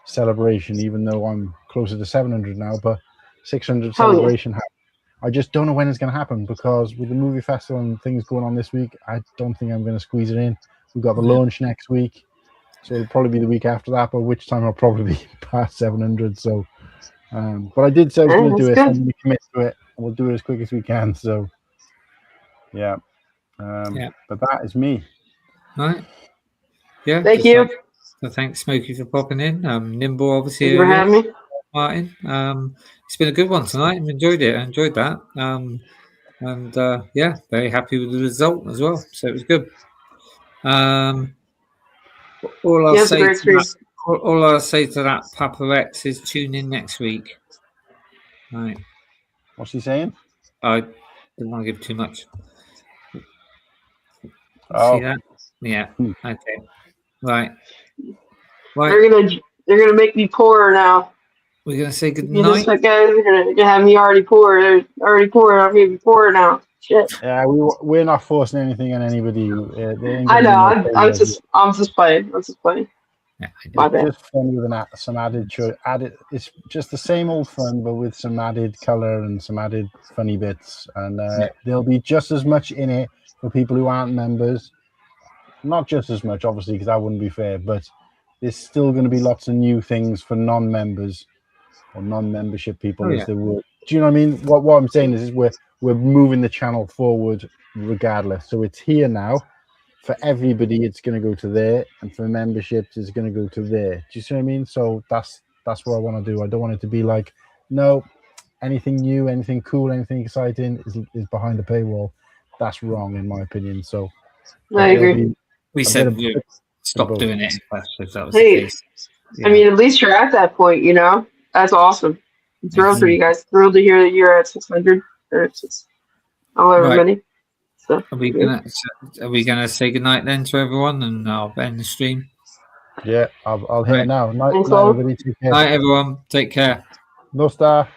celebration, even though I'm closer to 700 now, but 600 celebration. I just don't know when it's going to happen, because with the movie festival and things going on this week, I don't think I'm going to squeeze it in. We've got the launch next week, so it'll probably be the week after that, by which time I'll probably be past 700. So, but I did say I was going to do it, so I'm going to commit to it, and we'll do it as quick as we can. So, yeah. But that is me. Right. Yeah. Thank you. So thanks, Smokey, for popping in. Nimble, obviously. Thank you for having me. Martin. It's been a good one tonight. I've enjoyed it. I enjoyed that. Very happy with the result as well. So it was good. All I'll say to that, Papa X, is tune in next week. Right. What's he saying? I didn't want to give too much. Oh. See that? Yeah. Okay. Right. They're gonna make me poorer now. We're gonna say good You night. know, guys are gonna have me already poor. They're already poor. I'm gonna be poorer now. Shit. Yeah, we're not forcing anything on anybody. I know. I'm just playing. Yeah, My bad. Just fun with some added. It's just the same old fun, but with some added color and some added funny bits. And there'll be just as much in it for people who aren't members. Not just as much, obviously, because that wouldn't be fair. But there's still going to be lots of new things for non-members or non-membership people. As there were. Do you know what I mean? What I'm saying is we're we're moving the channel forward regardless. So it's here now. For everybody, it's going to go to there, and for memberships, it's going to go to there. Do you see what I mean? So that's what I want to do. I don't want it to be like, no, anything new, anything cool, anything exciting is behind the paywall. That's wrong, in my opinion. So I agree. We said we'd stop doing it if that was the Hey, case. I mean, at least you're at that point, you know? That's awesome. I'm thrilled for you guys. Thrilled to hear that you're at 600 or however Right. many. So, Are we gonna say goodnight then to everyone, and I'll end the stream. yeah, I'll hit it Right. now. Night, Thanks, night, all. everybody. Take care. Night, everyone. Take care. No star.